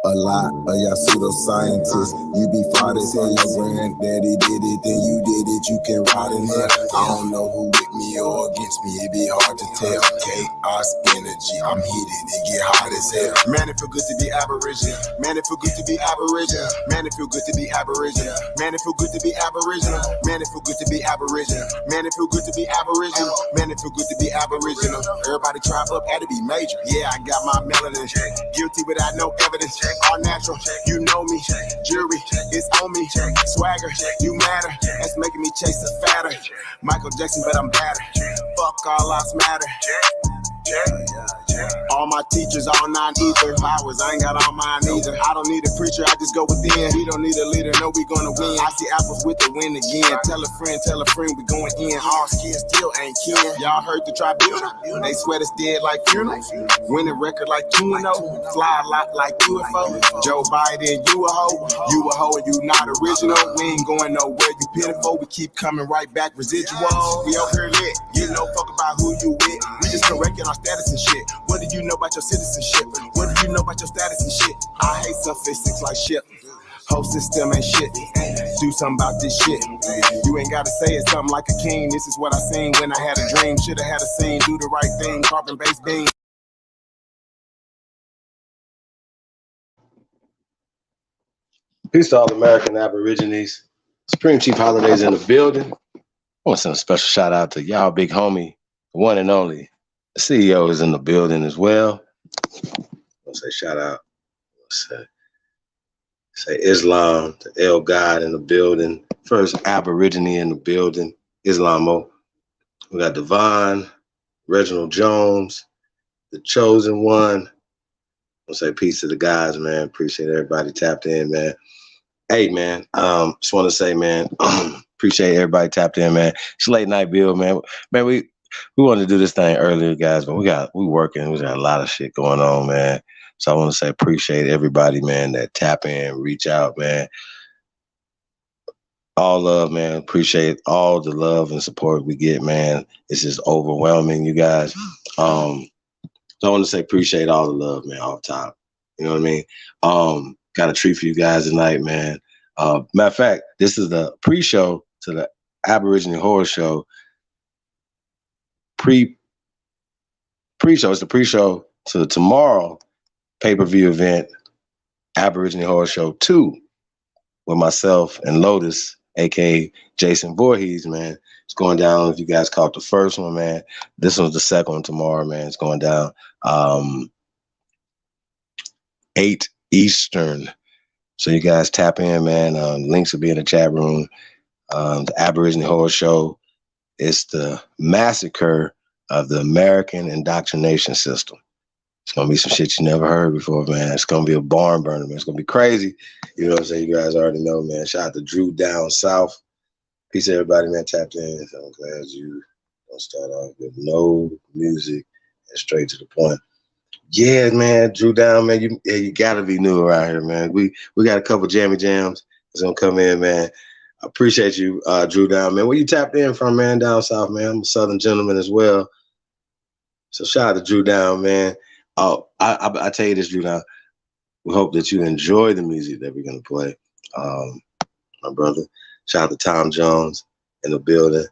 A lot of y'all pseudoscientists, you be fraud as hell. Your granddaddy did it, then you did it, you can ride in hell. I don't know who with me or against me, it be hard to tell. Chaos energy, I'm heated, it get hot as hell. Man, it feel good to be Aborigine. Man, it feel good to be Aborigine. Man, it feel good to be Aborigine. Man, it feel good to be Aboriginal. Man, it feel good to be Aboriginal. Man, it feel good to be Aboriginal. Man, it feel good to be Aboriginal. Everybody tribe up, had to be major. Yeah, I got my melanin. Guilty without no evidence. All natural, you know me. Jury, it's on me. Swagger, you matter. That's making me chase a fatter. Michael Jackson, but I'm better. Fuck all lives matter. All my teachers, all 9 ether powers. I ain't got all mine either. I don't need a preacher, I just go within. We don't need a leader, no, we gonna win. I see apples with the win again. Tell a friend, we going in. All kids still ain't kin. Y'all heard the tribunal? They sweat us dead like funeral. Winning record like 2-0. Fly a lot like UFO. Joe Biden, you a hoe. You a hoe and you not original. We ain't going nowhere, you pitiful. We keep coming right back, residual. We over here lit. You know fuck about who you with. We just correcting our status and shit. What do you know about your citizenship? What do you know about your status and shit? I hate suffixes like shit. Whole system ain't shit. Do something about this shit. You ain't gotta say it something like a king. This is what I seen when I had a dream. Should've had a scene. Do the right thing. Carbon-based beam. Peace to all American Aborigines. Supreme Chief Holidays in the building. I want to send a special shout out to y'all big homie, the one and only. The CEO is in the building as well. I'll say shout out. Say Islam, the El God in the building. First Aborigine in the building, Islamo. We got Devon, Reginald Jones, the chosen one. I'll say peace to the guys, man. Appreciate everybody tapped in, man. Hey, man, just want to say, man, appreciate everybody tapped in, man. It's late night build, man. Man, we wanted to do this thing earlier, guys, but we working. We got a lot of shit going on, man. So I want to say appreciate everybody, man, that tap in, reach out, man. All love, man. Appreciate all the love and support we get, man. It's just overwhelming, you guys. So I want to say appreciate all the love, man, off top. You know what I mean? Got a treat for you guys tonight, man. Matter of fact, this is the pre-show to the Aborigine Horror Show. Pre-show. It's the pre-show to the tomorrow pay-per-view event, Aborigine Horror Show 2, with myself and Lotus, aka Jason Voorhees, man. It's going down. If you guys caught the first one, man, this one's the second one tomorrow, man. It's going down 8 Eastern. So you guys tap in, man. Links will be in the chat room. The Aborigine Horror Show is the massacre of the American indoctrination system. It's going to be some shit you never heard before, man. It's going to be a barn burner, man. It's going to be crazy. You know what I'm saying? You guys already know, man. Shout out to Drew down south. Peace to everybody, man. Tapped in. So I'm glad you don't start off with no music and straight to the point. Yeah, man. Drew down, man. You got to be new around here, man. We got a couple jammy jams that's going to come in, man. I appreciate you, Drew down, man. Where you tapped in from, man, down south, man? I'm a Southern gentleman as well. So shout out to Drew down, man. Oh, I tell you this, Drew. Now, we hope that you enjoy the music that we're gonna play, my brother. Shout out to Tom Jones in the building.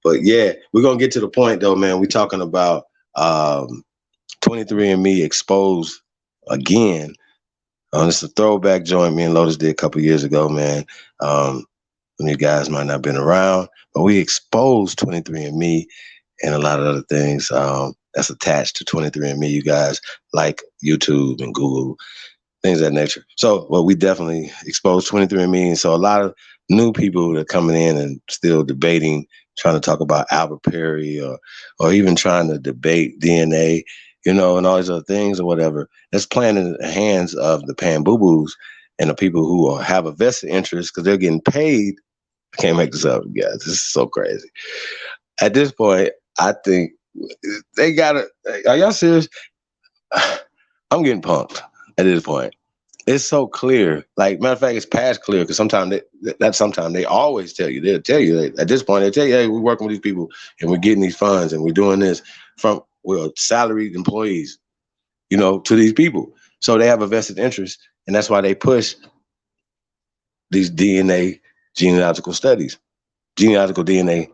But yeah, we're gonna get to the point though, man. We're talking about 23andMe exposed again. It's a throwback joint me and Lotus did a couple years ago, man. You guys might not have been around, but we exposed 23andMe and a lot of other things that's attached to 23andMe, you guys, like YouTube and Google, things of that nature. So, well, we definitely exposed 23andMe. And so a lot of new people that are coming in and still debating, trying to talk about Albert Perry or even trying to debate DNA, you know, and all these other things or whatever. That's playing in the hands of the pan-boo-boos and the people who have a vested interest because they're getting paid. I can't make this up, guys. This is so crazy. At this point, I think they gotta. Are y'all serious? I'm getting punked at this point. It's so clear. Like, matter of fact, it's past clear because sometimes they always tell you. They'll tell you at this point. They tell you, hey, we're working with these people and we're getting these funds and we're doing this we're salaried employees. you know, to these people. So they have a vested interest, and that's why they push these DNA genealogical studies, genealogical DNA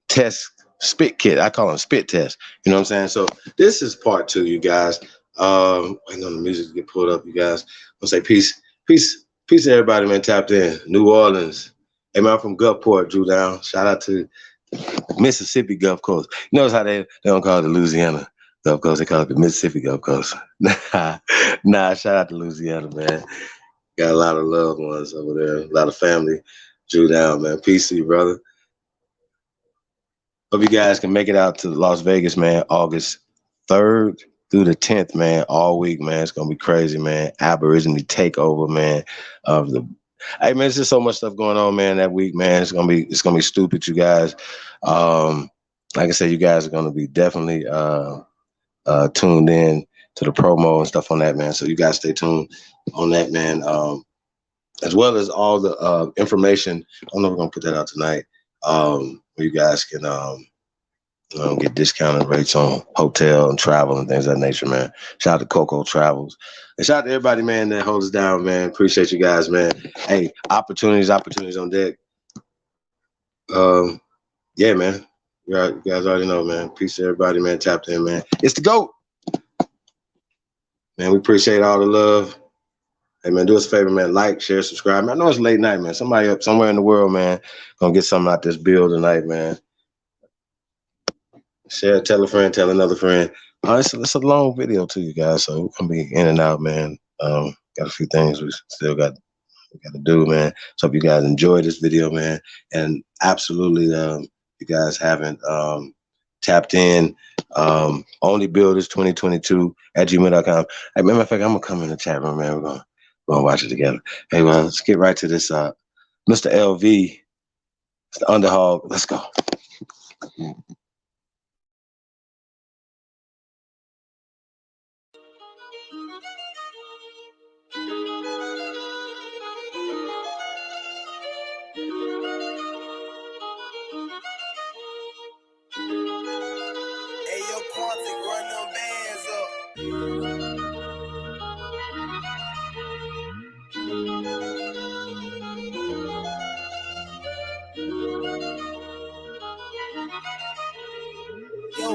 test spit kit. I call them spit tests. You know what I'm saying? So this is part 2, you guys. Waiting on the music to get pulled up, you guys. I'll say peace, peace to everybody, man. Tapped in. New Orleans. Hey, man, I'm from Gulfport, Drew Down. Shout out to Mississippi Gulf Coast. You notice how they don't call it the Louisiana Gulf Coast, they call it the Mississippi Gulf Coast. Nah, shout out to Louisiana, man. Got a lot of loved ones over there, a lot of family. Drew Down, man. Peace to you, brother. Hope you guys can make it out to Las Vegas, man, August 3rd through the 10th, man, all week, man. It's going to be crazy, man. Aborigine takeover, man, of the hey, man, there's just so much stuff going on, man, that week, man. It's gonna be stupid, you guys. Like I said, you guys are gonna be definitely tuned in to the promo and stuff on that, man. So you guys stay tuned on that, man. As well as all the information. I don't know if we're gonna put that out tonight. Where you guys can get discounted rates on hotel and travel and things of that nature, man. Shout out to Coco Travels. And shout out to everybody, man, that holds us down, man. Appreciate you guys, man. Hey, opportunities on deck. Yeah, man. You guys already know, man. Peace to everybody, man. Tapped in, man. It's the GOAT. Man, we appreciate all the love. Hey, man, do us a favor, man. Like, share, subscribe. Man, I know it's late night, man. Somebody up somewhere in the world, man, gonna get something out this bill tonight, man. Share, tell a friend, tell another friend. It's a long video too, you guys, so we're gonna be in and out, man. Got a few things we still got to do, man. So if you guys enjoyed this video, man, and absolutely, you guys haven't tapped in, only builders 2022 at gmail.com. Hey, matter of fact, I'm gonna come in the chat room, man. We're gonna watch it together. Hey, well, let's get right to this. Mr. LV, it's the underhog. Let's go. Hey, yo, Quantic, run them bands up. Yo,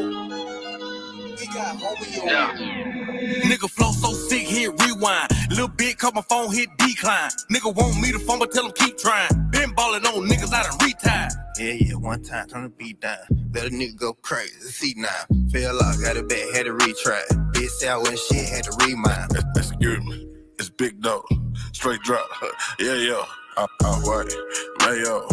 we got homie on. Yeah. Nigga flow so sick, hit rewind. Little bit, caught my phone, hit decline. Nigga want me to phone, but tell him keep trying. Been ballin' on niggas, I done retired. Yeah, one time, turn the beat down. Let a nigga go crazy, see now. Fell off, got it back, had to retry. Bitch out when shit, had to remind. Excuse me, it's big dog, straight drop. Yeah, I'm white, mayo.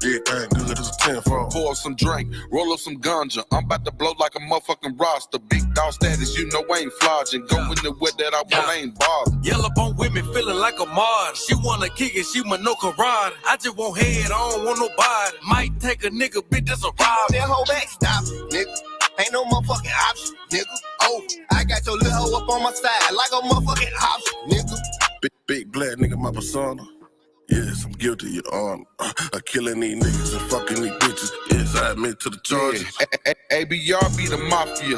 Everything good as a 10-4. Pour up some drink, roll up some ganja. I'm about to blow like a motherfucking roster. Big dog status, you know I ain't flogging. Go in the way that I want, I ain't bothered. Yellow bone with me, feeling like a mod. She wanna kick it, she my no karate. I just want head, I don't want nobody. Might take a nigga, bitch, that's a ride. That whole back stop, nigga. Ain't no motherfucking option, nigga. Oh, I got your little hoe up on my side like a motherfucking option, nigga. Big black nigga, my persona. Yes, I'm guilty, Your Honor. Of killing these niggas and fucking these bitches. Yes, I admit to the charges. ABR be the mafia.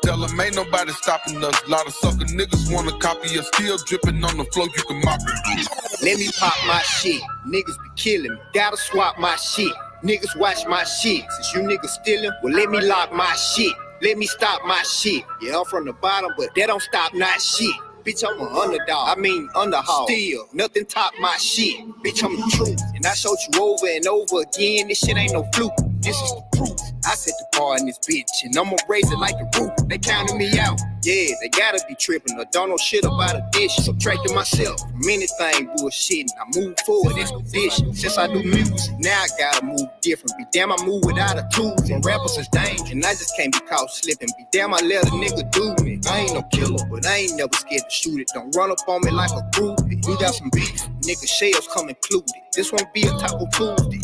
Tell them ain't nobody stopping us. Lot of sucker niggas wanna copy us. Still dripping on the floor, you can mop it. Let me pop my shit. Niggas be killing me. Gotta swap my shit. Niggas watch my shit. Since you niggas stealing, well, let me lock my shit. Let me stop my shit. Yeah, I'm from the bottom, but that don't stop not shit. Bitch, I'm an underdog. I mean, underhog. Still, nothing top my shit. Bitch, I'm the truth. And I showed you over and over again. This shit ain't no fluke. This is the proof. I set the bar in this bitch, and I'ma raise it like a roof. They counting me out. Yeah, they gotta be tripping or don't know shit about a dish. Subtracting myself from anything bullshitting. I move forward, expedition. Since I do music, now I gotta move different. Be damn, I move without a tool. And rappers is dangerous, and I just can't be caught slipping. Be damn, I let a nigga do me. I ain't no killer, but I ain't never scared to shoot it. Don't run up on me like a groupie. We got some beef, nigga shells come included. This won't be a Taco Tuesday.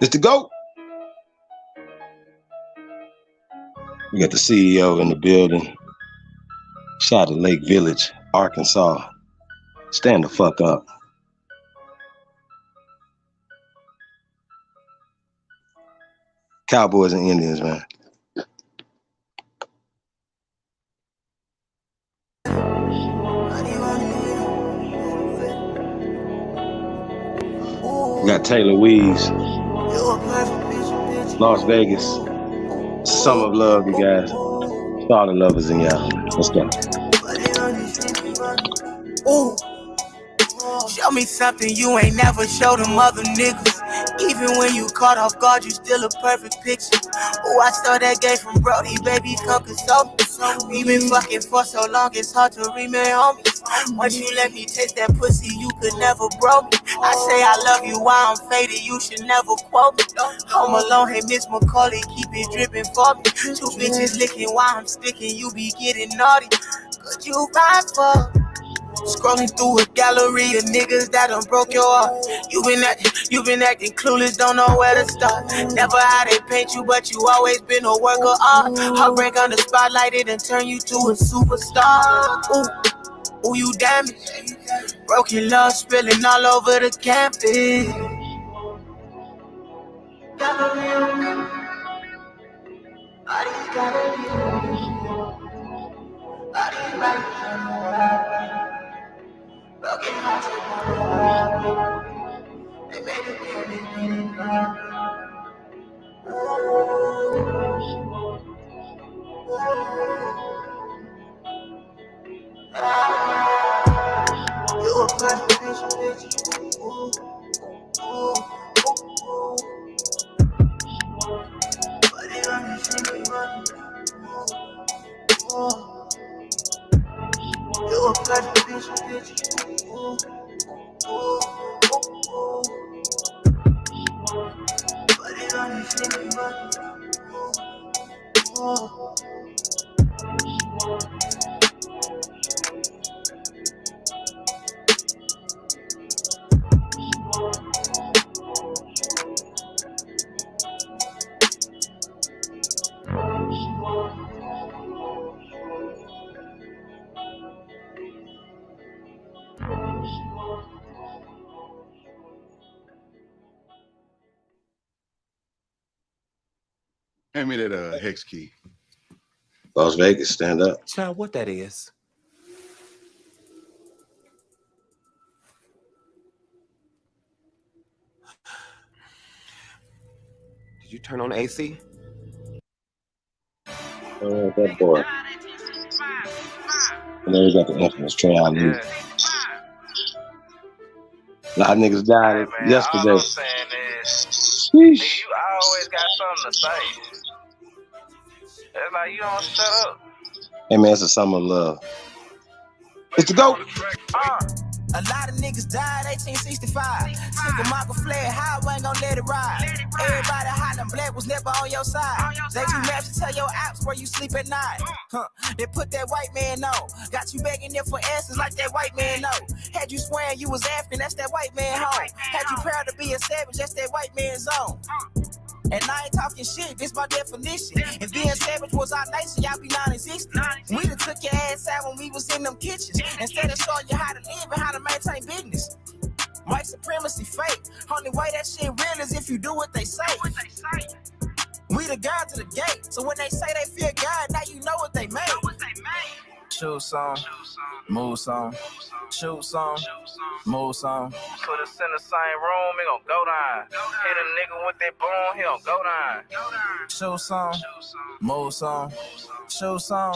It's the GOAT. We got the CEO in the building. Shout out to Lake Village, Arkansas. Stand the fuck up. Cowboys and Indians, man. We got Taylor Weeds, Las Vegas, Summer of Love, you guys. Starting lovers in y'all. Let's go. Ooh. Show me something you ain't never showed them other niggas. Even when you caught off guard, you still a perfect picture. Ooh, I stole that game from Brody, baby, come console me. We been fucking for so long, it's hard to remain homies. Once you let me taste that pussy, you could never broke me. I say I love you while I'm faded, you should never quote me. Home alone, hey Miss McCauley, keep it dripping for me. Two bitches licking while I'm sticking, you be getting naughty. Could you ride for? Scrolling through a gallery of niggas that done broke your heart. You been acting clueless, don't know where to start. Never how they paint you, but you always been a work of art. Heartbreak on the spotlight, it and turn you to a superstar. Ooh, you damaged. Broken love spilling all over the campus. Hand me that hex key. Las Vegas, stand up. Child, what that is? Did you turn on the AC? Oh, that boy. And then we got the infamous Trey Ali. Yeah. A lot of niggas died yesterday. All I'm saying is, nigga, you always got something to say. It's like you don't shut up. Hey man, it's a summer of love. It's the GOAT. A lot of niggas died 1865. Single Michael fled, how I ain't gon' let it ride. Everybody hot and black was never on your side. They do maps to tell your apps where you sleep at night. They put that white man on. Got you begging there for answers like that white man know. Had you swearing you was African, that's that white man home. Had you proud to be a savage, that's that white man's zone. And I ain't talking shit, this my definition. If being savage was our nation, y'all be non-existent. We done took your ass out when we was in them kitchens. Instead of showing you how to live and how to maintain business. White supremacy fake. Only way that shit real is if you do what they say. We the God to the gate. So when they say they fear God, now you know what they made. Shoot some, move some, shoot some, move some. Put us in the same room, it gon' go down. Hit a nigga with that boom, he gon' go down. Shoot some, move some, shoot some,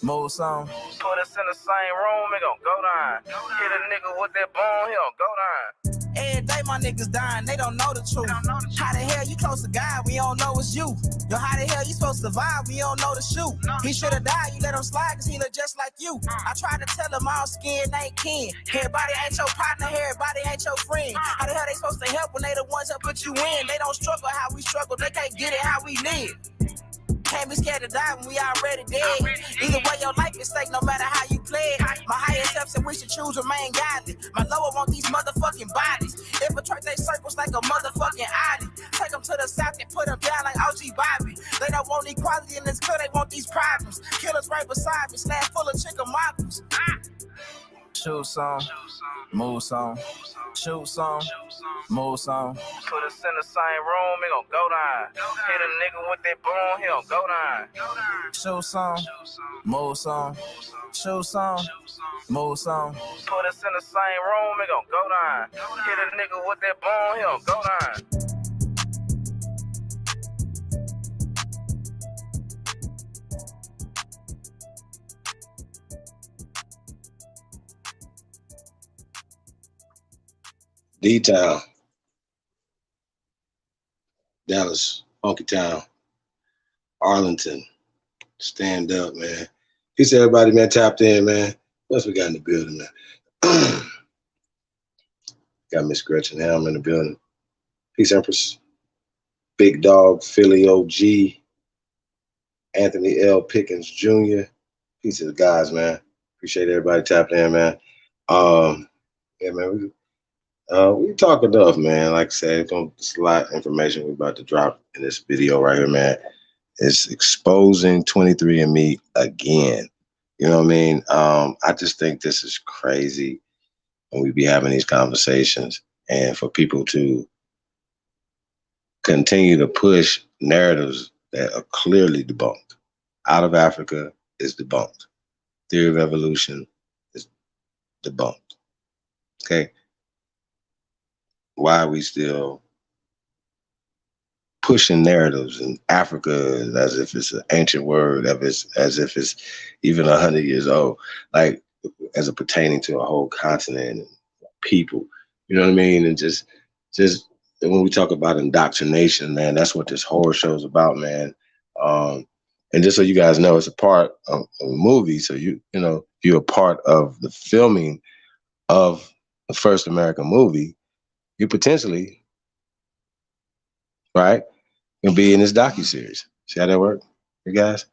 move some. Put us in the same room, it gon' go down. Hit a nigga with that boom, he gon' go down. Every day my niggas dying, they don't know the truth. How the hell you close to God, we don't know it's you. Yo, how the hell you supposed to survive, we don't know the shoot. He should've died, you let him slide cause he look just like you. I tried to tell him all skin ain't kin. Everybody ain't your partner, everybody ain't your friend. How the hell they supposed to help when they the ones that put you in? They don't struggle how we struggle, they can't get it how we live. Can't be scared to die when we already dead. Either way, your life is stake no matter how you play it. My higher self said we should choose remain godly. My lower want these motherfucking bodies. Infiltrate they circles like a motherfucking Audi. Take them to the south and put them down like OG Bobby. They don't want equality in this club, they want these problems. Killers right beside me, slab full of chicken moppers. Shoot some, move some, shoot some, move some. Put us in the same room, it gon' go down. Hit a nigga with that boom, he gon' go down. Shoot some, move some, shoot some, move some. Put us in the same room, it gon' go down. Hit a nigga with that boom, he gon' go down. D-Town, Dallas, Funky Town, Arlington, stand up, man. Peace to everybody, man, tapped in, man. What else we got in the building, man? Got Miss Gretchen Helm in the building. Peace, Empress. Big Dog, Philly OG, Anthony L. Pickens Jr. Peace to the guys, man. Appreciate everybody tapped in, man. Yeah, man, we talk enough, man. Like I said, it's a lot of information we're about to drop in this video right here, man. It's exposing 23andMe again. You know what I mean? I just think this is crazy when we be having these conversations, and for people to continue to push narratives that are clearly debunked. Out of Africa is debunked. Theory of evolution is debunked. Okay? Why are we still pushing narratives in Africa as if it's an ancient word, as if it's even 100 years old, like as it pertaining to a whole continent and people, you know what I mean? And just when we talk about indoctrination, man, that's what this horror show is about, man. And just so you guys know, it's a part of a movie. So you're a part of the filming of the first American movie. You potentially, right, can be in this docuseries. See how that works, you guys?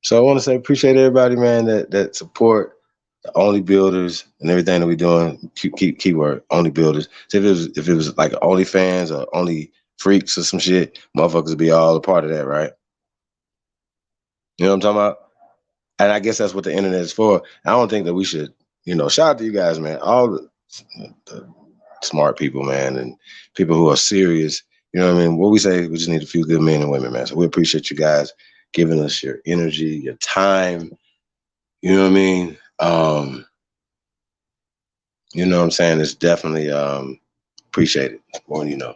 So I want to say appreciate everybody, man, that support the Only Builders and everything that we're doing. Keyword Only Builders. So if it was like OnlyFans or Only Freaks or some shit, motherfuckers would be all a part of that, right? You know what I'm talking about? And I guess that's what the internet is for. I don't think that we should, shout out to you guys, man. All the smart people, man, and people who are serious. You know what I mean? What we say, we just need a few good men and women, man. So we appreciate you guys giving us your energy, your time. You know what I mean? You know what I'm saying? It's definitely appreciated more than you know.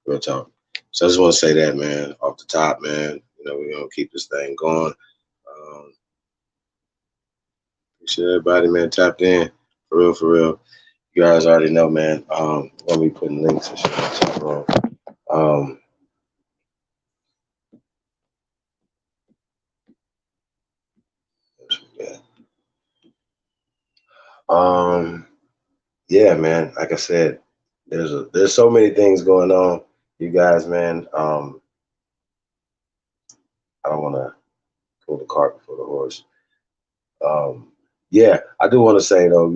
Real talk. So I just want to say that, man, off the top, man. We're going to keep this thing going. Appreciate everybody, man, tapped in. For real. You guys already know, man. We'll be putting links and shit in the chat room. Yeah, man. Like I said, there's so many things going on, you guys, man. I don't want to pull the cart before the horse. Yeah, I do want to say though,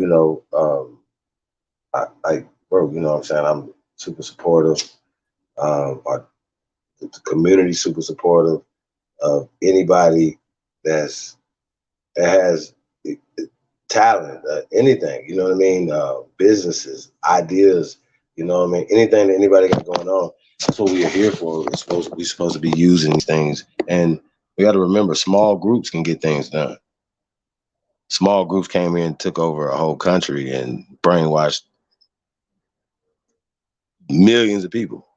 bro, you know what I'm saying? I'm super supportive. The community super supportive of anybody that has talent, anything, you know what I mean? Businesses, ideas, you know what I mean? Anything that anybody got going on, that's what we are here for. We're supposed to be using these things. And we got to remember, small groups can get things done. Small groups came in, took over a whole country and brainwashed millions of people.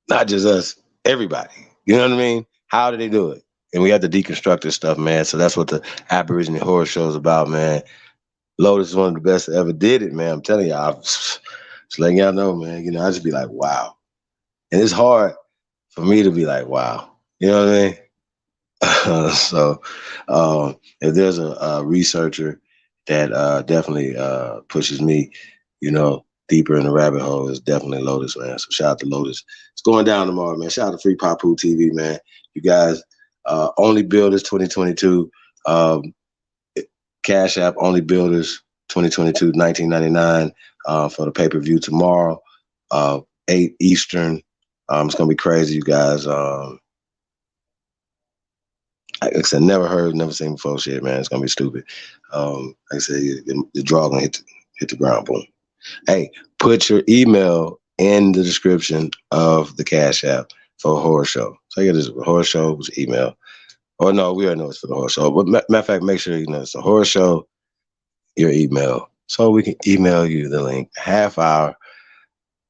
Not just us, everybody. You know what I mean? How did they do it? And we have to deconstruct this stuff, man. So that's what the Aborigine horror show is about, man. Lotus is one of the best that ever did it, man. I'm telling y'all, just letting y'all know, man. I just be like, wow. And it's hard for me to be like, wow. You know what I mean? So if there's a researcher that definitely pushes me, deeper in the rabbit hole, is definitely Lotus, man. So shout out to Lotus. It's going down tomorrow, man. Shout out to Free Papu TV, man. You guys, Only Builders 2022. Cash App Only Builders 2022, $19.99 for the pay-per-view tomorrow, 8 Eastern. It's gonna be crazy, you guys. Like I said, never seen before shit, man. It's gonna be stupid. Like I said, the draw gonna hit the ground, boom. Hey, put your email in the description of the Cash App for a horror show. So you get this horror show was email. Oh no, we already know it's for the horror show. But matter of fact, make sure you know it's a horror show, your email. So we can email you the link. Half hour,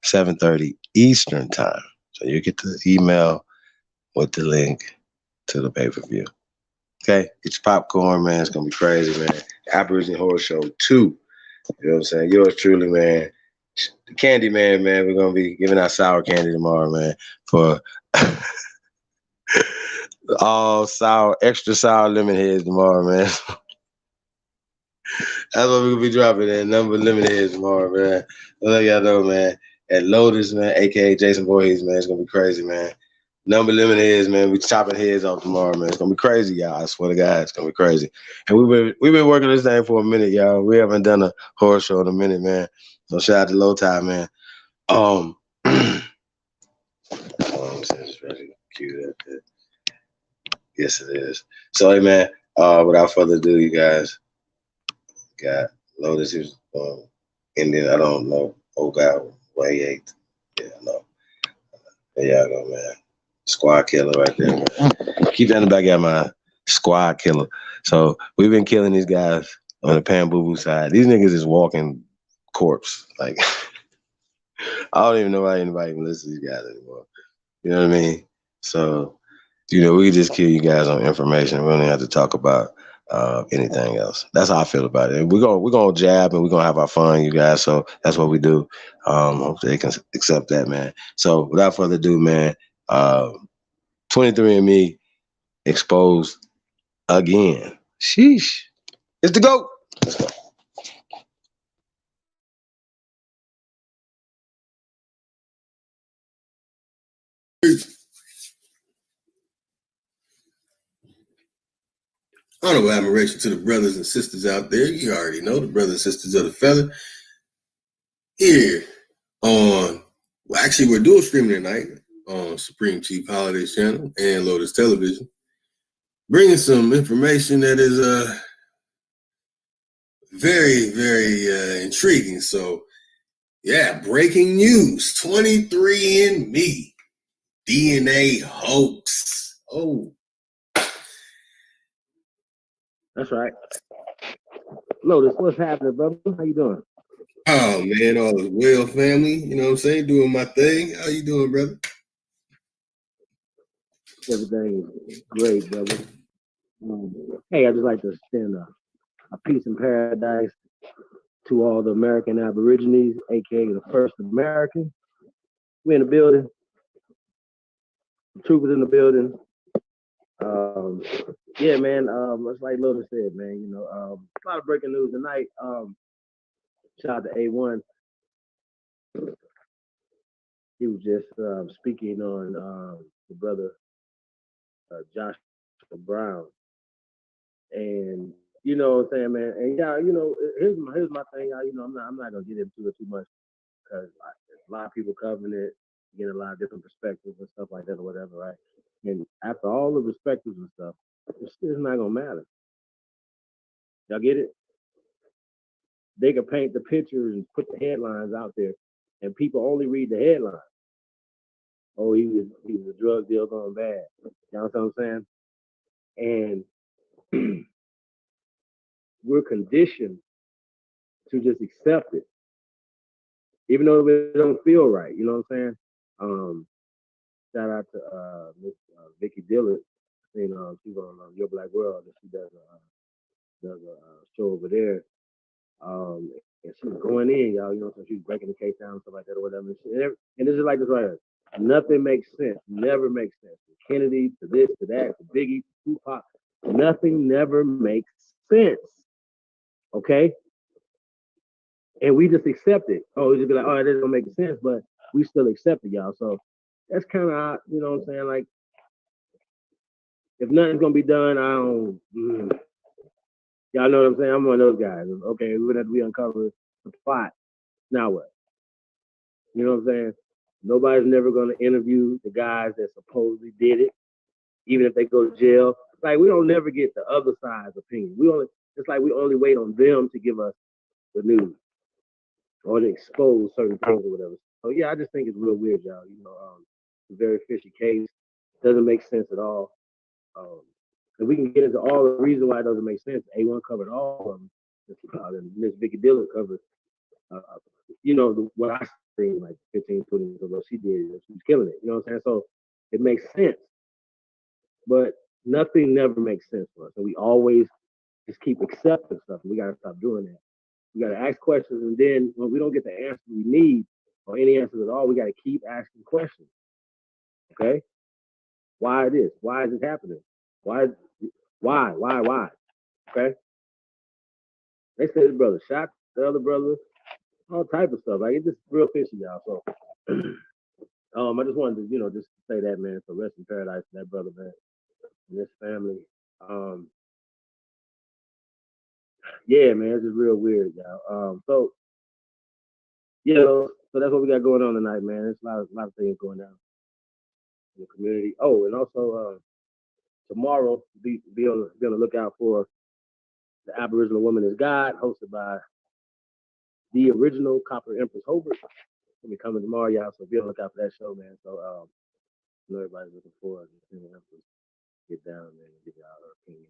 7:30 Eastern time. So you get the email with the link to the pay-per-view. Okay, get your popcorn, man. It's gonna be crazy, man. Aborigine Horror Show 2. You know what I'm saying? Yours truly, man. The Candy Man, man. We're gonna be giving out sour candy tomorrow, man. For all sour, extra sour lemon heads tomorrow, man. That's what we're gonna be dropping that number of lemon heads tomorrow, man. I'll let y'all know, man. At Lotus, man, aka Jason Voorhees, man. It's gonna be crazy, man. Number of lemon heads, man. We chopping heads off tomorrow, man. It's gonna be crazy, y'all. I swear to God, it's gonna be crazy. And we've been working this thing for a minute, y'all. We haven't done a horror show in a minute, man. So shout out to Lotus, man. It's ready. Cue that. Yes, it is. So, hey, man. Without further ado, you guys got Lotus. Who's Indian? I don't know. Oh God, what he ate. Yeah, I know. There y'all go, man. Squad killer right there, man. Keep that in the back of my squad killer. So we've been killing these guys on the Pan Boo Boo side. These niggas is walking corpse. Like I don't even know why anybody even listens to these guys anymore. You know what I mean? So, you know, we can just kill you guys on information. We don't have to talk about anything else. That's how I feel about it. We're gonna jab and we're gonna have our fun, you guys. So that's what we do. Hope they can accept that, man. So without further ado, man, 23andMe exposed again. Sheesh. It's the GOAT. Let's go. Honorable admiration to the brothers and sisters out there. You already know the brothers and sisters of the feather. Here on, well, actually, we're dual streaming tonight on Supreme Chief Holidays channel and Lotus Television, bringing some information that is very, very intriguing. So, yeah, breaking news: 23andMe DNA hoax. Oh, that's right. Lotus, what's happening, brother? How you doing? Oh man, all is well, family. You know what I'm saying? Doing my thing. How you doing, brother? Everything is great, brother. Hey, I'd just like to extend a peace and paradise to all the American Aborigines, aka the first American. We in the building. The troopers in the building. Yeah, man. It's like Lotus said, man. You know, a lot of breaking news tonight. Shout out to A1. He was just speaking on the brother Joshua Brown, and you know what I'm saying, man. And yeah, you know, here's my thing, y'all. You know, I'm not gonna get into it too much because a lot of people covering it, getting a lot of different perspectives and stuff like that or whatever, right? And after all the perspectives and stuff, it's not gonna matter. Y'all get it? They can paint the pictures and put the headlines out there, and people only read the headlines. Oh, he was a drug deal going bad. You know what I'm saying? And we're conditioned to just accept it, even though it don't feel right. You know what I'm saying? Shout out to Miss Vicky Dillard. You know, she's on Your Black World, and she does a show over there. And she's going in, y'all. You know, so she's breaking the case down and stuff like that or whatever. And this is like this right here. Nothing makes sense. Never makes sense. From Kennedy to this to that to Biggie to Tupac. Nothing never makes sense. Okay? And we just accept it. Oh, we just be like, oh, it doesn't make sense, but we still accept it, y'all. So that's kind of, you know what I'm saying? Like, if nothing's gonna be done, I don't. Y'all know what I'm saying? I'm one of those guys. Okay, we uncover the plot. Now what? You know what I'm saying? Nobody's never gonna interview the guys that supposedly did it, even if they go to jail. like we don't never get the other side's opinion. It's like we only wait on them to give us the news or to expose certain things or whatever. So yeah, I just think it's real weird, y'all. It's a very fishy case. Doesn't make sense at all. And we can get into all the reasons why it doesn't make sense. A1 covered all of them. And Miss Vicky Dillon covered, what I seen like 15, 20 years ago. She did. She was killing it. You know what I'm saying? So it makes sense. But nothing never makes sense for us. And we always just keep accepting stuff. And we got to stop doing that. We got to ask questions. And then when we don't get the answer we need or any answers at all, we got to keep asking questions. Okay? Why this? Why is it happening? Why? Okay? They said this brother shot the other brother, all type of stuff. Like it's just real fishy, y'all. So I just wanted to, just say that, man. So rest in paradise for that brother, man, and his family. Yeah, man, it's just real weird, y'all. So that's what we got going on tonight, man. There's a lot of things going down in the community. Oh, and also tomorrow, be on the lookout for the Aboriginal Woman is God, hosted by the original Copper Empress Hobart. Will be coming tomorrow, y'all. So be on the lookout for that show, man. So I know everybody's looking forward to seeing Empress get down, man, and give y'all her opinion.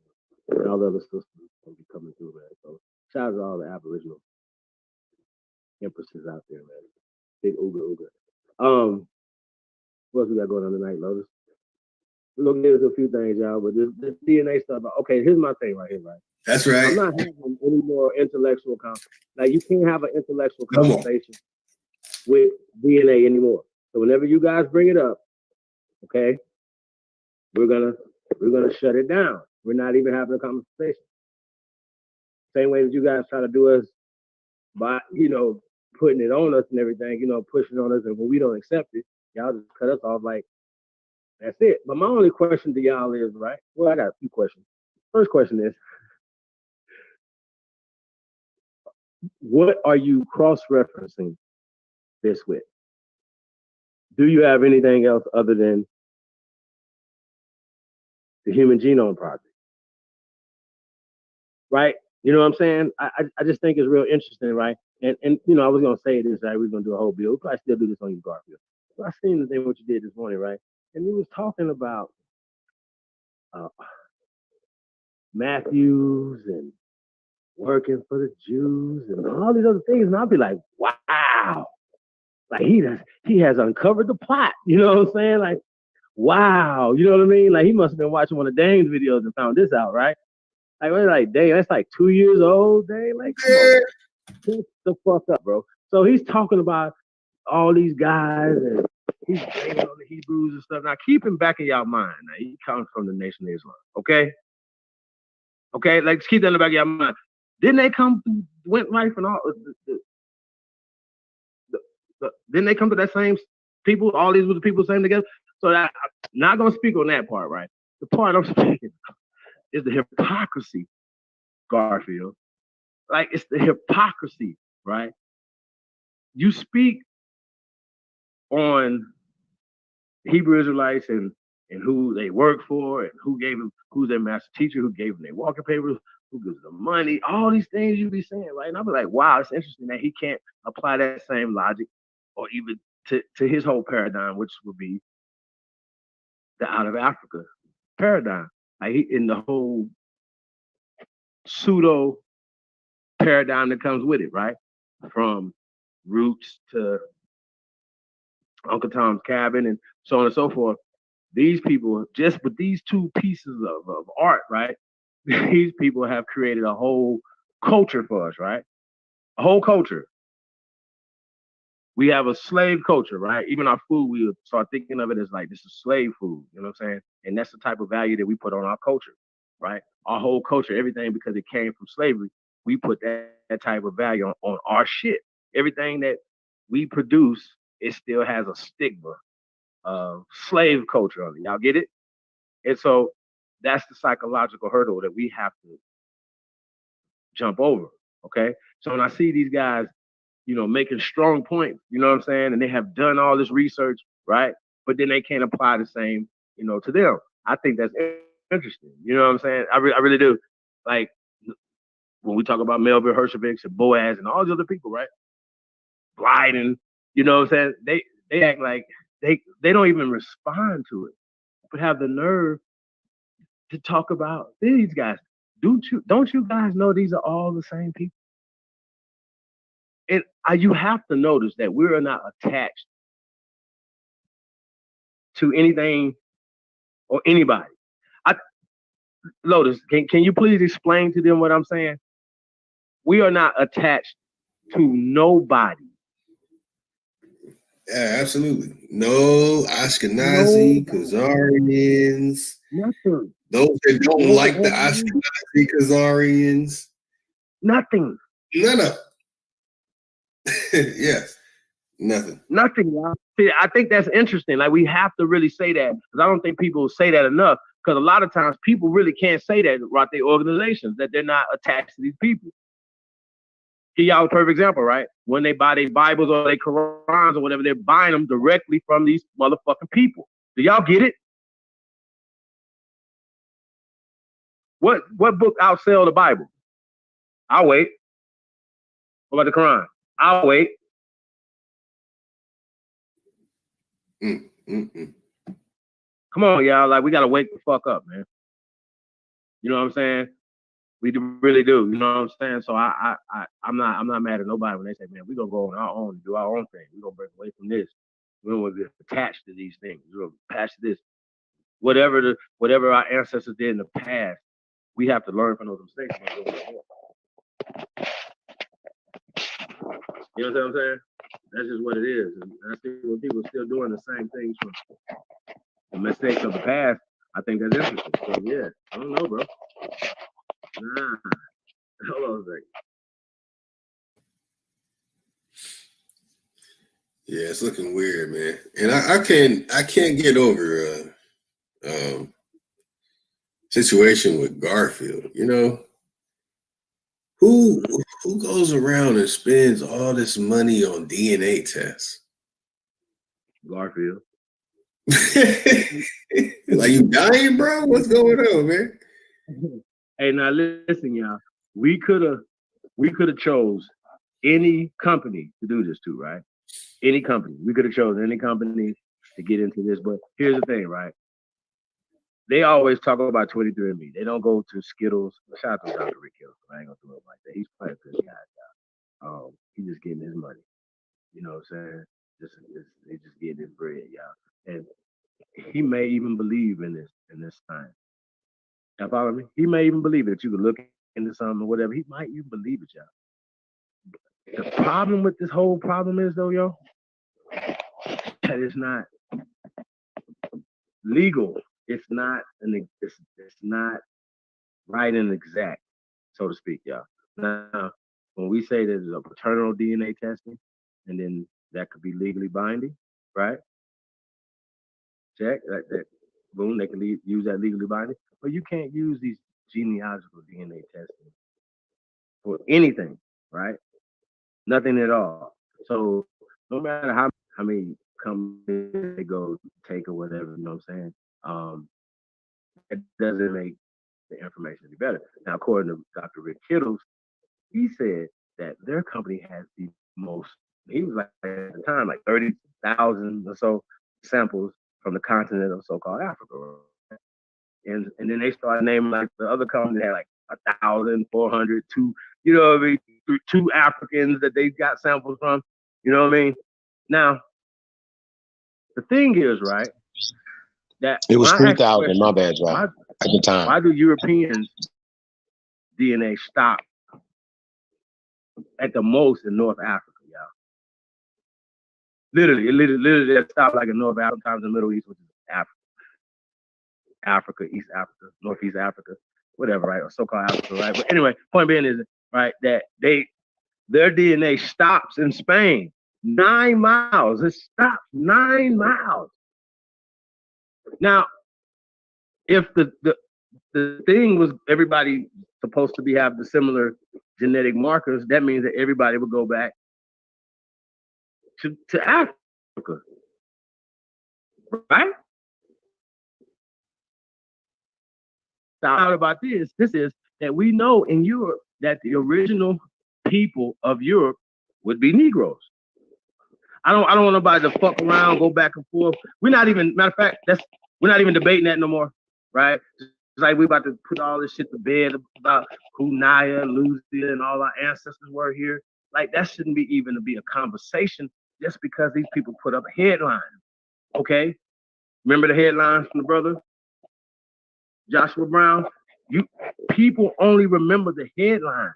And all the other sisters will be coming through, man. So shout out to all the Aboriginal Empresses out there, man. Big ooga. What else we got going on tonight, Lotus? We're gonna get into a few things, y'all, but this DNA stuff. Okay, here's my thing right here, right? That's right. I'm not having any more intellectual conversation. Like you can't have an intellectual conversation with DNA anymore. So whenever you guys bring it up, okay, we're gonna shut it down. We're not even having a conversation. Same way that you guys try to do us by, putting it on us and everything, pushing on us, and when we don't accept it, y'all just cut us off like that's it. But my only question to y'all is, right? Well, I got a few questions. First question is, what are you cross-referencing this with? Do you have anything else other than the Human Genome Project? Right? You know what I'm saying? I just think it's real interesting, right? And I was gonna say this, right? We're gonna do a whole bill. We'll probably still do this on you, Garfield. So I seen the thing what you did this morning, right? And he was talking about Matthews and working for the Jews and all these other things, and I'll be like, wow, like he has uncovered the plot. You know what I'm saying? Like, wow, you know what I mean? Like he must have been watching one of Dane's videos and found this out, right? Like we're like, dang, that's like 2 years old, Dane. Like, come on, get the fuck up, bro. So he's talking about all these guys and he's blaming on the Hebrews and stuff. Now keep him back in y'all mind. Now he comes from the Nation of Islam, okay? Okay, like keep that in the back of your mind. Didn't they come to went life and all? Didn't they come to that same people? All these were the people saying together. So I'm not gonna speak on that part, right? The part I'm speaking is the hypocrisy, Garfield. Like it's the hypocrisy, right? You speak on Hebrew Israelites and who they work for and who's their master teacher, who gave them their walking papers, who gives them money, all these things you be saying, right? And I'll be like, wow, it's interesting that he can't apply that same logic or even to his whole paradigm, which would be the out of Africa paradigm. Like in the whole pseudo paradigm that comes with it, right? From roots to Uncle Tom's Cabin and so on and so forth. These people, just with these two pieces of art, right? These people have created a whole culture for us, right? A whole culture. We have a slave culture, right? Even our food, we start thinking of it as like this is slave food, you know what I'm saying? And that's the type of value that we put on our culture, right? Our whole culture, everything, because it came from slavery, we put that type of value on our shit. Everything that we produce, it still has a stigma of slave culture on it. Y'all get it? And so that's the psychological hurdle that we have to jump over, okay? So when I see these guys, making strong points, you know what I'm saying? And they have done all this research, right? But then they can't apply the same, to them. I think that's interesting. You know what I'm saying? I really do. Like when we talk about Melvin Hershovics and Boaz and all these other people, right? Gliding, you know what I'm saying? They act like they don't even respond to it, but have the nerve to talk about these guys. Don't you guys know these are all the same people? And you have to notice that we are not attached to anything or anybody. Lotus, can you please explain to them what I'm saying? We are not attached to nobody. Yeah, absolutely. No Ashkenazi, Khazarians. Nothing. Those that don't like the Ashkenazi Khazarians. Nothing. None of it. Yes. Nothing. Nothing, y'all. See, I think that's interesting. Like, we have to really say that, because I don't think people say that enough. Because a lot of times people really can't say that about their organizations, that they're not attached to these people. Give y'all a perfect example, right? When they buy their Bibles or their Qurans or whatever, they're buying them directly from these motherfucking people. Do y'all get it? What book outsell the Bible? I'll wait. What about the Quran? I'll wait. Come on, y'all. Like, we gotta wake the fuck up, man. You know what I'm saying? We really do. You know what I'm saying? So I'm not mad at nobody when they say, man, we're gonna go on our own and do our own thing. We're gonna break away from this. We don't want to be attached to these things. We're attached to this. Whatever our ancestors did in the past, we have to learn from those mistakes. You know what I'm saying? That's just what it is. And I think when people are still doing the same things from the mistakes of the past, I think that's interesting. So yeah, I don't know, bro. Nah. Hold on a second. Yeah, it's looking weird, man. And I can't get over situation with Garfield. You know, who goes around and spends all this money on DNA tests? Garfield. Like, you dying, bro? What's going on, man? Hey, now listen, y'all. We could have chose any company to do this to, right? Any company. We could have chosen any company to get into this. But here's the thing, right? They always talk about 23andMe. They don't go to Skittles. Shout out to Dr. Rick Hill. I ain't gonna do it like that. He's probably a good guy, y'all. He's just getting his money. You know what I'm saying? He's just getting his bread, y'all. And he may even believe in this time. You follow me? He may even believe it, that you could look into something or whatever. He might even believe it, y'all. The problem with this whole problem is, though, yo, that it's not legal. It's not it's not right and exact, so to speak, y'all. Now, when we say there's a paternal DNA testing, and then that could be legally binding, right? Check that. Boom, they can use that legally binding, but you can't use these genealogical DNA testing for anything, right? Nothing at all. So no matter how many companies they go take or whatever, you know what I'm saying? It doesn't make the information any better. Now, according to Dr. Rick Kittles, he said that their company has the most, he was like at the time, like 30,000 or so samples from the continent of so-called Africa. And then they started naming like the other company that had like 1,400, you know what I mean? 2 Africans that they got samples from, you know what I mean? Now, the thing is, right, that it was 3,000, my bad, y'all, at the time. Why do Europeans' DNA stop at the most in North Africa, y'all? Literally, they stop like in North Africa, sometimes in the Middle East, which is Africa, East Africa, Northeast Africa, whatever, right? Or so-called Africa, right? But anyway, point being is, right, that their DNA stops in Spain. 9 miles. It stops 9 miles. Now, if the thing was everybody supposed to have the similar genetic markers, that means that everybody would go back to Africa, right? out about this is that we know in Europe that the original people of Europe would be Negroes. I don't want nobody to fuck around, go back and forth. We're not even, matter of fact, we're not even debating that no more, right? It's like we about to put all this shit to bed about who Naya, Lucia, and all our ancestors were here. Like that shouldn't be even to be a conversation just because these people put up headlines. Okay? Remember the headlines from the brother Joshua Brown? People only remember the headline.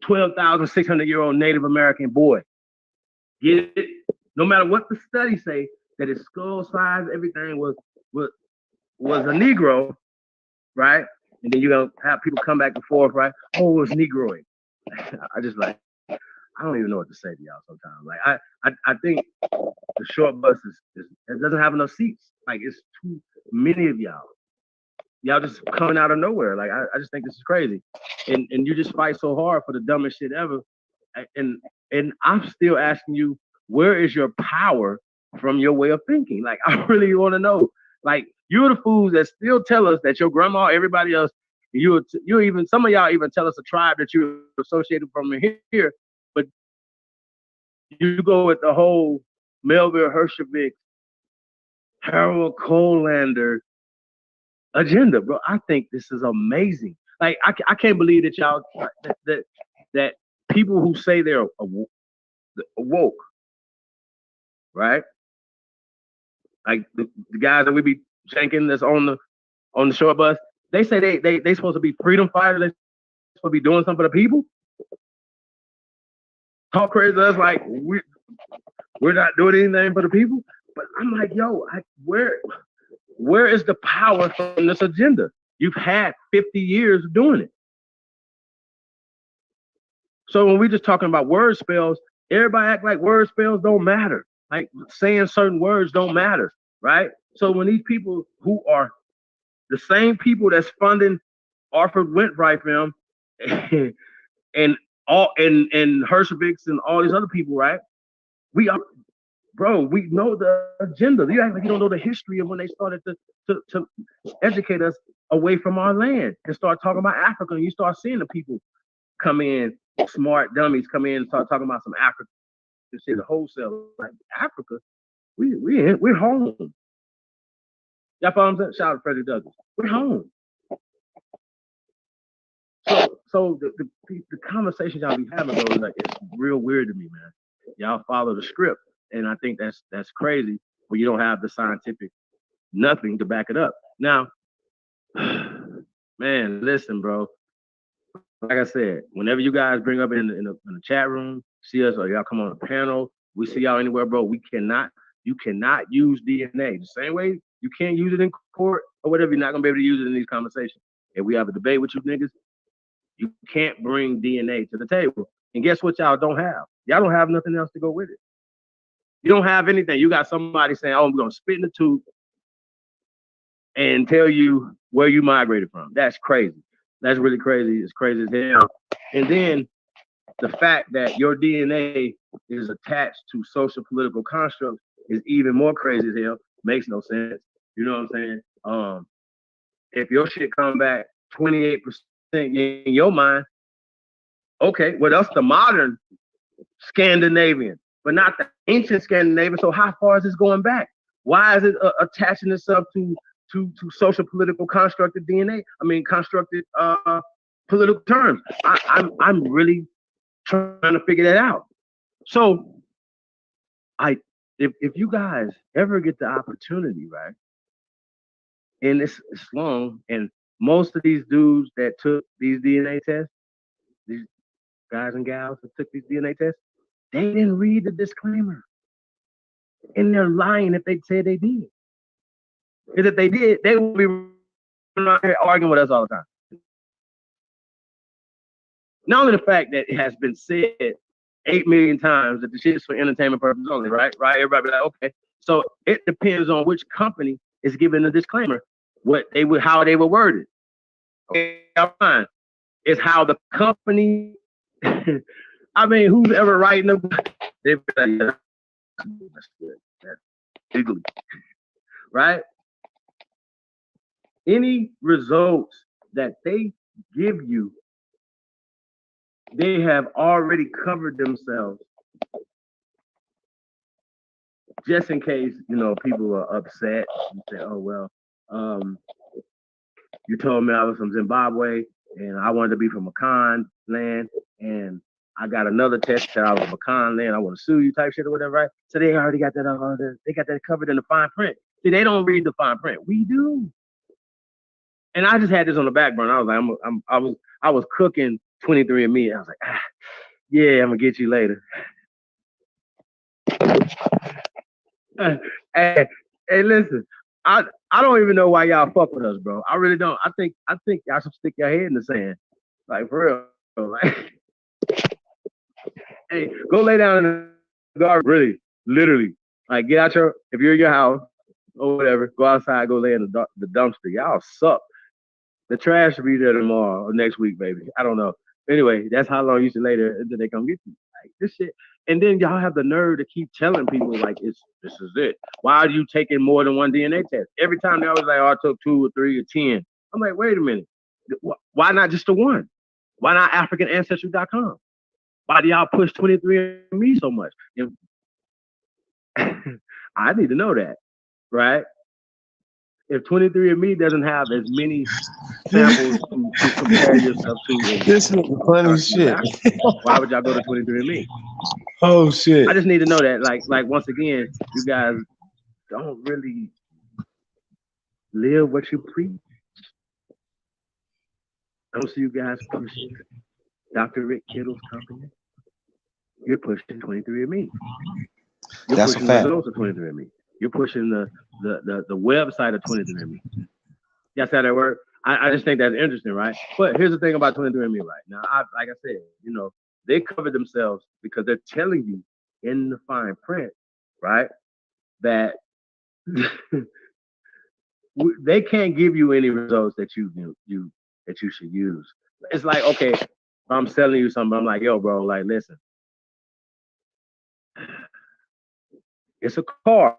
12,600-year-old Native American boy. Get it? No matter what the studies say, that his skull size, everything was a Negro, right? And then you're gonna have people come back and forth, right? Oh, it was Negroid. I just like, I don't even know what to say to y'all sometimes. Like I think the short bus it doesn't have enough seats. Like it's too many of y'all. Y'all just coming out of nowhere. Like I just think this is crazy. And you just fight so hard for the dumbest shit ever. And I'm still asking you, where is your power from your way of thinking? Like I really want to know. Like you're the fools that still tell us that your grandma, everybody else, you even some of y'all even tell us a tribe that you're associated from here, but you go with the whole Melville Hershevik, Harold Colander agenda, bro. I think this is amazing. Like I can't believe that y'all that people who say they're woke, right? Like the guys that we be janking that's on the short bus, they say they supposed to be freedom fighters. They supposed to be doing something for the people. Talk crazy to us like we're not doing anything for the people. But I'm like, yo, where is the power from this agenda? You've had 50 years of doing it. So when we're just talking about word spells, everybody act like word spells don't matter. Like saying certain words don't matter, right? So when these people who are the same people that's funding Arthur Wentwright film and Hersheviks and all these other people, right? We know the agenda. You act like you don't know the history of when they started to educate us away from our land and start talking about Africa. And you start seeing the people come in, smart dummies come in and start talking about some African shit, the wholesale. Like Africa, we're home. Y'all follow what I'm saying? Shout out to Freddie Douglass. We're home. So the conversation y'all be having, though, like it's real weird to me, man. Y'all follow the script, and I think that's crazy when you don't have the scientific nothing to back it up. Now, man, listen, bro. Like I said, whenever you guys bring up in the chat room, see us or y'all come on a panel, we see y'all anywhere, bro. You cannot use DNA the same way you can't use it in court or whatever. You're not gonna be able to use it in these conversations. If we have a debate with you niggas, you can't bring DNA to the table. And guess what y'all don't have? Y'all don't have nothing else to go with it. You don't have anything. You got somebody saying, oh, we're gonna spit in the tube and tell you where you migrated from. That's crazy. That's really crazy. It's crazy as hell. And then the fact that your DNA is attached to social political constructs is even more crazy as hell. Makes no sense. You know what I'm saying? If your shit come back 28% in your mind, okay, well, that's the modern Scandinavian, but not the ancient Scandinavian. So how far is this going back? Why is it attaching itself to social political constructed DNA? I mean, constructed political terms. I'm really trying to figure that out. So if you guys ever get the opportunity, right, and it's long, and most of these dudes that took these DNA tests, these guys and gals that took these DNA tests, they didn't read the disclaimer. And they're lying if they say they did. Because if they did, they would be arguing with us all the time. Not only the fact that it has been said 8 million times that the shit is for entertainment purposes only, right? Everybody be like, okay. So it depends on which company is giving the disclaimer, how they were worded. Okay, fine. It's how the company. I mean, who's ever writing them? They be like, yeah, that's good. That's ugly, right? any results that they give you, they have already covered themselves just in case, people are upset and say, oh, well, you told me I was from Zimbabwe and I wanted to be from Macan land, and I got another test that I was from Macan land. I want to sue you type shit or whatever, right? So they already got that. They got that covered in the fine print. See, they don't read the fine print. We do. And I just had this on the back burner. I was like, I was cooking 23andMe. I was like, yeah, I'm gonna get you later. Hey, listen, I don't even know why y'all fuck with us, bro. I really don't. I think y'all should stick your head in the sand, like for real. Like, hey, go lay down in the garbage. Really, literally, like get out if you're in your house or whatever, go outside, go lay in the dumpster. Y'all suck. The trash will be there tomorrow or next week, baby. I don't know. Anyway, that's how long you should lay there until they come get you. Like this shit. And then y'all have the nerve to keep telling people like this is it. Why are you taking more than one DNA test? Every time they always like, oh, I took 2 or 3 or 10. I'm like, wait a minute. Why not just the one? Why not AfricanAncestry.com? Why do y'all push 23andMe so much? I need to know that, right? If 23andMe doesn't have as many samples to compare yourself to, this is funny shit. Why would y'all go to 23andMe? Oh shit! I just need to know that, like once again, you guys don't really live what you preach. I don't see you guys pushing Dr. Rick Kittle's company. You're pushing 23andMe. You're That's pushing a fact. the results of 23andMe. You're pushing the website of 23andMe. That's how that works. I just think that's interesting, right? But here's the thing about 23andMe right now. Like I said, they cover themselves because they're telling you in the fine print, right, that they can't give you any results that you should use. It's like, okay, if I'm selling you something, I'm like, yo, bro, like, listen, it's a car,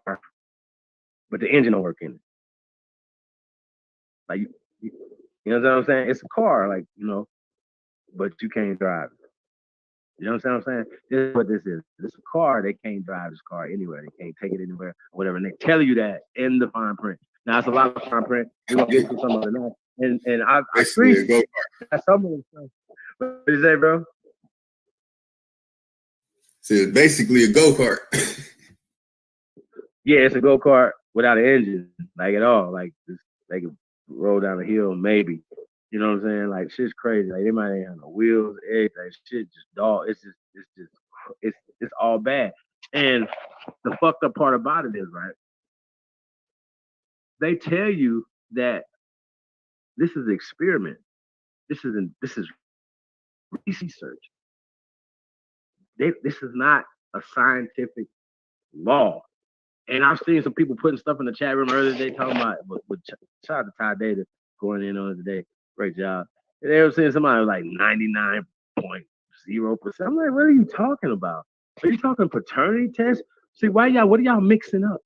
but the engine don't work in it. Like, you know what I'm saying? It's a car, like, but you can't drive it. You know what I'm saying? This is what this is. It's a car. They can't drive this car anywhere. They can't take it anywhere, or whatever. And they tell you that in the fine print. Now, it's a lot of fine print. We're going to get to some of it now. And I appreciate some of the stuff. What did you say, bro? So it's basically a go-kart. Yeah, it's a go-kart without an engine, like at all. Like, they can roll down a hill, maybe. You know what I'm saying? Like, shit's crazy. Like, they might ain't have no wheels, everything. Shit just dog. It's all bad. And the fucked up part about it is, right, they tell you that this is an experiment. This is research. This is not a scientific law. And I've seen some people putting stuff in the chat room earlier today talking about, with shout out to Ty Data going in on it today. Great job. And they were saying somebody was like 99.0%. I'm like, what are you talking about? Are you talking paternity tests? See, what are y'all mixing up?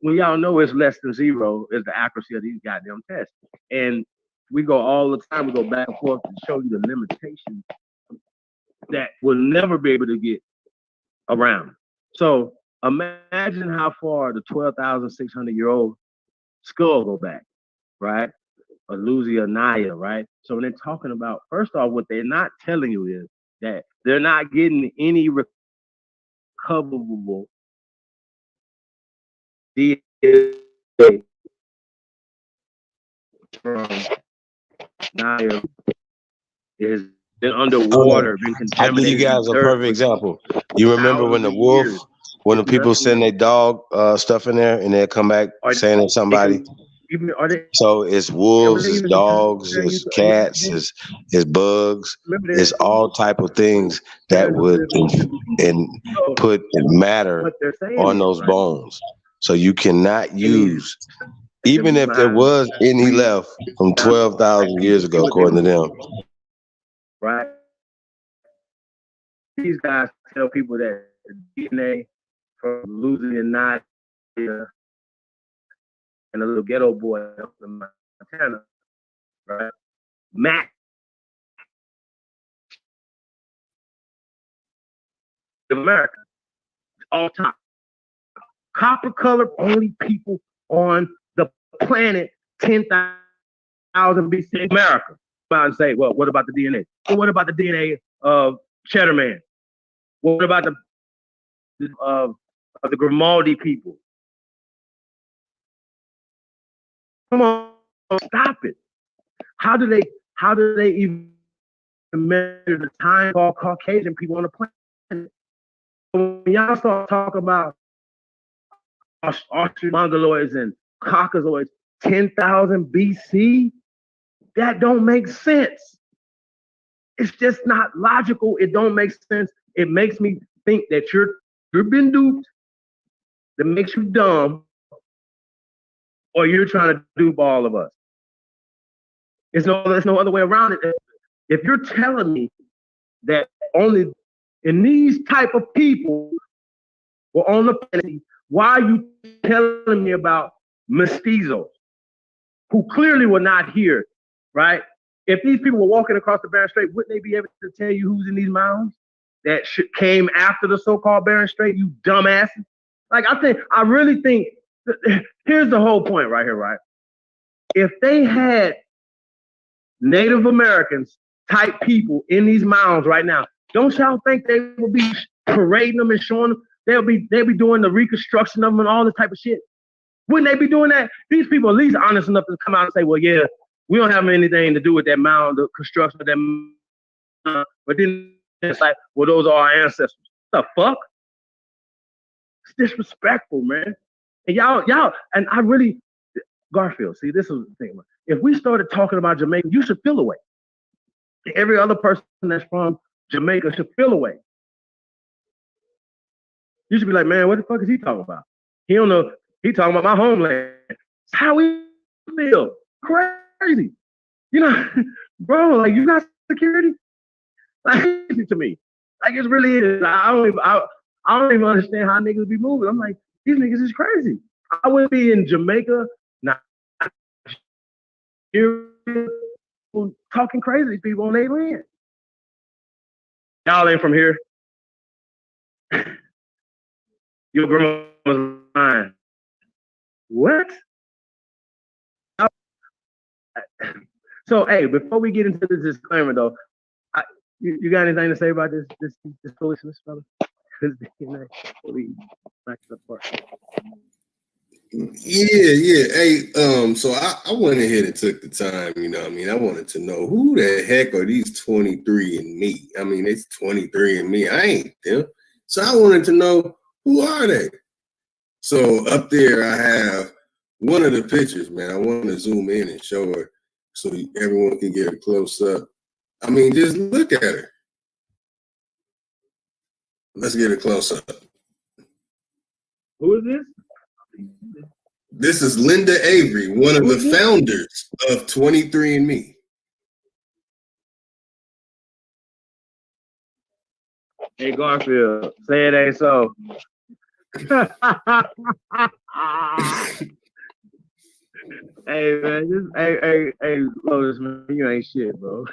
When y'all know it's less than 0 is the accuracy of these goddamn tests. And we go all the time, we go back and forth to show you the limitations that we'll never be able to get around. So imagine how far the 12,600-year-old skull go back, right? Or Louisiana, right? So when they're talking about, first off, what they're not telling you is that they're not getting any recoverable DNA from Nile. Is been underwater, been contaminated. I'll give you guys a perfect example. You remember when the wolf, when the people send their dog stuff in there and they'll come back saying it's somebody? So it's wolves, it's dogs, it's cats, it's bugs, it's all type of things that would put matter on those bones. So you cannot use, even if there was any left from 12,000 years ago, according to them. Right? These guys tell people that DNA from Louisiana and a little ghetto boy Montana, right? Mac. America, all time. Copper colored only people on the planet 10,000 BC America. And say, well, what about the DNA? Well, what about the DNA of Cheddar Man? What about the Grimaldi people? Come on, stop it. How do they even measure the time called Caucasian people on the planet? When y'all start talking about Austrian Mongoloids and Caucasoids 10,000 BC, that don't make sense. It's just not logical. It don't make sense. It makes me think that you've been duped. That makes you dumb, or you're trying to dupe all of us. There's no other way around it. If you're telling me that only in these type of people were on the planet, why are you telling me about mestizos who clearly were not here, right? If these people were walking across the Bering Strait, wouldn't they be able to tell you who's in these mounds that came after the so-called Bering Strait, you dumbasses? Like, I really think, here's the whole point right here, right? If they had Native Americans type people in these mounds right now, don't y'all think they would be parading them and showing them? They'll be doing the reconstruction of them and all this type of shit. Wouldn't they be doing that? These people at least honest enough to come out and say, well, yeah, we don't have anything to do with that mound, the construction of that mound. But then it's like, well, those are our ancestors. What the fuck? It's disrespectful, man. And y'all, and I really, Garfield, see, this is the thing. If we started talking about Jamaica, you should feel away. Every other person that's from Jamaica should feel away. You should be like, man, what the fuck is he talking about? He don't know. He talking about my homeland. It's how we feel. Crazy. You know, bro, like, you got security? Like, to me. Like, it really is. I don't even understand how niggas be moving. I'm like, these niggas is crazy. I would be in Jamaica, not talking crazy to people on their land. Y'all ain't from here. Your grandma's lying. What? So, hey, before we get into this disclaimer, though, you got anything to say about this foolishness, brother? Yeah. Hey, so I went ahead and took the time, you know what I mean? I wanted to know who the heck are these 23 and me? I mean, it's 23 and me. I ain't them. So I wanted to know, who are they? So up there, I have one of the pictures, man. I want to zoom in and show her so everyone can get a close up. I mean, just look at her. Let's get a close up. Who is this? This is Linda Avery, one of the founders of 23andMe. Hey, Garfield, say it ain't so. Hey, man, hey, Lotus, man, you ain't shit, bro.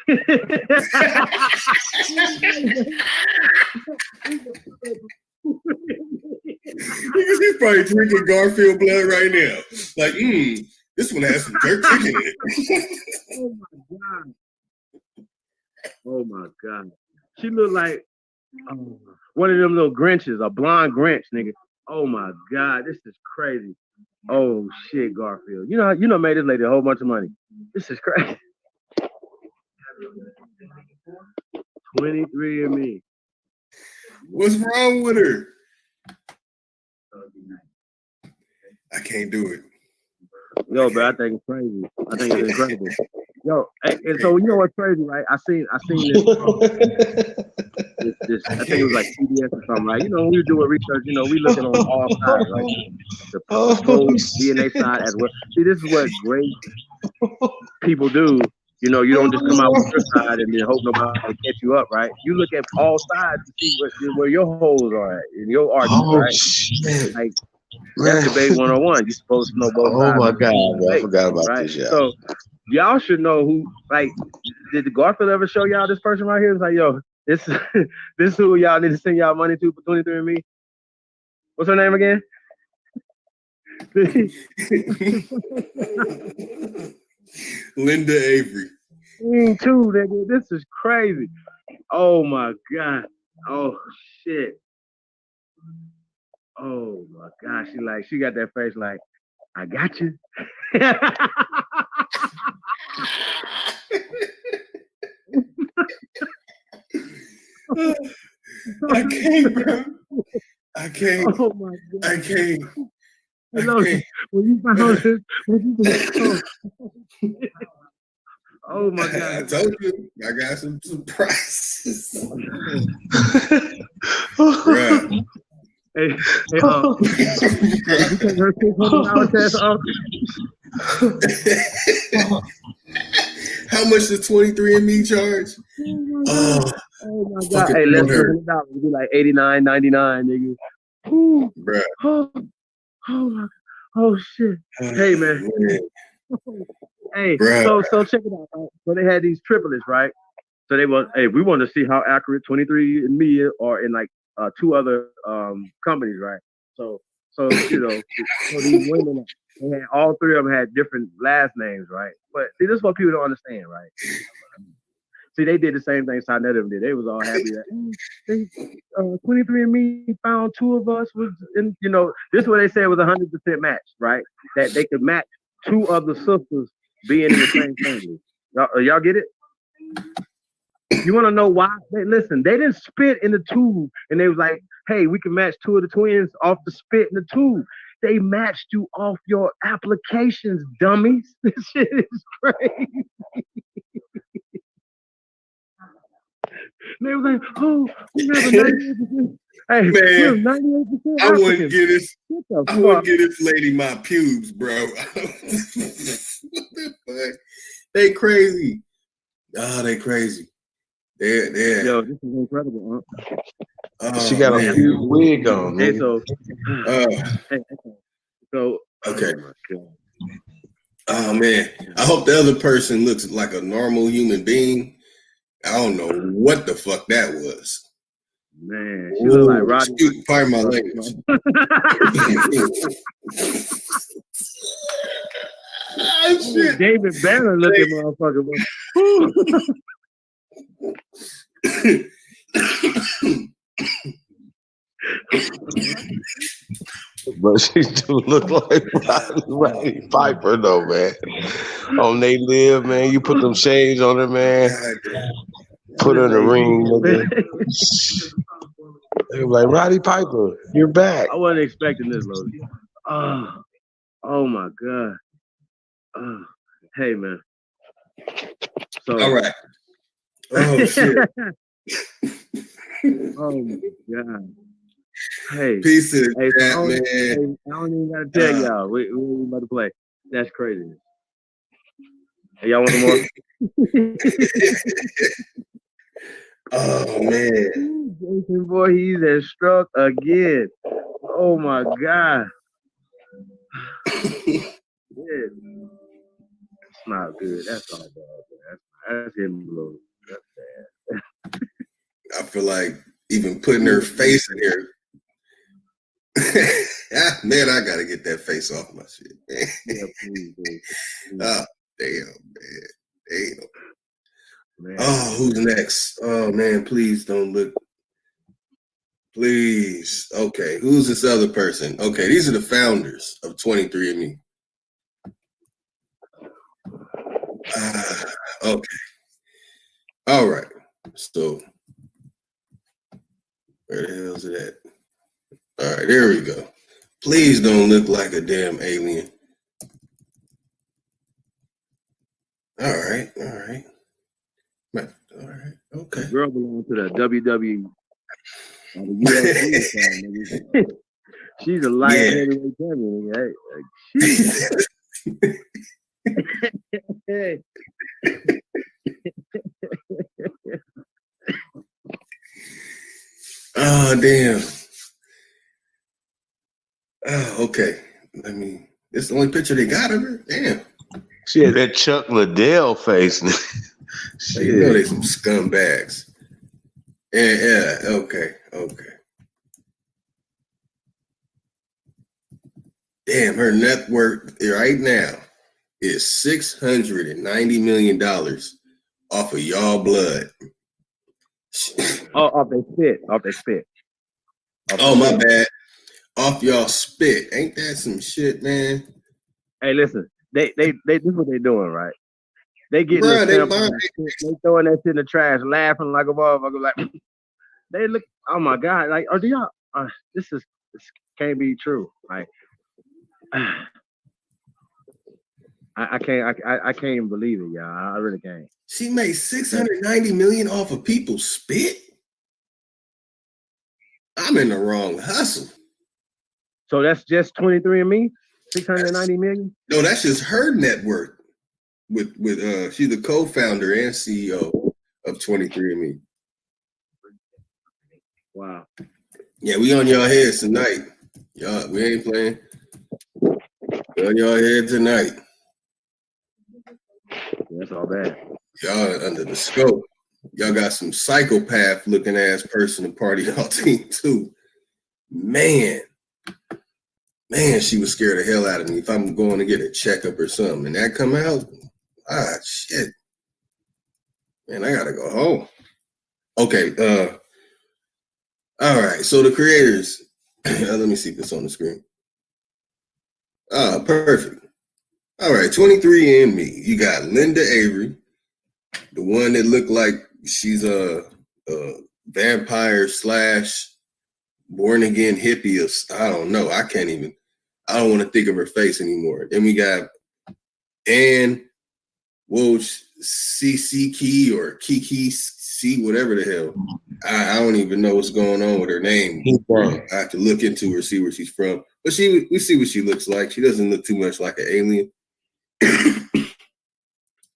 He's probably drinking Garfield blood right now. Like, this one has some jerk chicken in it. Oh my god. She looked like one of them little Grinches, a blonde Grinch, nigga. Oh my god, this is crazy. Oh shit, Garfield. You know, made this lady a whole bunch of money. This is crazy. 23andMe. What's wrong with her? I can't do it. Yo, bro, I think it's crazy. I think it's incredible. Yo, and so you know what's crazy, right? I seen this. I think it was like CBS or something, right? You know, when we were doing research, you know, we looking on all sides, right? The post DNA side as well. See, this is what great people do. You know, you don't just come out with your side and then hope nobody catch you up, right? You look at all sides to see where your holes are at in your argument, right? Shit. Like, That's debate 101. You're supposed to know both sides. Oh my of the God, bro, I debate, forgot about right? this, yeah. So y'all should know who. Like, did the Garfield ever show y'all this person right here? It's like, yo, this is who y'all need to send y'all money to for 23andMe. What's her name again? Linda Avery. Me too, nigga. This is crazy. Oh my God. Oh shit. Oh my God. She got that face like, I got you. I can't, bro. I can't. Oh my God. I can't. When you found this, oh my God. I told you, I got some surprises. Bruh. Hey, did you take her $600 test off? How much does 23andMe charge? Oh my God. Hey, less than $100 would be like $89.99, nigga. Bruh. Oh shit. Hey man. Hey, so check it out, right? So they had these triplets, right? So we want to see how accurate 23andMe are in like 2 other companies, right? So you know, so these women, they had, all 3 of them had different last names, right? But see, this is what people don't understand, right? See, they did the same thing Sinetta did. They was all happy that 23andMe found 2 of us was, in, you know, this is what they said was 100% match, right? That they could match 2 other sisters being in the same family. Y'all get it? You want to know why? Listen, they didn't spit in the tube and they was like, hey, we can match 2 of the twins off the spit in the tube. They matched you off your applications, dummies. This shit is crazy. They was like, oh, we have a 98%. Hey, man, 98% I wouldn't give this lady my pubes, bro. What the fuck? They crazy. Oh, they crazy. They're Yo, this is incredible, huh? She got a huge wig on. Hey, so okay. Oh man, I hope the other person looks like a normal human being. I don't know what the fuck that was. Man, she look like Roddy. Pardon my language. Shit. David Banner looking motherfucker, bro. But she do look like Roddy Piper though, man. On They Live, man. You put them shades on her, man. Put her in the ring, nigga. They were like, Roddy Piper, you're back. I wasn't expecting this, Lotus. Oh my God. Hey man. So all right. Oh shit. Oh my God. Hey, piece of man. I don't even gotta tell y'all. We about to play. That's crazy. Hey, y'all want some more? Oh man. Jason, boy, he's at struck again. Oh my God. Yeah. That's not good. That's all bad. That's him blue. That's bad. I feel like even putting her face in here. Man, I gotta get that face off my shit. Man. Yeah, please. Oh, damn, man. Damn. Oh, who's next? Oh man, please don't look. Please. Okay, who's this other person? Okay, these are the founders of 23andMe. Okay. All right. So where the hell is it at? All right, there we go. Please don't look like a damn alien. All right. Okay. The girl belongs to the WWE. The UFC. She's a light heavyweight champion. Hey. Oh damn. Oh, Okay. This is the only picture they got of her? Damn. She had that Chuck Liddell face. You know they some scumbags. Yeah, okay. Damn, her net worth right now is $690 million off of y'all blood. Off their spit. Oh, my bad. Off y'all spit. Ain't that some shit, man? Hey, listen, they this is what they doing, right? They getting Bruh, they throwing that shit in the trash, laughing like a motherfucker. Like they look, oh my god, like do y'all? This can't be true. Like I can't even believe it, y'all. I really can't. She made $690 million off of people's spit. I'm in the wrong hustle. So that's just 23andMe, 690 million. No, that's just her net worth. With she's the co-founder and CEO of 23andMe. Wow. Yeah, we on y'all heads tonight. Y'all, we ain't playing. We on y'all head tonight. That's all bad. Y'all under the scope. Y'all got some psychopath looking ass person to party y'all team too. Man, she was scared the hell out of me if I'm going to get a checkup or something. And that come out, shit. Man, I gotta go home. Okay, all right. So the creators, let me see if it's on the screen. Perfect. All right, 23andMe. You got Linda Avery, the one that looked like she's a vampire / born again hippie. I don't know. I don't want to think of her face anymore. Then we got Ann CC or Kiki C, whatever the hell. I don't even know what's going on with her name. I have to look into her, see where she's from. But we see what she looks like. She doesn't look too much like an alien.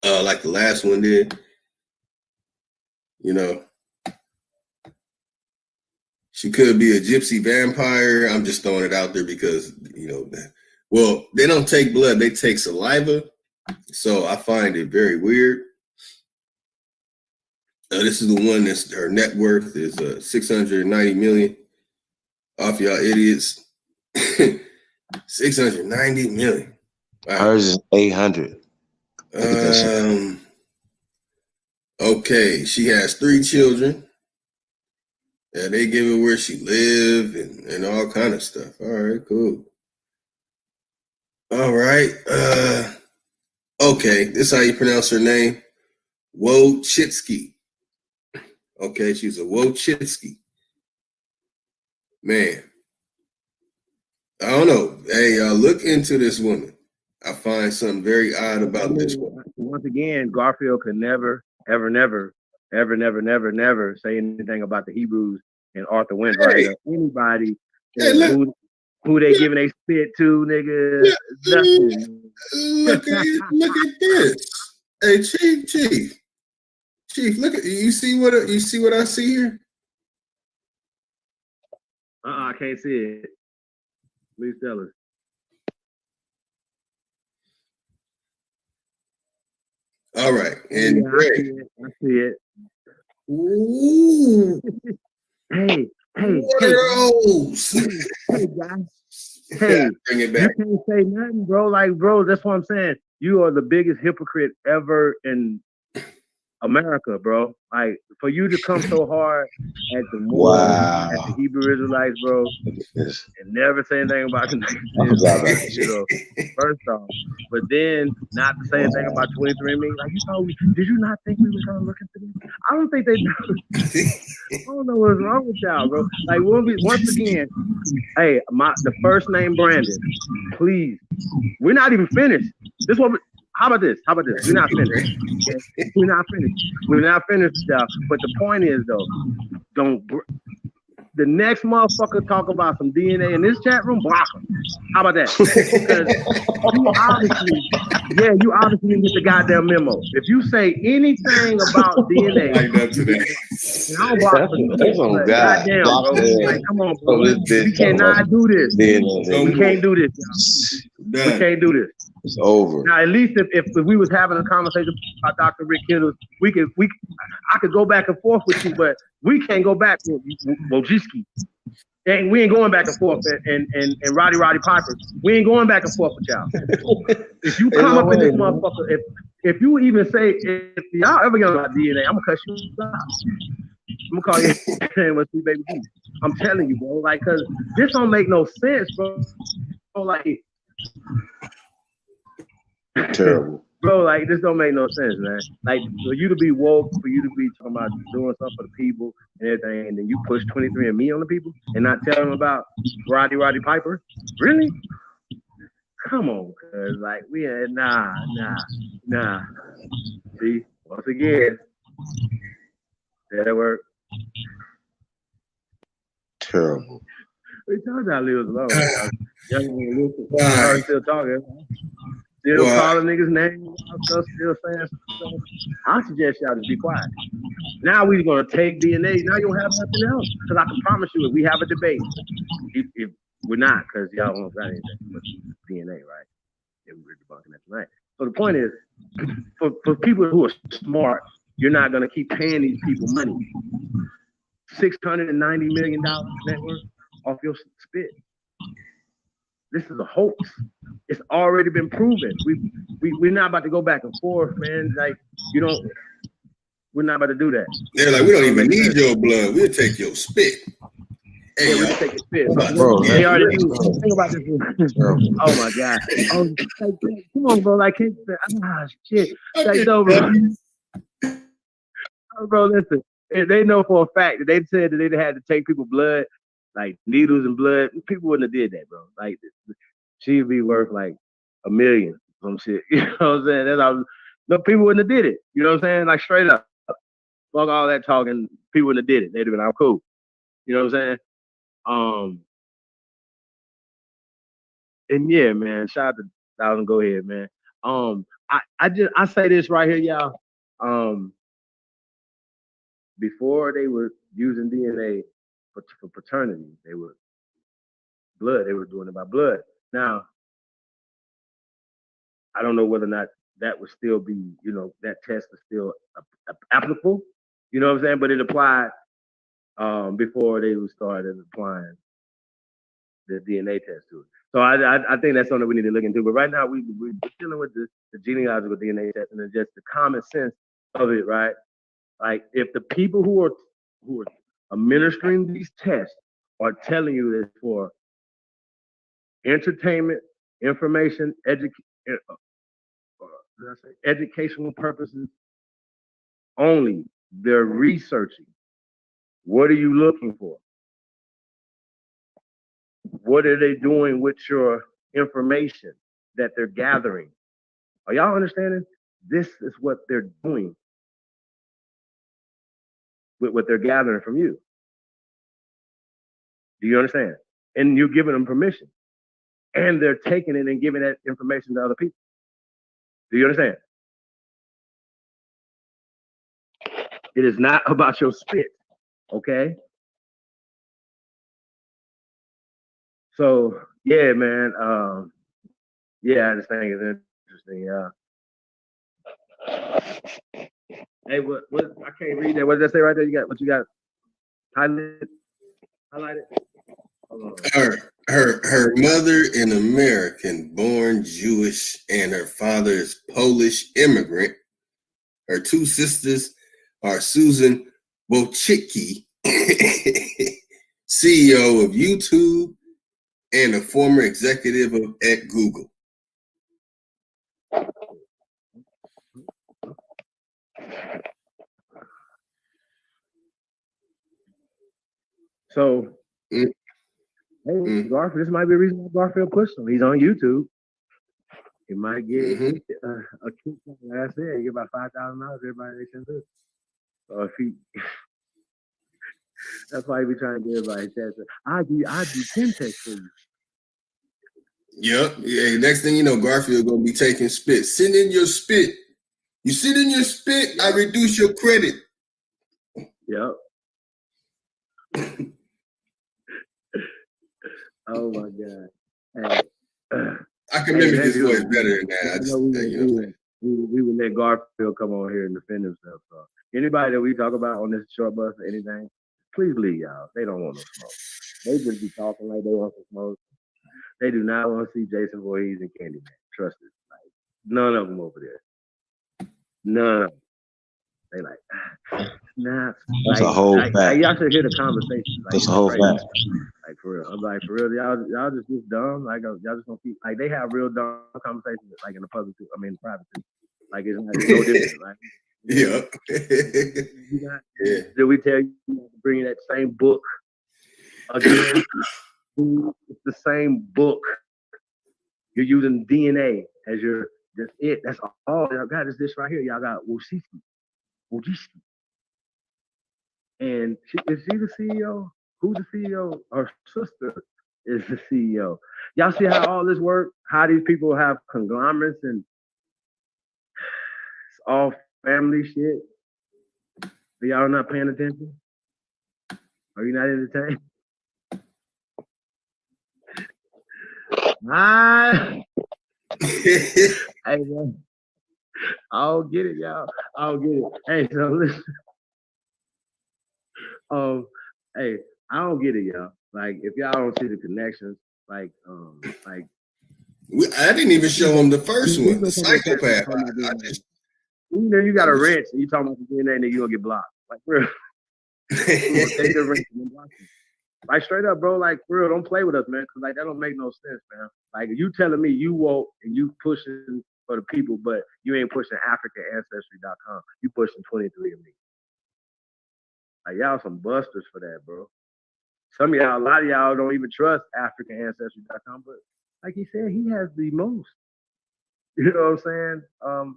Like the last one did. You know. She could be a gypsy vampire. I'm just throwing it out there because, well, they don't take blood, they take saliva. So I find it very weird. This is the one that's her net worth is $690 million off y'all idiots. $690 million. Wow. Hers is 800. Okay, she has 3 children. Yeah, they give her where she live and all kind of stuff. All right, cool. All right. Okay, this is how you pronounce her name. Wojcicki. Okay, she's a Wojcicki. Man. I don't know. Hey, look into this woman. I find something very odd about this woman. Once again, Garfield could never, ever say anything about the Hebrews and Arthur Windwright or anybody who they giving a spit to, nigga. Look at this. Hey, Chief, look at you see what I see here? I can't see it. Please tell us. All right, and yeah, I see it. Ooh. Hey, what are those? Hey, guys. Hey, bring it back. You can't say nothing, bro. Like, bro, that's what I'm saying. You are the biggest hypocrite ever in America, bro. Like, for you to come so hard at the Moors, at the Hebrew Israelites, bro, and never say anything about the nation, first off. But then not to say anything about 23andMe. Like, did you not think we were gonna look into this? I don't think they do. I don't know what's wrong with y'all, bro. Like, once again, hey, the first name Brandon, please. We're not even finished. How about this? We're not finished. We're not finished, y'all. But the point is, though, the next motherfucker talk about some DNA in this chat room, block him. How about that? Because you obviously didn't get the goddamn memo. If you say anything about DNA, I don't block for you. That's on God. Goddamn, bro. Like, come on, bro. We cannot do this. We can't do this, y'all. We can't do this. It's over. Now, at least if we was having a conversation about Dr. Rick Kittles, I could go back and forth with you, but we can't go back with Wojcicki. And we ain't going back and forth and Roddy Piper. We ain't going back and forth with y'all. If you come up in this motherfucker, if you even say, if y'all ever get on my DNA, I'm gonna cut you out. I'm gonna call you and let's see, baby. I'm telling you, bro, like, cause this don't make no sense, bro. Like, terrible. Bro, like, this don't make no sense, man. Like, for you to be woke, for you to be talking about doing something for the people and everything, and then you push 23andMe on the people and not tell them about Roddy Piper? Really? Come on, cuz, like, we ain't, nah. See, once again, that'll work. Terrible. We told y'all leave us alone. Y'all still talking. Still calling niggas names, still saying stuff. I suggest y'all just be quiet. Now we're gonna take DNA. Now you don't have nothing else. Because I can promise you, if we have a debate, if we're not, because y'all won't got anything with DNA, right? And we're debunking that tonight. So the point is, for people who are smart, you're not gonna keep paying these people money. $690 million net worth off your spit. This is a hoax. It's already been proven. We're not about to go back and forth, man. Like, we're not about to do that. They're like, we don't even need your blood. We'll take your spit. Hey, we'll take your spit. Bro, they already do. Think about this. Oh my God. Oh, come on, bro. Like, shit. Like, no, bro. Bro, listen. They know for a fact that they said that they had to take people's blood, like needles and blood. People wouldn't have did that, bro. Like, she'd be worth like $1 million, some shit. You know what I'm saying? That's how, no, people wouldn't have did it. You know what I'm saying? Like, straight up. Fuck all that talking. People wouldn't have did it. They'd have been, I'm cool. You know what I'm saying? And yeah, man, shout out to Thousand. Go ahead, man. I say this right here, y'all. Before they were using DNA for paternity, they were blood. They were doing it by blood. Now, I don't know whether or not that would still be, that test is still applicable. You know what I'm saying? But it applied before they started applying the DNA test to it. So I think that's something we need to look into. But right now we're dealing with the genealogical DNA test and just the common sense of it, right? Like, if the people who are administering these tests are telling you this for entertainment, information, educational purposes only, they're researching. What are you looking for? What are they doing with your information that they're gathering? Are y'all understanding? This is what they're doing with what they're gathering from you. Do you understand? And you're giving them permission. And they're taking it and giving that information to other people. Do you understand? It is not about your spit, okay? So, yeah, man. Yeah, this thing is interesting, yeah. Hey, what? I can't read that. What does that say right there? You got? Highlighted? Her mother an American born Jewish and her father is Polish immigrant. Her two sisters are Susan Wojcicki, CEO of YouTube and a former executive at Google. So, hey, Garfield, this might be a reason why Garfield pushed him. He's on YouTube. He might get a kick. Like I said, he get about $5,000. Everybody they send this. So if he, that's why he be trying to get everybody tests. I do 10 tests for you. Yep. Yeah. Next thing you know, Garfield gonna be taking spit. Sit in your spit. You sit in your spit, I reduce your credit. Yep. Oh my God. Hey, I can mimic his voice better than that. We would let Garfield come on here and defend himself. So anybody that we talk about on this short bus or anything, please leave, y'all. They don't want no smoke. They just be talking like they want some smoke. They do not want to see Jason Voorhees and Candyman. Trust it. Like none of them over there. None of them. They like, nah. That's a whole fact. Y'all should hear the conversation. Like, that's a whole fact. Like for real. I'm like, for real, y'all just dumb. Like y'all just gonna keep like they have real dumb conversations like in the public too. I mean private too. Like it's no different. Like did we tell you to bring that same book again? It's the same book. You're using DNA as your that's it. That's all y'all got is this right here. Y'all got Wojcicki. And is she the CEO? Who's the CEO? Her sister is the CEO. Y'all see how all this works? How these people have conglomerates and it's all family shit? Are y'all not paying attention? Are you not entertained? Hey man, I don't get it, y'all. I don't get it. Hey, so listen. Hey, I don't get it, y'all. Like, if y'all don't see the connections, I didn't even show him the first one, the psychopath. You got a wrench and you talking about the DNA and then you gonna get blocked. Like, for real. Take the wrench and block you. Like, straight up, bro, like, for real, don't play with us, man, because, like, that don't make no sense, man. Like, you telling me you woke and you pushing for the people, but you ain't pushing AfricanAncestry.com. You pushing 23andMe. Like, y'all some busters for that, bro. Some of y'all, a lot of y'all don't even trust AfricanAncestry.com, but like he said, he has the most. You know what I'm saying?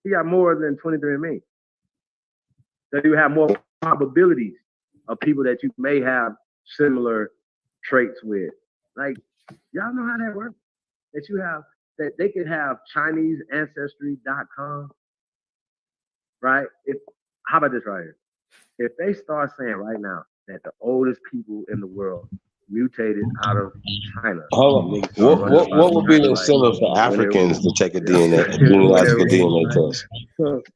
He got more than 23andMe. So you have more probabilities of people that you may have similar traits with. Like, y'all know how that works? That you have, that they could have ChineseAncestry.com, right? How about this right here? If they start saying right now that the oldest people in the world mutated out of China. What would be the incentive for Africans to take a genealogical DNA test?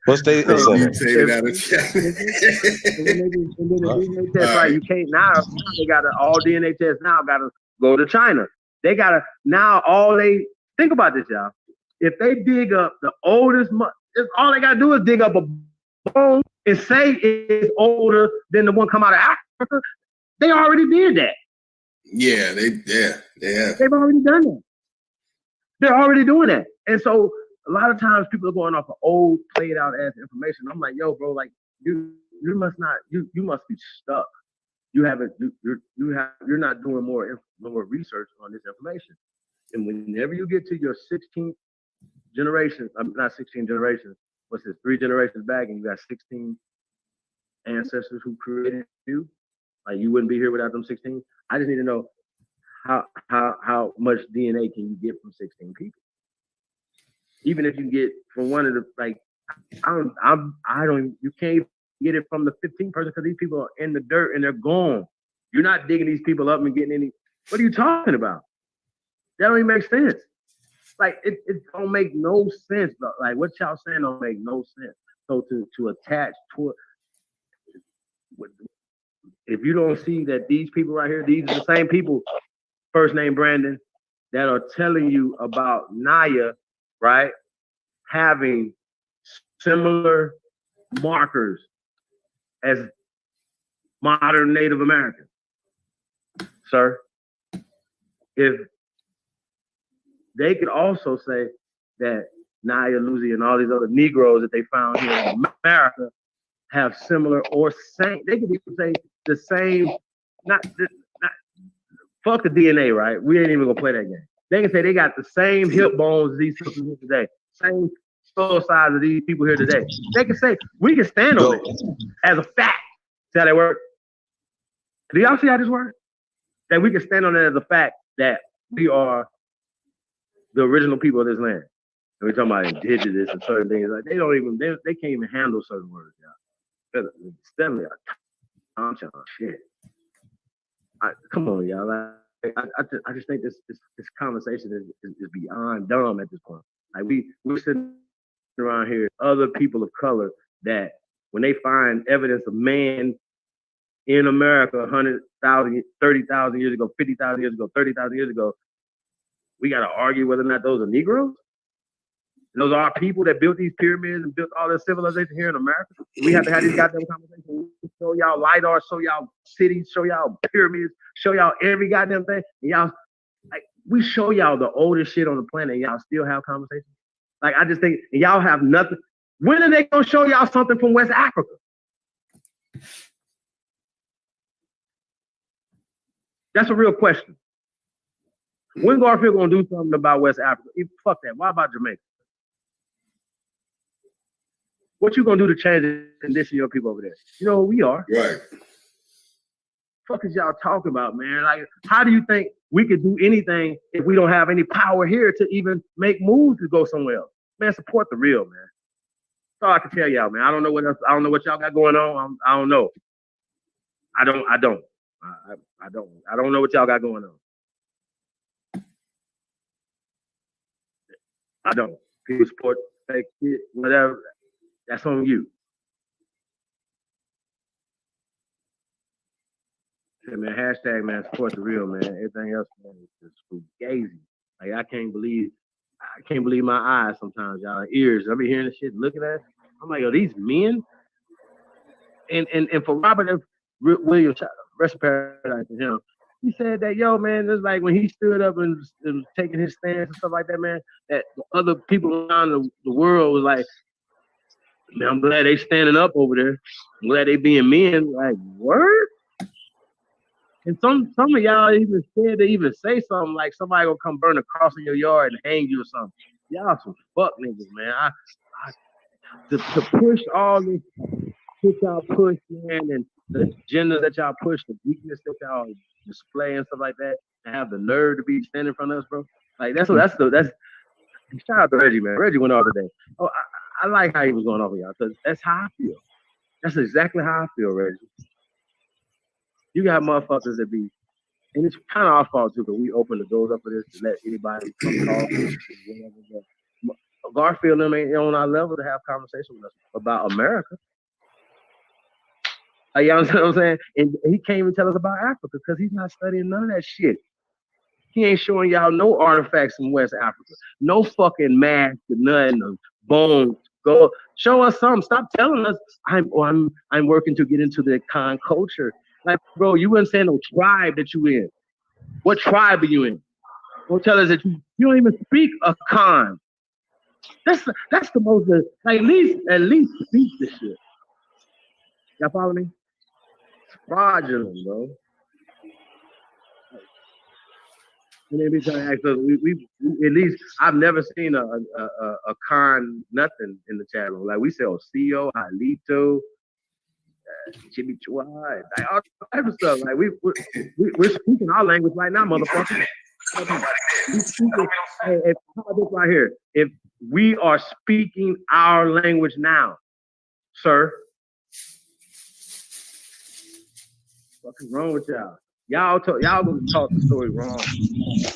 What's the incentive? Mutated out of China. Right, you can't now they got all DNA tests now gotta go to China. They gotta now think about this, y'all. If they dig up the oldest, all they gotta do is dig up a bone and say it's older than the one come out of Africa. They already did that. Yeah, they have. They've already done that. They're already doing that. And so a lot of times people are going off of old, played out ass information. I'm like, yo, bro, like you must be stuck. You're not doing more research on this information. And whenever you get to your 16th generation, not 16 generations, what's this, 3 generations back, and you got 16 ancestors who created you, like you wouldn't be here without them 16. I just need to know how much DNA can you get from 16 people? Even if you get from one of the, like, you can't get it from the 15th person because these people are in the dirt and they're gone. You're not digging these people up and getting any. What are you talking about? That don't even make sense. Like it don't make no sense. Like what y'all saying don't make no sense. So to attach to it, if you don't see that these people right here, these are the same people, first name Brandon, that are telling you about Naya, right, having similar markers as modern Native Americans. Sir, if they could also say that Naya, Lucy, and all these other Negroes that they found here in America have similar or same, they could even say the same, fuck the DNA, right? We ain't even gonna play that game. They can say they got the same hip bones as these sisters here today, same skull size of these people here today. They can say, we can stand on it as a fact. See how that works? Do y'all see how this works? That we can stand on it as a fact that we are the original people of this land. And we're talking about indigenous and certain things. Like they can't even handle certain words, y'all. It's definitely a concha shit. Come on, y'all. I just think this conversation is beyond dumb at this point. Like we're sitting around here, other people of color that when they find evidence of man in America 100,000, 30,000 years ago, 50,000 years ago, 30,000 years ago, we got to argue whether or not those are Negroes. And those are our people that built these pyramids and built all this civilization here in America. We have to have these goddamn conversations. Show y'all LiDAR, show y'all cities, show y'all pyramids, show y'all every goddamn thing. And y'all, like, we show y'all the oldest shit on the planet and y'all still have conversations. Like, I just think, and y'all have nothing. When are they going to show y'all something from West Africa? That's a real question. When Garfield going to do something about West Africa? Fuck that. Why about Jamaica? What you gonna do to change the condition of your people over there? You know who we are. Right. Fuck is y'all talking about, man? Like, how do you think we could do anything if we don't have any power here to even make moves to go somewhere else? Man, support the real, man. That's all I can tell y'all, man. I don't know what else. I don't know what y'all got going on. I don't know. I don't know what y'all got going on. I don't. People support fake shit, whatever. That's on you. Yeah, man, hashtag, man, support the real, man. Everything else, man, is just fugazi. Like, I can't believe my eyes sometimes, y'all. Ears. I be hearing this shit, looking at it. I'm like, yo, these men? And for Robert F. Williams, rest in paradise to him, he said that, yo, man, it's like when he stood up and was taking his stance and stuff like that, man, that other people around the world was like, man, I'm glad they standing up over there. I'm glad they being men. Like, word? And some of y'all even scared to even say something like somebody gonna come burn a cross in your yard and hang you or something. Y'all some fuck niggas, man. To push all this shit y'all push, man, and the agenda that y'all push, the weakness that y'all display and stuff like that, and have the nerve to be standing in front of us, bro. Like that's shout out to Reggie, man. Reggie went off today. Oh, I like how he was going off of y'all, because that's how I feel. That's exactly how I feel, Reggie. You got motherfuckers that be, and it's kind of our fault too, because we open the doors up for this to let anybody come talk. Garfield them ain't on our level to have conversation with us about America. You know what I'm saying? And he can't even tell us about Africa because he's not studying none of that shit. He ain't showing y'all no artifacts from West Africa, no fucking mask, nothing, no bones. Go show us something. Stop telling us I'm working to get into the Khan culture. Like, bro, you wouldn't say no tribe that you in. What tribe are you in? Don't tell us that you don't even speak a Khan. That's the most, like, at least speak this shit. Y'all follow me? It's fraudulent, bro. And they be trying to ask us, we at least I've never seen a Khan nothing in the chat room. Like we say, Osio, Halito, Chimichua, like all type of stuff. Like we're speaking our language right now, motherfucker. Hey, how about this right here? If we are speaking our language now, sir, what's wrong with y'all? Y'all gonna talk the story wrong.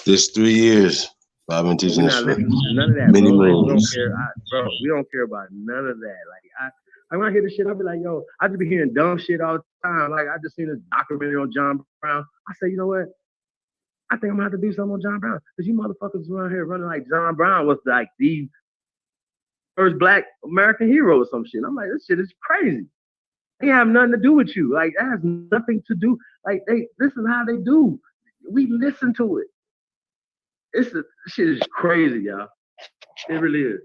This 3 years I've been teaching this. None of that, many bro. moons. We don't care about none of that. Like when I hear this shit, I'll be like, yo, I just be hearing dumb shit all the time. Like I just seen this documentary on John Brown. I say, you know what? I think I'm gonna have to do something on John Brown. Because you motherfuckers around here running like John Brown was like the first Black American hero or some shit. I'm like, this shit is crazy. They have nothing to do with you. Like that has nothing to do. Like this is how they do. We listen to it. This shit is crazy, y'all. It really is.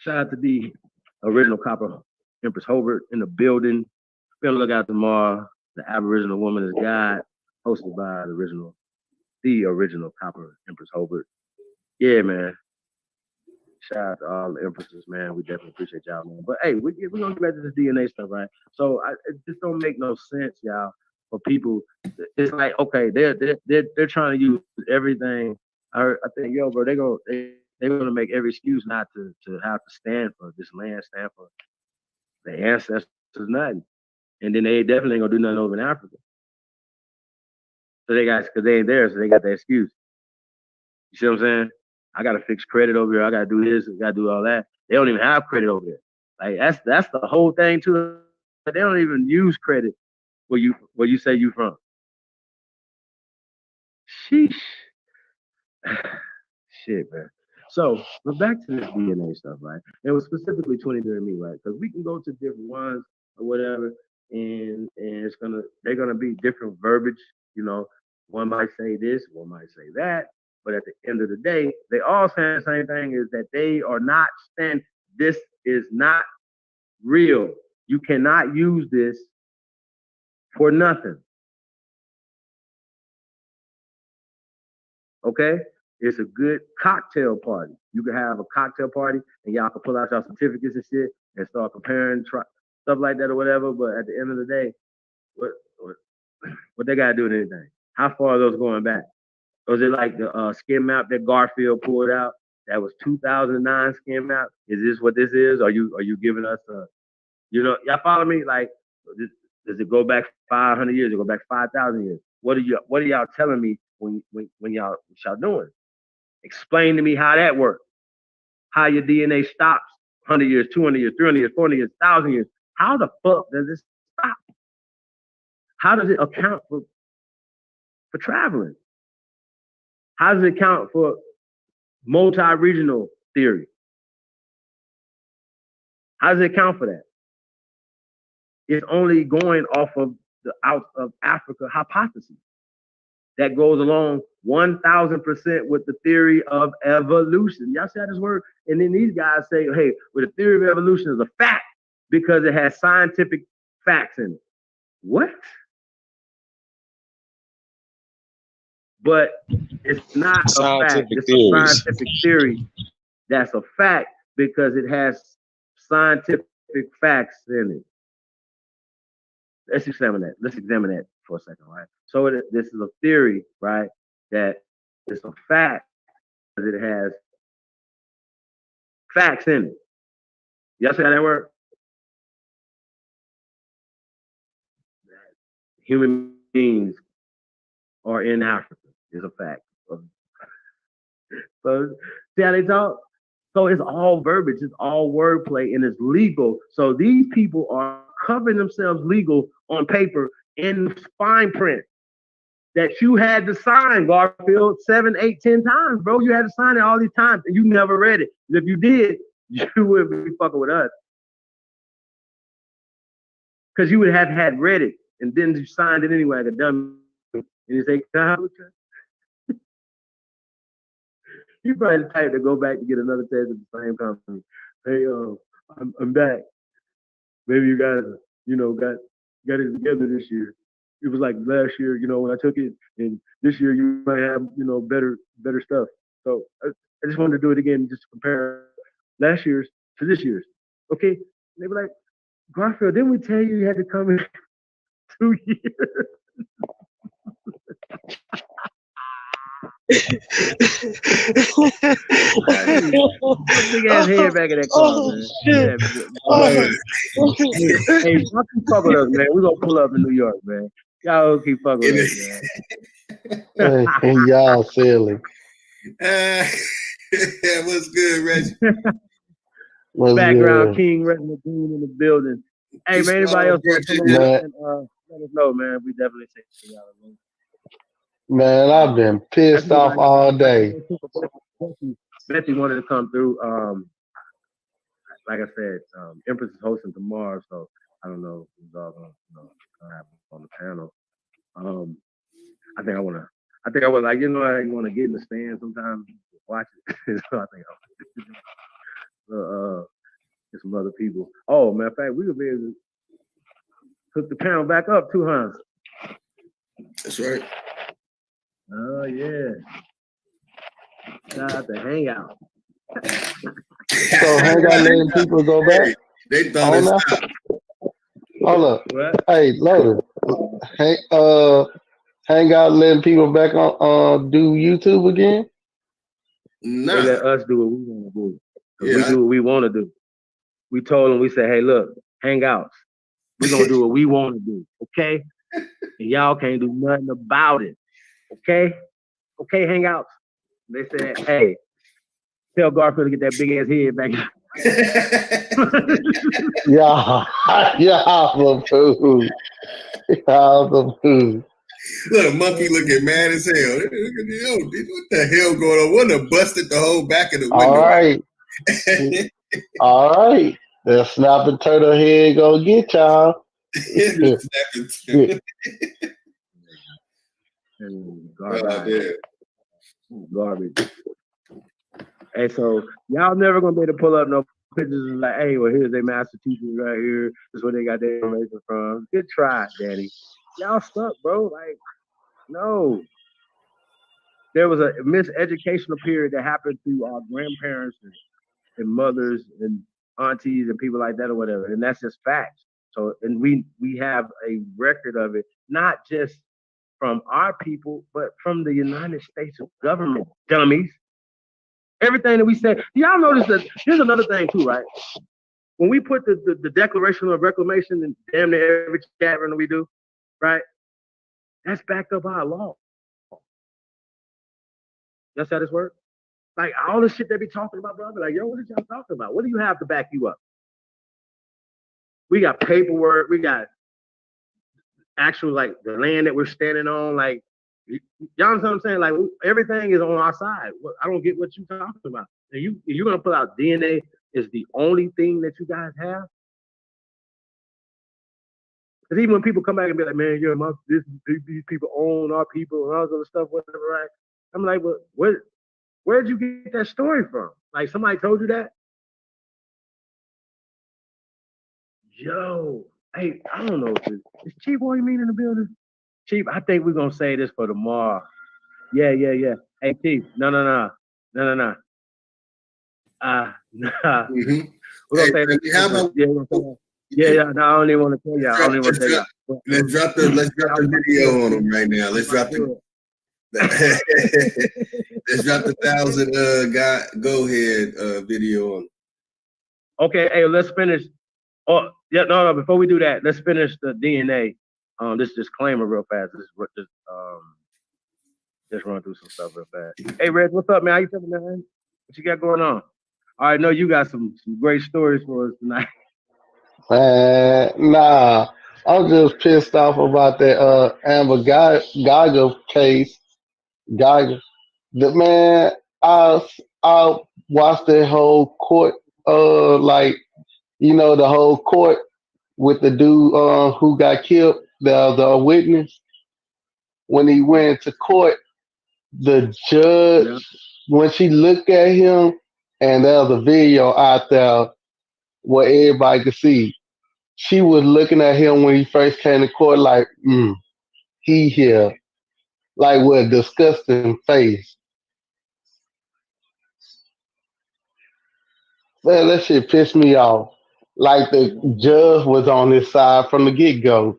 Shout out to the original Copper Empress Hobart in the building. Be on the lookout tomorrow. The Aboriginal Woman is God, hosted by the original Copper Empress Hobart. Yeah, man. Shout out to all the empresses, man. We definitely appreciate y'all, man. But hey, we're gonna get back to this DNA stuff, right? So it just don't make no sense, y'all, for people. It's like, okay, they're trying to use everything I think, yo, bro, they're gonna make every excuse not to have to stand for this land, stand for their ancestors, nothing. And then they definitely ain't gonna do nothing over in Africa. So they got, because they ain't there, so they got the excuse. You see what I'm saying? I gotta fix credit over here. I gotta do this. I gotta do all that. They don't even have credit over there. Like that's the whole thing too. They don't even use credit where you say you from. Sheesh. Shit, man. So, but back to this DNA stuff, right? It was specifically 23andMe, right? Because we can go to different ones or whatever, and they're gonna be different verbiage. You know, one might say this, one might say that, but at the end of the day, they all saying the same thing: is that they are not stand. This is not real. You cannot use this for nothing. Okay? It's a good cocktail party. You can have a cocktail party and y'all can pull out your certificates and shit and start comparing stuff like that or whatever. But at the end of the day, what they got to do with anything? How far are those going back? Was it like the skin map that Garfield pulled out? That was 2009 skin map. Is this what this is? Are you giving us a, y'all follow me? Like, does it go back 500 years? Does it go back 5,000 years? What are y'all telling me when y'all doing? Explain to me how that works. How your DNA stops 100 years, 200 years, 300 years, 400 years, 1,000 years. How the fuck does it stop? How does it account for traveling? How does it account for multi-regional theory? How does it account for that? It's only going off of the out of Africa hypothesis that goes along 1,000% with the theory of evolution. Y'all see how this word? And then these guys say, hey, well, the theory of evolution is a fact because it has scientific facts in it. What? But it's not a fact. It's a scientific theory that's a fact because it has scientific facts in it. Let's examine that for a second, right? So this is a theory, right? That it's a fact because it has facts in it. Y'all see how that works? Human beings are in Africa is a fact. So see how they talk? So it's all verbiage, it's all wordplay, and it's legal. So these people are covering themselves legal on paper in fine print that you had to sign, Garfield, 7, 8, 10 times, bro. You had to sign it all these times, and you never read it. And if you did, you wouldn't be fucking with us. Because you would have had read it, and then you signed it anyway, like a dummy. And you say, can I have a check? You probably the type to go back to get another test at the same company. Hey, I'm back. Maybe you guys, got it together this year. It was like last year, when I took it, and this year you might have, better stuff. So I just wanted to do it again, just to compare last year's to this year's. Okay, they were like, Garfield, didn't we tell you had to come in 2 years? Big ass head back in that car, man. Shit. Hey, y'all keep fucking with us, man. We're gonna pull up in New York, man. Y'all keep fucking with us, man. Hey, y'all silly. What's good, Reggie? Background good? King Reginald Green in the building. Hey, man, anybody else want to come on and let us know, man? We definitely say y'all, man. Man, I've been pissed off all day. Betsy wanted to come through. Like I said, Empress is hosting tomorrow, so I don't know if it's all gonna happen on the panel. I think I was like, I want to get in the stand sometimes, watch it. So I think I'll get some other people. Oh, matter of fact, we could be able to hook the panel back up too, huh? That's right. Oh yeah. Shout out to Hangout. So Hangout letting people go back? They thought it stopped. Hold up. What? Hey, Lotus. Hangout letting people back on do YouTube again? Nah. They let us do what we want to do. We do what we want to do. We told them, we said, hey, look, hangouts. We're going to do what we want to do, okay? And y'all can't do nothing about it, okay? Okay, hangouts. They said, hey, tell Garfield to get that big ass head back. Y'all the food. Y'all the food. Look, monkey looking mad as hell. Yo, what the hell going on? What the busted the whole back of the window? All right. All right. The snapping turtle head gonna get y'all. Garbage. Hey, so y'all never gonna be able to pull up no pictures and like, hey, well, here's their master teachers right here. This is where they got their information from. Good try, Daddy. Y'all stuck, bro. Like, no. There was a miseducational period that happened to our grandparents and mothers and aunties and people like that or whatever, and that's just facts. So, and we have a record of it, not just from our people, but from the United States government, dummies. Everything that we said, y'all notice that here's another thing too, right? When we put the Declaration of Reclamation in damn near every chat room that we do, right? That's backed up by a law. That's how this works. Like all the shit they be talking about, bro. I be like, yo, what are y'all talking about? What do you have to back you up? We got paperwork. We got actual like the land that we're standing on. Like, y'all understand what I'm saying? Like everything is on our side. I don't get what you're talking about. And you're gonna put out DNA is the only thing that you guys have. Because even when people come back and be like, man, yeah, these people own our people and all this other stuff, whatever, right? I'm like, well, where'd you get that story from? Like somebody told you that? Yo, hey, I don't know if is Chief what you mean in the building? Chief, I think we're gonna say this for tomorrow. Yeah. Hey, Chief, no. Nah. Nah. Mm-hmm. We're gonna say this. How about no, I don't even want to tell y'all. I don't even want to tell y'all. Let's drop the video on them right now. Let's drop the let's drop the 1,000 go ahead video on. Okay, hey, let's finish. Oh, yeah, no. Before we do that, let's finish the DNA. This disclaimer real fast. Just run through some stuff real fast. Hey, Reg, what's up, man? How you feeling, man? What you got going on? I know you got some great stories for us tonight. Man, nah. I'm just pissed off about that Amber Geiger case. Geiger. The man, I watched that whole court, like, the whole court with the dude who got killed, the witness. When he went to court, the judge, when she looked at him, and there was a video out there where everybody could see, she was looking at him when he first came to court like, he here. Like with a disgusting face. Man, that shit pissed me off. Like the judge was on his side from the get-go.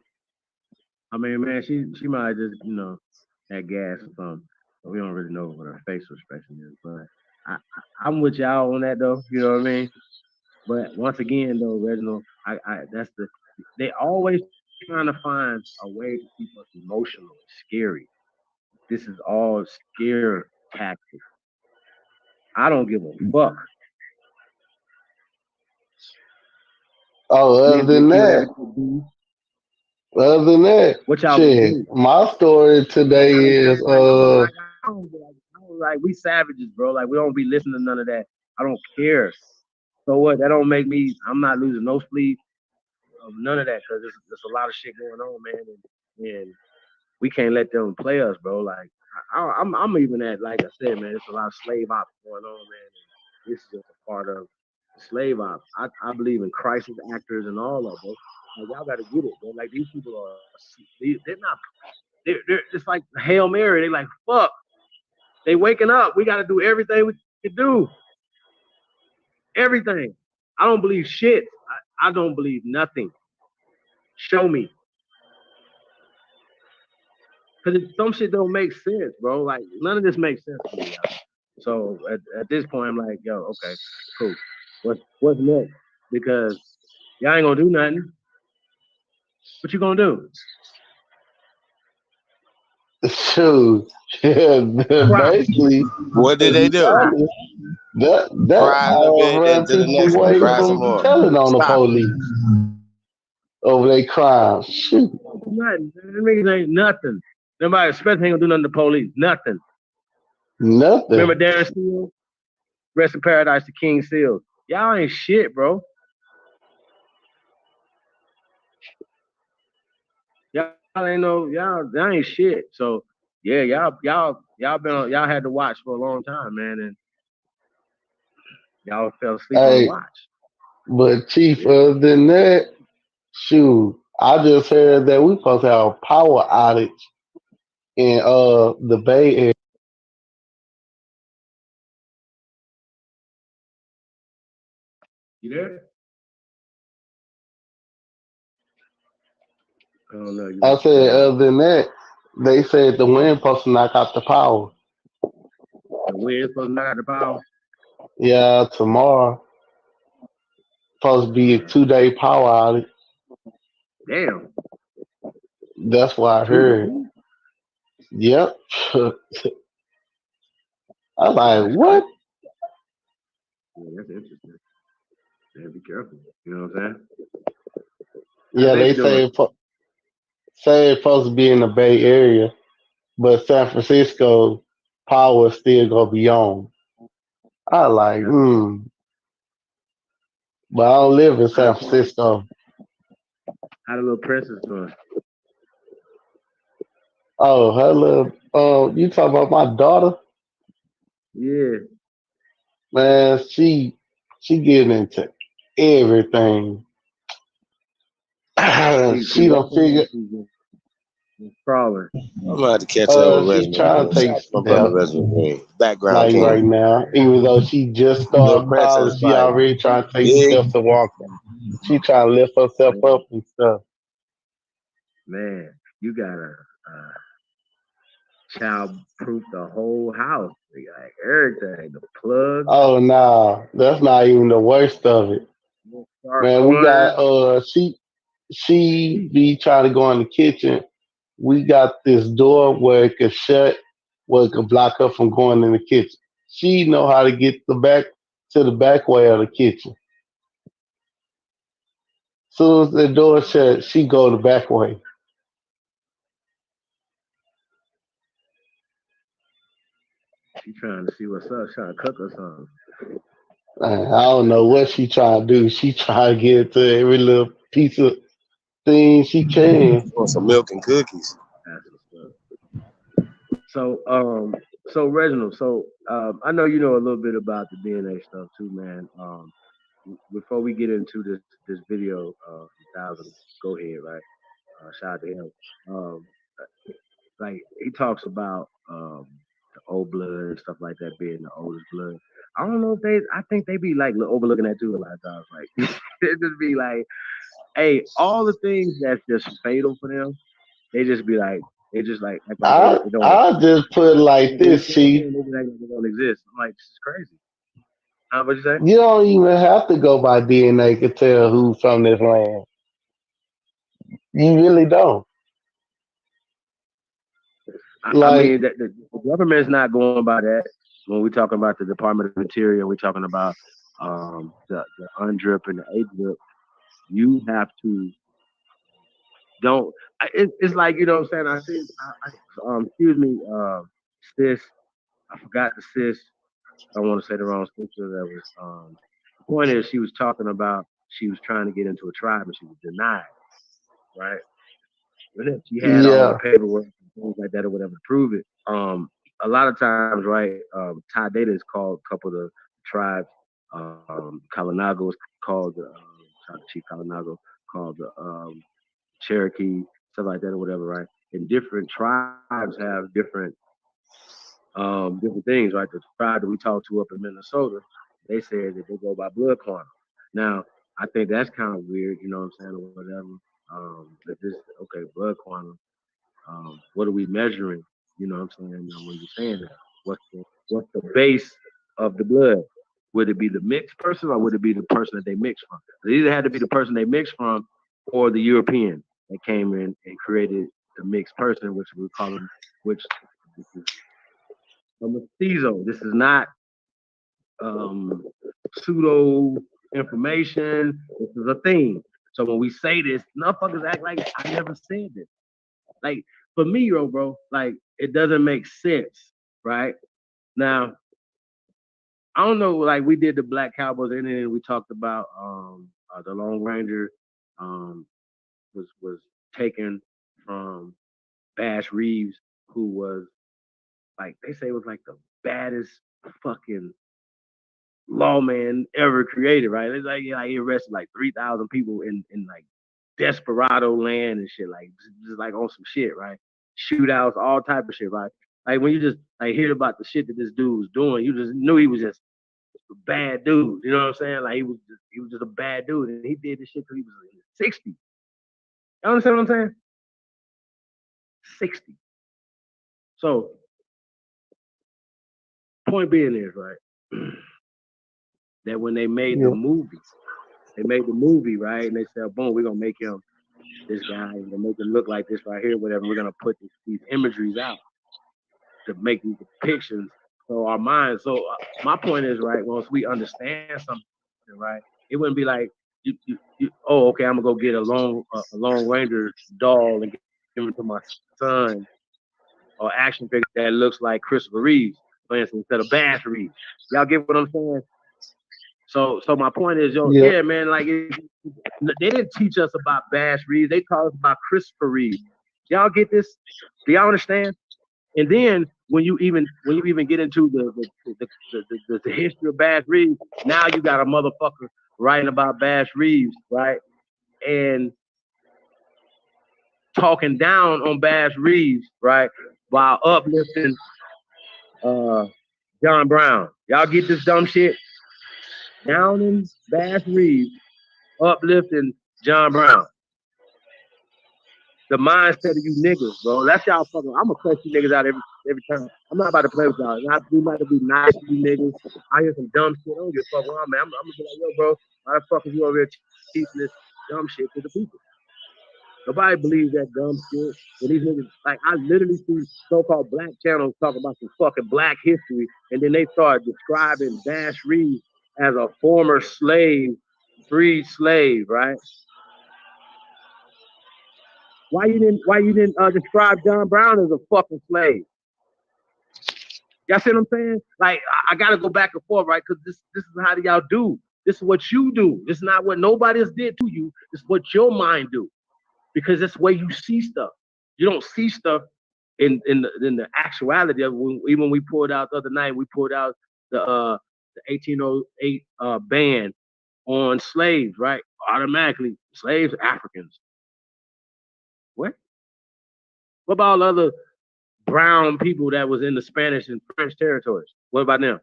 I mean, man, she might have just, had gas or something. We don't really know what her facial expression is, but I'm with y'all on that though. You know what I mean? But once again, though, Reginald, they always trying to find a way to keep us emotional and scary. This is all scare tactics. I don't give a fuck. Oh, other than that, what y'all shit, my story today is like we savages, bro. Like we don't be listening to none of that. I don't care. So what? That don't make me. I'm not losing no sleep. None of that, because there's a lot of shit going on, man, and we can't let them play us, bro. Like I'm even at, like I said, man, there's a lot of slave ops going on, man. And this is just a part of slave ops. I believe in crisis actors and all of them. Like, y'all got to get it, bro. Like these people they're not. They're it's like Hail Mary. They like fuck. They waking up. We got to do everything we can do. Everything. I don't believe shit. I don't believe nothing. Show me. Because some shit don't make sense, bro. Like, none of this makes sense to me. So at this point, I'm like, yo, okay, cool. What's next? Because y'all ain't gonna do nothing. What you gonna do? Shoot. Cry. Basically, What to did they be do? Cry. honest, that Cry a little all bit, then run to the people next one. away Cry some from more. telling on the Stop it. police over their crimes. Shoot. Nothing. Them niggas ain't nothing. Nobody especially ain't gonna do nothing to the police. Nothing. Remember Nothing. Darren Seals? Rest in paradise to King Seals. Y'all ain't shit, bro. Y'all ain't no y'all ain't shit. So yeah, y'all had to watch for a long time, man, and y'all fell asleep on the Hey, watch. but Chief, Yeah. other than that, shoot, I just heard that we supposed to have a power outage in the Bay Area. You there? I don't know. You I must have said, went out. other than that, they said the wind supposed to knock out the power. The wind's supposed to knock out the power. Yeah, tomorrow supposed to be a 2 day power outage. Damn. That's what I Two heard. days? Yep. I was Yeah, like, that's crazy. what? Yeah, that's interesting. Yeah, be careful. You know what I'm saying? How's Yeah, baby they doing? say it's supposed to be in the Bay Area, but San Francisco power is still gonna be on. I like, That's but I don't live in how San Francisco. how the little princess doing? Oh, her little, you talking about my daughter? Yeah. Man, she getting into everything. She She don't walking or figure. she's just crawling. I'm gonna have to catch up with She's Reginald trying Green. to Shout take out to my brother steps Reginald Green. Background like right king. now. Even though she just Little started princess college, she like already trying to take big. steps to walk. She trying to lift herself Man, up and stuff. man, you gotta child proof the whole house. Like everything, the plugs, Oh no, that's not even the worst of it. sharp Man, we got corners. she Jeez. be trying to go in the kitchen. We got this door where it could shut, where it could block her from going in the kitchen. She know how to get the back way of the kitchen. Soon as the door shut, she go the back way. She trying to see what's up, trying to cook or something. I don't know what she trying to do. She trying to get to every little piece of thing she can. Want some milk and cookies. That's what's up. So Reginald, I know you know a little bit about the DNA stuff too, man. Before we get into this video, from Thousand, go ahead, right? Shout out to him. Um, like he talks about the old blood and stuff like that being the oldest blood. I don't know if I think they be like overlooking that too a lot of times. Like it just be like, hey, all the things that's just fatal for them, they just be like, act like they don't I just put it like this, Chief. they just act like they don't exist. I'm like, this is crazy. What you say? You don't even have to go by DNA to tell who's from this land. You really don't. I Like, mean, the government's not going by that. When we're talking about the Department of Interior, we're talking about the UNDRIP and the ADRIP. You have to don't. It's like you know what I'm saying. I see. Excuse me, sis. I forgot the sis. I don't want to say the wrong sister. That was the point is she was talking about she was trying to get into a tribe and she was denied, right? But if she had all the yeah, paperwork and things like that or whatever to prove it. A lot of times, right? Thai data is called a couple of the tribes. Kalinago is called the Chief Kalinago called the Cherokee, stuff like that or whatever, right? And different tribes have different things, right? The tribe that we talked to up in Minnesota, they said that they go by blood quantum. Now, I think that's kind of weird, you know what I'm saying, or whatever. If this okay, blood quantum, what are we measuring? You know what I'm saying? When you're saying that, what's what's the base of the blood? Would it be the mixed person or would it be the person that they mixed from? It either had to be the person they mixed from or the European that came in and created the mixed person, which we call them, which this is a mestizo. This is not pseudo information. This is a thing. So when we say this, motherfuckers act like I never said this. Like for me, bro, like it doesn't make sense, right? Now, I don't know, like we did the Black Cowboys and then we talked about the Lone Ranger was taken from Bash Reeves, who was like they say was like the baddest fucking lawman ever created, right? It's like, yeah, he arrested like 3,000 people in like desperado land and shit, like just like on some shit, right? Shootouts, all type of shit, right? Like when you just like hear about the shit that this dude was doing, you just knew he was just a bad dude. You know what I'm saying? Like he was just a bad dude, and he did this shit till he was in his 60s. You understand what I'm saying? 60. So point being is right that when they made the movie, right? And they said, boom, we're gonna make him this guy, and we're gonna make him look like this right here, whatever. We're gonna put these imageries out to make these depictions. So our minds. So my point is right. Once we understand something, right, it wouldn't be like you oh, okay, I'm gonna go get a Lone Ranger doll and give it to my son, or action figure that looks like Christopher Reeves, for instance, instead of Bash Reeves. Y'all get what I'm saying? So my point is, yeah, man, like they didn't teach us about Bash Reeves. They taught us about Christopher Reeves. Y'all get this? Do y'all understand? And then when you even get into the history of Bash Reeves, now you got a motherfucker writing about Bash Reeves, right? And talking down on Bash Reeves, right? While uplifting John Brown. Y'all get this dumb shit? Downing Bash Reeves, uplifting John Brown. The mindset of you niggas, bro. That's y'all fucking. I'm gonna cuss you niggas out every time. I'm not about to play with y'all. We about to be nice to you niggas. I hear some dumb shit. I don't give a fuck. Well, man, I'm gonna be like, yo, bro, why the fuck is you over here teaching this dumb shit to the people? Nobody believes that dumb shit. When these niggas, like, I literally see so-called black channels talk about some fucking black history, and then they start describing Bash Reeves as a former slave, freed slave, right? Why you didn't describe John Brown as a fucking slave? Y'all see what I'm saying? Like, I gotta go back and forth, right? Because this is how y'all do. This is what you do. This is not what nobody else did to you. It's what your mind do. Because that's the way you see stuff. You don't see stuff in the actuality of it. Even we pulled out the other night, we pulled out the 1808 ban on slaves, right? Automatically, slaves, Africans. What about all the other brown people that was in the Spanish and French territories? What about them?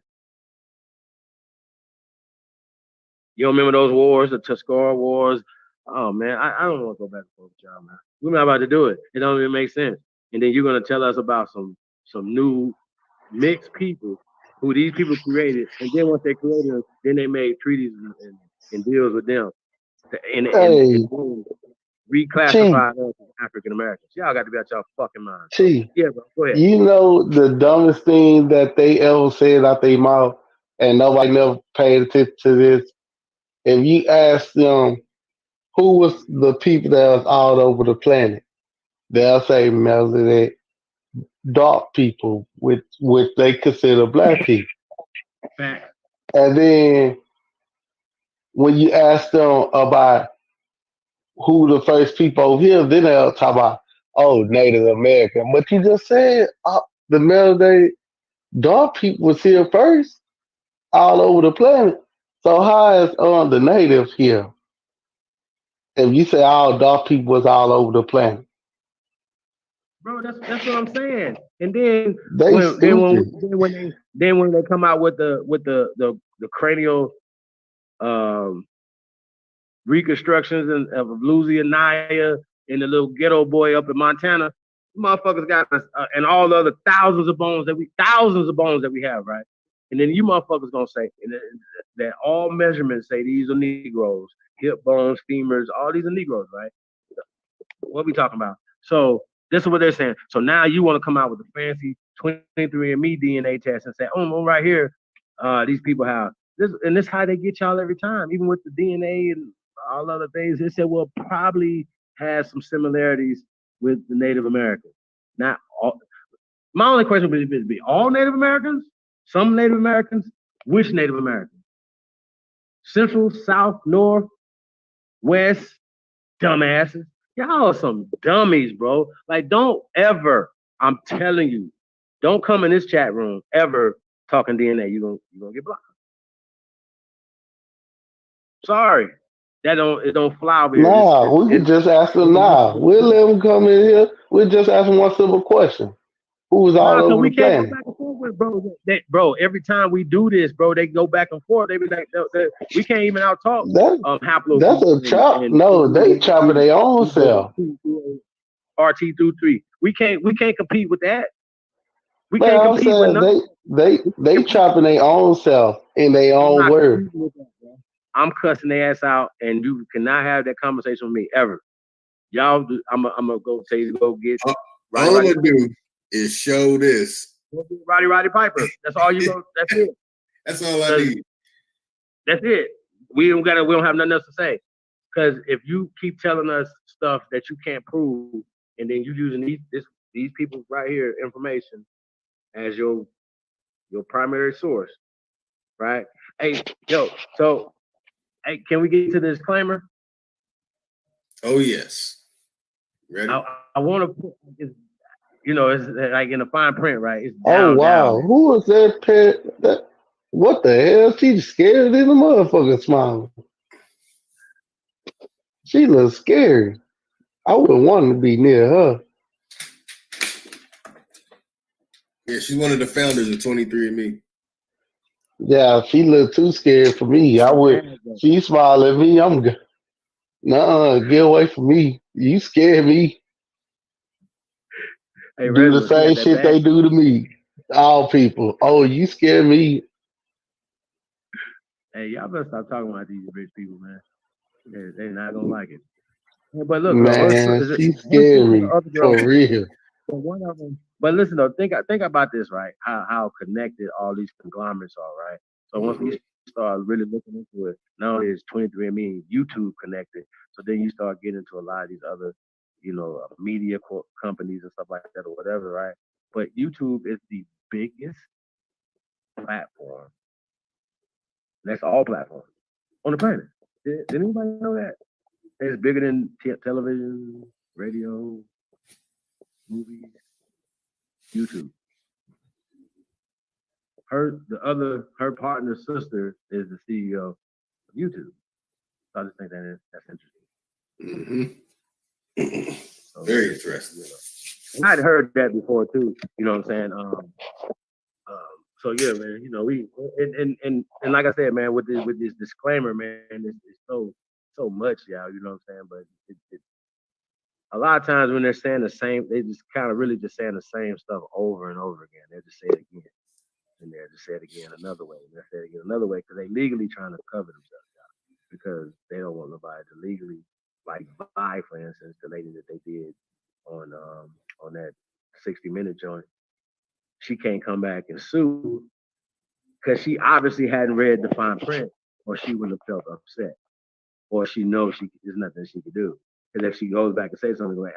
You don't remember those wars, the Tuskegee Wars? Oh man, I don't want to go back and forth with y'all, man. We're not about to do it. It don't even make sense. And then you're gonna tell us about some new mixed people who these people created, and then once they created them, then they made treaties and deals with them, and reclassified us as African Americans. Y'all got to be out y'all fucking mind. Yeah, bro, go ahead. You know the dumbest thing that they ever said out their mouth, and nobody never paid attention to this. If you ask them who was the people that was all over the planet, they'll say melanated dark people, which they consider black people. Fact. And then when you ask them about who the first people over here, then they'll talk about, oh, Native American. But you just said the melanated dark people was here first, all over the planet. So how is the natives here? If you say all dark people was all over the planet, bro, that's what I'm saying. And then when they come out with the cranial reconstructions of Louisiana and the little ghetto boy up in Montana, Motherfuckers got us, and all the other thousands of bones that we have, right? And then you motherfuckers gonna say that all measurements say these are Negroes, hip bones, femurs, all these are Negroes, right? What we talking about? So this is what they're saying. So now you want to come out with a fancy 23andMe DNA test and say, oh, right here, these people have this, and this is how they get y'all every time, even with the DNA and all other things. They said, well, probably has some similarities with the Native Americans. Not all. My only question would be all Native Americans, some Native Americans, which Native Americans? Central, South, North, West, dumbasses. Y'all are some dummies, bro. Like, don't ever, I'm telling you, don't come in this chat room ever talking DNA. You're gonna get blocked. Sorry. It don't fly over here. Nah, we could just ask them now. We'll let them come in here. We'll just ask them one simple question. Who's all over we the can't planet? go back and forth with bro. Every time we do this, bro, they go back and forth. They be like, we can't even out talk haplogroup. That's a chop. No, they chopping their own self. RT through 3. We can't compete with that. We Man, can't I'm compete with saying they chopping their own self in their own word. I'm cussing their ass out, and you cannot have that conversation with me ever. Y'all, I'm gonna go tell you to go get. All I'm gonna do is show this. Roddy Piper. That's all you go. That's it. That's all I need. That's it. We don't have nothing else to say. Because if you keep telling us stuff that you can't prove, and then you using these people right here information as your primary source, right? Hey, so hey, can we get to the disclaimer? Oh yes. Ready? I want to put, it's like in the fine print, right? It's Oh wow, down. who was that pet? What the hell? She scared in the motherfucker smiling. She looks scared. I wouldn't want to be near her. Yeah, she's one of the founders of 23andMe. Yeah, she looked too scared for me. I would. She smiled at me. I'm good. Nuh-uh, get away from me. You scared me. Hey, do the same shit they do to me. All people. Oh, you scare me. Hey, y'all better stop talking about these rich people, man. They're not gonna like it. Yeah, but look, man, she scared me for real. So one of them. But listen though, think about this, right? How connected all these conglomerates are, right? So once we start really looking into it, not only is 23andMe and YouTube connected, so then you start getting into a lot of these other, media companies and stuff like that or whatever, right? But YouTube is the biggest platform. That's all platforms on the planet. Did anybody know that? It's bigger than television, radio, movies, YouTube. Her partner sister is the CEO of YouTube. So I just think that's interesting. Mm-hmm. So, very interesting. I'd heard that before too. You know what I'm saying? So yeah, man. We and like I said, man, with this disclaimer, man, it's so much, y'all. You know what I'm saying? But it a lot of times when they're saying the same, they just kind of really just saying the same stuff over and over again. They'll just say it again, and they'll just say it again another way, and they'll say it again another way because they legally trying to cover themselves out because they don't want nobody to legally buy, for instance, the lady that they did on that 60-minute joint. She can't come back and sue because she obviously hadn't read the fine print, or she would have felt upset, or she knows there's nothing she could do. Because if she goes back and says something like,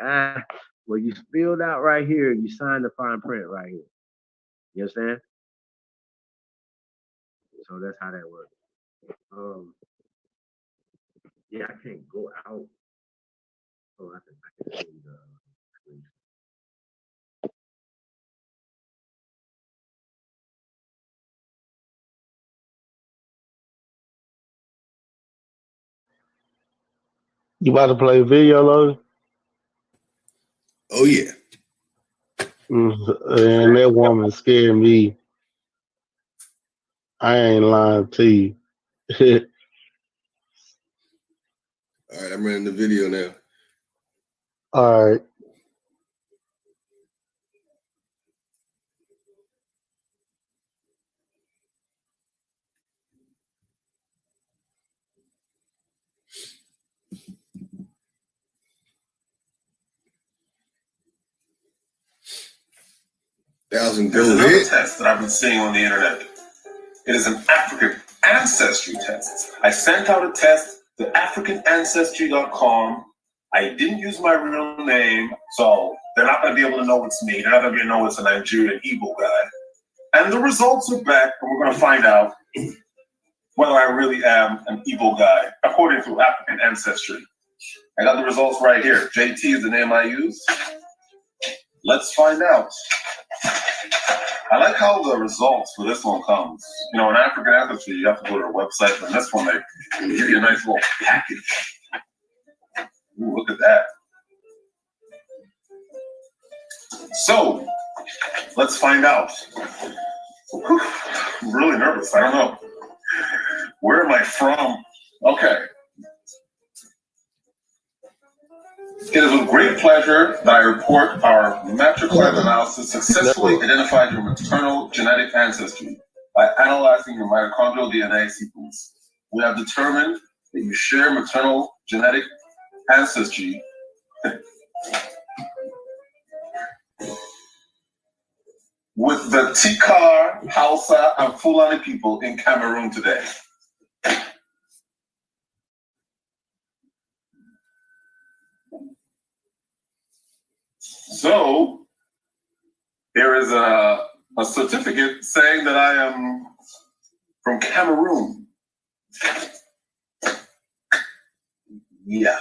well, you spilled out right here, you signed the fine print right here. You understand? So that's how that works. Yeah, I can't go out. Oh, I can show you the screen. You about to play a video, Lotus? Oh yeah. And that woman scared me. I ain't lying to you. All right, I'm running the video now. All right. There's another ahead. test that I've been seeing on the internet. It is an African ancestry test. I sent out a test to AfricanAncestry.com. I didn't use my real name, so they're not going to be able to know it's me. They're not going to be able to know it's a Nigerian Igbo guy. And the results are back, and we're going to find out whether I really am an Igbo guy, according to African Ancestry. I got the results right here. JT is the name I use. Let's find out. I like how the results for this one comes. You know, in African Ancestry, you have to go to their website, but in this one, they give you a nice little package. Ooh, look at that. So, let's find out. Whew, I'm really nervous. I don't know. Where am I from? Okay. It is with great pleasure that I report our matriculated analysis successfully identified your maternal genetic ancestry by analyzing your mitochondrial DNA sequence. We have determined that you share maternal genetic ancestry with the Tikar, Hausa, and Fulani people in Cameroon today. So, there is a certificate saying that I am from Cameroon. Yeah.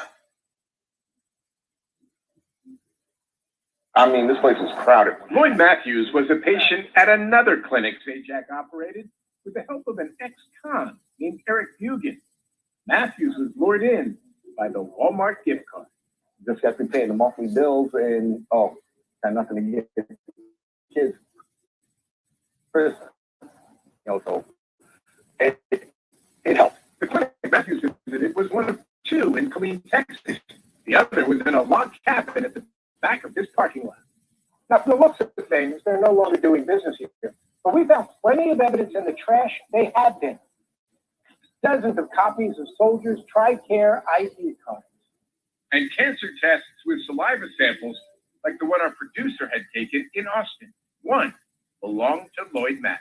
I mean, this place is crowded. Lloyd Matthews was a patient at another clinic Zajac operated with the help of an ex-con named Eric Bugan. Matthews was lured in by the Walmart gift card. Just got to pay the monthly bills and, got nothing to get kids. First, so it helped. The clinic Matthews visited was one of two in Killeen, Texas. The other was in a log cabin at the back of this parking lot. Now, from the looks of things, they're no longer doing business here. But we found plenty of evidence in the trash they had been. Dozens of copies of soldiers' TRICARE ID cards. And cancer tests with saliva samples like the one our producer had taken in Austin. One belonged to Lloyd Matthews.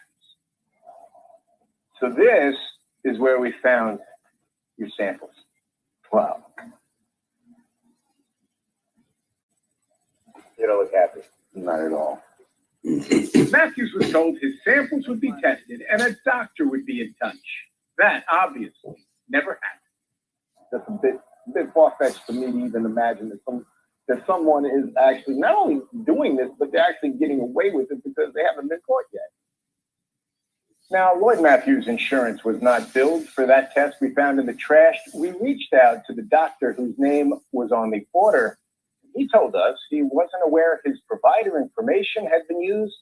So this is where we found your samples. Wow. You don't look happy. Not at all. Matthews was told his samples would be tested and a doctor would be in touch. That obviously never happened. That's a bit far-fetched for me to even imagine that someone is actually not only doing this, but they're actually getting away with it because they haven't been caught yet. Now, Lloyd Matthews' insurance was not billed for that test we found in the trash. We reached out to the doctor whose name was on the order. He told us he wasn't aware his provider information had been used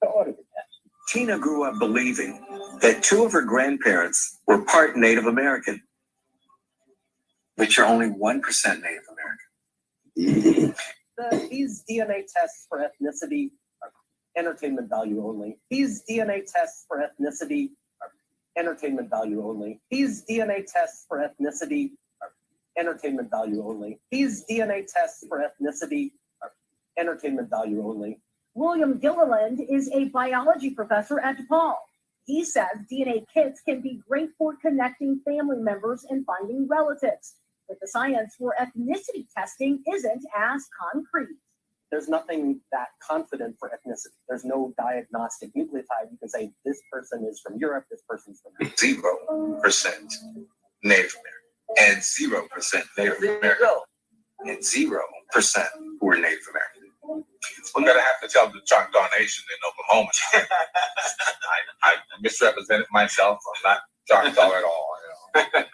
to order the test. Tina grew up believing that two of her grandparents were part Native American, but you're only 1% Native American. These DNA tests for ethnicity are entertainment value only. These DNA tests for ethnicity are entertainment value only. These DNA tests for ethnicity are entertainment value only. These DNA tests for ethnicity are entertainment value only. William Gilliland is a biology professor at DePaul. He says DNA kits can be great for connecting family members and finding relatives, but the science for ethnicity testing isn't as concrete. There's nothing that confident for ethnicity. There's no diagnostic nucleotide. You can say this person is from Europe, this person's from 0% Native American and 0% Native American and 0% who are Native American. We're gonna have to tell the Choctaw Nation in Oklahoma. I misrepresented myself. I'm not Choctaw at all. You know.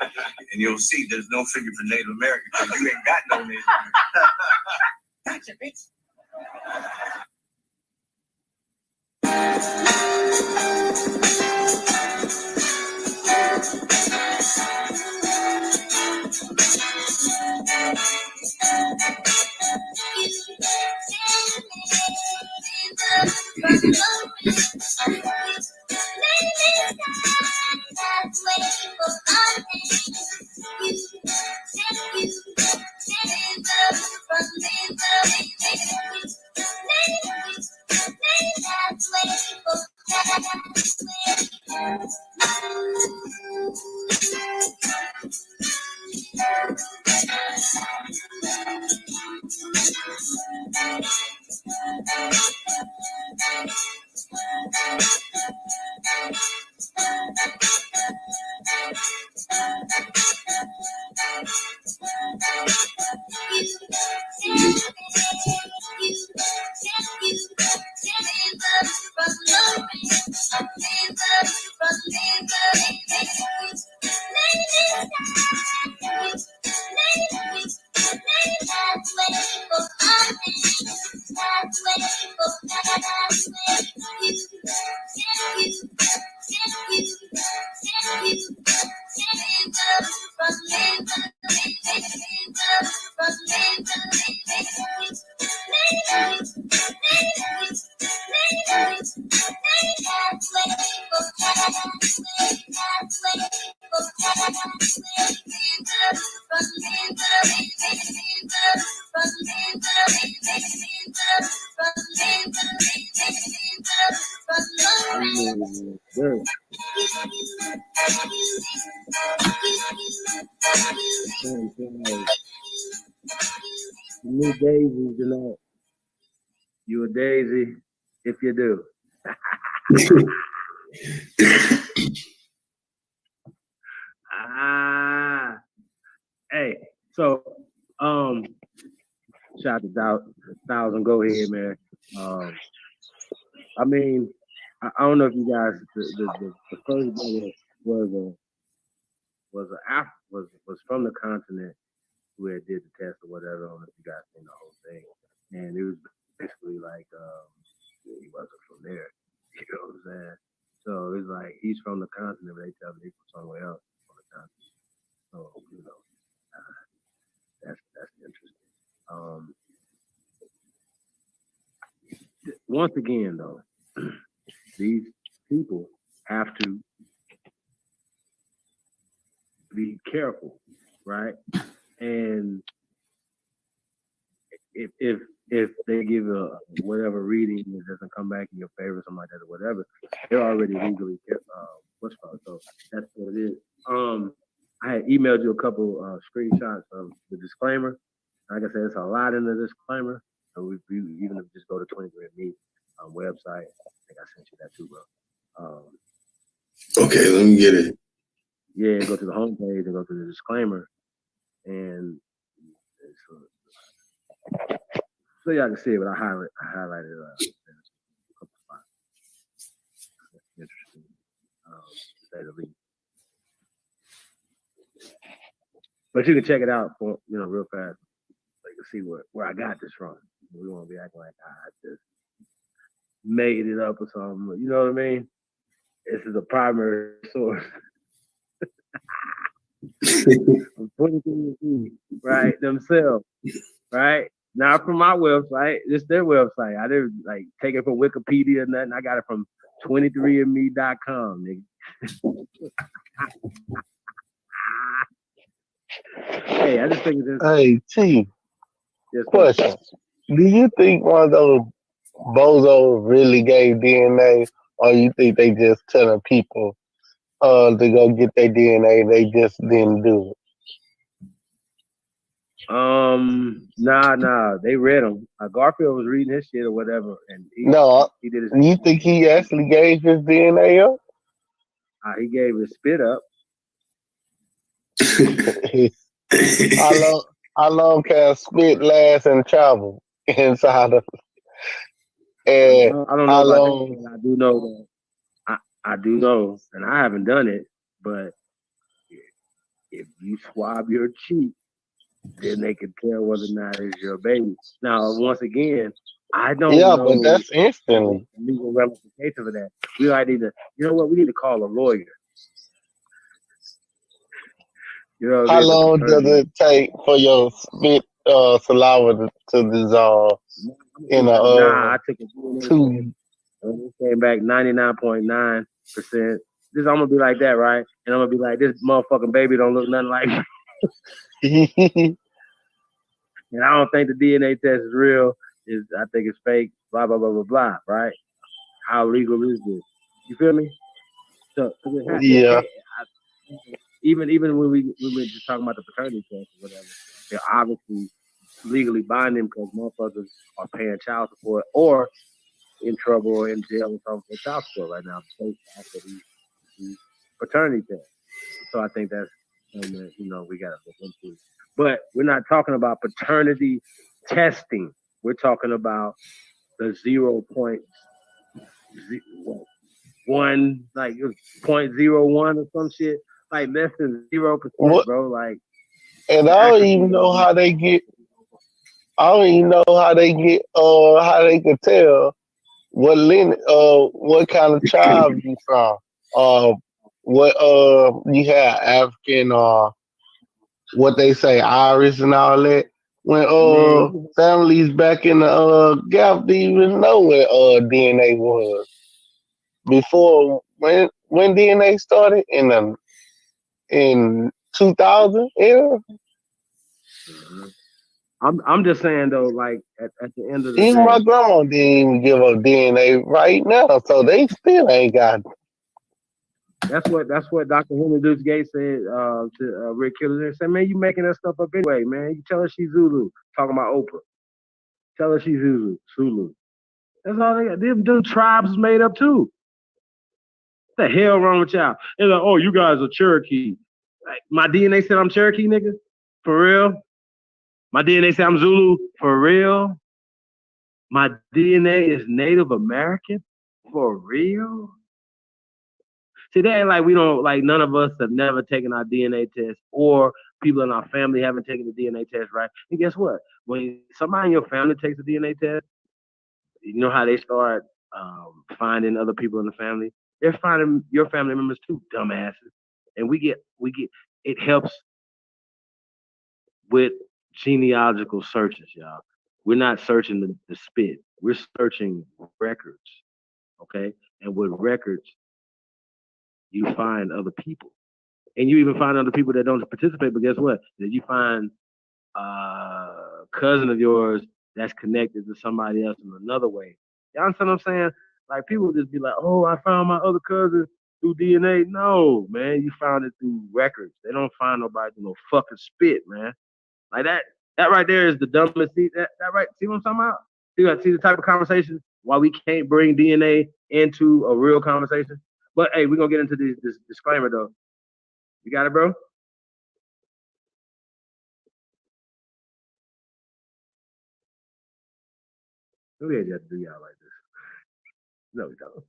And you'll see there's no figure for Native American because you ain't got no Native American. Gotcha, bitch. New daisies, you know. You a daisy if you do. Hey, so shout out to Thousand. Go ahead, man. I mean, I don't know if you guys the first brother was from the continent who had did the test or whatever. I don't know if you guys seen the whole thing, and it was basically like he wasn't from there. You know what I'm saying? So it's like he's from the continent, but they tell me he's from somewhere else on the continent. So you know, that's interesting. Once again, though, these people have to be careful, right? And if they give a whatever reading that doesn't come back in your favor, something like that, or whatever, they're already legally what's called. So that's what it is. I had emailed you a couple screenshots of the disclaimer. Like I said, it's a lot in the disclaimer. So we even if you just go to 23andMe website, I think I sent you that too, bro. Okay, let me get it. Yeah, go to the homepage and go to the disclaimer, and so y'all can see it. But I highlighted a couple spots. Interesting, to say the least. But you can check it out for real fast, so you can see where I got this from. We won't be acting like I just made it up or something. You know what I mean? This is a primary source. Right, themselves, right? Not from my website, it's their website. I didn't take it from Wikipedia or nothing. I got it from 23andme.com, nigga. Hey, I just think it's Hey, T. Yes, question. Do you think one of those bozos really gave DNA, or you think they just telling people to go get their DNA, they just didn't do it? Nah. They read them. Garfield was reading his shit or whatever, and he did his. You think he actually gave his DNA up? He gave his spit up. How long can spit last and travel inside of? And I don't know about that. I do know that. I do know, and I haven't done it, but if you swab your cheek, then they can tell whether or not it's your baby. Now, once again, I don't know. Yeah, but that's instantly. Legal ramifications of that. We might need to, we need to call a lawyer. How long does it take for your spit saliva to dissolve in a I took a tube? And it came back 99.9%. I'm gonna be like that, right? And I'm gonna be like, this motherfucking baby don't look nothing like me. And I don't think the DNA test is real. I think it's fake. Blah blah blah blah blah. Right? How legal is this? You feel me? So yeah. Even when we were just talking about the paternity test or whatever, they're obviously legally binding because motherfuckers are paying child support or in trouble or in jail or something for child support right now based off of these paternity tests. So I think that's something that we gotta look into. But we're not talking about paternity testing. We're talking about the 0.1, like it was 0.01 or some shit, like less than 0%, bro. Like, and I don't even know how they get. I don't even know how they get. How they can tell what kind of tribe you from. What you have African what they say Irish and all that. When families back in the Gap didn't even know what DNA was before when DNA started in 2000 era. I'm just saying though, like at the end of the Even my day, grandma didn't even give up DNA right now, so they still ain't got. that's what Dr. Henry Louis Gates said to Rick Killer. He said, "Man, you making that stuff up anyway, man. You tell her she's Zulu." Talking about Oprah. Tell her she's Zulu. That's all they got. Them tribes is made up too. What the hell wrong with y'all? They're like, oh, you guys are Cherokee. Like, my DNA said I'm Cherokee, nigga. For real? My DNA said I'm Zulu. For real? My DNA is Native American? For real? See, they ain't like we don't, like none of us have never taken our DNA test or people in our family haven't taken the DNA test, right? And guess what? When somebody in your family takes a DNA test, you know how they start finding other people in the family? They're finding your family members too, dumbasses. And we get it helps with genealogical searches, y'all. We're not searching the spit. We're searching records, okay? And with records, you find other people. And you even find other people that don't participate, but guess what? That you find a cousin of yours that's connected to somebody else in another way. You understand what I'm saying? Like people just be like, oh, I found my other cousin through DNA. No, man, you found it through records. They don't find nobody through no fucking spit, man. Like that right there is the dumbest. See that right? See what I'm talking about? See the type of conversation why we can't bring DNA into a real conversation. But hey, we're gonna get into this disclaimer though. You got it, bro? We ain't got to do y'all like this. No, we don't.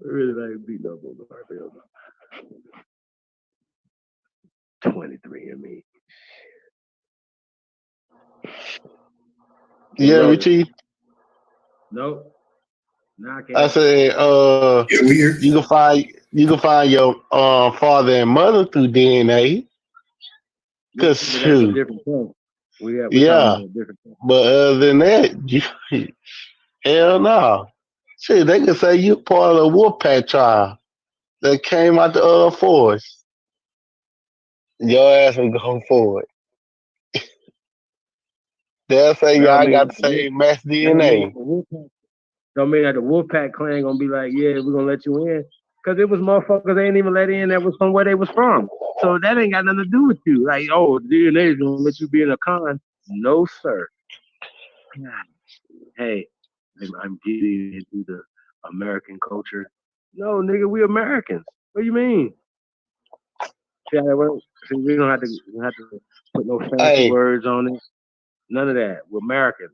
We really like beating up on the cartel. 23 and me. Yeah, Richie. Nope. Nah, I can't. I said, you can find your father and mother through DNA. Cause that's a different thing. But other than that, hell no. Shit, they can say you part of the Wolfpack tribe that came out the forest. Your ass will go for it. They'll say y'all got the same mass DNA. Don't mean that the Wolfpack clan gonna be like, yeah, we're gonna let you in. Cause it was motherfuckers they ain't even let in that was from where they was from. So that ain't got nothing to do with you. Like, oh, DNA is gonna let you be in a con. No, sir. Hey, I'm getting into the American culture. No, nigga, we Americans. What do you mean? See, we don't have to put no fancy words on it. None of that. We're Americans.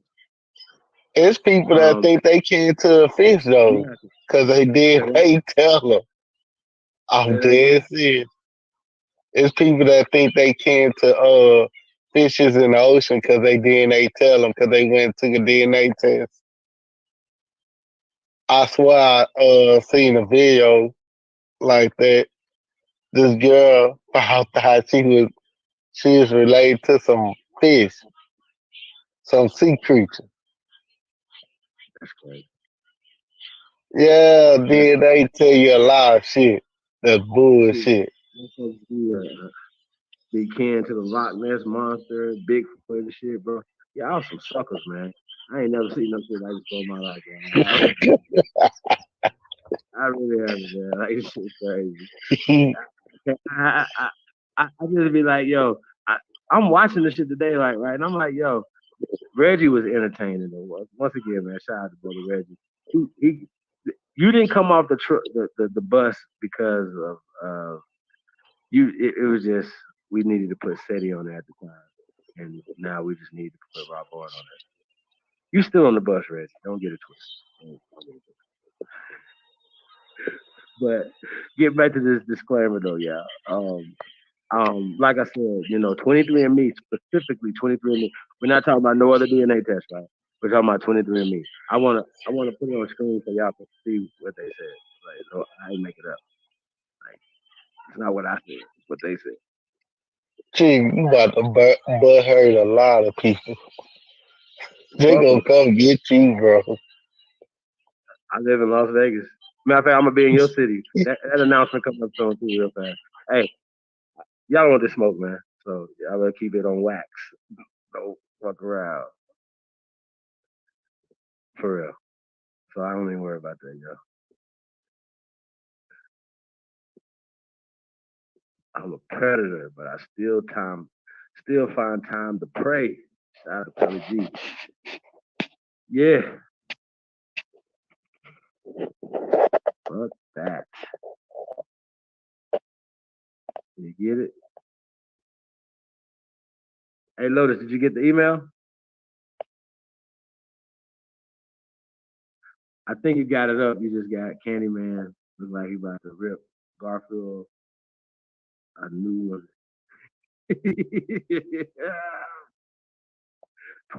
It's people that think they can to a fish though, because they tell them. I'm dead serious. It's people that think they can to fishes in the ocean because they DNA tell them because they went and took a DNA test. I swear I seen a video like that. This girl found out she was related to some fish, some sea creature. That's crazy. Yeah, then they tell you a lot of shit. That's bullshit. Be kin to the Loch Ness monster, Bigfoot and shit, bro. Y'all some suckers, man. I ain't never seen no shit like this in my life, man. I really haven't, man. Like, this shit's crazy. I just be like, yo, I'm watching this shit today, like, right? And I'm like, yo, Reggie was entertaining. Once again, man, shout out to brother Reggie. You didn't come off the bus because of you. It was just we needed to put SETI on there at the time, and now we just need to put Rob Boyd on there. You still on the bus, Reggie? Don't get it twisted. But get back to this disclaimer though, yeah. Like I said, 23andMe, specifically 23andMe. We're not talking about no other DNA test, right? We're talking about 23andMe. I wanna put it on screen so y'all can see what they said. Like, so I didn't make it up. Like, it's not what I said. It's what they said. Gee, you about to butt hurt a lot of people. They gonna come get you, bro. I live in Las Vegas. Matter of fact, I'm gonna be in your city. That announcement comes up soon too, real fast. Hey, y'all don't want this smoke, man. So y'all better keep it on wax. Don't fuck around. For real. So I don't even worry about that, yo. I'm a predator, but I still find time to pray. Shout out to Kelly G. Yeah. Fuck that. You get it? Hey, Lotus, did you get the email? I think you got it up. You just got Candyman. Looks like he about to rip Garfield a new one.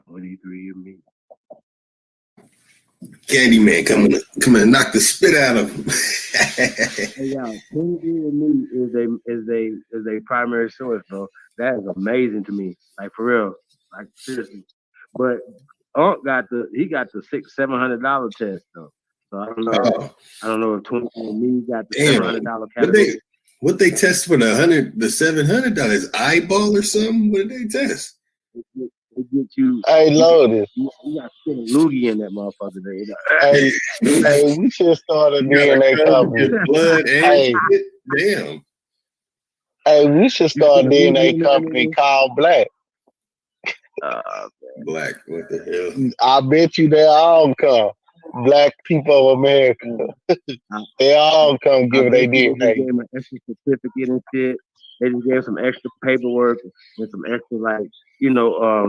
23andMe. Candyman coming to knock the spit out of him. Hey, y'all, 23andMe is a primary source, bro. That is amazing to me. Like, for real. Like, seriously. But Unc got the $600-700 test though. So I don't know. I don't know if 23andMe got the $700 category. What they test for the $700 eyeball or something? What did they test? It get you. Hey, Lotus. You got to put a loogie in that motherfucker. Hey, we should start a DNA company. Blood and shit. Damn. Hey, we should start a DNA company called Black. Black, what the hell? I bet you they all come. Black people of America. They all come give their DNA. They gave him an extra certificate and shit. They just gave some extra paperwork and some extra like where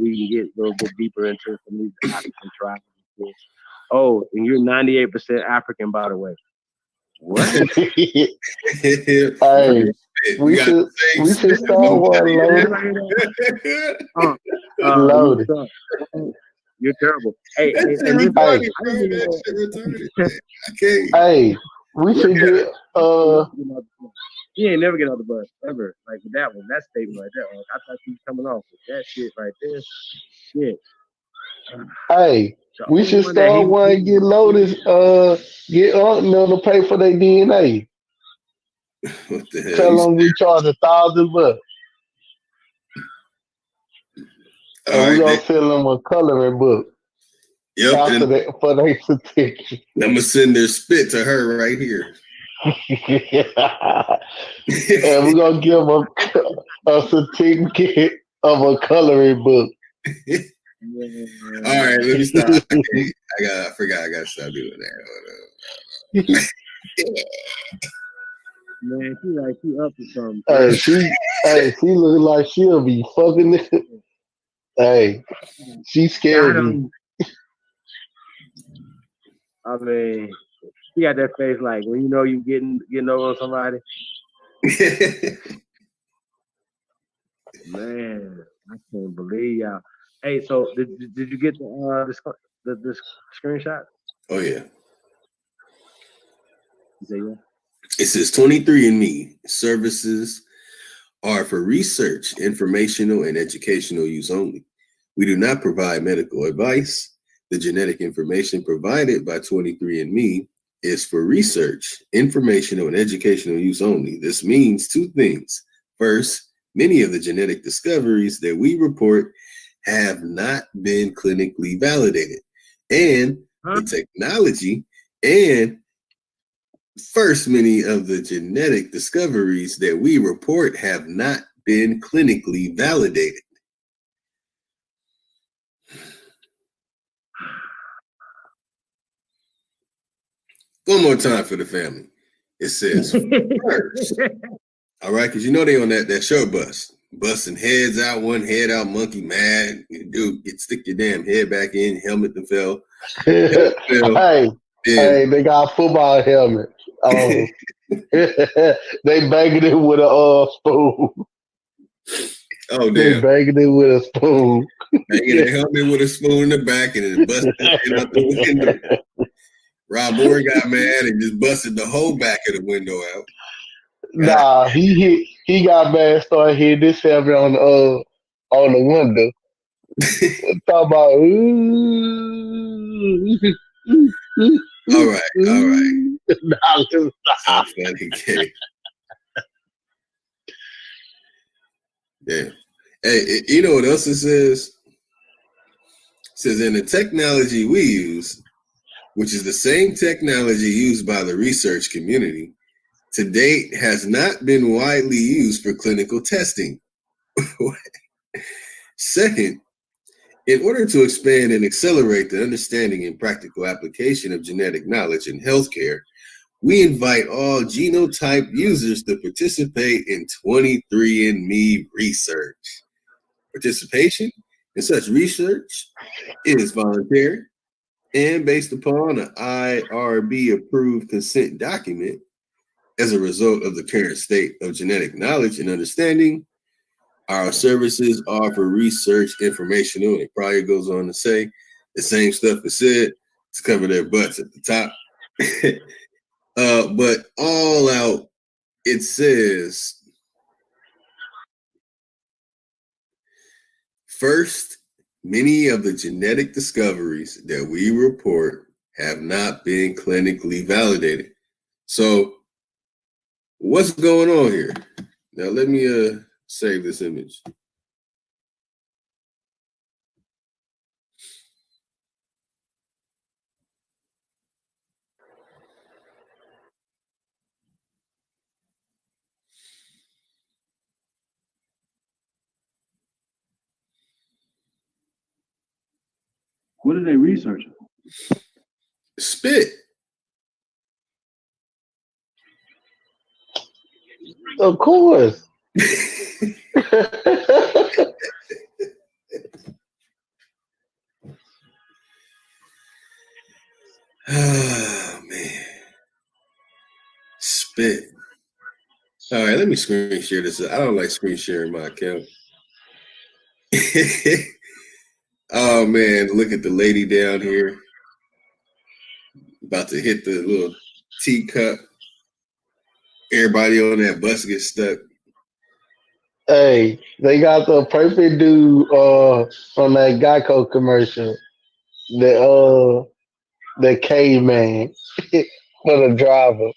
we can get a little bit deeper into some of these African tribes and shit. Oh, and you're 98% African, by the way. What? Hey, we should start one, Loaded. You're terrible. Hey, hey, we should get He ain't never get out the bus ever. Like with that one, that statement right there. I thought he was coming off with that shit right there. Shit. Hey, we should start one and get Lotus, get Uncle to pay for their DNA. What the hell? Tell them we charge $1,000. And we're gonna sell them a coloring book. Yep. For their certificate. I'm gonna send their spit to her right here. And we're gonna give them a certificate of a coloring book. All right, let me stop. I forgot I gotta stop doing that. Man, she up to something. She look like she'll be fucking it. Hey, she scared me. I mean, she got that face like when you know you getting over on somebody. Man, I can't believe y'all. Hey, so did you get the screenshot? Oh yeah. You say yeah? It says 23andMe services are for research, informational, and educational use only. We do not provide medical advice. The genetic information provided by 23andMe is for research, informational, and educational use only. This means two things. First, many of the genetic discoveries that we report have not been clinically validated. And the technology and first, many of the genetic discoveries that we report have not been clinically validated. One more time for the family. It says, first, All right, because you know they on that short bus. Busting heads out, one head out, monkey mad. Dude, stick your damn head back in, helmet to fell. Hey, they got football helmets. Oh, they banging it with a spoon. Oh, They damn. banging it with a spoon. Banging a helmet with a spoon in the back and then busted it out the window. Rob Boy got mad and just busted the whole back of the window out. Nah, he got mad, started hitting this helmet on the window. Talk about all right. Nah, just stop. Funny game. Yeah. Hey, you know what else it says? It says in the technology we use, which is the same technology used by the research community, to date has not been widely used for clinical testing. Second, in order to expand and accelerate the understanding and practical application of genetic knowledge in healthcare, we invite all genotype users to participate in 23andMe research. Participation in such research is voluntary and based upon an IRB-approved consent document. As a result of the current state of genetic knowledge and understanding, our services offer research informational. It probably goes on to say the same stuff it said to cover their butts at the top. But all out, it says, first, many of the genetic discoveries that we report have not been clinically validated. So what's going on here? Now let me save this image. What are they researching? Spit. Of course. Oh, man. Spit. All right, let me screen share this. I don't like screen sharing my account. Oh, man, look at the lady down here. About to hit the little teacup. Everybody on that bus gets stuck. Hey, they got the perfect dude from that Geico commercial. The caveman for the driver.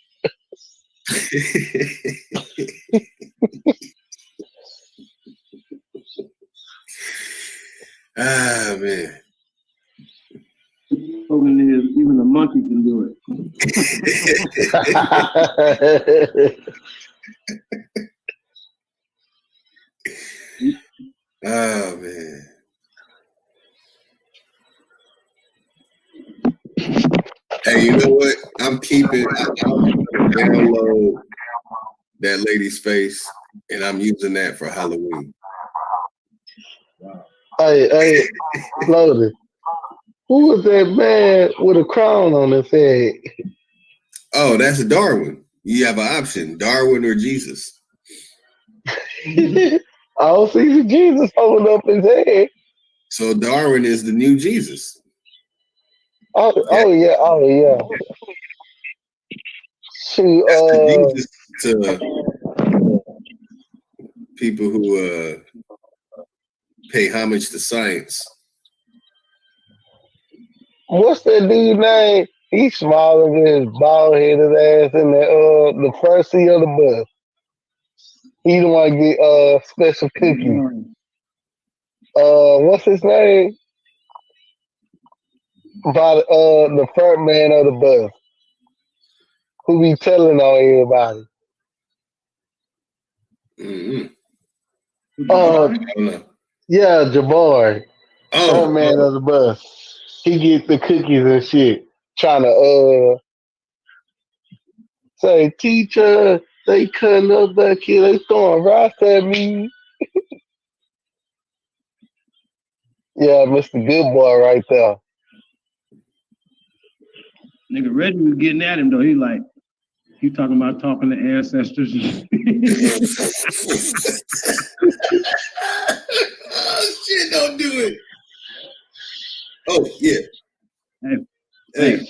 Ah, man. Even the monkey can do it. Oh, man. Hey, you know what? I'm download that lady's face, and I'm using that for Halloween. Wow. Hey, Lotus. Who was that man with a crown on his head? Oh, that's Darwin. You have an option, Darwin or Jesus. I don't see Jesus holding up his head. So Darwin is the new Jesus. Oh yeah. Shoot, Jesus to people who pay homage to science. What's that dude name? He's smaller than his bald headed ass in the first seat of the bus. He the one get special cookies. What's his name? By the front man of the bus. Who be telling on everybody. Yeah, Jabari. Front man of the bus. He get the cookies and shit. Trying to say, teacher, They cutting up that kid. They throwing rocks at me. Yeah, Mr. Good Boy right there. Nigga, Reggie was getting at him though. He talking about talking to ancestors. Oh shit! Don't do it. Oh yeah. Hey.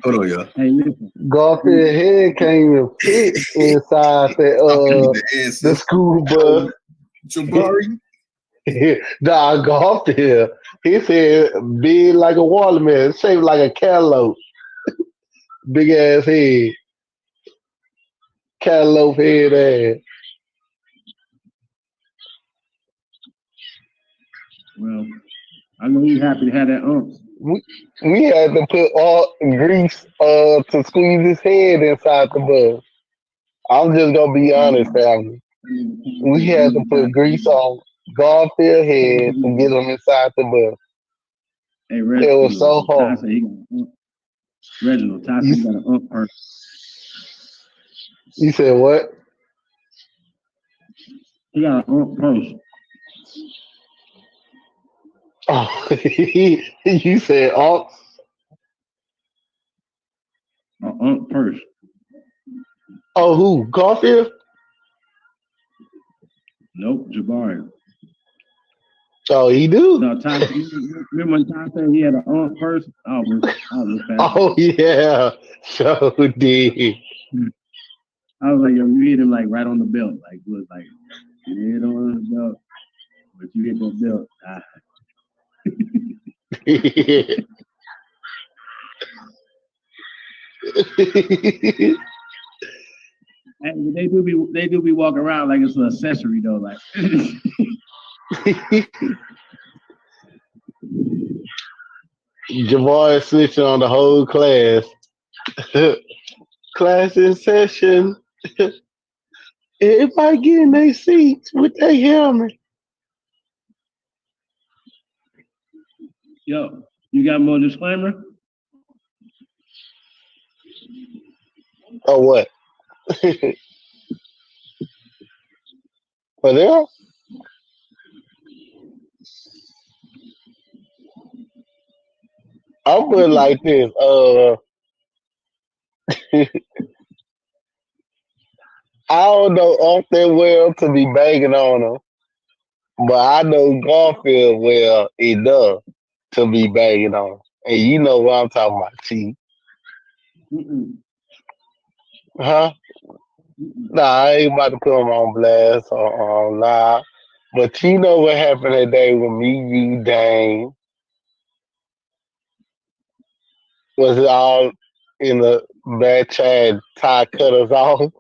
Hold on, y'all. Hey, listen. Garfield head can't even fit inside the school bus. Jabari? Nah, Garfield. His head big like a watermelon, shaped like a cantaloupe. Big ass head. Cantaloupe head ass. Well, I know he's happy to have that ump. We had to put all grease to squeeze his head inside the bus. I'm just gonna be honest, family. We had to put grease on Garfield head to get him inside the bus. Hey, Reginald, it was so hard. Ty said he got an ump person. You said what? He got an ump person. Oh, you said ump? An ump person. Oh, who? Garfield? Nope, Jabari. Oh, he do? No, Ty, remember when Ty said he had an ump person? Oh, yeah. So did. I was like, yo, you hit him like right on the belt. Like, look, like, you hit on the belt, but you hit that belt. And they do be walking around like it's an accessory though, like. Jabari switching on the whole class. Class in session. Everybody get in their seats with their helmet. Yo, you got more disclaimer? Or what? For them? I'm put it like this. I don't know off that well to be banging on them, but I know Garfield well enough to be banging on. And you know what I'm talking about, Chief. Huh? Nah, I ain't about to put him on blast or on live. But you know what happened that day with me, you, Dane? Was it all in the bad Chad Ty cut us off?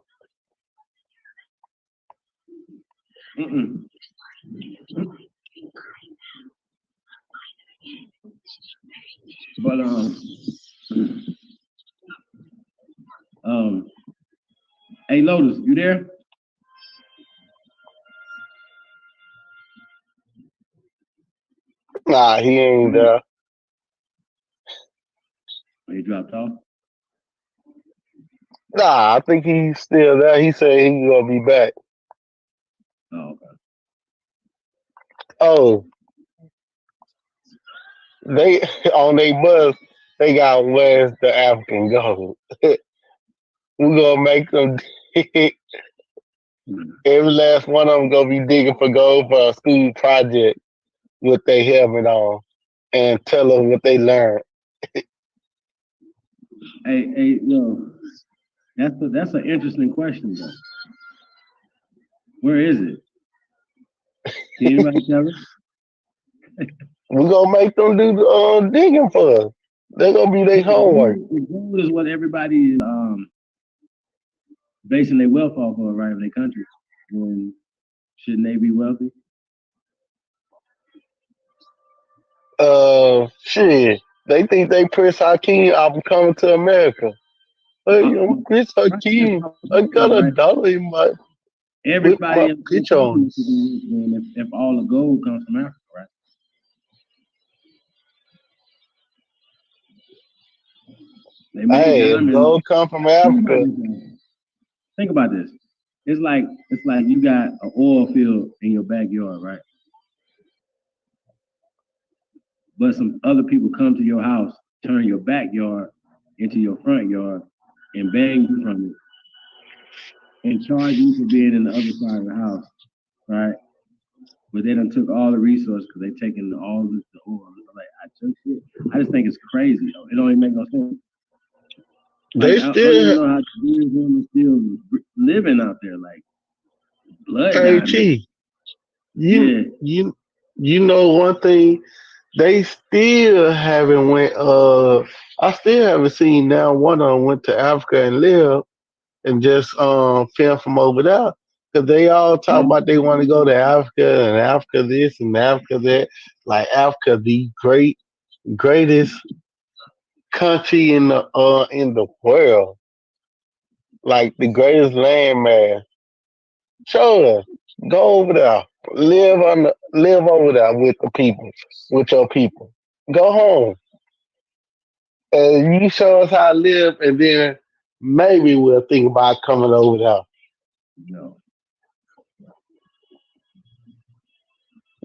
But hey Lotus, you there? Nah, he ain't there. He dropped off? Nah, I think he's still there. He said he's gonna be back. Oh, okay. Oh, they on their bus. They got where's the African go? We're gonna make them. Every last one of them gonna be digging for gold for a school project with their helmet on and tell them what they learned. Hey, yo, that's an interesting question though. Where is it? Can anybody tell us? We're gonna make them do the digging for us. They're gonna be their homework. Gold is what everybody is basing their wealth off of, right? In their country. When shouldn't they be wealthy? Shit. They think they Prince Hakeem I'm coming to America. Hey, I'm Prince Hakeem. I got $1 in my Everybody pitch on. If all the gold comes from Africa, right? Hey, if gold come from Africa, think about this. It's like you got an oil field in your backyard, right? But some other people come to your house, turn your backyard into your front yard, and bang you from it, and charge you for being in the other side of the house, right? But they done took all the resources because they taking all the oil. Like, I just think it's crazy. Though. It don't even make no sense. Like, They I don't still, even know how these women still living out there, like blood hey diamonds. T, you know one thing, they still haven't went. I still haven't seen now one of them went to Africa and lived and just film from over there. Cause they all talk about they want to go to Africa and Africa this and Africa that. Like Africa, the greatest country in the world, like the greatest landmass. Show us. Go over there. Live over there with the people, with your people. Go home. And you show us how to live, and then maybe we'll think about coming over there. No.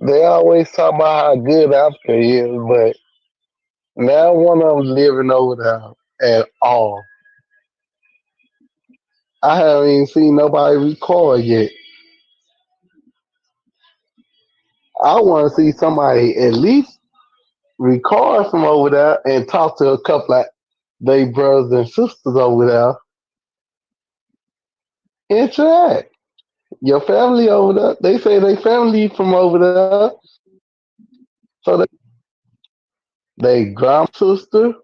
They always talk about how good Africa is, but now one of them living over there at all. I haven't even seen nobody record yet. I want to see somebody at least record from over there and talk to a couple of they brothers and sisters over there. Interact. Your family over there. They say they family from over there. So they grandsister, They should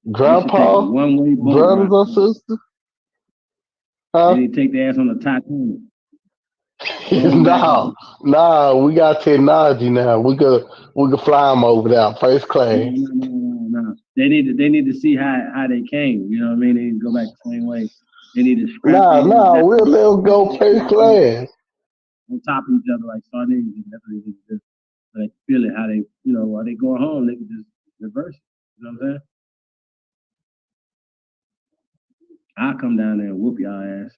take a grandpa, one-way boat brothers ride. or sisters. They Huh? need to take their ass on the Titanic. Going back No, no, we got technology now. We could fly them over there, first class. No. They need to see how they came. You know what I mean? They need to go back the same way. They need to scrap their No, we'll let them go first class. on top of each other like sardines. That's what they need to do. So they can feel it. How they, while they going home, they can just reverse it. You know what I'm saying? I'll come down there and whoop y'all ass.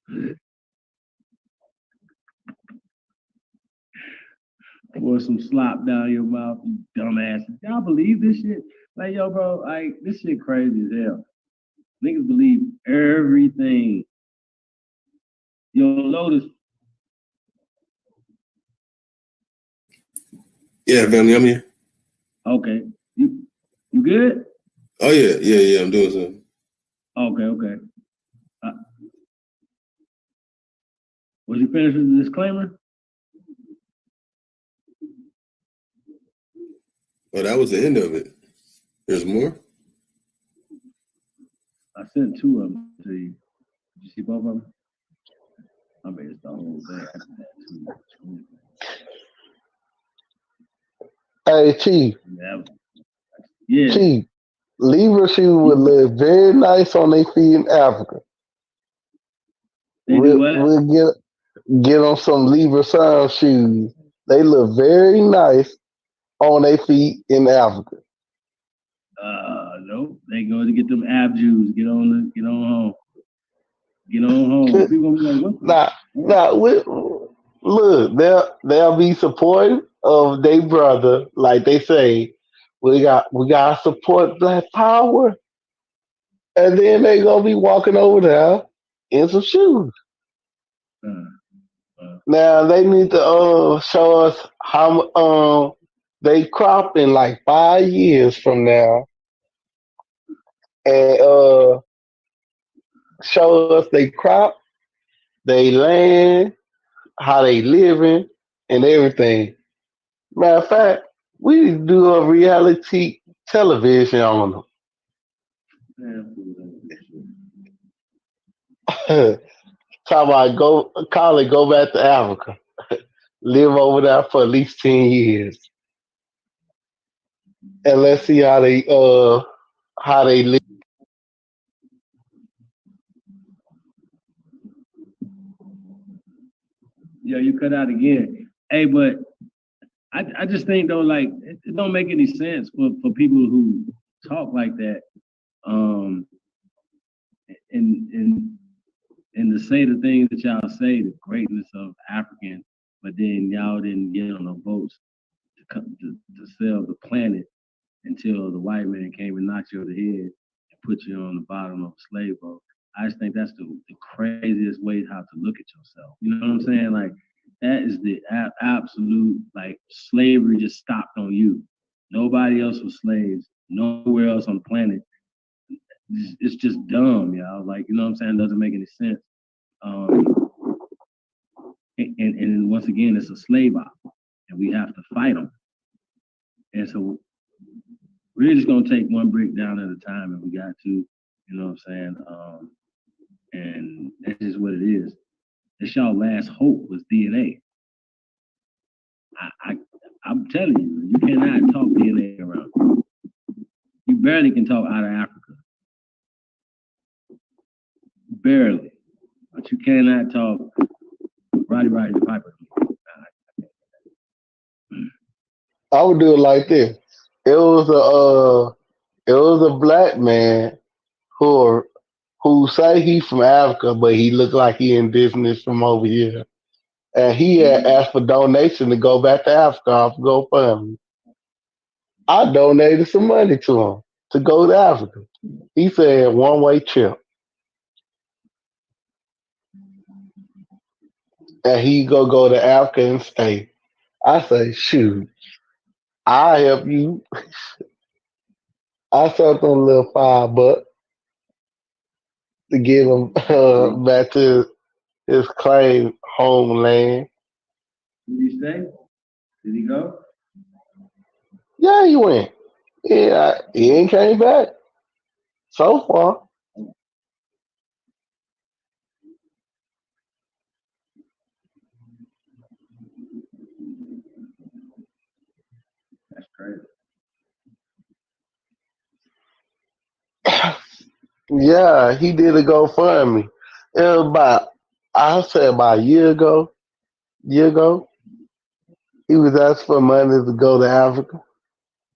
Pour some slop down your mouth, you dumbass. Y'all believe this shit? Like, yo, bro, like, this shit crazy as hell. Niggas believe everything. Yo, Lotus. Yeah, family, I'm here. Okay. You good? Oh, yeah, I'm doing something. Okay. Was you finished with the disclaimer? Oh, that was the end of it. There's more? I sent two of them to you. Did you see both of them? I mean, it's the whole thing. Hey, Chief. Yeah. Chief, Libra shoes would look very nice on their feet in Africa. We'll get them some Libra sound shoes. They look very nice on their feet in Africa. Nope. They go to get them ab Jews. Get on home. Get on home. People gonna be like, Look, they'll be supportive of their brother, like they say. We gotta support Black Power, and then they gonna be walking over there in some shoes. Now they need to show us how they crop in like 5 years from now, and show us they crop, they land, how they living, and everything. Matter of fact, we need to do a reality television on them. Talk about go back to Africa, live over there for at least 10 years, and let's see how they live. Yeah, you cut out again. Hey, but I just think though, like it don't make any sense for people who talk like that. and to say the things that y'all say, the greatness of African, but then y'all didn't get on the boats to sell the planet until the white man came and knocked you over the head and put you on the bottom of a slave boat. I just think that's the craziest way how to look at yourself. You know what I'm saying? Like, that is the absolute, like, slavery just stopped on you. Nobody else was slaves. Nowhere else on the planet. It's just dumb, y'all. Like, you know what I'm saying? It doesn't make any sense. And once again, it's a slave op, and we have to fight them. And so we're just gonna take one brick down at a time, and we got to, you know what I'm saying? And that's just what it is. That's y'all last hope was DNA. I'm telling you, you cannot talk DNA around. You barely can talk out of Africa. Barely. But you cannot talk Roddy Piper. I would do it like this. It was a black man who say he from Africa, but he looked like he indigenous from over here. And he had asked for donation to go back to Africa off GoFundMe. I donated some money to him to go to Africa. He said one-way trip. And he go to Africa and stay. I say, shoot, I'll help you. I sent him a little $5 to give him back to his claimed homeland. Did he stay? Did he go? Yeah, he went. Yeah, he ain't came back so far. That's crazy. Yeah, he did a GoFundMe. It was about a year ago. He was asking for money to go to Africa.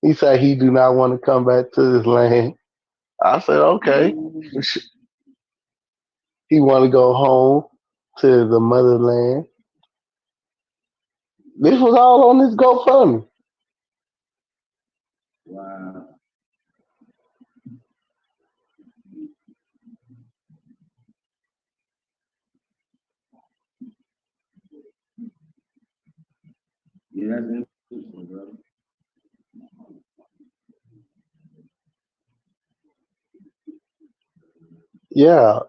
He said he do not want to come back to this land. I said, okay. He want to go home to the motherland. This was all on this GoFundMe. Wow. Yeah, that's interesting, brother. Yeah.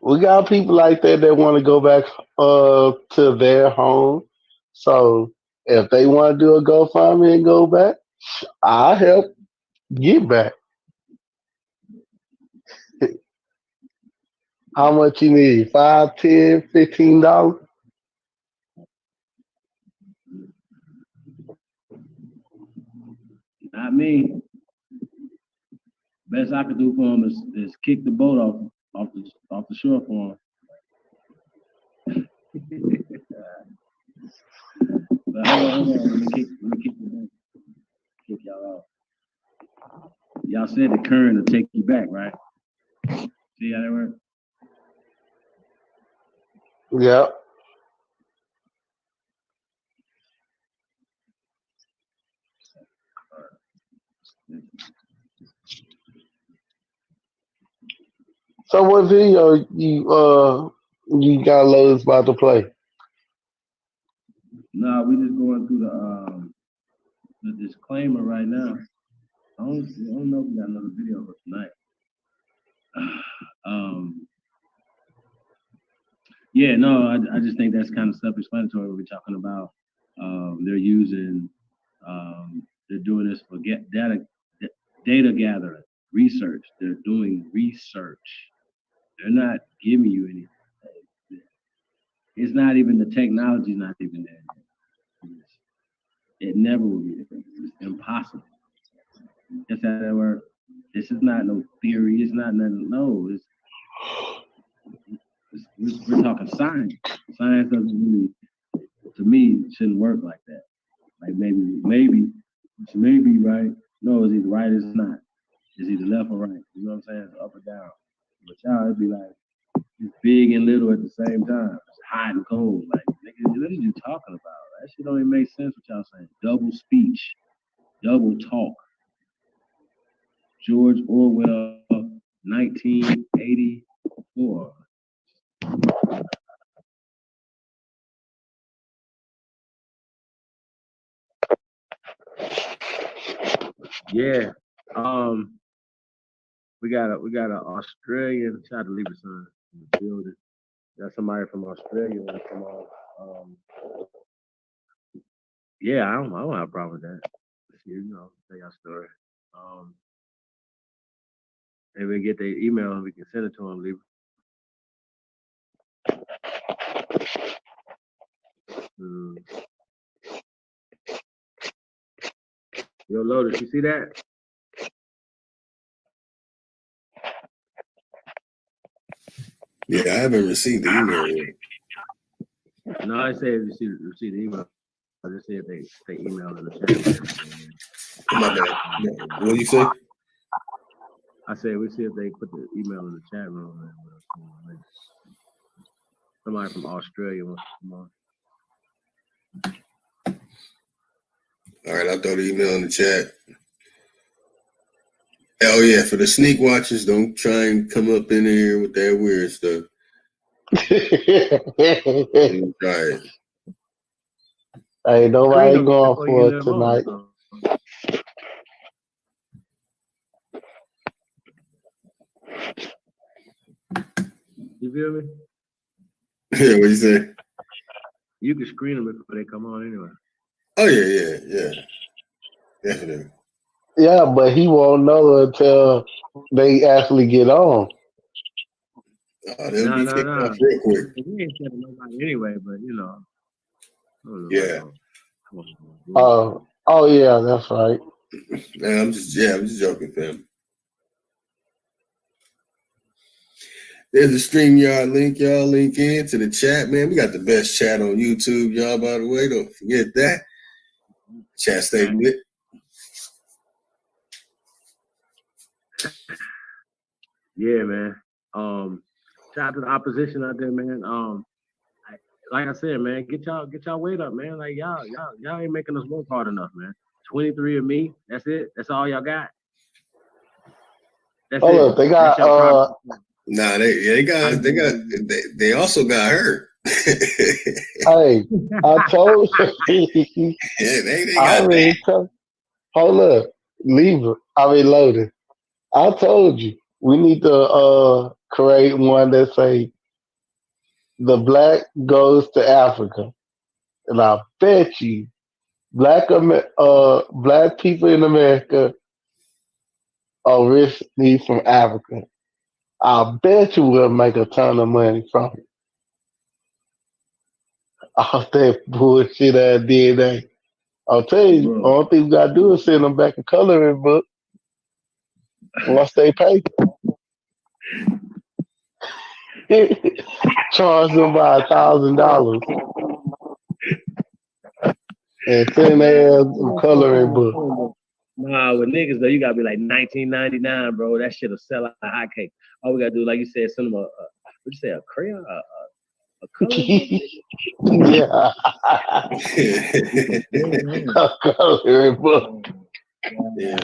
We got people like that want to go back to their home. So if they want to do a GoFundMe and go back, I'll help get back. How much you need? $5, $10, $15? Not me. Best I could do for him is kick the boat off the shore for him. But hold on. Let me kick the boat. Kick y'all off. Y'all said the current will take you back, right? See how that works? Yeah. So what video you got Lotus about to play? No, we just going through the disclaimer right now. I don't know if we got another video for tonight. Yeah, no, I just think that's kind of self-explanatory what we're talking about. They're doing this for data gathering, research. They're doing research. They're not giving you anything. It's not even, the technology's not even there. It never will be there. It's impossible. That's how that works. This is not no theory. It's not nothing. No, we're talking science. Science doesn't really, to me, shouldn't work like that. Like maybe right. No, it's either right or it's not. It's either left or right. You know what I'm saying? It's up or down. But y'all, it'd be like it's big and little at the same time. It's hot and cold. Like, nigga, what are you talking about? That shit don't even make sense what y'all saying. Double speech, double talk. George Orwell, 1984. Yeah. We got a Australian. Shout out to Lieber son in the building. Got somebody from Australia want to come on. Yeah, I don't have a problem with that. You know, tell y'all story. Maybe we get their email and we can send it to them, Lieber. Yo, Lotus, you see that? Yeah, I haven't received the email yet. No, I said receive the email. I just said they email in the chat. My bad. What do you say? I said we see if they put the email in the chat room. Somebody from Australia wants to come on. All right, I'll throw the email in the chat. Oh yeah, for the sneak watchers, don't try and come up in here with that weird stuff. Don't try it. Ain't nobody going for it tonight. You feel me? Yeah, what you say? You can screen them before they come on anyway. Oh yeah. Definitely. Yeah, but he won't know until they actually get on. No. Real quick. We ain't telling nobody anyway, but you know. Yeah. Oh yeah, that's right. Man, I'm just joking, fam. There's a StreamYard link. Y'all link in to the chat, man. We got the best chat on YouTube, y'all, by the way. Don't forget that. Chat stay lit. Yeah, man. Shout out to the opposition out there, man. Like I said, man, get y'all weight up, man. Like y'all ain't making us work hard enough, man. 23 of me. That's it. That's all y'all got. That's it. Look, they got Nah, they also got her. Hey, I told you. Yeah, they got that. Hold up, Lotus. I told you we need to create one that say the black goes to Africa, and I bet you black people in America are originally from Africa. I bet you we'll make a ton of money from it. All that bullshit ass DNA. I'll tell you, all thing we gotta do is send them back a coloring book once they pay. Charge them by $1,000 and send their ass a coloring book. Nah, with niggas though, you gotta be like $19.99, bro. That shit'll sell out like hotcake. All we gotta do, like you said, send them a crayon, a coloring book. Yeah. A coloring book. Yeah.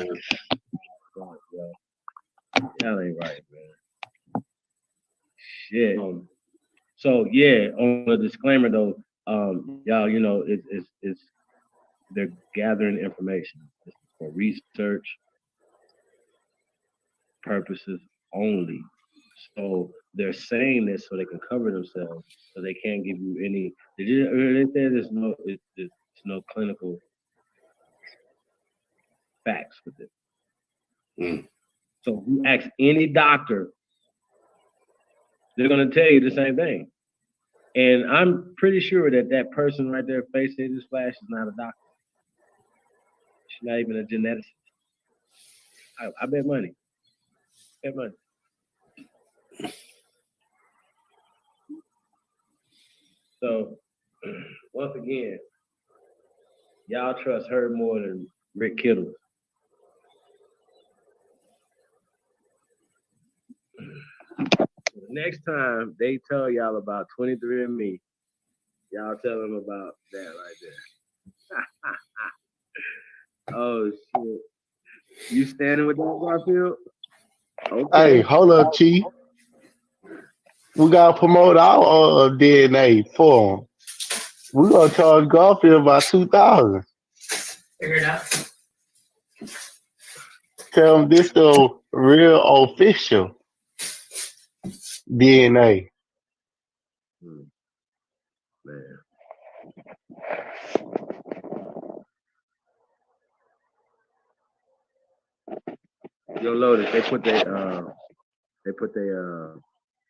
That ain't right, man. Shit. So yeah, on the disclaimer though, y'all, you know, it's they're gathering information. It's for research purposes only. So they're saying this so they can cover themselves, so they can't give you any. They say there's no clinical facts with it. So if you ask any doctor, they're gonna tell you the same thing. And I'm pretty sure that person right there facing this flash is not a doctor. She's not even a geneticist. I bet money. Bet money. So once again, y'all trust her more than Rick Kittle. The next time they tell y'all about 23andMe, y'all tell them about that right there. Oh shit! You standing with that, Garfield? Okay. Hey, hold up, Chief. We gotta promote our DNA for him. We gonna charge Garfield about 2,000. Figure it out. Tell him this the real official DNA. Man. Yo, Lotus, they put their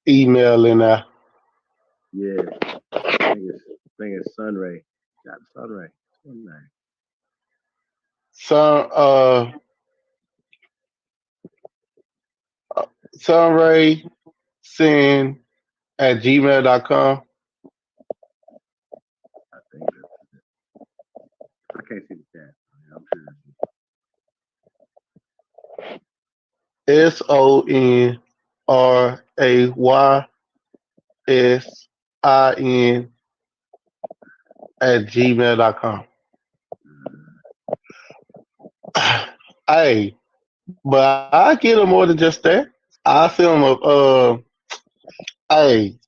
Email in there. yeah, I think it's Sunray. Got Sunray. Sun Sunray sin at gmail.com. I think I can't see the chat. I'm sure. SONRAYSIN at gmail.com. Hey, but I get them more than just that. I send them hey,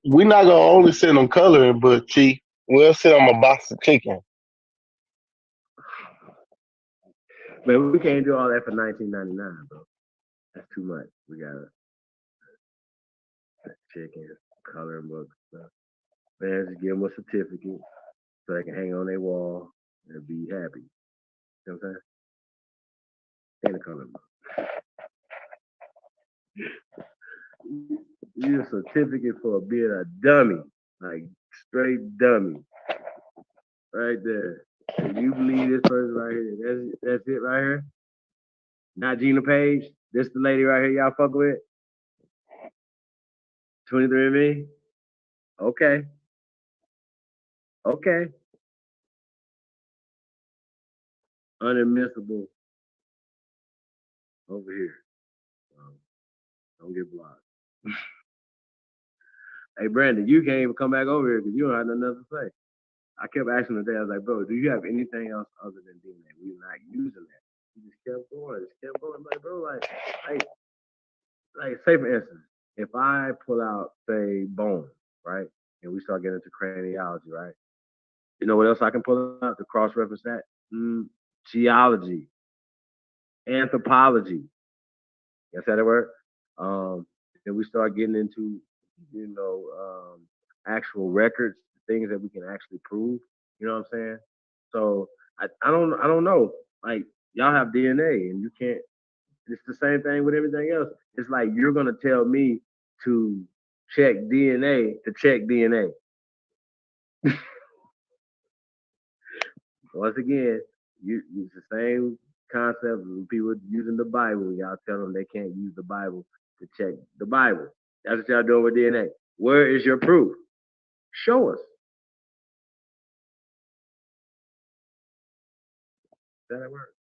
we're not gonna only send them coloring, but Chief, we'll send them a box of chicken. But we can't do all that for $19.99, bro. That's too much. We gotta chicken, coloring books, stuff. Man, just give them a certificate so they can hang on their wall and be happy. You know what I'm saying? And a coloring book. You a certificate for being a dummy, like straight dummy, right there. And you believe this person right here? That's it right here. Not Gina Page. This the lady right here y'all fuck with. 23andMe. Okay. Okay. Unadmissible over here. Don't get blocked. Hey, Brandon, you can't even come back over here because you don't have nothing else to say. I kept asking him today, I was like, bro, do you have anything else other than DNA? We're not using that. He just kept going, I'm like, bro, like, say for instance, if I pull out, say, bone, right, and we start getting into craniology, right, you know what else I can pull out to cross-reference that? Geology, anthropology. Yes, that word. Then we start getting into, actual records, things that we can actually prove. You know what I'm saying? So I don't know. Like y'all have DNA, and you can't. It's the same thing with everything else. It's like you're gonna tell me to check DNA to check DNA. Once again, it's the same concept of people using the Bible. Y'all tell them they can't use the Bible to check the Bible. That's what y'all doing with DNA. Where is your proof? Show us. That work.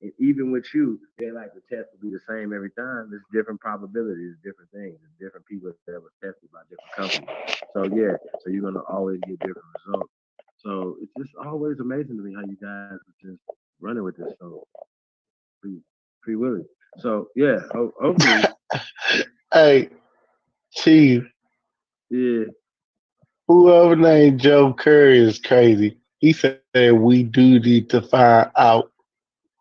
And even with you, they like the test to be the same every time. There's different probabilities, different things, there's different people that was tested by different companies. So yeah, so you're gonna always get different results. So it's just always amazing to me how you guys are just running with this. So free willing. So yeah, hopefully. Hey, Chief. Yeah. Whoever named Joe Curry is crazy. He said we do need to find out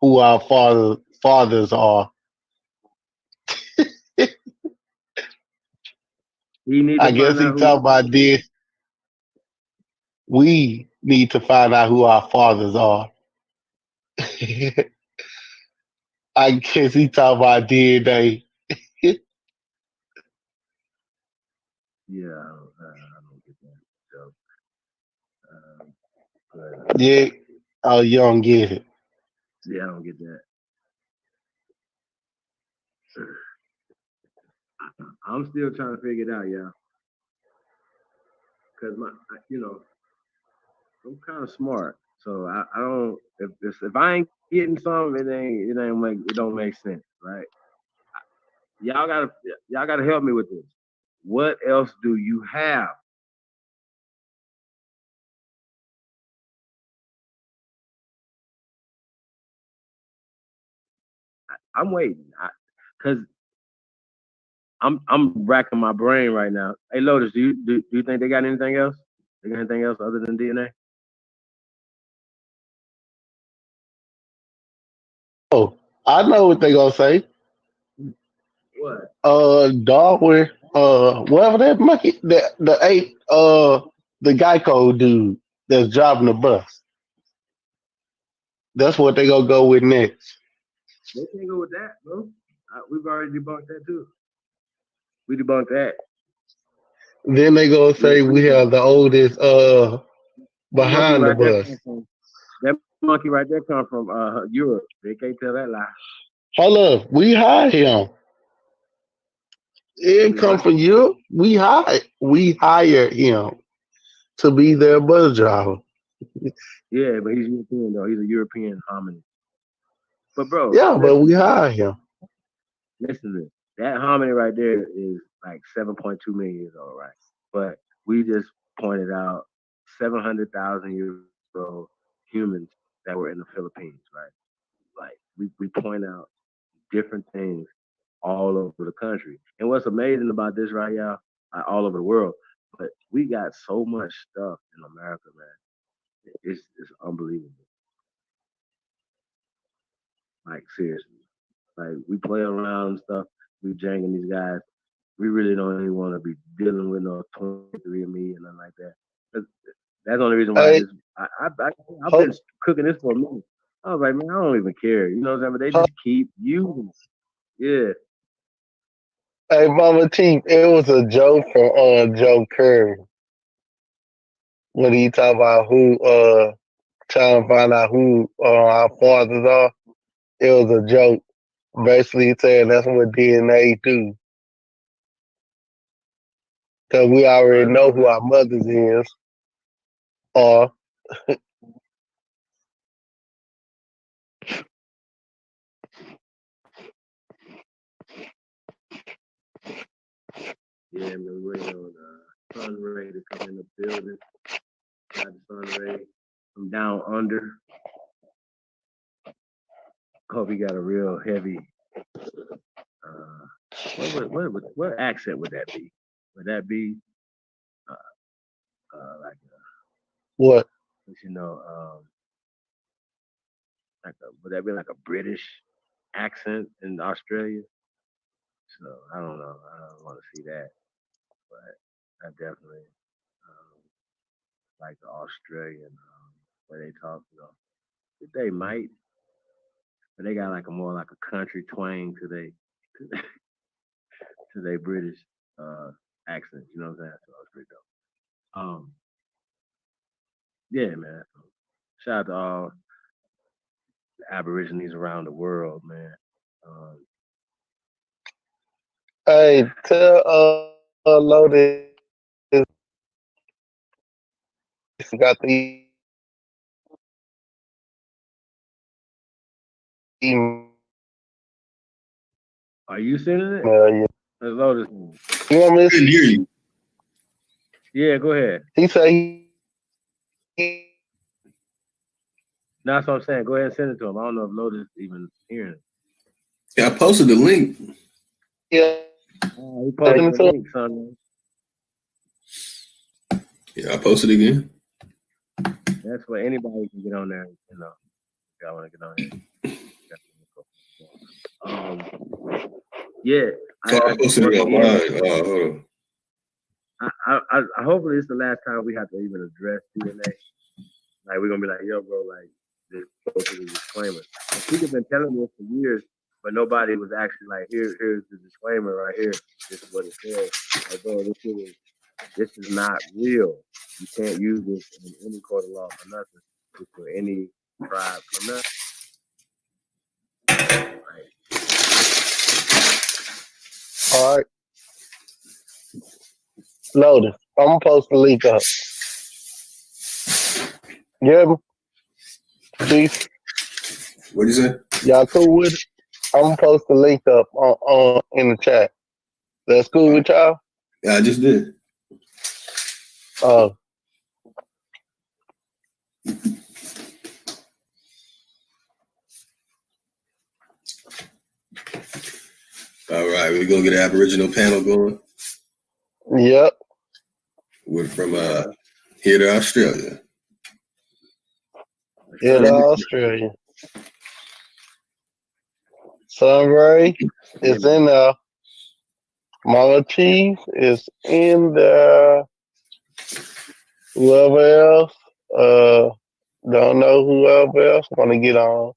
who our fathers are. I guess he talking about this. We need to find out who our fathers are. I guess he talking about DNA. Yeah, I don't get that. So, yeah. Oh, you don't get it. Yeah, I don't get that. I'm still trying to figure it out, y'all. Cause I'm kind of smart, so I don't. If I ain't getting something, it don't make sense, right? y'all gotta help me with this. What else do you have? I'm waiting, cause I'm racking my brain right now. Hey Lotus, do you think they got anything else? They got anything else other than DNA? Oh, I know what they gonna say. What? Darwin, whatever that monkey, the ape, the Geico dude that's driving the bus. That's what they gonna go with next. They can't go with that, bro. We've already debunked that too. We debunked that. Then they gonna say we have the oldest That monkey behind the right there bus. come from Europe. They can't tell that lie. Hold up, we hired him. It come from you. We hired him to be their bus driver. Yeah, but he's European though. He's a European hominid. But bro, Yeah, but we hired him. listen to this. That hominid right there is like 7.2 million years old, right? But we just pointed out 700,000 years old humans that were in the Philippines, right? Like we point out different things all over the country. And what's amazing about this, right, y'all, all over the world, but we got so much stuff in America, man. It's unbelievable. Like seriously. Like we play around and stuff. We janging these guys. We really don't even want to be dealing with no 23 and me and nothing like that. That's the only reason why Hey, I've been cooking this for a minute. I was like, man, I don't even care. You know what I'm saying? But they just keep using it. Yeah. hey, Mama T, it was a joke from Joe Curry when he talk about who trying to find out who our fathers are. It was a joke, basically saying that's what DNA do. Cause we already know who our mothers is. Or Yeah, man, we're waiting on Sun Ray to come in the building. Got the Sun Ray from down under. Hope he got a real heavy. What accent would that be? Would that be like what? you know, would that be like a British accent in Australia? So I don't know. I don't want to see that, but I definitely like the Australian way they talk. You know, they might, but they got like a more like a country twang to they British accent. You know what I'm saying? So it's pretty dope. Yeah, man. Shout out to all the Aborigines around the world, man. Hey, tell Lotus got the email. Are you sending it? Yeah. Let's Lotus. You want me to couldn't hear you. Yeah, go ahead. He said That's what I'm saying. Go ahead and send it to him. I don't know if Lotus even hearing it. Yeah, I posted the link. Yeah. He posted the link, son. Yeah, I posted it again. That's where anybody can get on there. You know, if y'all want to get on here. Yeah. So I posted it on mine. Hold on. I hopefully it's the last time we have to even address DNA. Like we're gonna be like, yo, bro, like just go through the disclaimer. And people have been telling us for years, but nobody was actually like, here's the disclaimer right here. This is what it says. Like, bro, this is not real. You can't use this in any court of law for nothing. It's for any tribe for nothing. all right. Lotus. I'm gonna post the link up. Yeah. Peace. What'd you say? Y'all cool with it? I'm gonna post the link up on in the chat. That's cool with y'all? Yeah, I just did. Oh, All right, we're gonna get an Aboriginal panel going. yep. We're from here to Australia. Here to Australia. Sunray is in there. Mama Chief is in there. Whoever else, don't know whoever else want to get on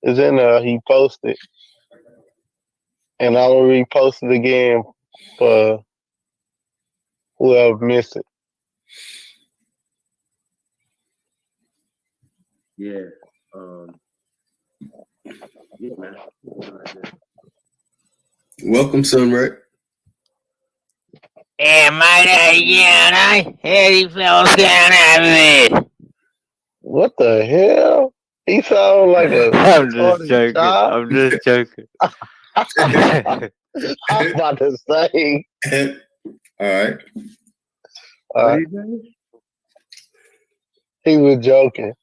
is in there. He posted, and I will repost it again for whoever missed it. Yeah. Yeah, man. Welcome, Sunray. Yeah, mate, yeah, how you fellas going over there? What the hell? He sounds like a I'm just retarded joking. child. I'm just joking. I'm about to say. All right. What did he say? He was joking.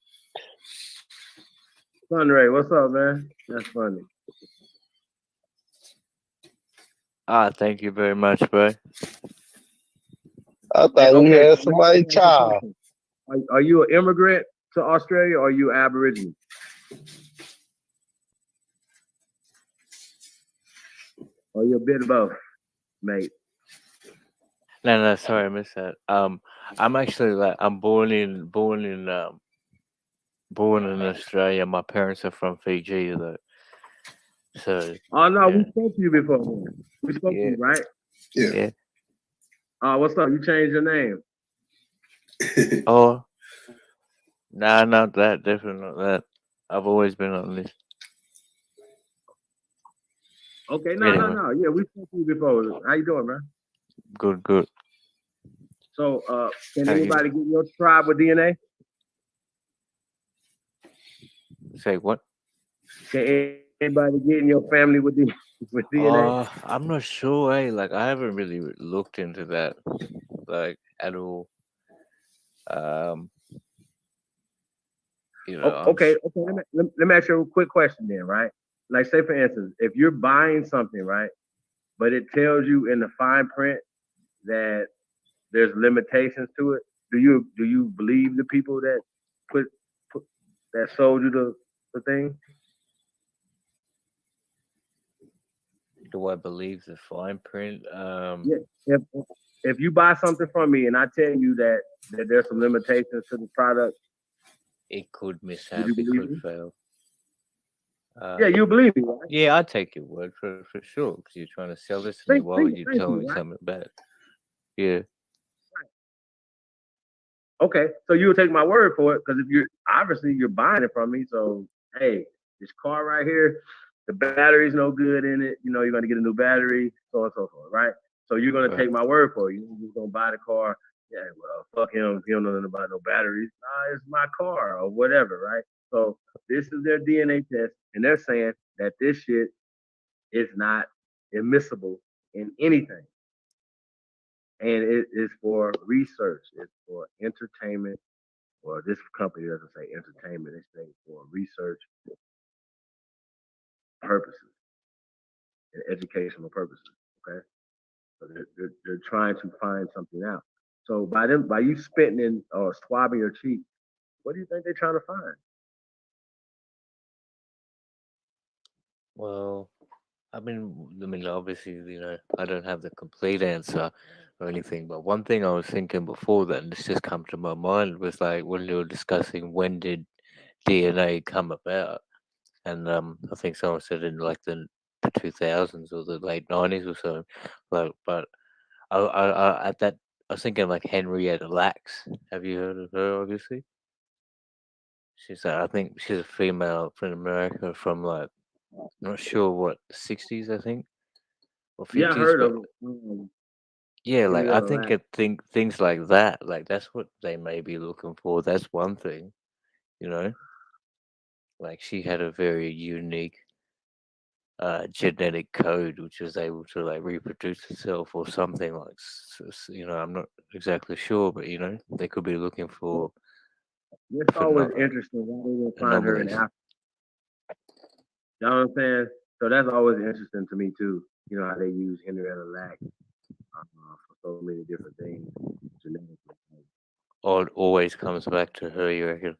Sunray, what's up, man? That's funny. Thank you very much, bro. I thought we had somebody child. Are you an immigrant to Australia or are you Aboriginal? Or you a bit of both, mate? No, sorry, I missed that. I'm actually I'm born in Australia. My parents are from Fiji, though. So. Oh no, yeah. we spoke to you before, man. We spoke to you, right? Yeah. What's up? You changed your name. Oh. Nah, not that. Definitely not that. I've always been on this. Okay, no. Yeah, we spoke to you before. How you doing, man? Good. So, can anybody get your tribe with DNA? Say what? Can anybody get in your family with DNA? I'm not sure. Like I haven't really looked into that, like at all. Okay. Let me ask you a quick question then, right? Like, say for instance, if you're buying something, right, but it tells you in the fine print that there's limitations to it, do you believe the people that put that sold you the thing? Do I believe the fine print? Yeah. If you buy something from me and I tell you that there's some limitations to the product, it could mishap. It could fail. Yeah, you believe me, right? Yeah, I take your word for sure because you're trying to sell this to me. Why would you tell me something bad? Yeah. Okay, so you'll take my word for it because if you're buying it from me, so hey, this car right here, the battery's no good in it. You know, you're gonna get a new battery, so on and so forth, right? So you're gonna take my word for it. You're just gonna buy the car. Yeah, well, fuck him. He don't know nothing about no batteries. Nah, it's my car or whatever, right? So this is their DNA test, and they're saying that this shit is not admissible in anything. And it is for research. It's for entertainment. Or this company doesn't say entertainment. They say for research purposes and educational purposes. Okay, so they're trying to find something out. So by you spitting in or swabbing your cheek, what do you think they're trying to find? Well, I mean, obviously, I don't have the complete answer or anything, but one thing I was thinking before that, and this just come to my mind, was like when you were discussing when did DNA come about, and I think someone said in like the 2000s or the late 90s or so, but I at that I was thinking like Henrietta Lacks. Have you heard of her? Obviously, I think she's a female from America from like. Not sure what 60s, I think, or 50s. Yeah, I heard but of it. yeah, like I Henrietta think Lacks. things like that, like that's what they may be looking for. That's one thing, you know. Like she had a very unique genetic code which is able to like reproduce itself or something like I'm not exactly sure, but they could be looking for It's always interesting why they didn't find her in anomalies. Africa. You know what I'm saying? So that's always interesting to me too. You know how they use Henrietta Lack for so many different things genetically. Or it always comes back to her, you reckon?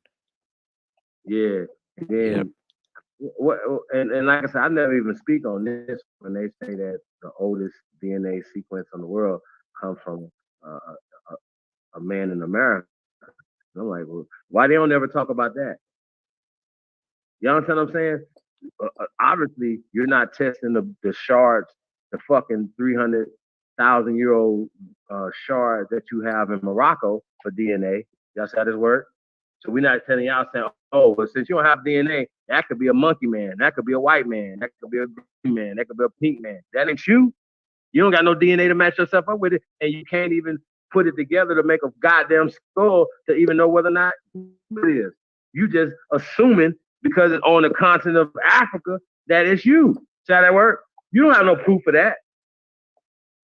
Yeah, and then what? And like I said, I never even speak on this when they say that the oldest DNA sequence in the world comes from a man in America. And I'm like, well, why they don't ever talk about that? You understand what I'm saying? Obviously, you're not testing the shards, the fucking 300,000-year-old shard that you have in Morocco for DNA. Y'all see how this work? So we're not telling y'all saying, oh, well, since you don't have DNA, that could be a monkey man, that could be a white man, that could be a green man, that could be a pink man. That ain't you. You don't got no DNA to match yourself up with it, and you can't even put it together to make a goddamn skull to even know whether or not it is. You just assuming because it's on the continent of Africa that it's you. See how that work? You don't have no proof of that.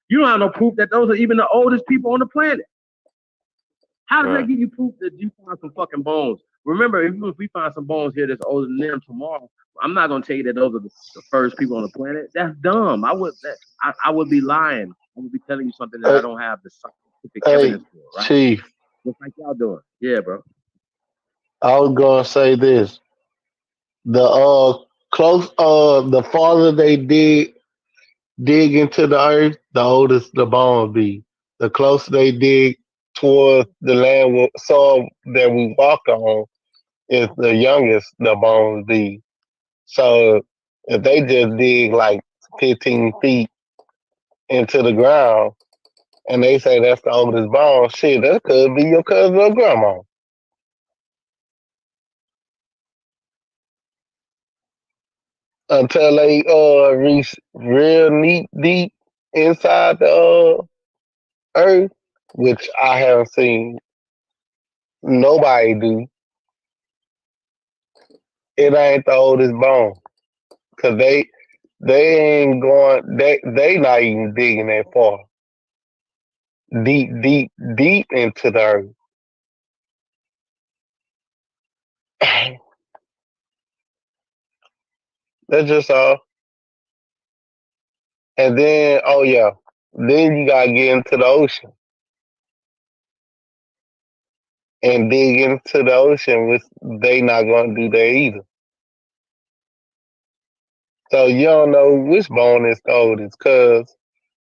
You don't have no proof that those are even the oldest people on the planet. How does that give you proof that you found some fucking bones? Remember, if we find some bones here that's older than them tomorrow, I'm not gonna tell you that those are the first people on the planet. That's dumb. I would be lying. I would be telling you something that I don't have the scientific evidence for, right? Chief, Just like y'all doing. Yeah, bro. I was gonna say this. The farther they dig into the earth, the oldest the bones be. The closer they dig towards the land soil that we walk on, is the youngest the bones be. So if they just dig like 15 feet into the ground and they say that's the oldest bone, shit, that could be your cousin or grandma. Until they reach real deep inside the earth, which I haven't seen nobody do. It ain't the oldest bone, cause they ain't going. They not even digging that far, deep into the earth. That's just all. And then, oh yeah, then you gotta get into the ocean and dig into the ocean, which they not gonna do that either. So you don't know which bone is the oldest, cause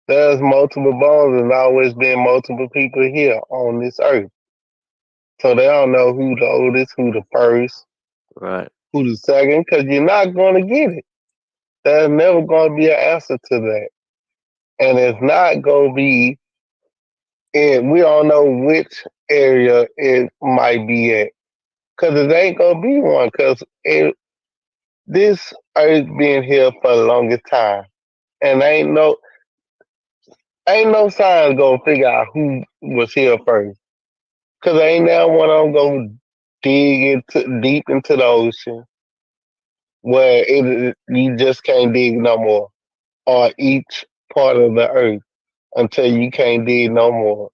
there's multiple bones and always been multiple people here on this earth. So they don't know who the oldest, who the first, Right. who the second, because you're not going to get it. There's never going to be an answer to that. And it's not going to be, and we don't know which area it might be at. Because it ain't going to be one, because this earth been here for the longest time. And ain't no science going to figure out who was here first. Because ain't now one of them going to dig deep into the ocean where you just can't dig no more, or each part of the earth until you can't dig no more.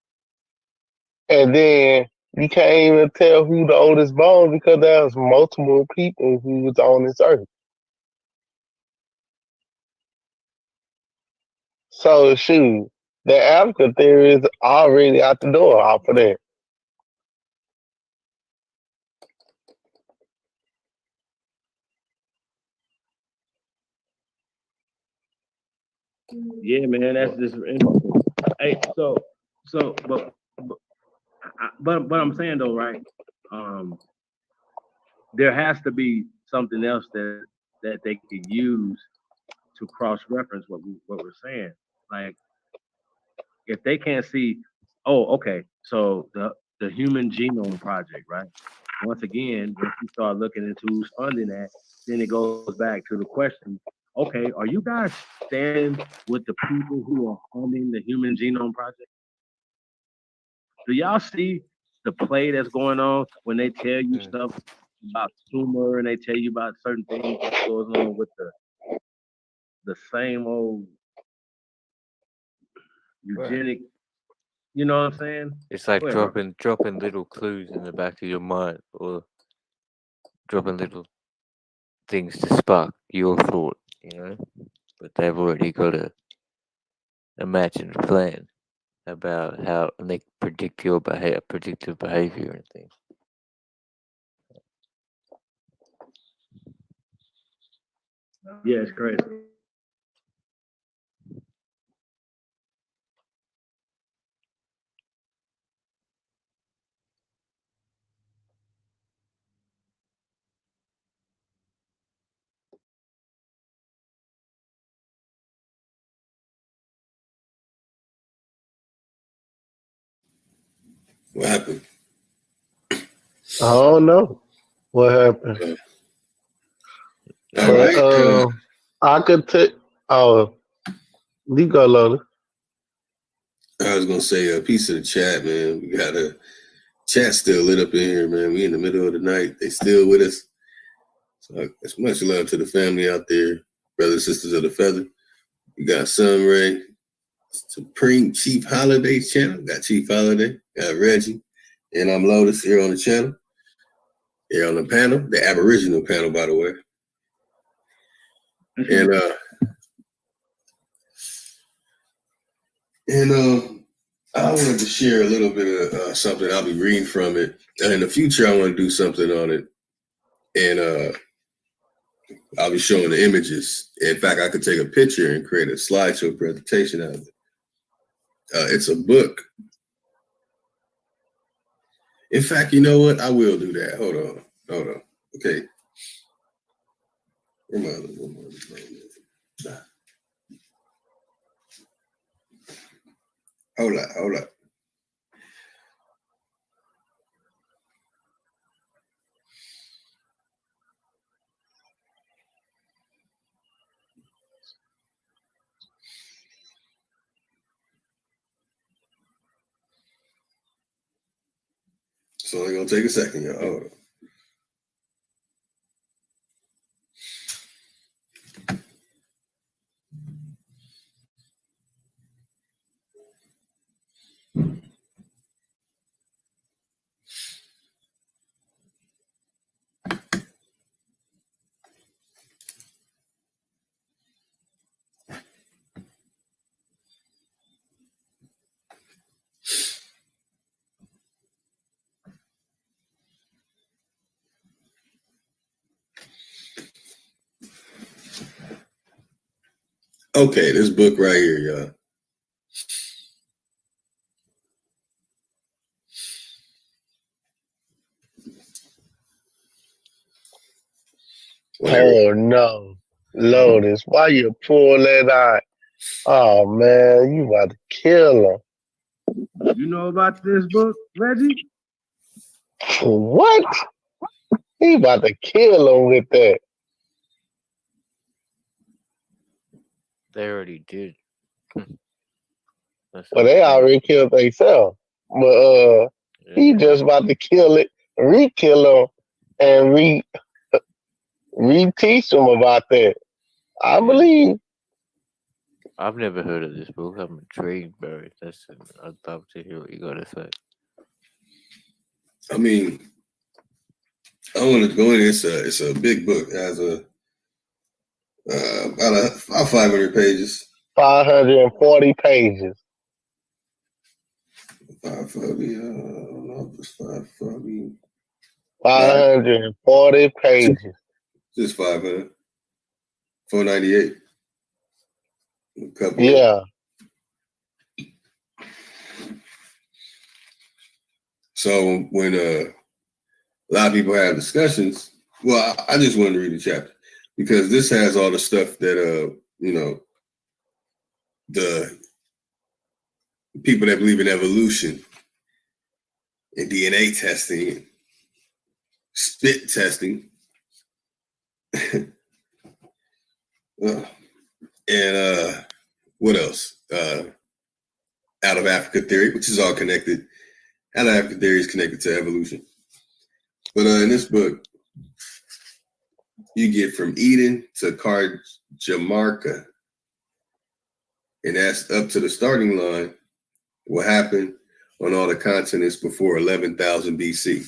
And then you can't even tell who the oldest bone because there's multiple people who was on this earth. So shoot, the Africa theory is already out the door off of that. Yeah, man, that's just interesting. Hey, but I'm saying though, right? There has to be something else that they could use to cross-reference what we're saying. Like, if they can't see, oh, okay, so the Human Genome Project, right? Once again, if you start looking into who's funding that, then it goes back to the question, okay, are you guys standing with the people who are funding the Human Genome Project? Do y'all see the play that's going on when they tell you stuff about tumor and they tell you about certain things that goes on with the same old eugenic. You know what I'm saying? It's like Go ahead, bro. dropping little clues in the back of your mind, or dropping little things to spark your thought, you know. But they've already got a imagined plan about how and they predict your predictive behavior and things. Yeah, it's crazy. What happened? I don't know what happened. All right. I could take. Oh, you go, Lotus. I was gonna say a piece of the chat, man. We got a chat still lit up in here, man. We in the middle of the night. They still with us. So it's much love to the family out there, brothers and sisters of the feather. We got Sunray, Supreme Chief Holiday's channel. Got Chief Holiday, got Reggie, and I'm Lotus here on the channel. Here on the panel, the Aboriginal panel, by the way. And I wanted to share a little bit of something. I'll be reading from it. And in the future, I want to do something on it. And I'll be showing the images. In fact, I could take a picture and create a slideshow presentation out of it. It's a book. In fact, you know what? I will do that. Hold on. Okay. Hold up. It's only gonna take a second, y'all. Hold on. Okay, this book right here, y'all. Oh no, Lotus, why you pull that out? Oh man, you about to kill him. You know about this book, Reggie? What? He about to kill him with that. They already did. Well, they already killed themselves. But he just about to kill it, re-kill him, and re-teach them about that. I believe. I've never heard of this book. I'm intrigued, Barry. I'd love to hear what you got to say. I mean, I want to go in. It's a big book. It has about 500 pages. 540 pages. 540. I don't know if it's 540. 540 pages. Just 500. 498. A couple. Yeah. So when a lot of people have discussions, well, I just wanted to read the chapter because this has all the stuff that the people that believe in evolution and DNA testing and spit testing and what else? Out of Africa theory, which is all connected. Out of Africa theory is connected to evolution. But in this book, you get from Eden to Cajamarca. And that's up to the starting line. What happened on all the continents before 11,000 BC.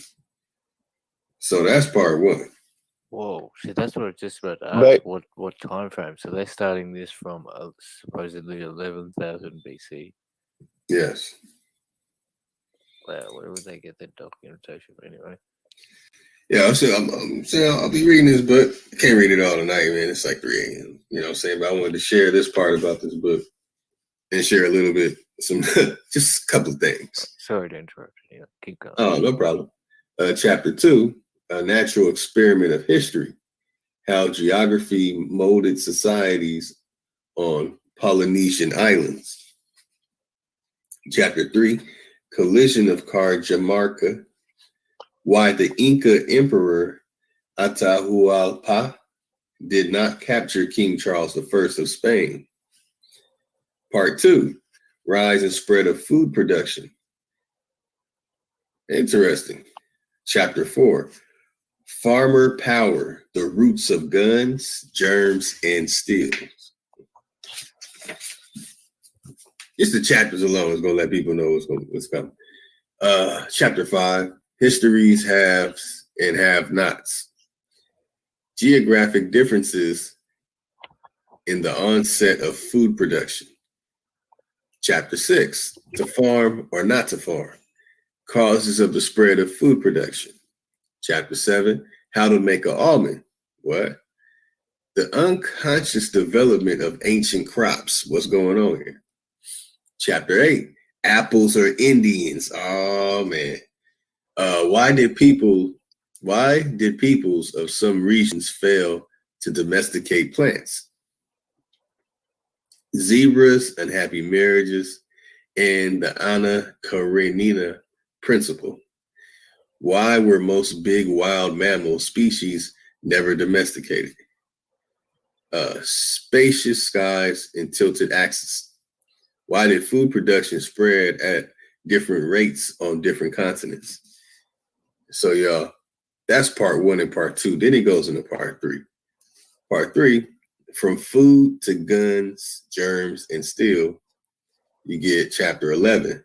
So that's part one. Whoa, see, that's what I just about to ask. But What time frame? So they're starting this from supposedly 11,000 BC. Yes. Wow, where would they get that documentation anyway? Yeah, I'll be reading this book. I can't read it all tonight, man. It's like 3 a.m. You know what I'm saying? But I wanted to share this part about this book and share a little bit, just a couple of things. Sorry to interrupt you. Yeah, keep going. Oh, no problem. Chapter 2, A Natural Experiment of History, How Geography Molded Societies on Polynesian Islands. Chapter 3, Collision of Cajamarca, Why the Inca Emperor Atahualpa did not capture King Charles I of Spain. Part 2, Rise and Spread of Food Production. Interesting. Chapter 4, Farmer Power, the Roots of Guns, Germs, and Steel. Just the chapters alone is going to let people know what's coming. Chapter 5, History's Haves and Have-Nots. Geographic differences in the onset of food production. Chapter 6, To Farm or Not to Farm. Causes of the spread of food production. Chapter 7, How to Make an Almond. What? The unconscious development of ancient crops. What's going on here? Chapter 8, Apples are Indians. Oh, man. Why did peoples of some regions fail to domesticate plants? Zebras, unhappy marriages, and the Ana Karenina principle. Why were most big wild mammal species never domesticated? Spacious skies and tilted axes. Why did food production spread at different rates on different continents? So, y'all, that's part 1 and part 2. Then it goes into part 3. Part 3, From Food to Guns, Germs, and Steel, you get chapter 11,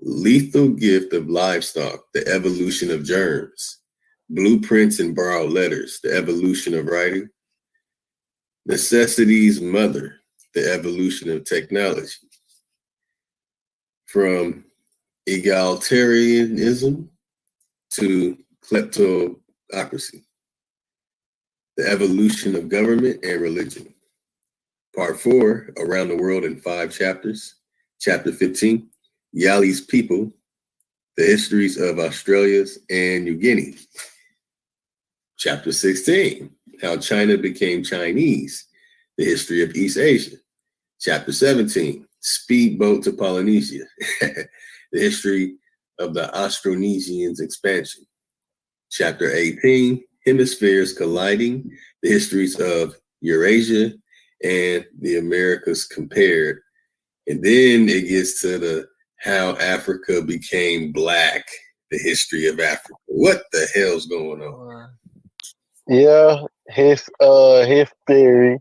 Lethal Gift of Livestock, the Evolution of Germs, Blueprints and Borrowed Letters, the Evolution of Writing, Necessity's Mother, the Evolution of Technology. From egalitarianism to kleptocracy, the evolution of government and religion. Part 4, Around the World in 5 chapters. Chapter 15, Yali's People, the histories of Australia's and New Guinea. Chapter 16, How China Became Chinese, the history of East Asia. Chapter 17, Speedboat to Polynesia, the history of the Austronesians' expansion. Chapter 18, Hemispheres Colliding, the histories of Eurasia and the Americas compared. And then it gets to the how Africa became black, the history of Africa. What the hell's going on? yeah, his theory.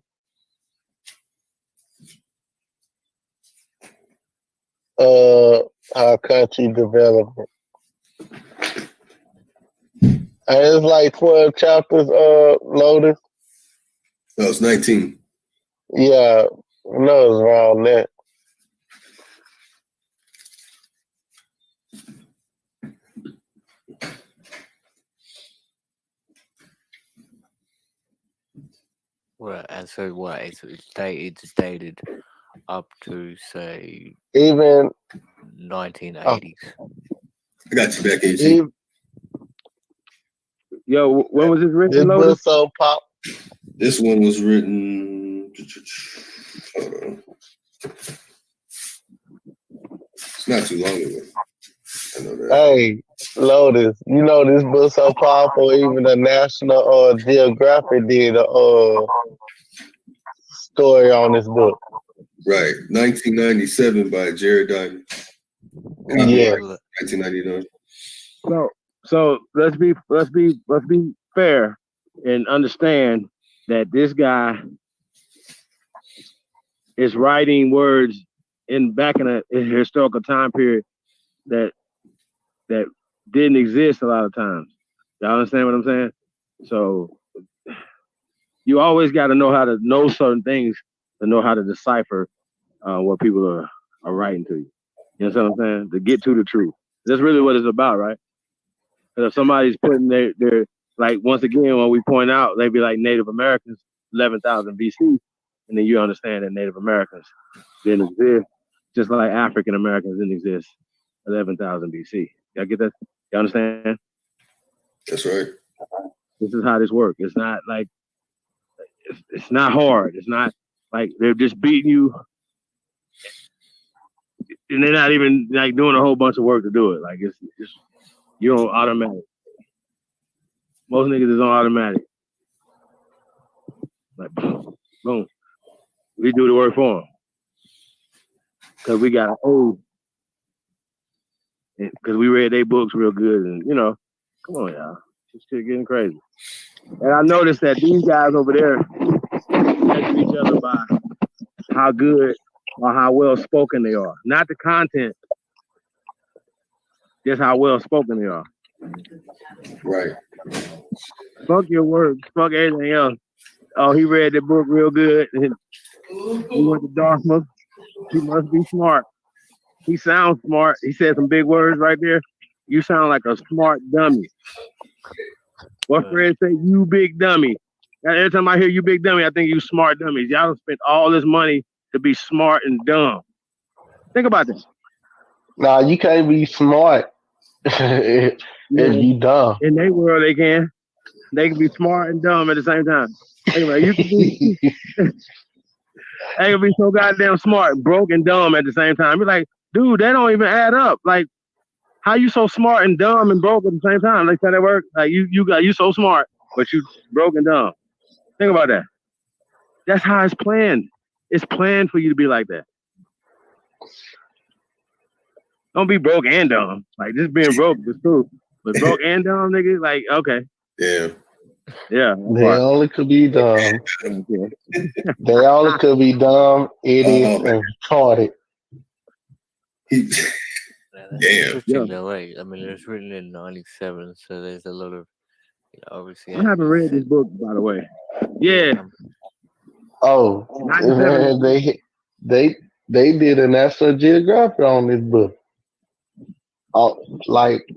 How country development. And it's like 12 chapters, Lotus. No, it's 19. Yeah, no, it's around that. Right, and so what? It's dated up to say Even 1980s. I got you back, AG. Yo, when was this written, This Lotus? book so pop. This one was written. Hold on. It's not too long ago. I know that. Hey, Lotus, you know this book so powerful. Even the National Geographic did a story on this book. Right, 1997 by Jared Diamond. Yeah. 1999. So let's be fair and understand that this guy it's writing words back in a historical time period that didn't exist a lot of times. Y'all understand what I'm saying? So you always got to know how to know certain things to know how to decipher what people are writing to you. You know what I'm saying? To get to the truth. That's really what it's about, right? Because if somebody's putting their like, once again, when we point out, they be like Native Americans, 11,000 BC, and then you understand that Native Americans didn't exist, just like African Americans didn't exist 11,000 BC. Y'all get that? You understand? That's right. This is how this works. It's not like, it's not hard. It's not like they're just beating you, and they're not even like doing a whole bunch of work to do it. Like it's you're on automatic. Most niggas is on automatic. Like boom, we do the work for them because we got old. Because we read their books real good, and you know, come on, y'all, this shit getting crazy. And I noticed that these guys over there measure each other by how good or how well spoken they are, not the content, just how well spoken they are. Right. Fuck your words, fuck everything else. Oh, he read the book real good, and he went to Dartmouth. He must be smart. He sounds smart. He said some big words right there. You sound like a smart dummy. What Fred say? You big dummy. Every time I hear you big dummy, I think you smart dummies. Y'all spent all this money to be smart and dumb. Think about this. Nah, you can't be smart if you dumb. In their world, they can. They can be smart and dumb at the same time. Anyway, you can be. They can be so goddamn smart, broke and dumb at the same time. You're like, dude, that don't even add up. Like, how you so smart and dumb and broke at the same time? Like, how that work? Like, you so smart, but you broke and dumb. Think about that. That's how it's planned. It's planned for you to be like that. Don't be broke and dumb. Like, just being broke is cool. But broke and dumb, nigga, like, okay. Yeah. Yeah. They only could be dumb. They only could be dumb, idiots, and retarded. Interesting though, right? I mean, it was written in '97, so there's a lot of, you know, obviously. I haven't read this book, by the way. Yeah. Oh, man, they did a National Geographic on this book. Oh, like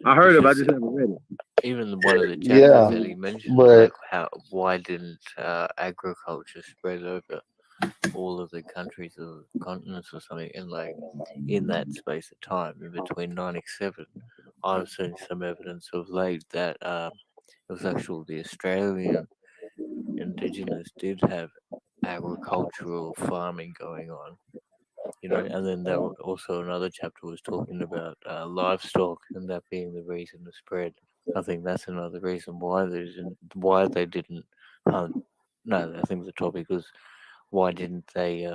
I heard of it, I just haven't read it. Even one of the chapters that he mentioned, like why didn't agriculture spread over all of the countries or continents or something in that space of time in between 97? I've seen some evidence of late that it was actually the Australian indigenous did have agricultural farming going on, you know, and then that also another chapter was talking about livestock and that being the reason to spread. I think that's another reason why they didn't hunt. No, I think the topic was why didn't they,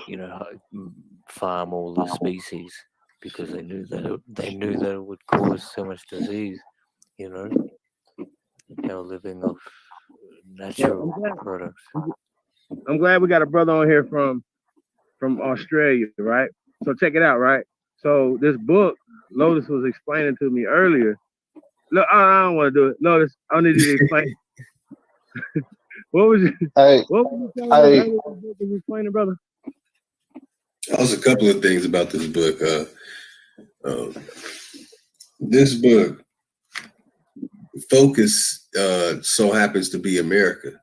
you know, farm all the species, because they knew that it would cause so much disease. You know, they were living off natural products. I'm glad we got a brother on here from Australia, right? So check it out, right? So this book, Lotus was explaining to me earlier. Look, I don't want to do it. Lotus, I need you to explain. What was you explaining, brother? There's a couple of things about this book. This book, focus so happens to be America.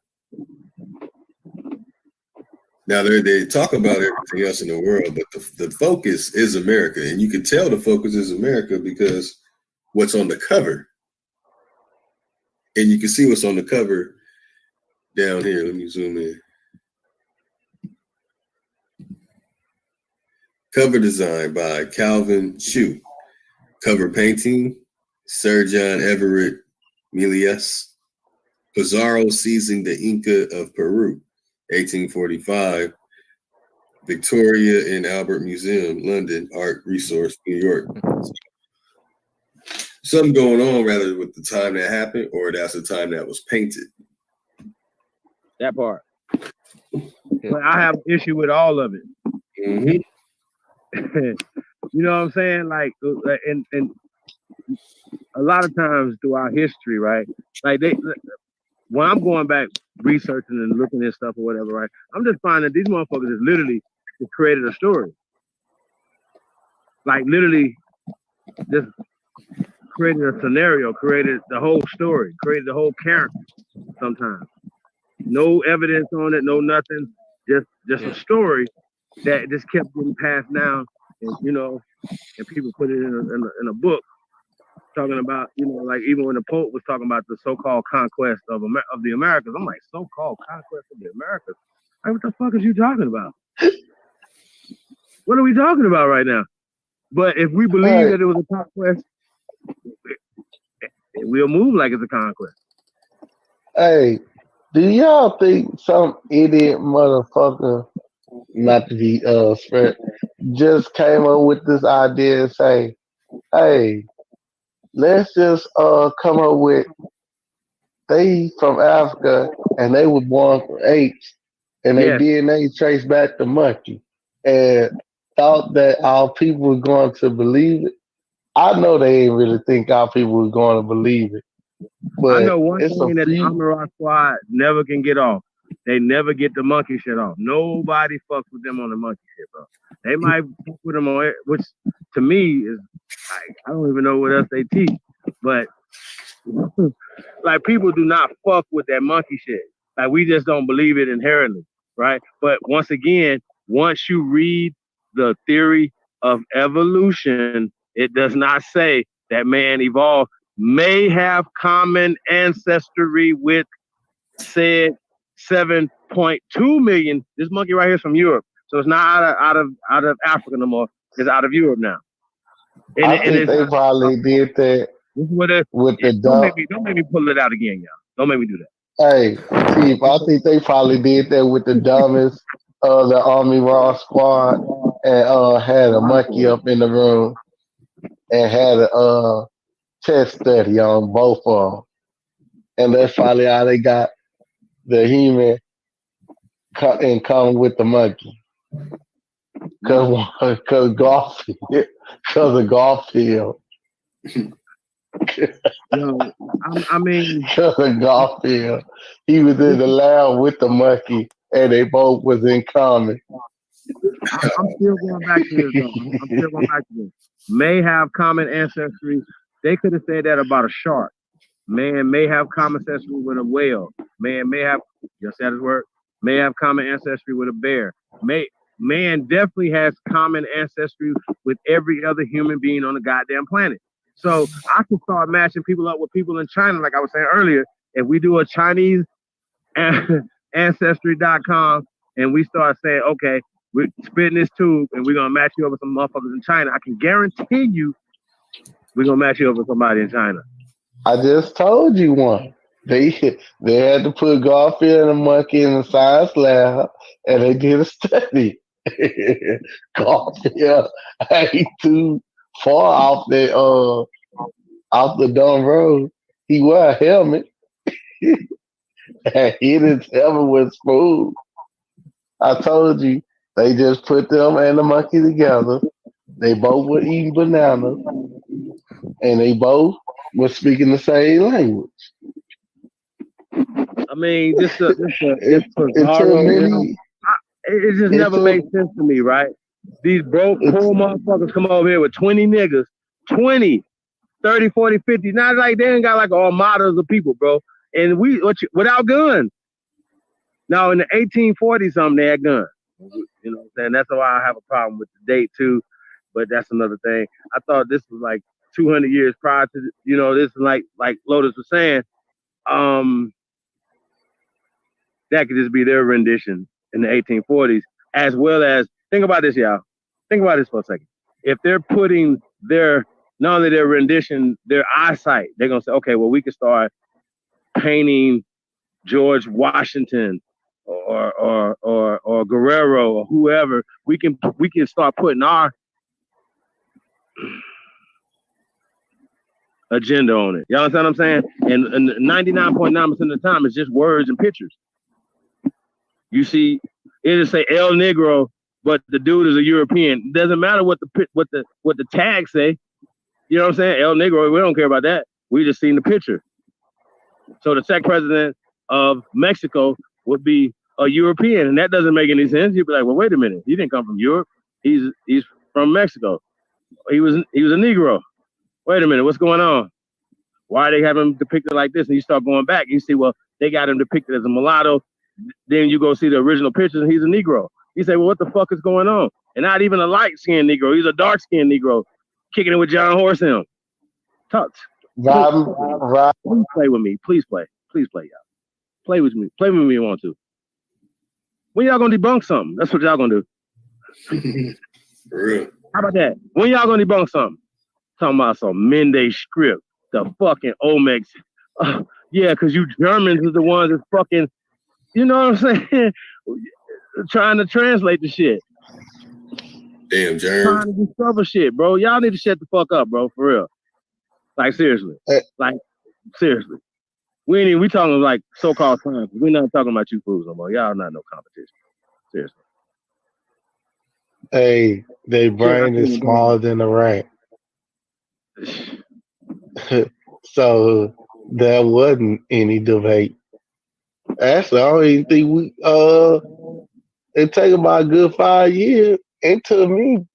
Now they talk about everything else in the world, but the focus is America, and you can tell the focus is America because what's on the cover, and you can see what's on the cover down here. Let me zoom in. Cover design by Calvin Chu. Cover painting, Sir John Everett Milius. Pizarro seizing the Inca of Peru, 1845. Victoria and Albert Museum, London, Art Resource, New York. Something going on rather with the time that happened, or that's the time that was painted. That part. but I have an issue with all of it. Mm-hmm. You know what I'm saying? Like, and a lot of times throughout history, right? Like when I'm going back researching and looking at stuff or whatever, right? I'm just finding that these motherfuckers is literally just created a story. Like literally just created a scenario, created the whole story, created the whole character sometimes. No evidence on it, no nothing, just a story that just kept getting passed down, and and people put it in a book talking about, like even when the Pope was talking about the so-called conquest of the Americas, I'm like, so-called conquest of the Americas? Like, what the fuck is you talking about? What are we talking about right now? But if we believe that it was a conquest, we'll move like it's a conquest. Hey, do y'all think some idiot motherfucker, not to be spread, just came up with this idea and say, hey, let's just come up with they from Africa and they were born from apes and they Yes. DNA traced back to monkey and thought that our people were going to believe it. I know they ain't really think our people were going to believe it. I But know one it's a thing that the few. Amara squad never can get off. They never get the monkey shit off. Nobody fucks with them on the monkey shit, bro. They might fuck with them on it, which to me is I don't even know what else they teach. But like people do not fuck with that monkey shit. Like we just don't believe it inherently, right? But once again, once you read the theory of evolution, it does not say that man evolved, may have common ancestry with said 7.2 million. This monkey right here is from Europe, so it's not out of Africa no more. It's out of Europe now. And, I think they probably did that with the don't dog. make me pull it out again, y'all. Don't make me do that. Hey, Chief, I think they probably did that with the dumbest of the Army Raw squad and had a monkey up in the room and had a test study on both of them. And that's probably how they got the human in common with the monkey. Cause Garfield, cause of Garfield. I mean, Cause of Garfield, he was in the lab with the monkey, and they both was in common. I'm still going back to this, though. I'm still going back to this. May have common ancestry. They could have said that about a shark. Man may have common ancestry with a whale. Man may have, you said his word, may have common ancestry with a bear. Man definitely has common ancestry with every other human being on the goddamn planet. So I can start matching people up with people in China, like I was saying earlier. If we do a Chinese ancestry.com and we start saying, okay, we're spitting this tube and we're gonna match you up with some motherfuckers in China, I can guarantee you we're gonna match you up with somebody in China. I just told you one. They had to put Garfield and a monkey in the science lab, and they did a study. Garfield ain't too far off the dumb road. He wore a helmet, and his helmet was smooth. I told you, they just put them and the monkey together. They both were eating bananas, and they both were speaking the same language. I mean, this bizarro, it just never made sense to me, right? These broke, poor motherfuckers come over here with 20 niggas, 20, 30, 40, 50. Not like they ain't got like armadas of people, bro. And without guns. Now, in the 1840s, something, they had guns. You know what I'm saying? That's why I have a problem with the date, too. But that's another thing. I thought this was like 200 years prior to, this is like Lotus was saying, that could just be their rendition in the 1840s, as well as, think about this, y'all. Think about this for a second. If they're putting not only their rendition, their eyesight, they're going to say, okay, well, we can start painting George Washington or Guerrero or whoever. We can start putting our agenda on it. Y'all understand what I'm saying? And 99.9% of the time, it's just words and pictures. You see, It just say El Negro, but the dude is a European. It doesn't matter what the tag say. You know what I'm saying? El Negro, we don't care about that. We just seen the picture. So the second president of Mexico would be a European, and that doesn't make any sense. You'd be like, well, wait a minute. He didn't come from Europe. He's from Mexico. He was a Negro. Wait a minute. What's going on? Why they have him depicted like this? And you start going back. You see, well, they got him depicted as a mulatto. Then you go see the original pictures, and he's a Negro. You say, well, what the fuck is going on? And not even a light-skinned Negro. He's a dark-skinned Negro, kicking it with John Horsham. Please play with me. Please play, y'all. Play with me. Play with me if you want to. When y'all gonna debunk something? That's what y'all gonna do. For real. How about that? When y'all gonna debunk something? Talking about some Mende script, the fucking Olmecs. Yeah, because you Germans are the ones that fucking, you know what I'm saying? Trying to translate the shit. Damn, Germs. Trying to discover shit, bro. Y'all need to shut the fuck up, bro, for real. Like, seriously. Seriously. We talking like so-called science. We're not talking about you fools no more. Y'all not no competition. Seriously. Hey, their brain is smaller than a rat. So there wasn't any debate. Actually, I don't even think it take about a good 5 years. It took me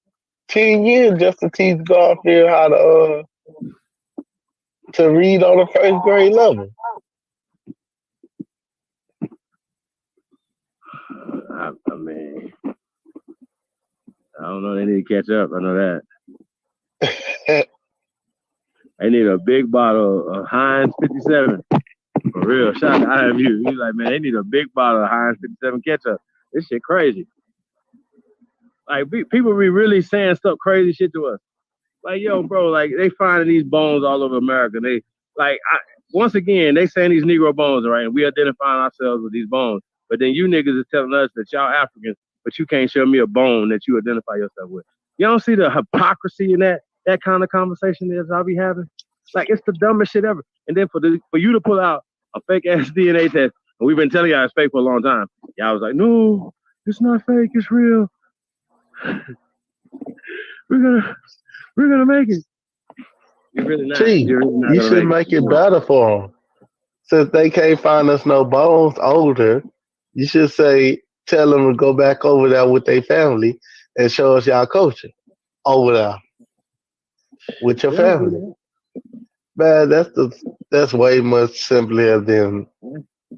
10 years just to teach Garfield how to read on a first grade level. I mean, I don't know. They need to catch up. I know that. They need a big bottle of Heinz 57. For real. Shout out to IMU. He's like, man, they need a big bottle of Heinz 57 ketchup. This shit crazy. Like, people be really saying stuff crazy shit to us. Like, yo, bro, like, they finding these bones all over America. They, like, once again, they saying these Negro bones, right? And we identifying ourselves with these bones. But then you niggas is telling us that y'all Africans, but you can't show me a bone that you identify yourself with. You don't see the hypocrisy in that kind of conversation that I'll be having? Like, it's the dumbest shit ever. And then for you to pull out a fake ass DNA test, and we've been telling y'all it's fake for a long time. Y'all was like, no, it's not fake, it's real. We're gonna make it. You're really not. Gee, you should make it better for them. Since they can't find us no bones older, you should tell them to go back over there with their family and show us y'all culture over there with your family. Man, that's way much simpler than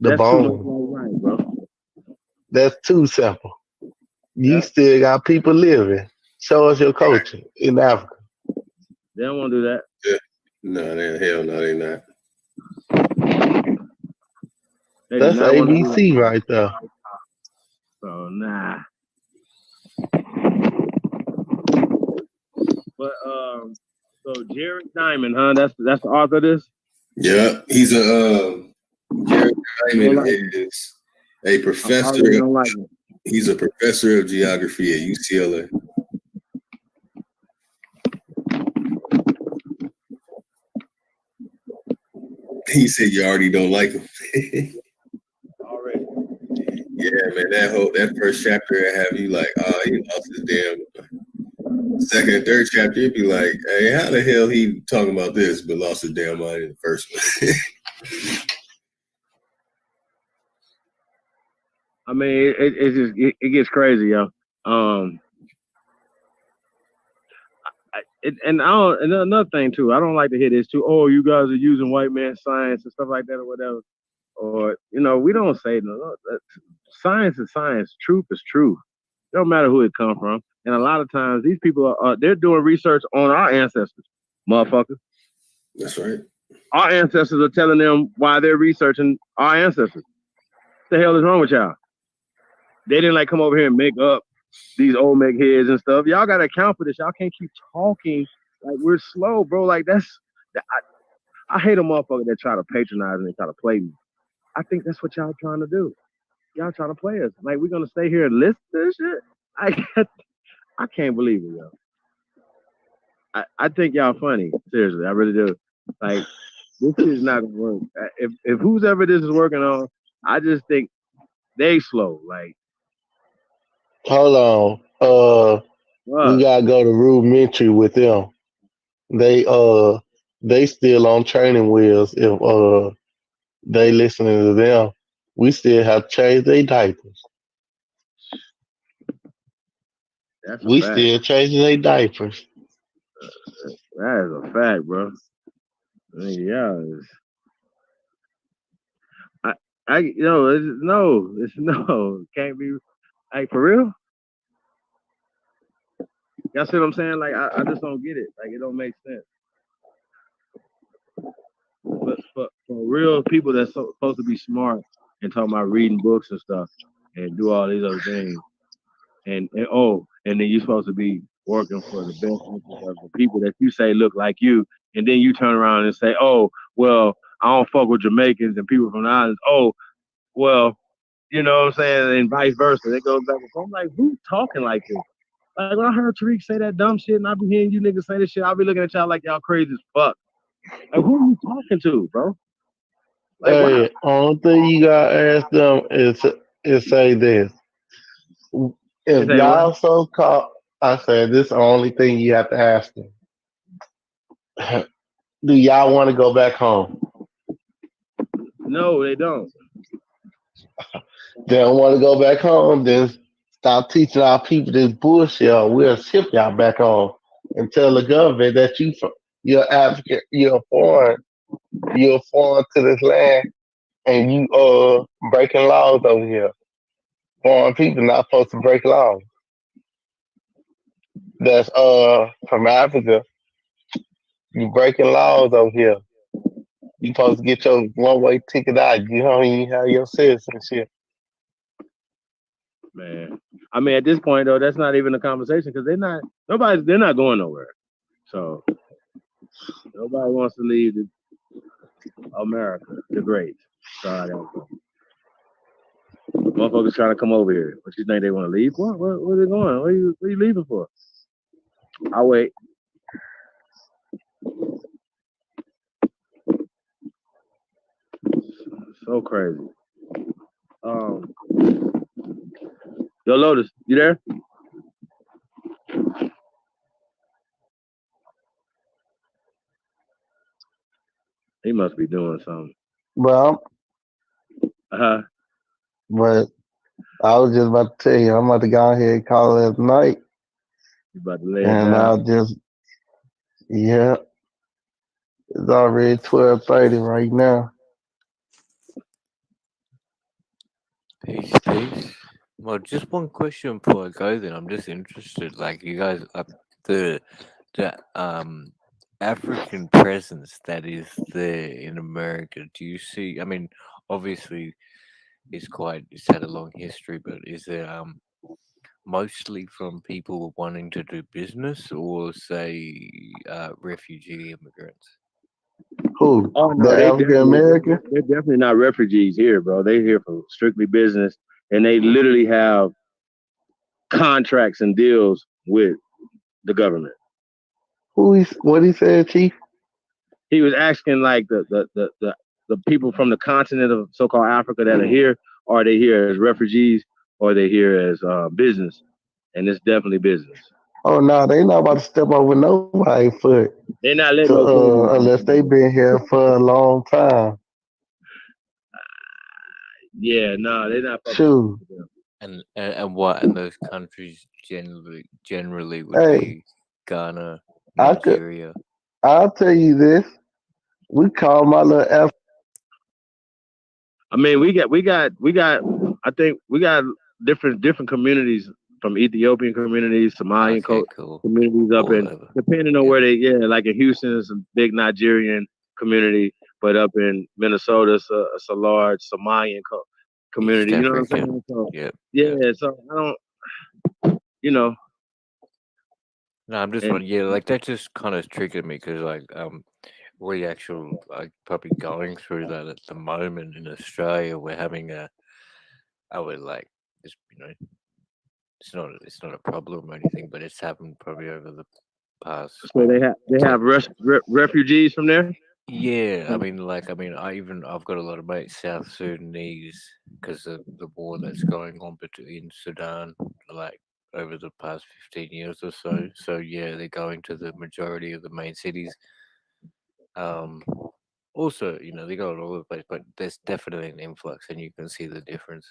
the bone. Right, bro. That's too simple. You still got people living. Show us your culture in Africa. They don't want to do that. Yeah. No, they not. That's ABC right there. So nah. But so Jared Diamond, huh? That's the author of this? Yeah, he's Jared Diamond is a professor. He's a professor of geography at UCLA. He said you already don't like him. Already. Yeah, man, that first chapter I have you like, he lost his damn. Second and third chapter, you'd be like, hey, how the hell he talking about this but lost his damn mind in the first one? I mean, it gets crazy, yo. And another thing too, I don't like to hear this too. Oh, you guys are using white man science and stuff like that or whatever. Or we don't say no. Science is science. Truth is truth. It don't matter who it come from. And a lot of times these people they're doing research on our ancestors, motherfuckers. That's right. Our ancestors are telling them why they're researching our ancestors. What the hell is wrong with y'all? They didn't come over here and make up these old meg heads and stuff. Y'all got to account for this. Y'all can't keep talking like we're slow, bro. Like I hate a motherfucker that try to patronize and try to play me. I think that's what y'all trying to do. Y'all trying to play us. Like, we're going to stay here and listen to this shit? I can't believe it, yo. I think y'all funny. Seriously, I really do. Like, this is not going to work. If who's ever this is working on, I just think they slow. Like, Hold on. We What? gotta go to rudimentary with them. They they still on training wheels. If they listening to them, we still have to change their diapers. That's a We fact. still changing their diapers. That is a fact, bro. I mean, yeah, it's no, can't be. Like for real, y'all see what I'm saying? Like I just don't get it. Like it don't make sense. But for real people that's supposed to be smart and talking about reading books and stuff and do all these other things, and then you're supposed to be working for the best interest of the people that you say look like you, and then you turn around and say, oh, well, I don't fuck with Jamaicans and people from the islands. Oh, well, you know what I'm saying, and vice versa. It goes back and forth. I'm like, who's talking like this? Like when I heard Tariq say that dumb shit, and I be hearing you niggas say this shit, I'll be looking at y'all like y'all crazy as fuck. Like who are you talking to, bro? Like why? Hey, only thing you gotta ask them is say this. They If say what? y'all so called, I said this is the only thing you have to ask them. Do y'all want to go back home? No, they don't. They don't want to go back home, then stop teaching our people this bullshit, or we'll ship y'all back home and tell the government that you're African, you're foreign to this land, and you breaking laws over here. Foreign people not supposed to break laws. That's from Africa. You breaking laws over here. You supposed to get your one way ticket out. You don't even have your citizenship. Man. I mean, at this point though, that's not even a conversation because they're not going nowhere. So nobody wants to leave America, the great. So I don't know. Motherfuckers trying to come over here. What you think they want to leave for? Where they going? What are you leaving for? I'll wait. So crazy. Yo, Lotus, you there? He must be doing something. Well, Uh-huh. but I was just about to tell you, I'm about to go ahead and call it a night. You about to lay it And down. yeah, it's already 12:30 right now. Peace. Well, just one question before I go. Then I'm just interested. Like you guys, the African presence that is there in America. Do you see? I mean, obviously, it's had a long history, but is it mostly from people wanting to do business, or say refugee immigrants? Who? Oh The no, African American? they're definitely not refugees here, bro. They're here for strictly business, and they literally have contracts and deals with the government. What he said, Chief? He was asking like the people from the continent of so-called Africa that are here, are they here as refugees or are they here as business? And it's definitely business. Oh no, they not about to step over nobody's foot They're not letting to no foreigners. unless they been here for a long time. Yeah, no, they're not fucking Shoot. with them. And what? And those countries generally would Hey, be Ghana, I could Nigeria. I'll tell you this. We call my little I mean, we got. I think we got different communities from Ethiopian communities, Somalian Okay, cool. communities up in, Whatever. depending on where they, like in Houston, it's a big Nigerian community, but up in Minnesota, it's a large Somalian East community. You know what I'm Africa. saying? So Yep. yeah, so I don't, you know, No, I'm just and wondering. Yeah, like that just kind of triggered me because we actually like probably going through that at the moment in Australia. We're having we're like just it's not a problem or anything, but it's happened probably over the past so they have 10. refugees from there. Yeah, I've got a lot of mates South Sudanese because of the war that's going on between Sudan, like over the past 15 years or so. So yeah, they're going to the majority of the main cities. Um, Also, they go all over the place, but there's definitely an influx, and you can see the difference.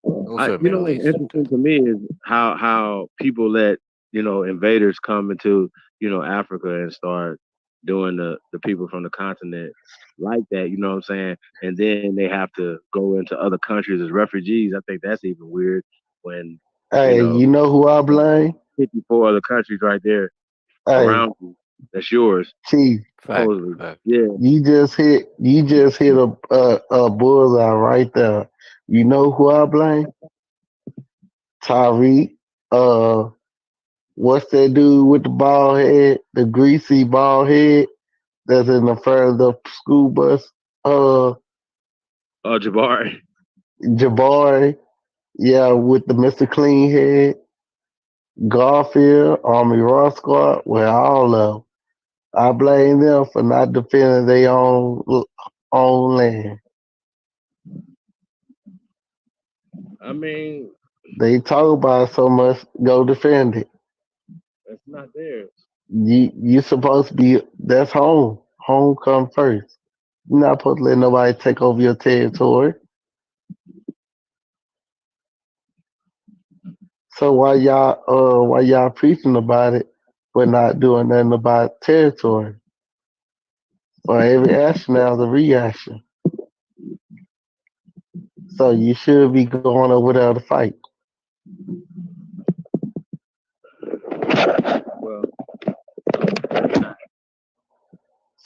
Also, Middle What's East. interesting to me is how people let invaders come into Africa and start doing the people from the continent like that. You know what I'm saying? And then they have to go into other countries as refugees. I think that's even weird when Hey, you know who I blame? 54 other countries right there Hey, around you. That's yours. Chief. Supposedly. Yeah. You just hit a bullseye right there. You know who I blame? Tyreek. What's that dude with the bald head, the greasy bald head that's in the front of the school bus? Jabari. Jabari. Yeah, with the Mr. Clean head. Garfield, Army Ross Squad. Well, all of them. I blame them for not defending their own land. I mean, They talk about it so much, go defend it. that's not theirs. You supposed to be that's home. Home come first. You're not supposed to let nobody take over your territory. So why y'all preaching about it but not doing nothing about territory? For every action there's a reaction. So you should be going over there to fight. Well,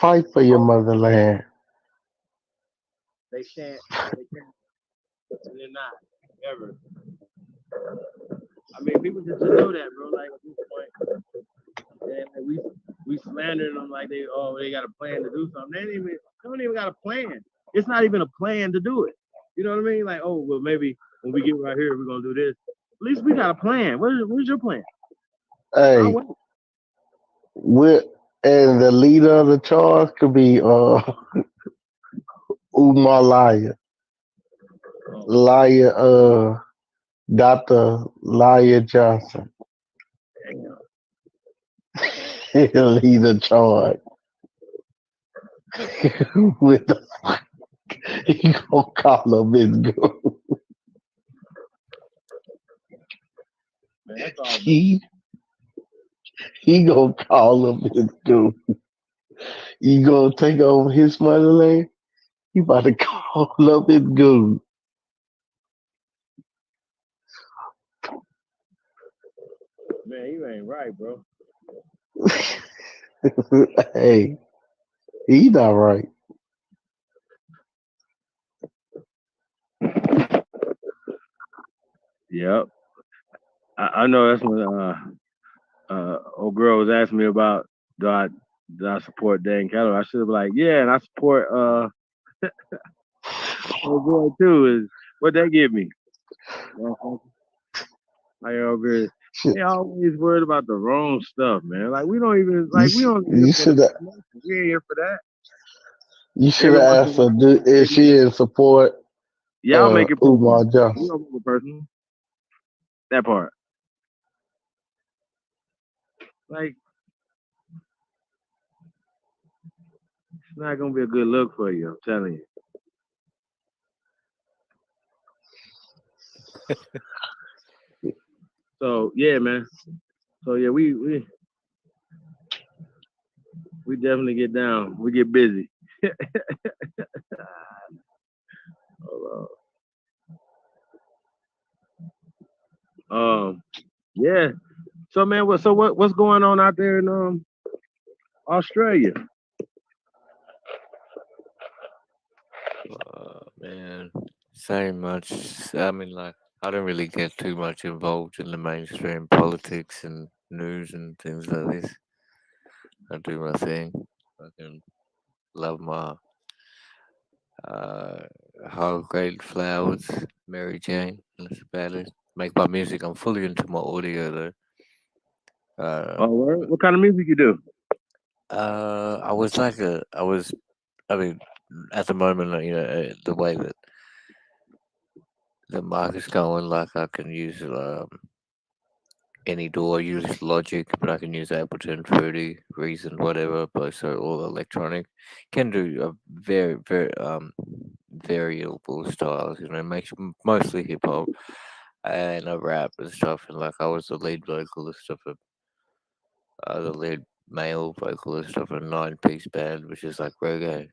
Fight for your motherland. they can't. They're not ever. I mean, people just should know that, bro. Like at this point, and we slandering them like they got a plan to do something. They don't even got a plan. It's not even a plan to do it. You know what I mean? Like, oh well, maybe when we get right here, we're gonna do this. At least we got a plan. Where's your plan? Hey, and the leader of the charge could be Umar Dr. Laya Johnson. He'll lead the charge. With the he gonna call him his group. He gonna call him his group. You gonna take over his motherland? You about to call up his group. Man, you ain't right, bro. Hey, he not right. Yep. I know that's when old girl was asking me about do I support Dan Keller. I should have been like, yeah, and I support old boy too. Is what they give me. Like over they always worried about the wrong stuff, man. Like we don't even You should have. we ain't here for that. You should have asked her if she in support. Y'all make it personal. Umar We Johnson. don't make it personal. That part. Like it's not gonna be a good look for you, I'm telling you. So yeah, man. So yeah, we definitely get down. We get busy. Yeah. So man, what's going on out there in Australia? Man, same much. I mean, like, I don't really get too much involved in the mainstream politics and news and things like this. I do my thing. I can love my whole grade flowers, Mary Jane. That's about it. Make my music. I'm fully into my audio though. What kind of music you do? I was like I mean, at the moment, the way that the market's going. Like I can use any door. I use Logic, but I can use Ableton, Fruity, Reason, whatever. But so all electronic can do a very variable styles. You know, makes mostly hip hop and a rap and stuff. And like I was the lead vocalist of the lead male vocalist of a 9-piece band, which is like reggae.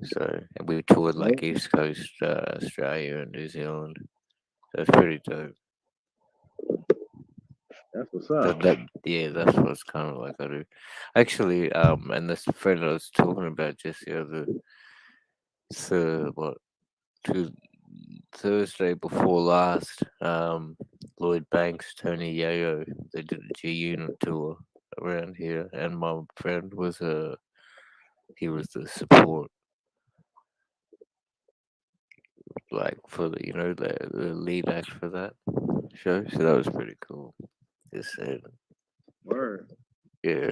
So and we toured like East Coast, Australia and New Zealand. That's pretty dope. That's what's up. Yeah, that's what's kind of like I do. Actually, and this friend I was talking about just the other, what, two Thursday before last, Lloyd Banks, Tony Yayo, they did a G Unit tour around here, and my friend was he was the support, like for the the lead act for that show. So that was pretty cool. Just saying. Word. Yeah,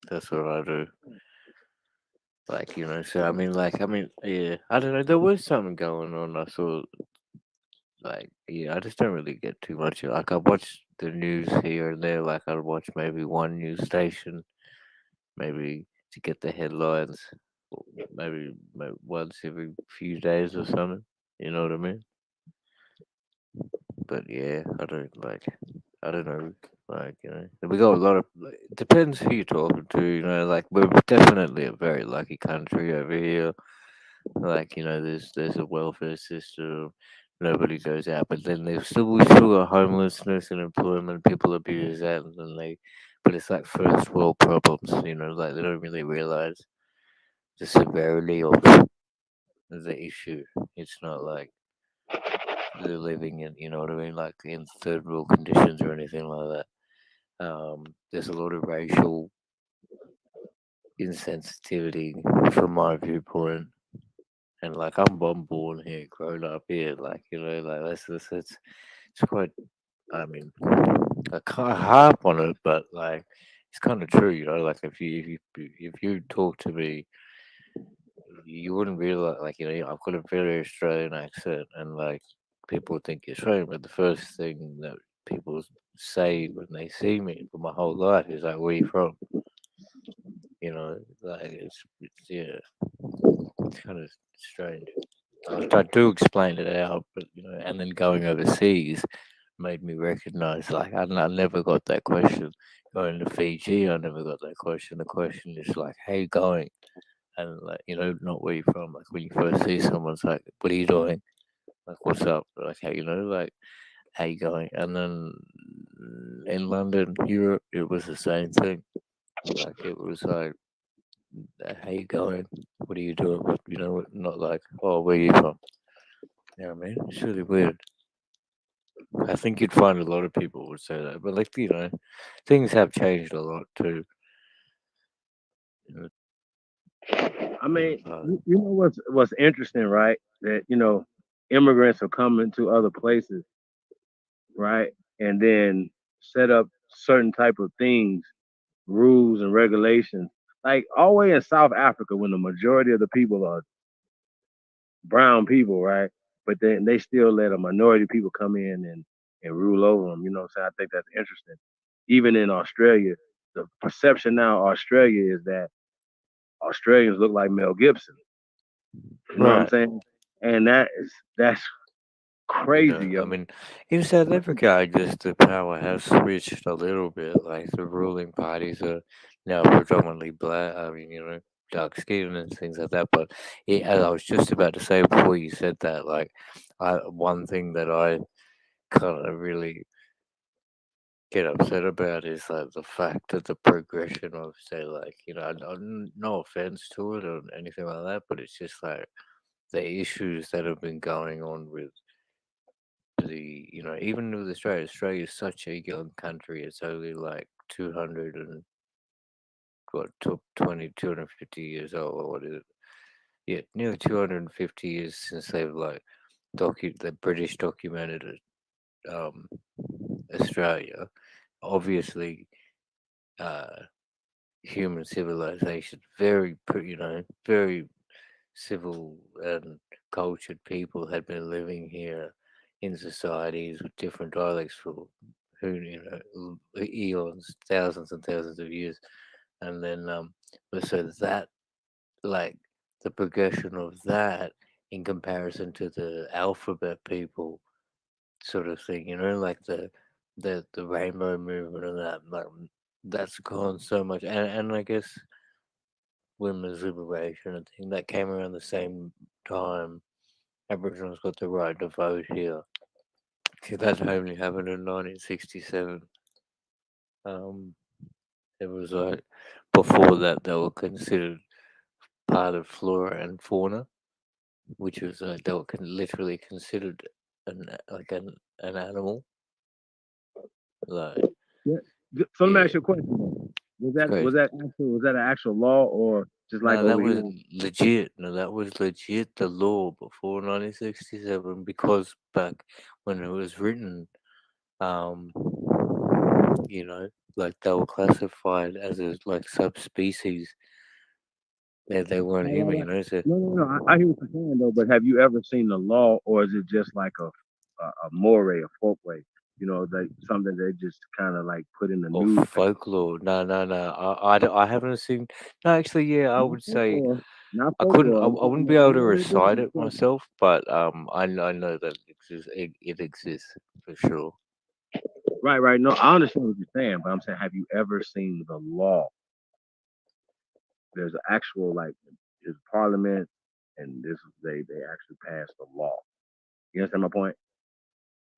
that's what I do. Like, so yeah, I don't know. There was something going on. I saw, like, yeah, I just don't really get too much. Like, I watch the news here and there. Like, I'd watch maybe one news station, maybe to get the headlines, or maybe once every few days or something. You know what I mean? But yeah, I don't know. Like, we got a lot of. It depends who you're talking to. Like we're definitely a very lucky country over here. Like, there's a welfare system. Nobody goes out, but then we still got homelessness and employment. People abuse that, and then but it's like first world problems. Like they don't really realize the severity of the issue. It's not like they're living in, you know what I mean, like in third world conditions or anything like that. There's a lot of racial insensitivity from my viewpoint. And like I'm born here, grown up here, like like it's quite. I mean, I can't harp on it, but like it's kind of true, Like if you talk to me, you wouldn't realize, like I've got a very Australian accent, and like people think you're Australian, but the first thing that people say when they see me for my whole life is like, "Where you from?" Like it's yeah, it's kind of strange. I do explain it out, but and then going overseas made me recognize, like, I never got that question. Going to Fiji, I never got that question. The question is like, "How you going?" And like, not where you from. Like when you first see someone's like, "What are you doing?" Like, "What's up?" Like, how like, "How you going?" And then in London, Europe, it was the same thing. Like it was like, "How you going? What are you doing?" Not like, "Oh, where you from?" You know what I mean? It's really weird. I think you'd find a lot of people would say that, but like things have changed a lot too. I mean, you know what's interesting, right? That immigrants are coming to other places, right, and then set up certain type of things, rules and regulations. Like all the way in South Africa, when the majority of the people are brown people, right? But then they still let a minority people come in and rule over them. You know what I'm saying? I think that's interesting. Even in Australia, the perception now of Australia is that Australians look like Mel Gibson. You know what I'm saying? And that's crazy. I mean, in South Africa, I guess the power has switched a little bit. Like the ruling parties are now predominantly black. I mean, dark skin and things like that. But as I was just about to say before you said that, like, one thing that I kind of really get upset about is like the fact that the progression of, say, like, no offense to it or anything like that, but it's just like the issues that have been going on with even with Australia is such a young country. It's only like 200 and what, 250 years old, or what is it? Yeah, nearly 250 years since they've like the British documented Australia. Obviously, human civilization very very civil and cultured people had been living here in societies with different dialects for eons, thousands and thousands of years, and then but so that like the progression of that in comparison to the alphabet people sort of thing, like the rainbow movement and that, like that's gone so much, and I guess women's liberation and thing that came around the same time Aboriginals got the right to vote here. See, that only happened in 1967. Um, it was like before that they were considered part of flora and fauna, which was they were literally considered an animal. Like, Yeah. So let me ask you a question. Was that an actual law or just like no, that over was here? legit. No, that was legit the law before 1967 because back when it was written, um, like they were classified as a like subspecies. They weren't Right, right, human, right. So No. I hear what you're saying though, but have you ever seen the law, or is it just like a moray, a folkway? Like something they just kind of like put in the or newspaper. folklore. No. I haven't seen. No, actually, yeah, I Not would say folklore, not I couldn't. folklore. I I'm talking wouldn't be about able to whatever they do recite to it something. myself, but I know that it exists for sure. Right. No, I understand what you're saying, but I'm saying, have you ever seen the law? There's an actual like, there's parliament, and they actually passed the law. You understand my point?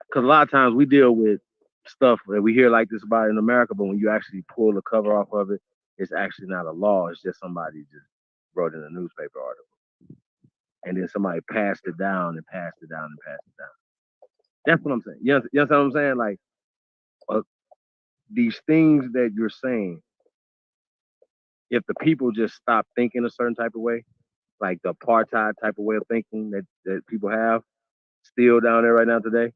Because a lot of times we deal with stuff that we hear like this about in America, but when you actually pull the cover off of it, it's actually not a law. It's just somebody just wrote in a newspaper article, and then somebody passed it down and passed it down and passed it down. That's what I'm saying. You understand what I'm saying? Like uh, these things that you're saying, if the people just stop thinking a certain type of way, like the apartheid type of way of thinking that people have still down there right now today,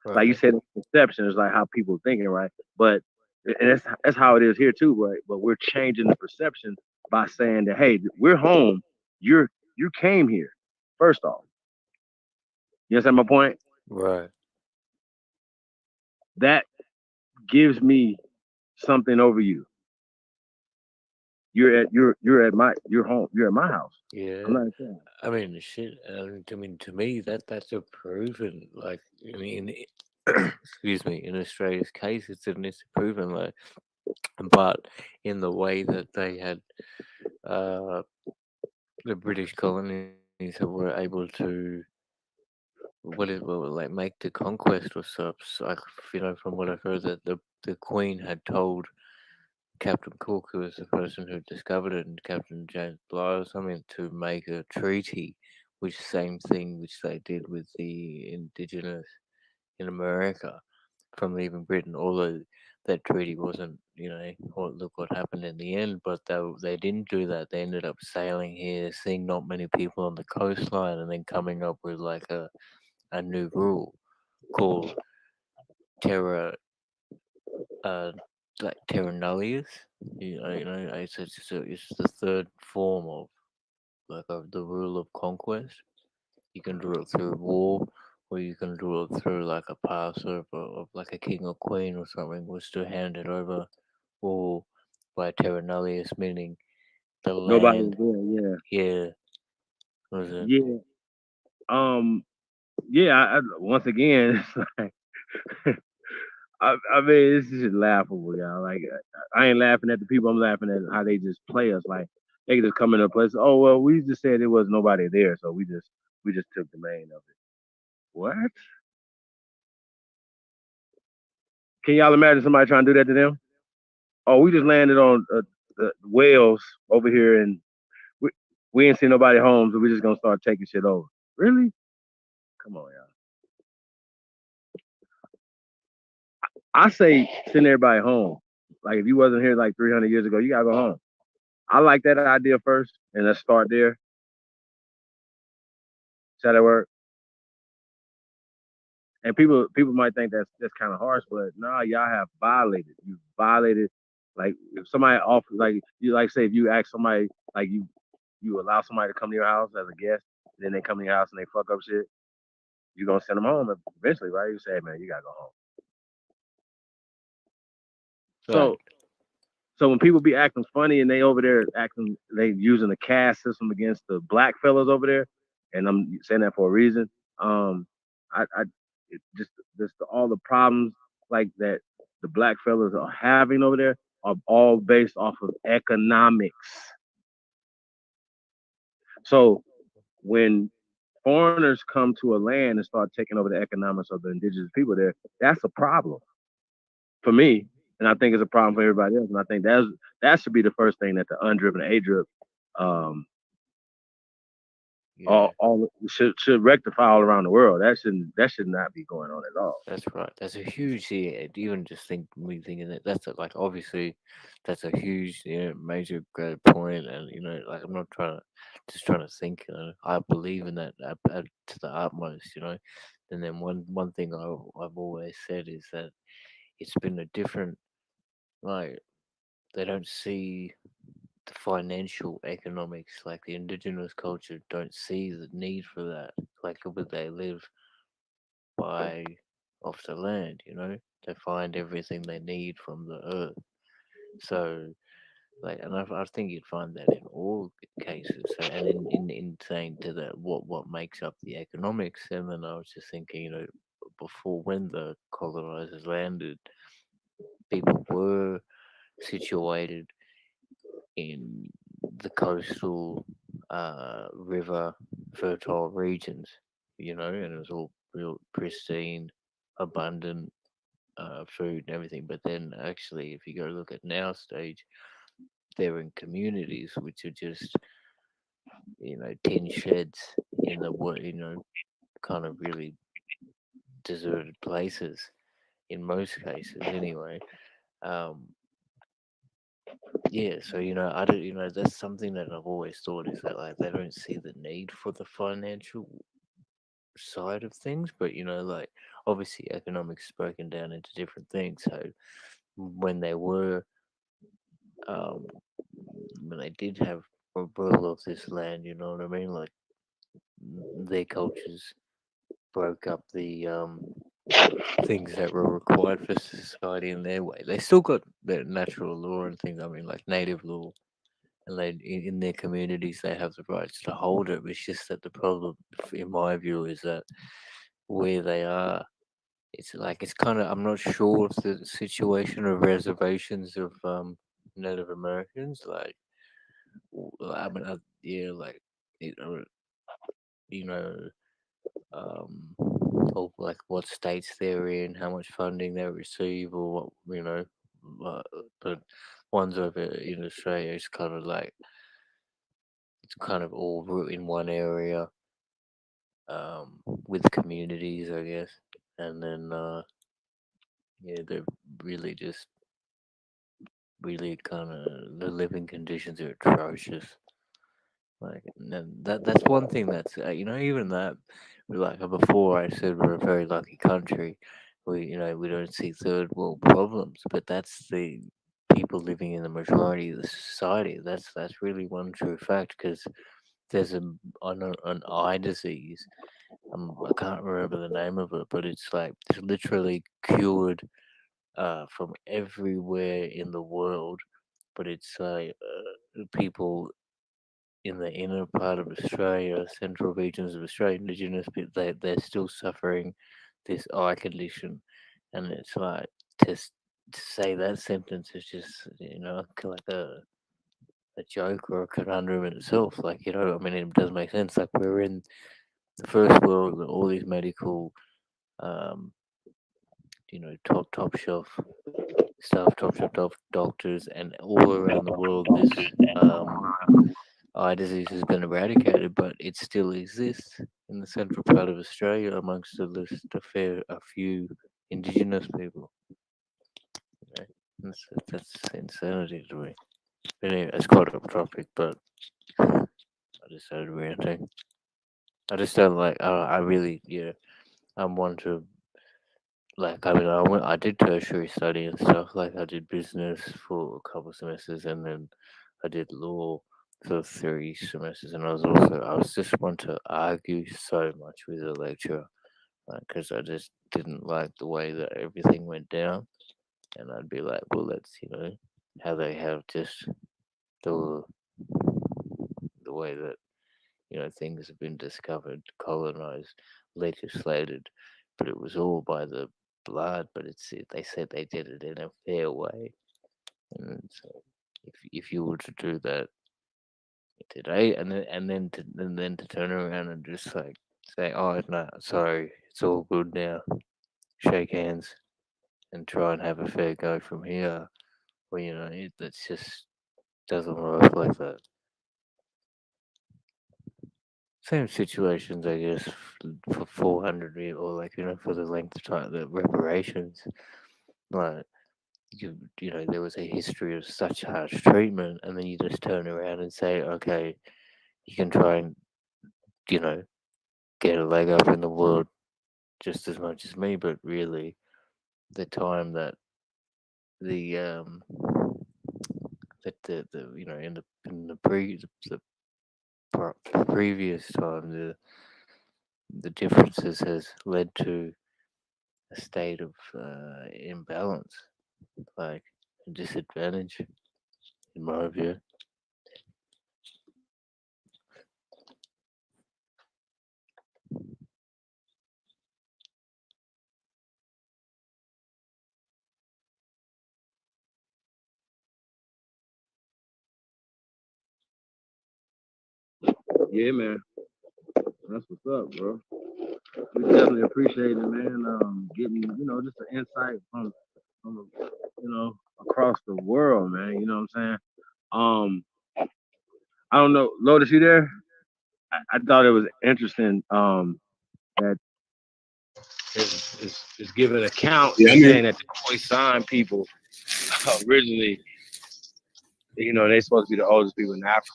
like you Right. said, perception is like how people are thinking, right? But and that's how it is here too, right? But we're changing the perception by saying that, hey, we're home. You came here. First off, you understand my point? Right. That gives me something over you. You're home. You're at my house. I'm Yeah. not saying. I mean, shit. I mean, to me, that's a proven. Like, I mean, excuse me. In Australia's case, it's proven. Like, but in the way that they had, uh, the British colonies were able to like make the conquest or such. Like, from what I've heard, that the Queen had told Captain Cook, who was the person who discovered it, and Captain James Bligh or something, to make a treaty, which same thing which they did with the indigenous in America from leaving Britain. Although that treaty wasn't, look what happened in the end. But they didn't do that. They ended up sailing here, seeing not many people on the coastline, and then coming up with like a new rule called Terra, uh, like Terra Nullius. It's the third form of of the rule of conquest. You can do it through war, or you can do it through like a passer of like a king or queen or something was to hand it over, or by Terra Nullius, meaning the Nobody land. was there. Yeah, was it? Yeah. Yeah. Once again, it's like I mean, this is just laughable, y'all. Like, I ain't laughing at the people. I'm laughing at how they just play us. Like, they can just come in a place. Oh well, we just said there was nobody there, so we just took the main of it. What? Can y'all imagine somebody trying to do that to them? Oh, we just landed on Wales over here, and we we ain't seen nobody home, so we just gonna start taking shit over. Really? Come on, y'all. I say send everybody home. Like if you wasn't here like 300 years ago, you gotta go home. I like that idea first, and let's start there. See how that work? And people might think that's kind of harsh, but nah, y'all have violated. You violated. Like if somebody offers, like you like say if you ask somebody like you allow somebody to come to your house as a guest, and then they come to your house and they fuck up shit, you're gonna send them home eventually, right? You say, hey, man, you gotta go home. So Right. so when people be acting funny and they over there acting, they using the caste system against the black fellas over there, and I'm saying that for a reason. I it just all the problems like that the black fellas are having over there are all based off of economics. So when foreigners come to a land and start taking over the economics of the indigenous people there, that's a problem for me, and I think it's a problem for everybody else. And I think that should be the first thing that the UNDRIP and ADRIP all should rectify all around the world. That should not be going on at all. That's right. That's a huge, yeah. Even just me thinking that like obviously, that's a huge, major great point, and like I'm not trying to think. I believe in that to the utmost, And then one thing I've always said is that it's been a different, like they don't see the financial economics, like the indigenous culture don't see the need for that, like where they live by off the land, they find everything they need from the earth. So, like, and I think you'd find that in all cases. So, and in saying to that, what makes up the economics, and then I was just thinking, before when the colonizers landed, people were situated in the coastal, river, fertile regions, and it was all real pristine, abundant food and everything. But then, actually, if you go look at now stage, they're in communities which are just, tin sheds in the kind of really deserted places in most cases, anyway. Um, Yeah, so I don't, that's something that I've always thought is that like they don't see the need for the financial side of things, but like obviously economics is broken down into different things. So when they were, um, when they did have a rule of this land, you know what I mean? Like their cultures broke up the things that were required for society in their way. They still got their natural law and things. I mean, like native law, and they in their communities they have the rights to hold it. It's just that the problem, in my view, is that where they are, it's like it's kind of I'm not sure of the situation of reservations of Native Americans. Like, I mean, yeah, like you know, you know, or like what states they're in, how much funding they receive, or what uh, but ones over in Australia is kind of like it's kind of all in one area, with communities, I guess, and then yeah, they're really just really kind of the living conditions are atrocious. Like, and that's one thing that's even that, like before I said we're a very lucky country. We don't see third world problems, but that's the people living in the majority of the society. That's really one true fact because there's an eye disease. I can't remember the name of it, but it's literally cured from everywhere in the world. But it's like people in the inner part of Australia, central regions of Australia, Indigenous people, they're still suffering this eye condition, and it's like to say that sentence is just like a joke or a conundrum in itself. Like I mean, it does make sense. Like we're in the first world with all these medical, um, top shelf stuff, top shelf doctors, and all around the world this eye disease has been eradicated, but it still exists in the central part of Australia amongst a few indigenous people. Okay? That's insanity to me. Anyway, it's quite off topic, but I just started ranting. I just don't like. I really, I'm one to like. I mean, I did tertiary study and stuff. Like, I did business for a couple of semesters, and then I did law for 3 semesters, and I was just want to argue so much with the lecturer because I just didn't like the way that everything went down, and I'd be like, well, that's how they have just the way that things have been discovered, colonized, legislated, but it was all by the blood. But they said they did it in a fair way, and so if you were to do that today, and then to turn around and just like say, oh no, sorry, it's all good now, shake hands, and try and have a fair go from here, well, that's just doesn't work like that. Same situations, I guess, for 400 years, or for the length of time, the reparations. Like, there was a history of such harsh treatment, and then you just turn around and say, okay, you can try and, get a leg up in the world just as much as me, but really, the time that in the previous time, the differences has led to a state of imbalance, like a disadvantage, in my view. Yeah, man. That's what's up, bro. We definitely appreciate it, man. Getting, just an insight from across the world, man. You know what I'm saying? I don't know, Lotus, you there? I thought it was interesting that is giving an account saying that the Khoisan people originally, they supposed to be the oldest people in Africa.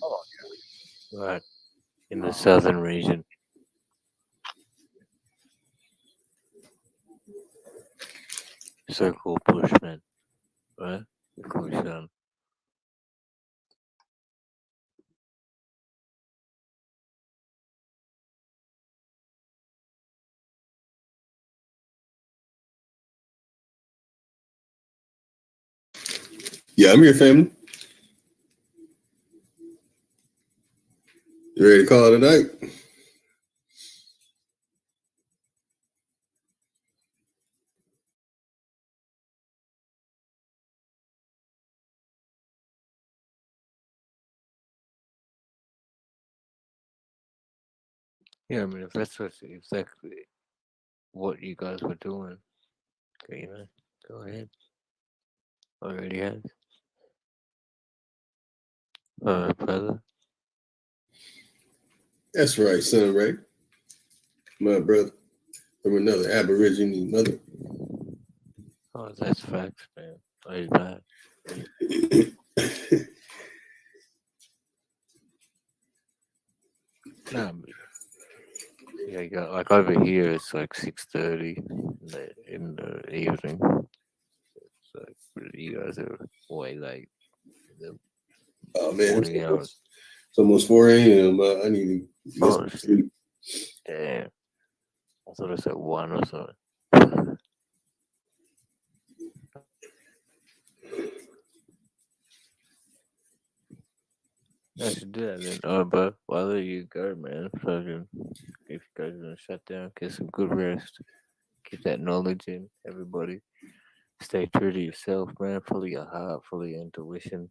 Hold on, right, in the southern region. So-called Bushmen, right? The Khoisan. Yeah, I'm here, family. You ready to call it a night? Yeah, I mean, if that's exactly what you guys were doing, okay, go ahead. Already has. Brother. That's right, son, right? My brother from another Aborigine mother. Oh, that's facts, man. Way back. Nah, yeah, you got, like over here, it's like 6:30 in the evening. It's like you guys are way late. Oh man, hours. It's almost 4 a.m. I need to get some sleep. Damn. I thought it said 1 or something. I should do that then. Oh, but while you go, man, fucking, if you guys are gonna shut down, get some good rest. Get that knowledge in, everybody. Stay true to yourself, man. Follow your heart, follow your intuition.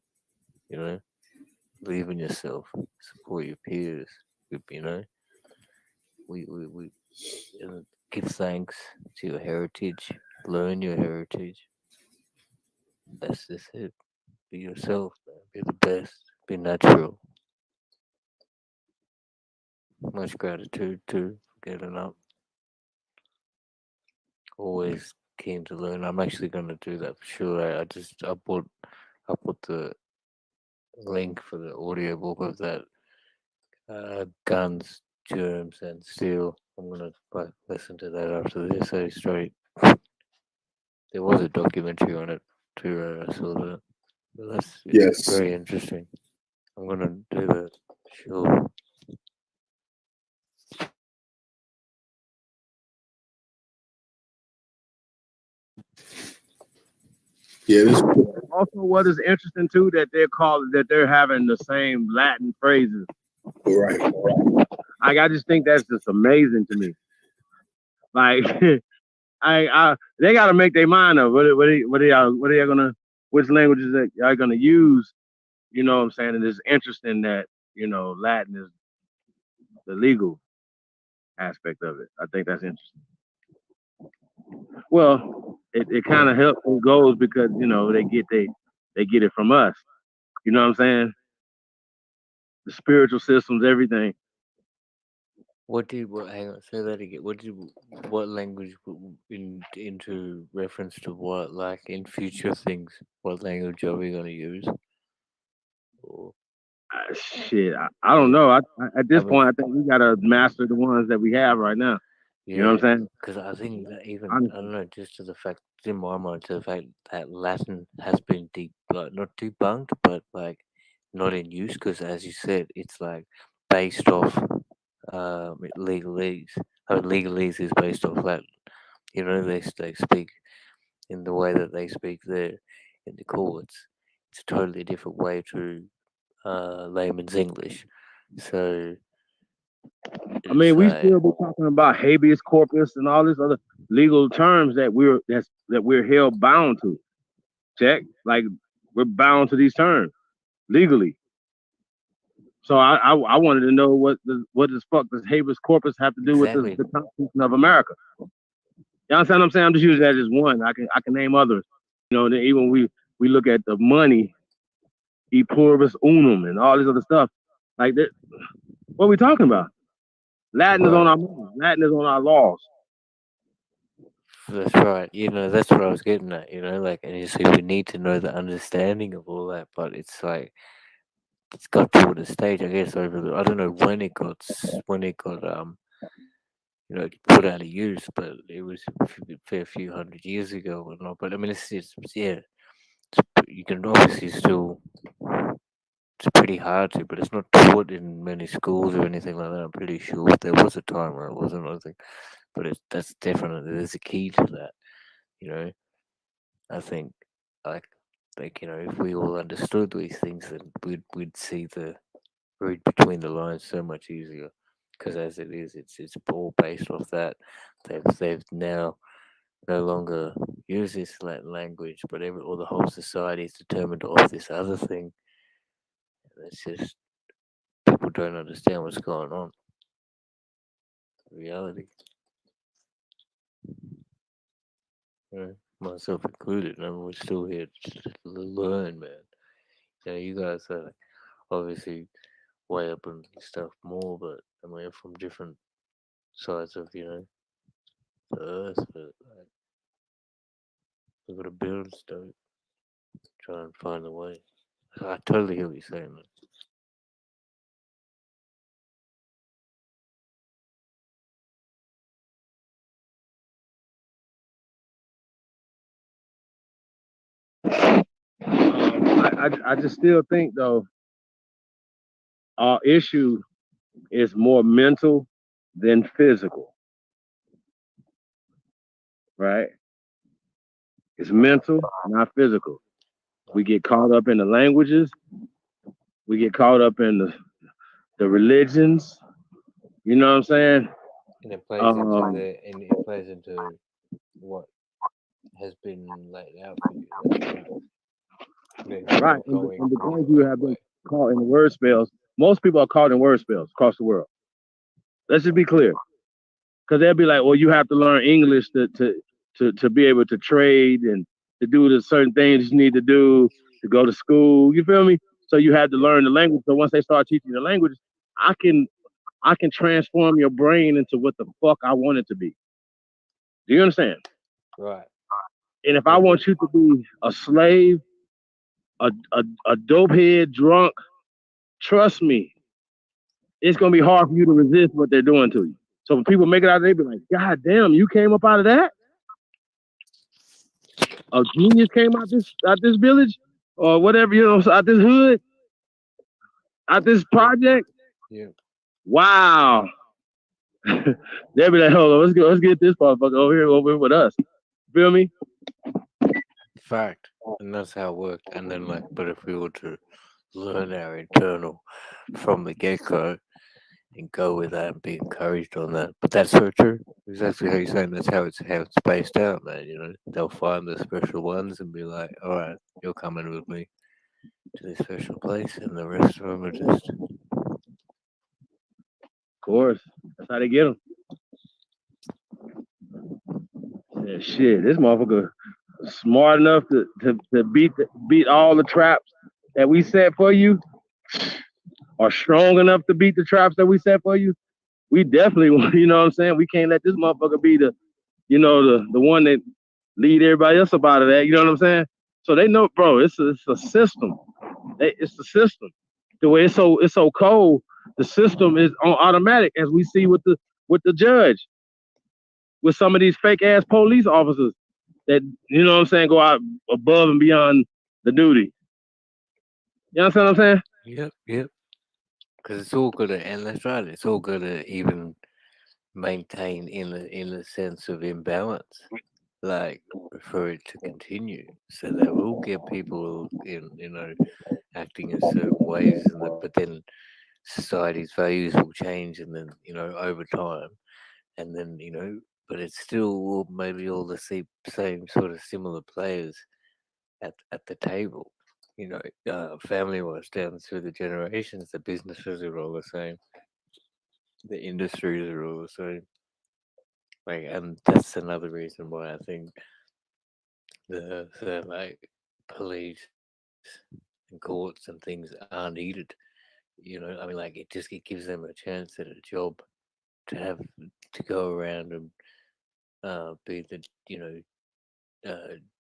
Believe in yourself. Support your peers. We give thanks to your heritage. Learn your heritage. That's just it. Be yourself, man. Be the best. Be natural. Much gratitude too for getting up. Always keen to learn. I'm actually gonna do that for sure. I put the link for the audiobook of that Guns, Germs and Steel. I'm gonna listen to that after this. So straight. There was a documentary on it too. I saw that. But that's Yes. very interesting. I'm gonna do that. Sure. Yeah, this Also, what is interesting too that they're having the same Latin phrases. right. Like I just think that's just amazing to me. Like they got to make their mind up. What are y'all gonna? Which languages that y'all gonna use? You know what I'm saying? And it's interesting that Latin is the legal aspect of it. I think that's interesting. Well, it kind of helps and goes because they get it from us. You know what I'm saying? The spiritual systems, everything. Hang on, say that again. What language into reference to what? Like in future things, what language are we gonna use? Or, Shit, I don't know. At this point, I think we gotta master the ones that we have right now. You know what I'm saying? because I think that even I Honestly. don't know, just to the fact in my mind, to the fact that Latin has been not debunked, but like not in use, because as you said, it's like based off legalese. I mean, legalese is based off Latin. You know, they speak in the way that they speak there in the courts. It's a totally different way to layman's English. So I mean, we it's still be talking about habeas corpus and all these other legal terms that we're held bound to. Check, like we're bound to these terms legally. So I wanted to know what the fuck does habeas corpus have to do with exactly. the Constitution of America? You understand what I'm saying? I'm just using that as one. I can name others. Even we look at the money, e pluribus unum, and all this other stuff. Like that, what are we talking about? Latin is on our mind. Latin is on our laws. That's right. You know, that's what I was getting at. You know, like, and you see, we need to know the understanding of all that, but it's like it's got to the stage, I guess, I don't know when it got put out of use, but it was a fair few hundred years ago or not. But I mean, you can obviously still. It's pretty hard to, but it's not taught in many schools or anything like that. I'm pretty sure there was a time where it wasn't. I think, but that's definitely there's a key to that. You know, I think like if we all understood these things, then we'd see the read between the lines so much easier. Because as it is, it's all based off that. They've now no longer use this Latin language, but all the whole society is determined off this other thing. And it's just people don't understand what's going on. Reality. Myself included. I mean, we're still here to learn, man. You guys are obviously way up and stuff more, but I mean, we're from different sides of the earth. But like, we've got to build stuff, try and find a way. I totally hear what you're saying, man. I just still think though our issue is more mental than physical, right? It's mental, not physical. We get caught up in the languages. We get caught up in the religions. You know what I'm saying? And it plays it plays into what has been laid out for you. Right. And because you have been caught in word spells, most people are caught in word spells across the world. Let's just be clear. Because they'll be like, well, you have to learn English to be able to trade and to do the certain things you need to do to go to school. You feel me? So you have to learn the language. So once they start teaching the language, I can transform your brain into what the fuck I want it to be. Do you understand? Right. And if I want you to be a slave, a dopehead, drunk, trust me, it's gonna be hard for you to resist what they're doing to you. So when people make it out, they be like, God damn, you came up out of that? A genius came out this village or whatever, out this hood. At this project, Yeah. wow. They'll be like, hold on, let's get this motherfucker over here with us. Feel me? Fact. And that's how it worked. And then, like, but if we were to learn our internal from the get go and go with that and be encouraged on that. But that's so true. Exactly how you're saying. That's how it's spaced out, man. You know, they'll find the special ones and be like, all right, you're coming with me to this special place, and the rest of them are just. Of course. That's how they get them. Yeah, shit, this motherfucker smart enough to beat all the traps that we set for you, or strong enough to beat the traps that we set for you. We definitely, you know what I'm saying? We can't let this motherfucker be the one that lead everybody else up out of that. You know what I'm saying? So they know, bro. It's a system. It's the system. The way it's so cold, the system is on automatic, as we see with the judge, with some of these fake ass police officers that, you know what I'm saying, go out above and beyond the duty. You understand what I'm saying? Yep. Because it's all gonna, and that's right. It's all gonna even maintain in a sense of imbalance, like for it to continue. So they will get people in, acting in certain ways, but then society's values will change, and then over time, and then but it's still maybe all the same sort of similar players at the table. Family wise down through the generations, the businesses are all the same, the industries are all the same. Like, and that's another reason why I think the like police and courts and things are needed. I mean, like it gives them a chance at a job to have to go around and be the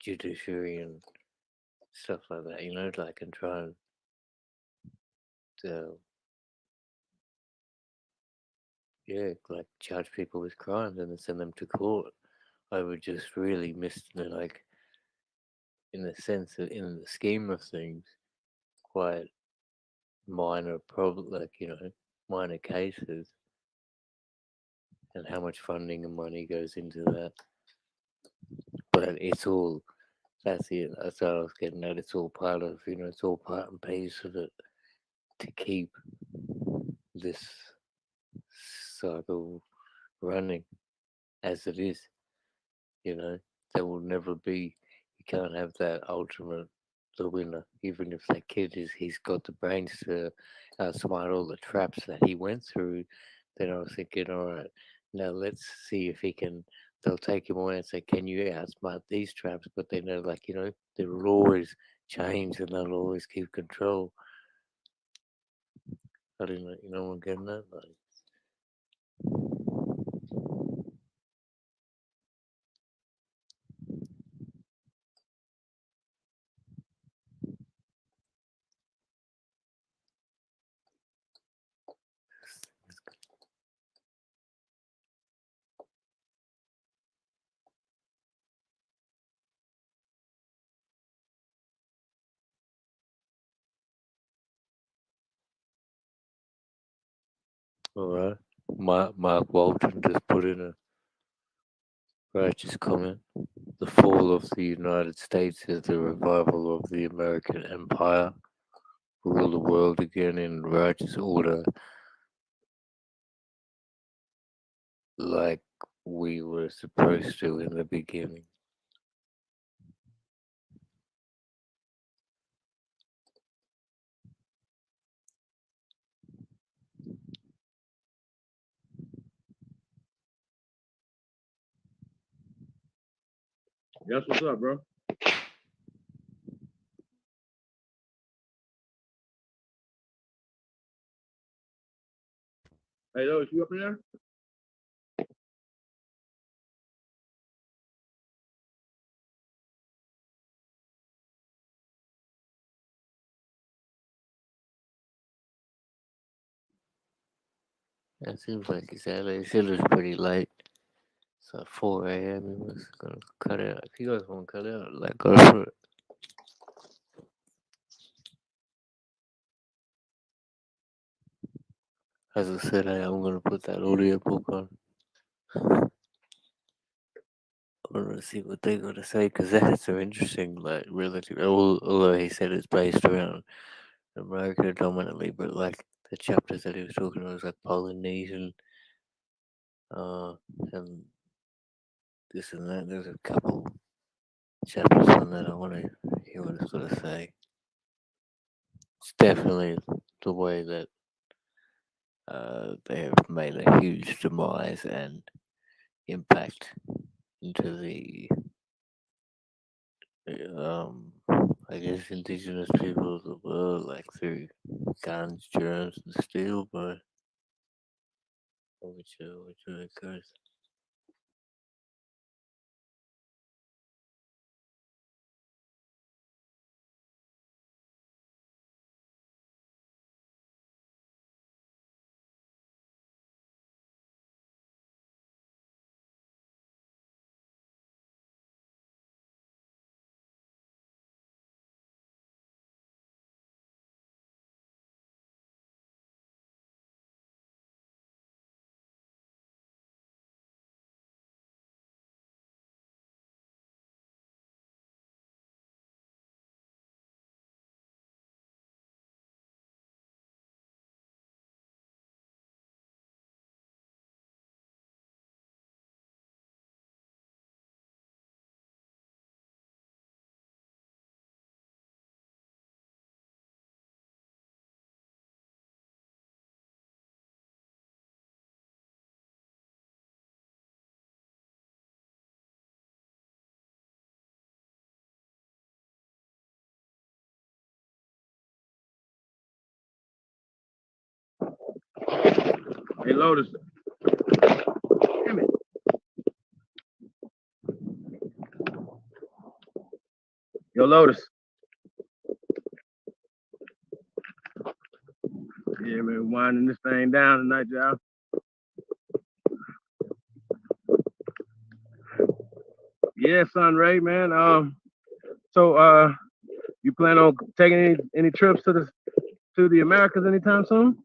judiciary and stuff like that. Like and try and uh, like charge people with crimes and then send them to court. I would just really miss like in the sense of in the scheme of things, quite minor problem, like minor cases, and how much funding and money goes into that. But it's all that's it. That's what I was getting at. It's all part of it's all part and piece of it to keep this cycle running as it is. There will never be. You can't have that ultimate the winner, even if that kid he's got the brains to outsmart all the traps that he went through. Then I was thinking, all right, now let's see if he can. They'll take him away and say, "Can you outsmart these traps?" But they know, like they will always change and they'll always keep control. I didn't know, I'm getting that. Like, all right, Mark Walton just put in a righteous comment. The fall of the United States is the revival of the American empire. Rule the world again in righteous order, like we were supposed to in the beginning. That's what's up, bro. Hey, Lotus, you up in there? It seems like he said it was pretty late. It's like 4 a.m. He was gonna cut out. If you guys want to cut out, like go for it. as I said, I'm gonna put that audiobook on. I want to see what they're gonna say because that had some interesting, like, relative. Although he said it's based around America dominantly, but like the chapters that he was talking about was like Polynesian, and this and that. There's a couple chapters on that I want to hear what it's gonna say. It's definitely the way that they have made a huge demise and impact into the I guess indigenous people of the world, like through guns, germs, and steel, but whichever it goes. Hey, Lotus. Damn it. Yo, Lotus. Yeah, man, winding this thing down tonight, y'all. Yeah, Son Ray, man. So you plan on taking any trips to the Americas anytime soon?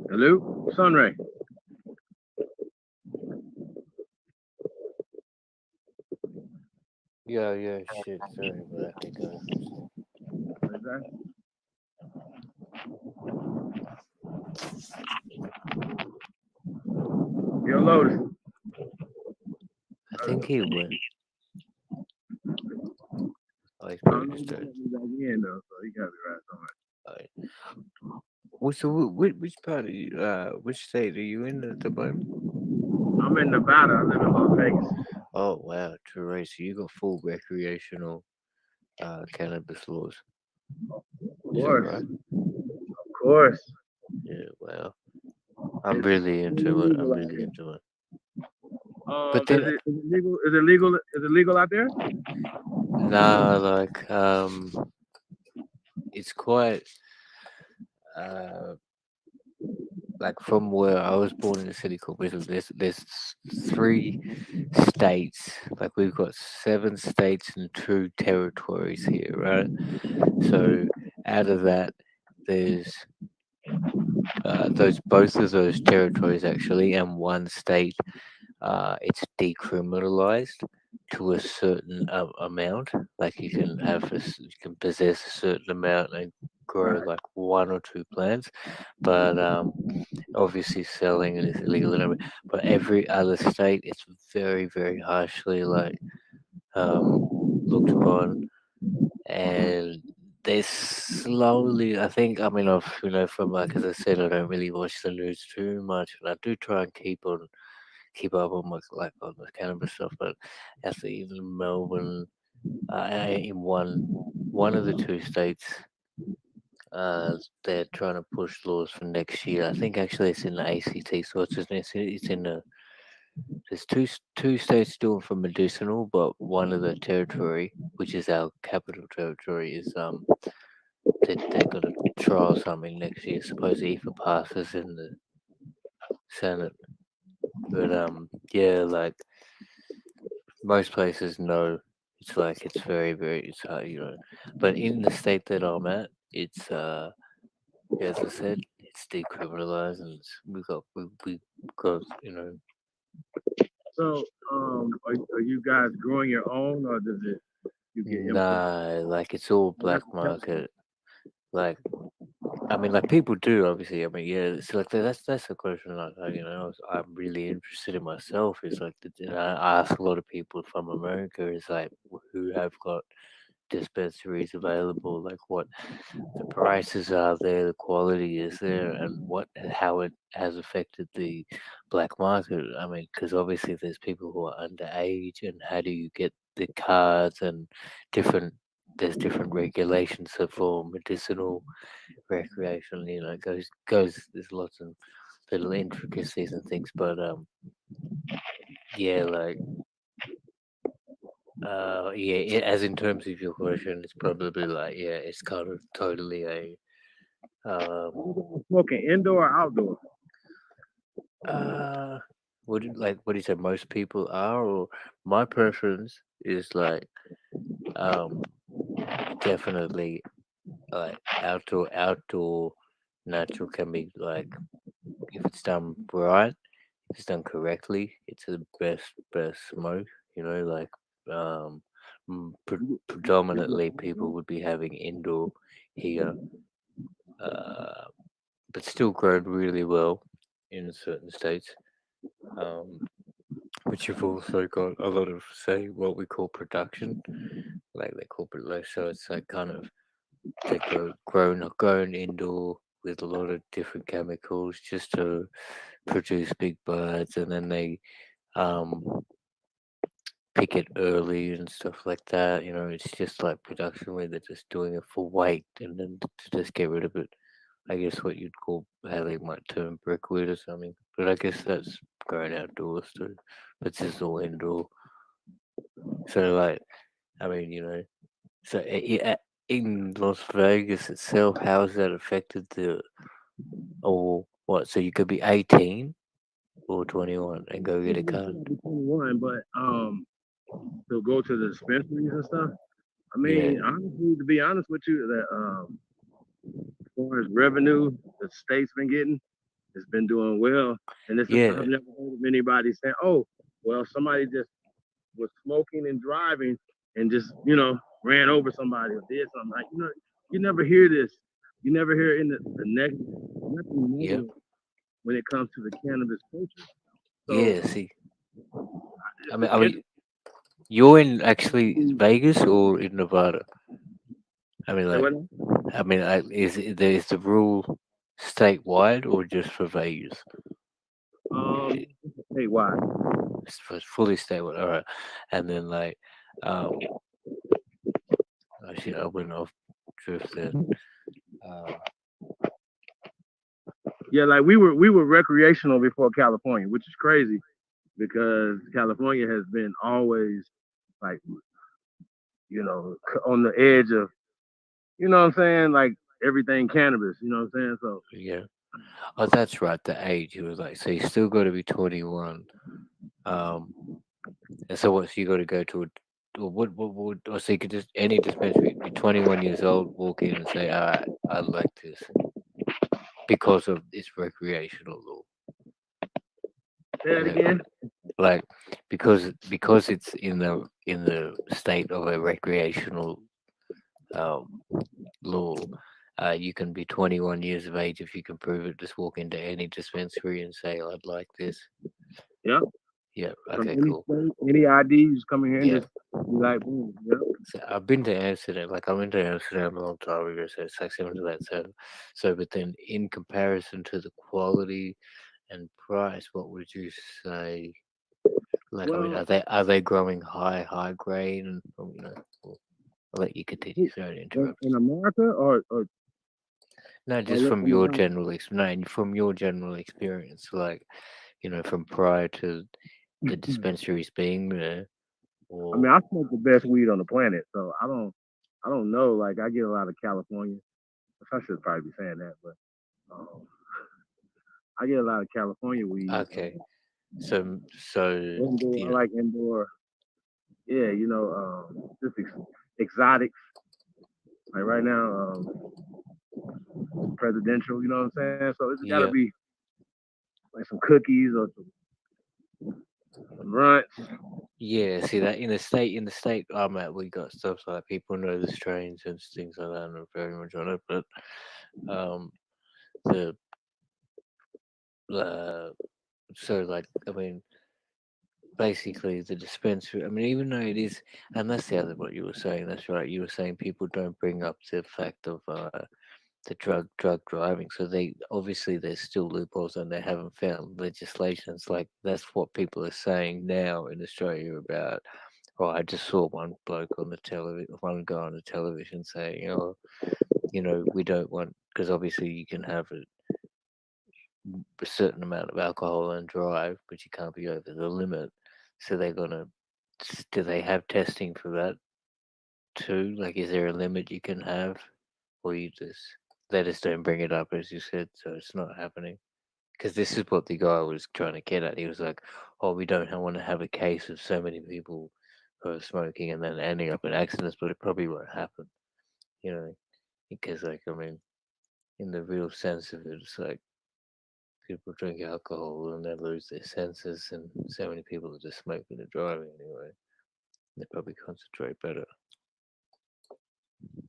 Hello, Son Ray. Yeah, shit, sorry about that. Yo, Lotus. I think he went. Oh, he's I probably don't know just if doing. he's back in though, so he gotta be right somewhere. Well, so which part of you, which state are you in at the moment? I'm in Nevada. I live in Las Vegas. Oh wow, true right. So you got full recreational cannabis laws. Of Is that course. right? Of course. Yeah, wow. I'm really into it. I'm really into it. But Is then, it legal? Is it legal? Is it legal out there? nah, like it's quite like from where I was born in a city called Brisbane. There's 3 states. Like we've got 7 states and 2 territories here, right? So out of that, there's both of those territories actually, and 1 state. It's decriminalized to a certain amount. Like you can you can possess a certain amount and grow like 1 or 2 plants, but obviously selling it is illegal and everything. But every other state, it's very very harshly like looked upon, and they slowly. I think. I mean, from like as I said, I don't really watch the news too much, and I do try and keep up on my like on the cannabis stuff. But as even Melbourne, in one of the 2 states, they're trying to push laws for next year. I think actually it's in the ACT, so it's in the. There's two states doing for medicinal, but one of the territory, which is our capital territory, is they're gonna trial something next year. Supposedly if it passes in the Senate. But yeah, like most places know it's like it's very it's hard, you know. But in the state that I'm at, it's as I said, it's decriminalized, and we got you know. So, are you guys growing your own, or does it you get imported? Nah, like it's all That's black market. Like I mean, like people do obviously. I mean, yeah. It's like that's a question. Like you know, I'm really interested in myself. Is like I ask a lot of people from America. Is like who have got dispensaries available, like what the prices are there, the quality is there, and what how it has affected the black market. I mean, because obviously there's people who are underage, and how do you get the cards and different. There's different regulations for medicinal, recreational. You know, it goes. There's lots of little intricacies and things, but yeah, like yeah, as in terms of your question, it's probably like yeah, it's kind of totally a Smoking indoor or outdoor? uh what do you say most people are, or my preference is like um definitely like outdoor natural can be like if it's done right, if it's done correctly, it's the best smoke, you know, like predominantly people would be having indoor here, uh, but still grown really well in certain states. Um, but you've also got a lot of say what we call production, like they call it like so it's like kind of they grown indoor with a lot of different chemicals just to produce big buds, and then they um pick it early and stuff like that. You know, it's just like production where they're just doing it for weight and then to just get rid of it. I guess what you'd call how they might term brickwood or something. But I guess that's going outdoors too. But this is all indoor. So like, I mean, you know, so in Las Vegas itself, how has that affected the or what? So you could be 18 or 21 and go get a card. 21, but to go to the dispensaries and stuff. I Yeah. mean, honestly, to be honest with you, that as far as revenue the state's been getting, it's been doing well. And this is Yeah. I've never heard of anybody saying, "Oh, well, somebody just was smoking and driving and just ran over somebody or did something." Like you never hear this. You never hear in the negative, nothing Yep. negative when it comes to the cannabis culture. So Yeah. See, I mean, you're in actually Vegas or in Nevada? I mean, say like, what? I mean, is the rule statewide or just for Vegas? Hey, why? It's fully statewide. All right, and then like, actually, I went off drift then. Yeah, like we were recreational before California, which is crazy because California has been always like on the edge of what I'm saying, like everything cannabis, you know what I'm saying? So Yeah. Oh, that's right. The age. It was like so. You still got to be 21. Um, and so what? So you got to go to a. Or or so you could just any dispensary, be 21 years old, walk in and say, "All right, I like this," because of its recreational law. say that Like, again. like because it's in the state of a recreational um, law. You can be 21 years of age if you can prove it. Just walk into any dispensary and say, "I'd like this." Yeah. Yeah. From Okay. any Cool. state, any IDs coming here and Yeah. just be like, boom, yeah. So I've been to Amsterdam. Like I went to Amsterdam a long time ago, so it's like similar to that. So, but then in comparison to the quality and price, what would you say? Like, I mean, Well, are they growing high grade? And I'll let you continue. Sorry to interrupt. in America or No, just from your general from your general experience, like from prior to the dispensaries being there, I mean, or I smoke the best weed on the planet, so I don't know. Like, I get a lot of California. I should probably be saying that, but um, I get a lot of California weed. okay, so Indoor, I you know, like indoor. yeah, just exotics. Like right now, presidential. You know what I'm saying? So it's got to Yeah. be like some cookies or some brunch. Yeah, see that in the state I'm at, we got stuff like people know the strains and things like that, and are very much on it. But um, the so like I mean, basically the dispensary. I mean, even though it is, and that's the other what you were saying. That's right. You were saying people don't bring up the fact of the drug driving. So they obviously there's still loopholes, and they haven't found legislations like that's what people are saying now in Australia about. Oh, I just saw one bloke on the television, one guy on the television saying, "Oh, we don't want because obviously you can have a certain amount of alcohol and drive, but you can't be over the limit." So they're gonna. Do they have testing for that too? Like, is there a limit you can have, or you just they just don't bring it up as you said, so it's not happening? Because this is what the guy was trying to get at. He was like, "Oh, we don't want to have a case of so many people who are smoking and then ending up in accidents, but it probably won't happen." You know, because like I mean, in the real sense of it, it's like people drink alcohol and they lose their senses, and so many people are just smoking and driving anyway. They probably concentrate better.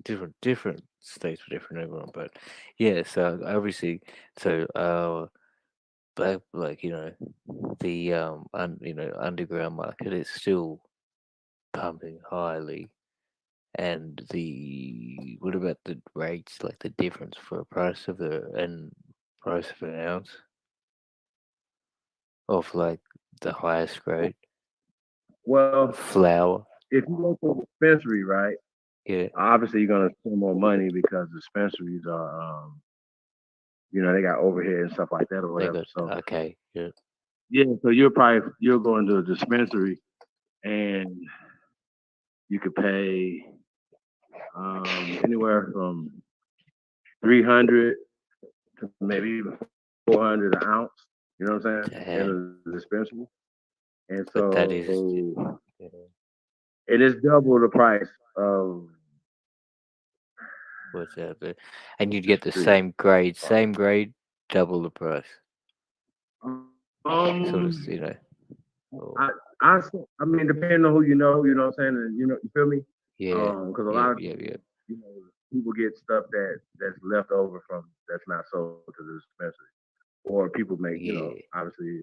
Different states for different everyone, but yeah. So obviously, so but like the underground market is still pumping highly, and the what about the rates? Like the difference for a price of price of an ounce of like the highest grade Well, flour. if you go to a dispensary, right? Yeah, Obviously, you're gonna spend more money because dispensaries are, they got overhead and stuff like that or they whatever. got So okay. Yeah, yeah, so you'll go into a dispensary and you could pay anywhere from 300 to maybe even 400 an ounce. You know what I'm saying? damn. In the dispensary, and But that is so yeah, it is double the price of what's that? And you'd the get the street. same grade, double the price. Sort of, Um, or I mean, depending on who you know what I'm saying, and you feel me? yeah, Because a yeah, lot of yeah, yeah. people get stuff that's left over from that's not sold to the dispensary, or people make, Yeah. obviously,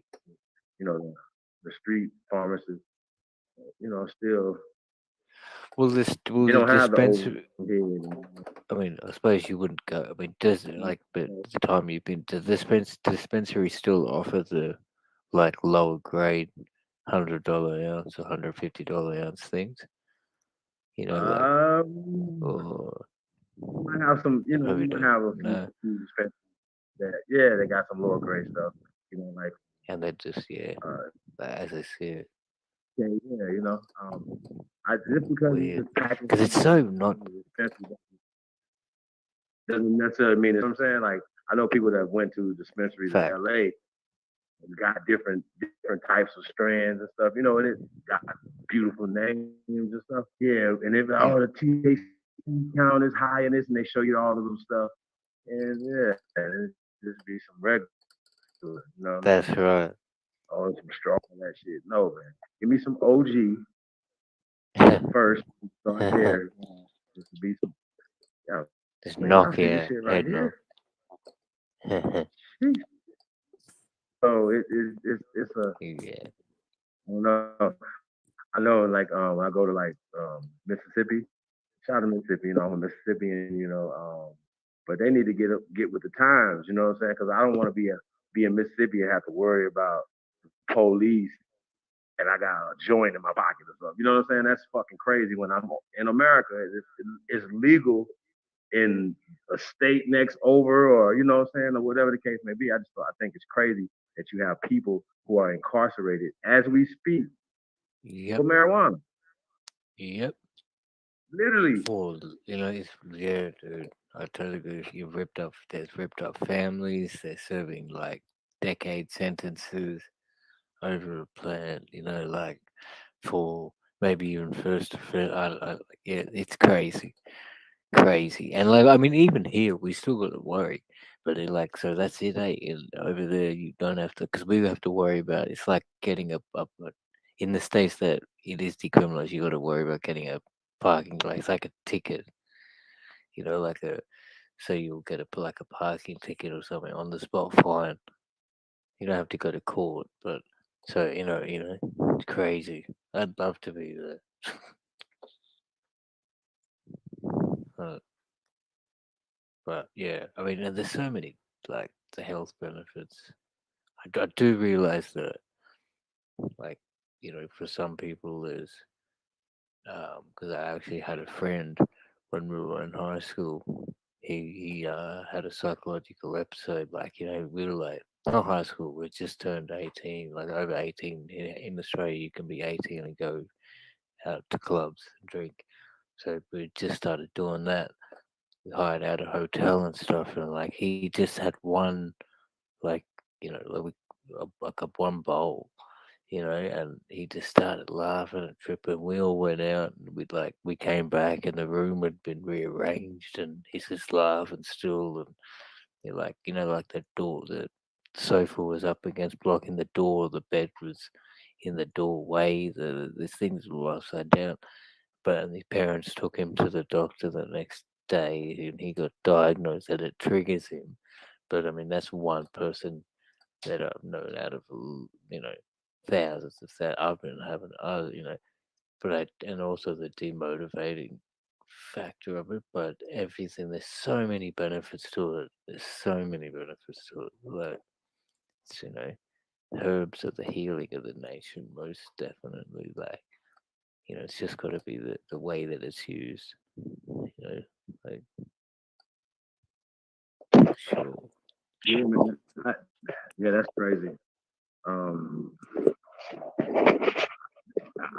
the street pharmacists, still Will they the don't have the dispenser? overhead. I mean, I suppose you wouldn't go. I mean, does it like? But the time you've been to the dispensary still offer the like lower grade $100 ounce or $150 ounce things? Like or You might have some, probably you might don't. have a few, No, dispensaries that, yeah, they got some lower grade stuff, like, and they just uh, as I see it, yeah, just because it's weird just packaged because it's so not dispensary doesn't necessarily mean what I'm saying. Like, I know people that went to dispensaries in fact. LA and got different types of strands and stuff, and it got beautiful names and stuff. Yeah, and if Mm, the THC count is high in this, and they show you all of them stuff, and yeah, and it just be some regular, you know what I that's mean? right. Oh, some strong that shit. No, man, give me some OG first. Start there. Just to be some, yeah, Just man, y'all knock see this your shit right head knock. here? Sheesh. So it's a, Yeah. I don't know. I know, like, when I go to, like, Mississippi, shout out to Mississippi, I'm a Mississippian, but they need to get with the times, you know what I'm saying? Because I don't want to be in Mississippi and have to worry about police and I got a joint in my pocket or something. You know what I'm saying? That's fucking crazy. When I'm in America, it's legal in a state next over, or you know what I'm saying, or whatever the case may be. I think it's crazy that you have people who are incarcerated as we speak Yep. for marijuana. Yep. Literally. For it's yeah, dude. I totally agree. You ripped up. There's ripped up families. They're serving like decade sentences over a plan. Like for maybe even first to fifth. Yeah, it's crazy, crazy. And like, I mean, even here, we still got to worry. But it like, so that's it, eh? And over there, you don't have to, because we have to worry about. It's like getting in the states that it is decriminalized. You got to worry about getting a parking, like it's like a ticket, like a, so you'll get like a parking ticket or something on the spot fine. You don't have to go to court, but so it's crazy. I'd love to be there. Uh, but yeah, I mean, and there's so many like the health benefits. I do realize that, like, for some people, there's because I actually had a friend when we were in high school. He had a psychological episode. Like, we were like, not high school. We just turned 18. Like over 18 in Australia, you can be 18 and go out to clubs and drink. So we just started doing that. We hired out a hotel and stuff, and like he just had one, like like a one bowl, and he just started laughing and tripping. We all went out and we came back and the room had been rearranged and he's just laughing still, and like the door, the sofa was up against blocking the door, the bed was in the doorway, the things were upside down. But his parents took him to the doctor the next day and he got diagnosed that it triggers him. But I mean, that's one person that I've known out of thousands of that I've been having but and also the demotivating factor of it, but everything, there's so many benefits to it. There's so many benefits to it. Like it's, herbs are the healing of the nation, most definitely. Like, it's just got to be the way that it's used. Like sure. Yeah, man. Yeah, that's crazy. Um,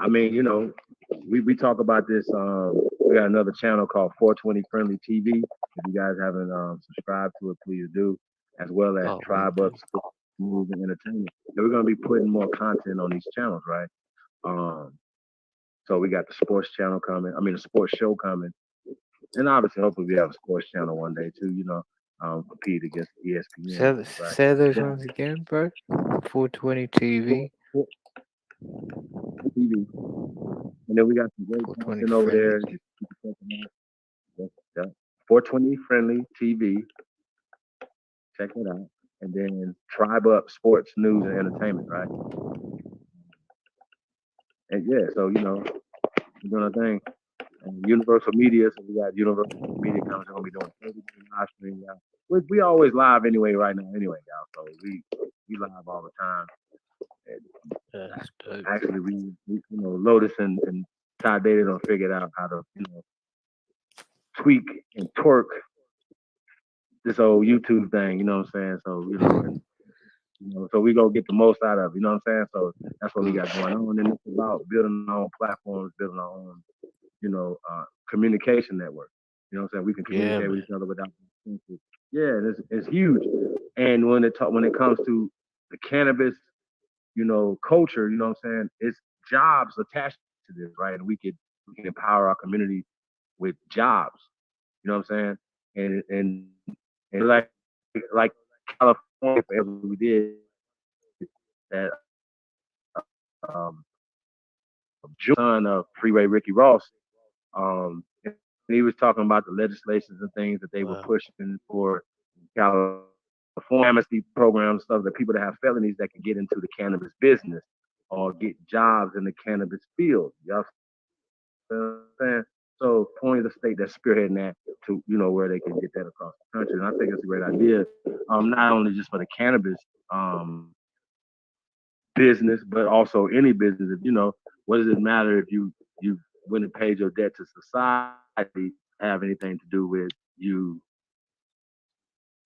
I mean, we talk about this. We got another channel called 420 Friendly TV. If you guys haven't subscribed to it, please do. As well as Tribe Up Sports, News, and Entertainment. And we're gonna be putting more content on these channels, right? So we got the sports channel coming. I mean, the sports show coming, and obviously, hopefully, we have a sports channel one day too. Compete against ESPN. Right? Say those ones again, bro. 420 TV. TV. And then we got some great content over there. 420 Friendly TV. Check it out. And then Tribe Up Sports, News, and Entertainment, right? And yeah, so, we're doing a thing. And Universal Media, so we got Universal Media coming. We're going to be doing everything live stream, y'all. We always live anyway right now, anyway, y'all. So we live all the time. And actually, we Lotus and Ty Data don't figure out how to, tweak and twerk this old YouTube thing, you know what I'm saying? So, so we go get the most out of it, you know what I'm saying? So that's what we got going on. And it's about building our own platforms, building our own, communication network. You know what I'm saying? We can communicate with each other without. Yeah, it's huge. And when it comes to the cannabis, culture, you know what I'm saying? It's jobs attached to this, right? And we can empower our community with jobs. You know what I'm saying? And like California, we did that. Son of Freeway Ricky Ross, and he was talking about the legislations and things that they were pushing for California amnesty programs, stuff that people that have felonies that can get into the cannabis business or get jobs in the cannabis field. Y'all understand? So California is the state that's spearheading that to where they can get that across the country, and I think it's a great idea. Not only just for the cannabis business, but also any business. What does it matter if you went and paid your debt to society, have anything to do with you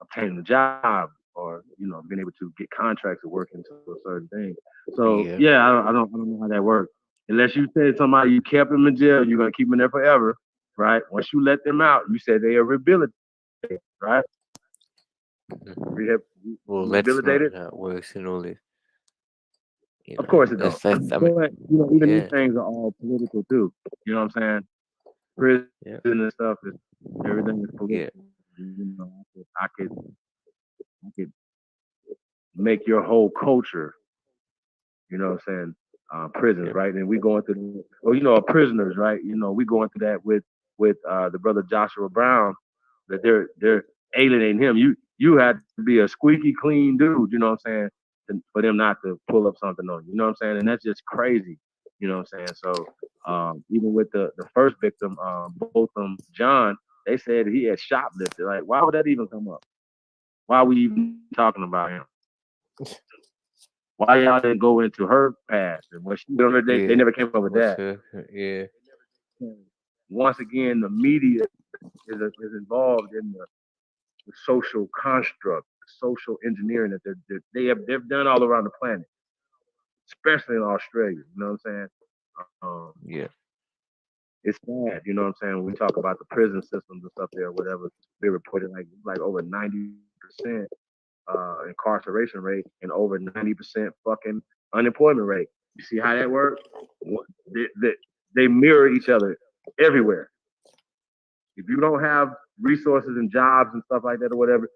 obtaining a job or being able to get contracts or work into a certain thing. So I don't know how that works. Unless you said somebody you kept them in jail, you're gonna keep them there forever, right? Once you let them out, you said they are rehabilitated, right? Well, that's not how it works in all this. You Of know, course it don't. I mean, But even these yeah, things are all political too. You know what I'm saying? Prison yeah, and stuff is everything is yeah, political. I could make your whole culture. You know what I'm saying? Prisons, yeah. right? And we going through, prisoners, right? We going through that with the brother Joshua Brown, that they're alienating him. You had to be a squeaky clean dude, you know what I'm saying, for them not to pull up something on you. You know what I'm saying? And that's just crazy. You know what I'm saying? So even with the first victim, Botham John, they said he had shoplifted. Like, why would that even come up? Why are we even talking about him? Why y'all didn't go into her past and what they Yeah. never came up with What's that. her? Yeah. Once again, the media is involved in the social construct, social engineering that they've done all around the planet, especially in Australia. You know what I'm saying? Um, Yeah. it's bad. You know what I'm saying? When we talk about the prison systems and stuff there, or whatever, they reported like over 90% incarceration rate and over 90% fucking unemployment rate. You see how that works? They mirror each other everywhere. If you don't have resources and jobs and stuff like that or whatever,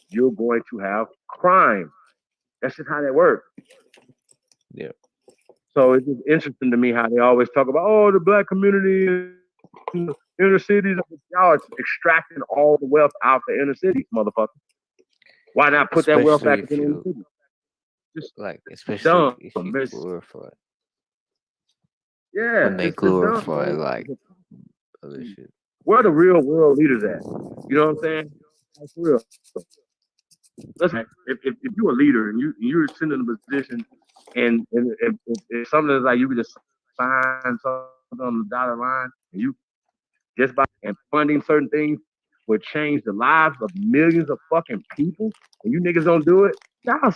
you're going to have crime. That's just how that works. Yeah. So it's just interesting to me how they always talk about, the black community in the inner cities. Y'all extracting all the wealth out the inner cities, motherfucker. Why not put that wealth Especially back if into the inner you city? Just especially dumb. if you glorify Yeah, when they it's dumb, glorify bro. like other shit. Where are the real world leaders at? You know what I'm saying? Like, for real. Listen, if you're a leader and you're sitting in a position and if something is like you could just sign something on the dotted line and you just by and funding certain things would change the lives of millions of fucking people and you niggas don't do it, y'all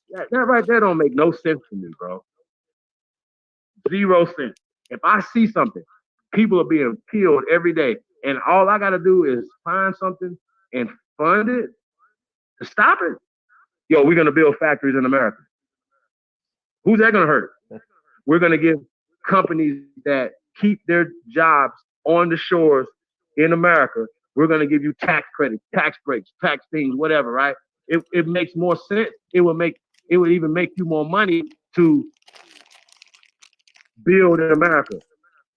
that right there don't make no sense to me, bro. 0 cents. If I see something, people are being killed every day, and all I gotta do is find something and fund it to stop it. Yo, we're gonna build factories in America. Who's that gonna hurt? We're gonna give companies that keep their jobs on the shores in America. We're gonna give you tax credits, tax breaks, tax things, whatever. Right? It makes more sense. It would even make you more money to build in America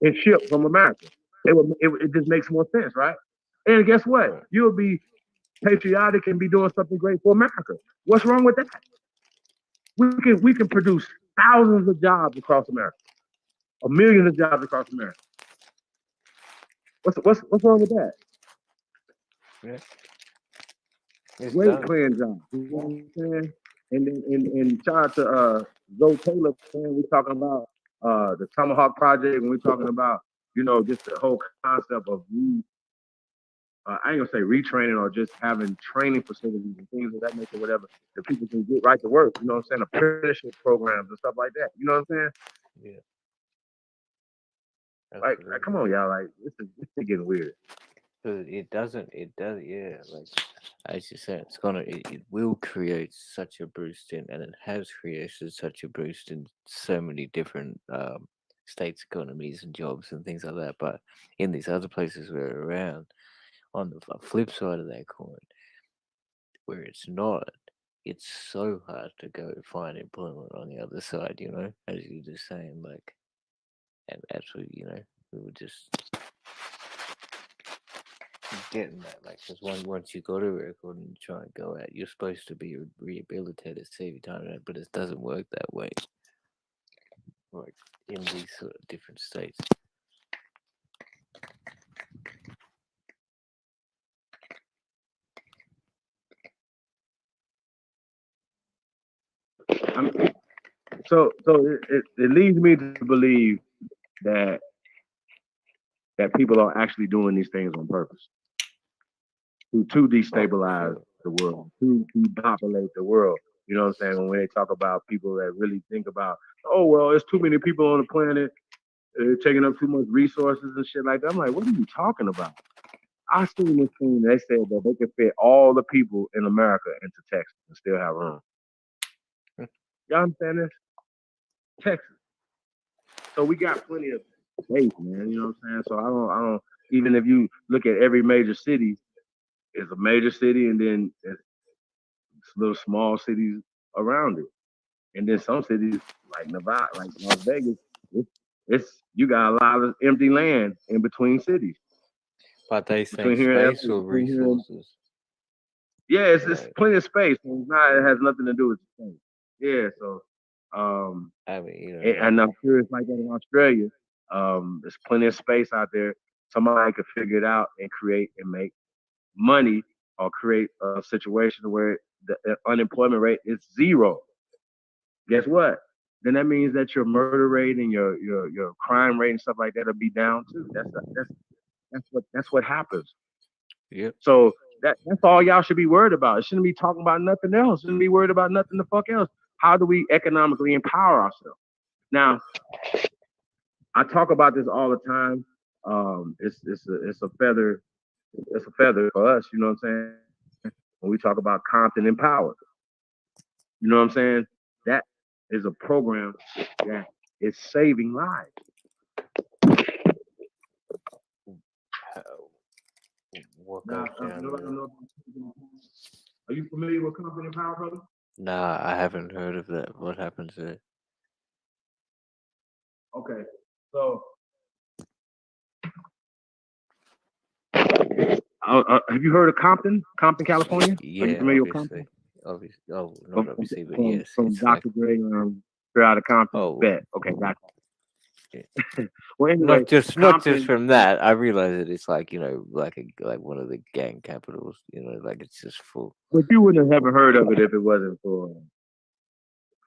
and ship from America. It just makes more sense, right? And guess what? You'll be patriotic and be doing something great for America. What's wrong with that? We can produce thousands of jobs across America, or millions of jobs across America. What's wrong with that? Yeah. It's Great done. playing job. You know what I'm saying? And shout out to Zoe Taylor, man. We're talking about the Tomahawk Project, and we're talking about just the whole concept of I ain't gonna say retraining or just having training facilities and things of that nature, whatever, that people can get right to work. You know what I'm saying? Apprenticeship programs and stuff like that. You know what I'm saying? Yeah. Like come on, y'all. Like, this is getting weird. It doesn't. It does. Yeah. Like as you said, it will create such a boost in, and it has created such a boost in so many different states' economies and jobs and things like that. But in these other places we're around, on the flip side of that coin, where it's not, it's so hard to go find employment on the other side. As you were just saying, like, and actually, we were just getting that, like, because once you go to record and try and go out, you're supposed to be rehabilitated, save your time, but it doesn't work that way. Like in these sort of different states. So it leads me to believe that people are actually doing these things on purpose to destabilize the world, to depopulate the world. You know what I'm saying? When they talk about people that really think about, oh well, it's too many people on the planet, taking up too much resources and shit like that. I'm like, what are you talking about? I seen this thing. They said that they could fit all the people in America into Texas and still have room. Y'all understand this? Texas. So we got plenty of space, man. You know what I'm saying? So I don't. Even if you look at every major city, it's a major city, and then it's little small cities around it, and then some cities like Nevada, like Las Vegas, it's you got a lot of empty land in between cities. But they Between saying here and space LA, or between here and resources. yeah, it's plenty of space. It's not. It has nothing to do with the space. Yeah. So, I mean, you know, and I'm sure it's like that in Australia. There's plenty of space out there. Somebody could figure it out and create and make money or create a situation where the unemployment rate is zero. Guess what? Then that means that your murder rate and your crime rate and stuff like that will be down too. That's what happens. Yep. So that's all y'all should be worried about. It shouldn't be talking about nothing else. Shouldn't be worried about nothing the fuck else. How do we economically empower ourselves? Now, I talk about this all the time. It's a feather. It's a feather for us. You know what I'm saying? When we talk about Compton Empowered, you know what I'm saying? That is a program that is saving lives. What Now, goes down with it? are you familiar with Compton Empowered, brother? Nah, I haven't heard of that. What happens there? Okay, so have you heard of Compton, California? Are you Yeah, familiar with Compton? obviously. Oh, not obviously, but yes, From it's like Dr. Dre, straight out of Compton. oh, Bet. Okay, gotcha. yeah. Well, anyway, not just Compton. from that. I realize that it's like like one of the gang capitals. Like it's just full. But you wouldn't have ever heard of it if it wasn't for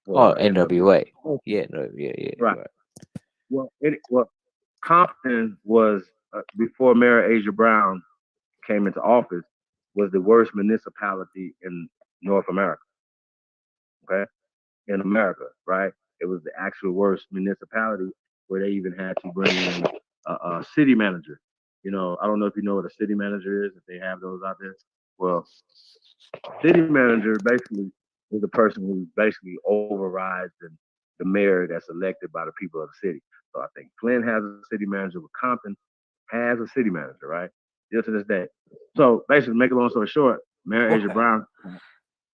Oh, NWA. NWA. Yeah, no, yeah, Right. right. Well, Compton was before Mayor Asia Brown came into office, was the worst municipality in North America. Okay, in America, right? It was the actual worst municipality where they even had to bring in a city manager. I don't know if you know what a city manager is, if they have those out there. Well, city manager basically is the person who basically overrides the mayor that's elected by the people of the city. So I think Flint has a city manager, but Compton has a city manager, right? Still to this day. So basically, make a long story short, Mayor Asia Brown,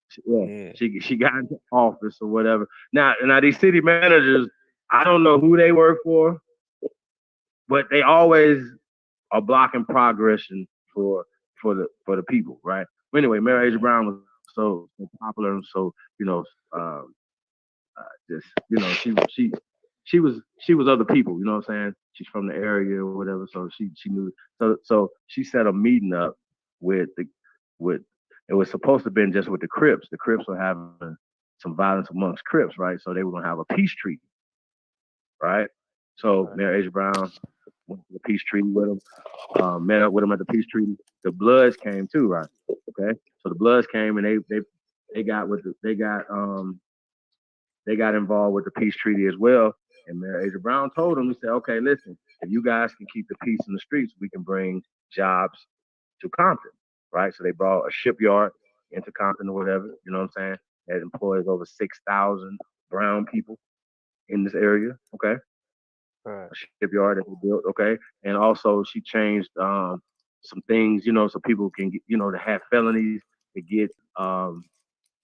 she got into office or whatever. Now these city managers, I don't know who they work for, but they always are blocking progression for the people, right? But anyway, Mayor Asia Brown was so popular and so just she was other people, you know what I'm saying? She's from the area or whatever, so she knew. So she set a meeting up with it was supposed to have been just with the Crips. The Crips were having some violence amongst Crips, right? So they were gonna have a peace treaty, right? So Mayor Asia Brown went to the peace treaty with him, met up with him at the peace treaty. The Bloods came too, right? Okay, so the Bloods came and they got they got involved with the peace treaty as well. And Mayor Asia Brown told them, he said, okay, listen, if you guys can keep the peace in the streets, we can bring jobs to Compton, right? So they brought a shipyard into Compton or whatever, you know what I'm saying? That employs over 6,000 brown people in this area, okay? Right. A shipyard that we built, okay? And also she changed some things, so people can get, to have felonies to get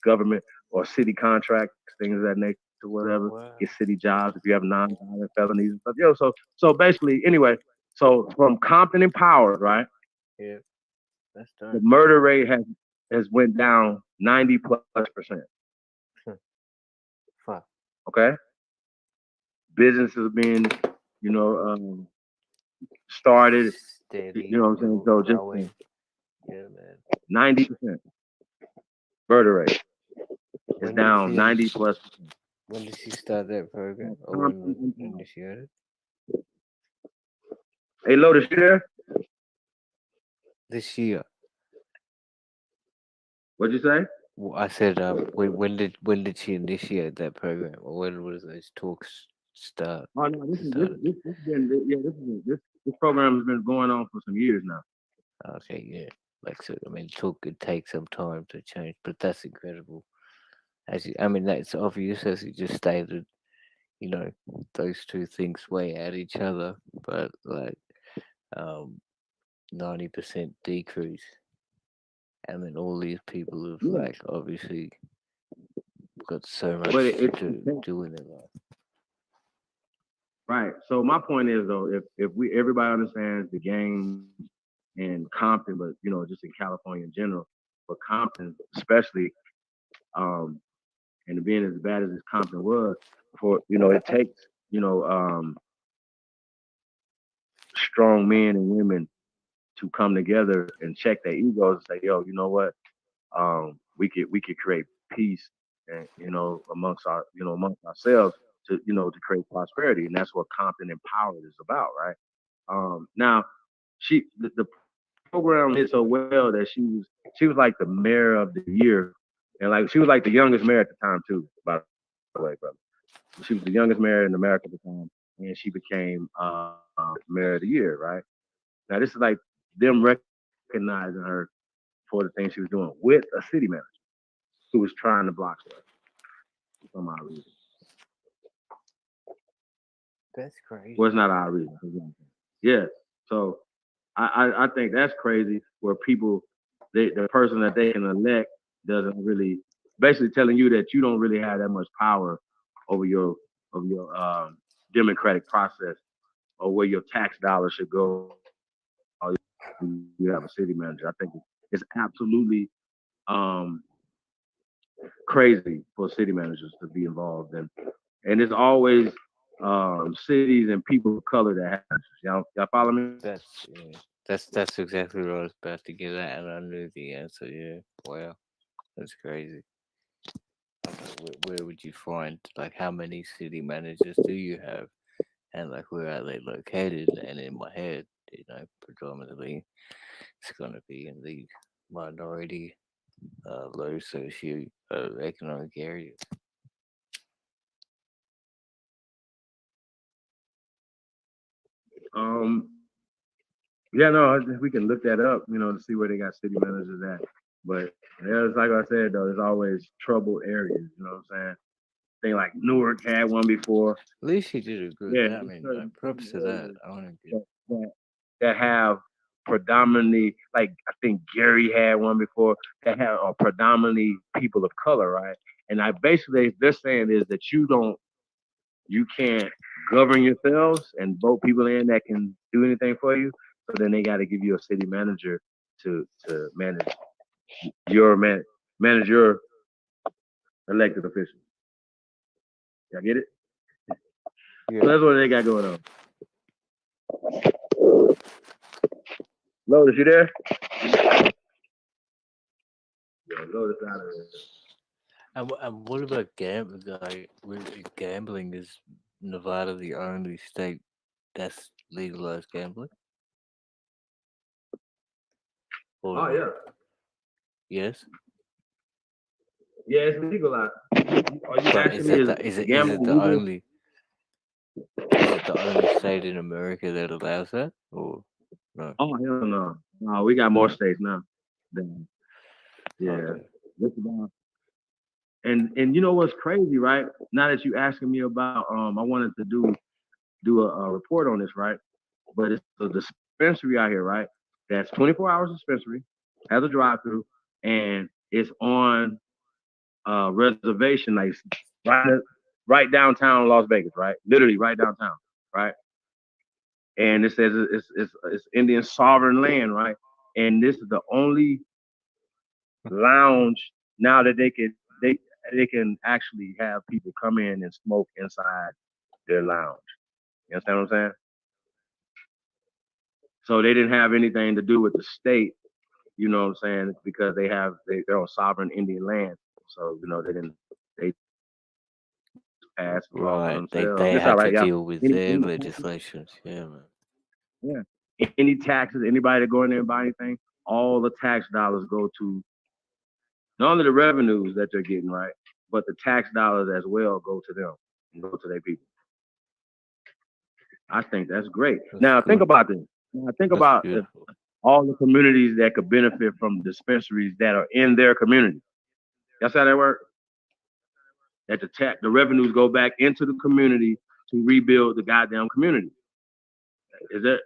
government or city contracts, things of that nature, whatever. Wow. Get city jobs if you have non-violent felonies and stuff. So basically, anyway, so from Compton Empowered, right? Yeah, that's done. The murder rate has went down 90+%. Fuck. Okay. Businesses being, started. Steady, you know what I'm saying? So growing. Just yeah, man. 90% murder rate is down 90+%. When did she start that program? Or when was it initiated? Hey, Lotus, you there? This year. What'd you say? Well, I said, when did she initiate that program, or when was those talks start? Oh no, this program has been going on for some years now. Okay, yeah. Like so, I mean, it takes some time to change, but that's incredible. That's obvious, as you just stated. you know, those two things weigh at each other, but like 90% decrease. And then all these people have like obviously got so much to do in their life. Right. So my point is though, if we everybody understands the game in Compton, but you know, just in California in general, but Compton especially, and being as bad as this Compton was, for you know, it takes, you know, strong men and women to come together and check their egos and say, yo, you know what? We could create peace and amongst ourselves to create prosperity, and that's what Compton Empowered is about, right? Now the program did so well that she was like the mayor of the year, and like she was like the youngest mayor at the time too, by the way, brother. She was the youngest mayor in America at the time, and she became mayor of the year, right? Now this is like them recognizing her for the things she was doing with a city manager who was trying to block her for some odd reason. That's crazy. Well, it's not odd reason. Yeah. So I think that's crazy where people, the person that they can elect doesn't really, basically telling you that you don't really have that much power over your democratic process or where your tax dollars should go. You have a city manager. I think it's absolutely crazy for city managers to be involved in, and it's always cities and people of color that have. Y'all follow me? That's exactly what I was about to get at, and I knew the answer. Yeah, wow, that's crazy. Where would you find, like, how many city managers do you have, and like where are they located? And in my head, predominantly it's gonna be in the minority, low socio-economic areas. Yeah, no, we can look that up, to see where they got city managers at. But yeah, it's like I said though, there's always troubled areas. You know what I'm saying? Thing like Newark had one before. At least he did a good. Yeah, I mean, props to that. I want to get that have predominantly, like I think Gary had one before, that have predominantly people of color, right? And I basically they're saying is that you can't govern yourselves and vote people in that can do anything for you. So then they got to give you a city manager to manage manage your elected officials. Y'all get it? Yeah. So that's what they got going on. Lotus, you there? Yeah, Lotus out of there. And what about gambling? Like, gambling is Nevada the only state that's legalized gambling? Or yeah. Yes. Yeah, it's legalized. Are you asking me is it the only? Is it the only state in America that allows that, or no? Oh hell no! No, we got more states now. Yeah. Okay. And you know what's crazy, right? Now that you asking me about, I wanted to do a report on this, right? But it's a dispensary out here, right? That's 24 hours dispensary, has a drive-through, and it's on reservation, like right downtown Las Vegas, right? Literally right downtown, right? And it says it's Indian sovereign land, right? And this is the only lounge now that they can actually have people come in and smoke inside their lounge. You understand what I'm saying? So they didn't have anything to do with the state, you know what I'm saying? Because they're on sovereign Indian land. So, they pass right. They had to deal with their legislations. Yeah, man. Yeah. Any taxes, anybody that go in there and buy anything, all the tax dollars go to not only the revenues that they're getting, right, but the tax dollars as well go to them and go to their people. I think that's great. Now think about this. Think about all the communities that could benefit from dispensaries that are in their community. That's how that works. that the revenues go back into the community to rebuild the goddamn community. Do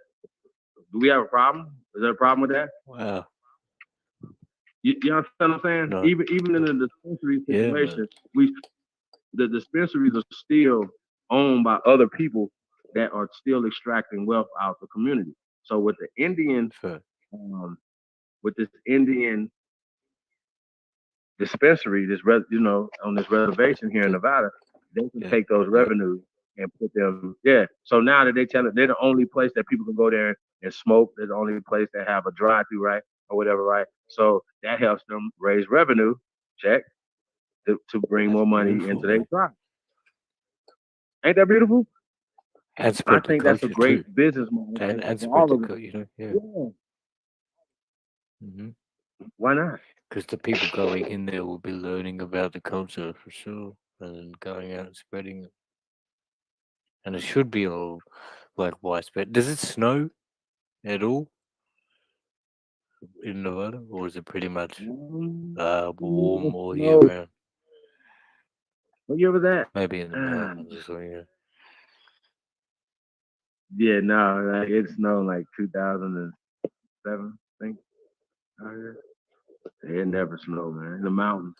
we have a problem? Is there a problem with that? Wow. You understand what I'm saying? No. Even in the dispensary situation, Yeah, the dispensaries are still owned by other people that are still extracting wealth out of the community. So with the Indian, with this Indian dispensary, on this reservation here in Nevada, they can take those revenues and put them, So now that they're the only place that people can go there and smoke. They're the only place that have a drive-through, right, or whatever, right. So that helps them raise revenue, check, to bring more money into their tribe. Ain't that beautiful? And I spread the think that's a culture great too. business model And for spread all the of us. culture, yeah. Mm-hmm. Why not? Because the people going in there will be learning about the culture for sure, and then going out and spreading it. And it should be all like widespread. Does it snow at all in Nevada, or is it pretty much warm all year round? What year was that? Maybe in the mountains or something. Yeah. Yeah, no, like it snowed like 2007, I think. Out here. It never snowed, man. In the mountains.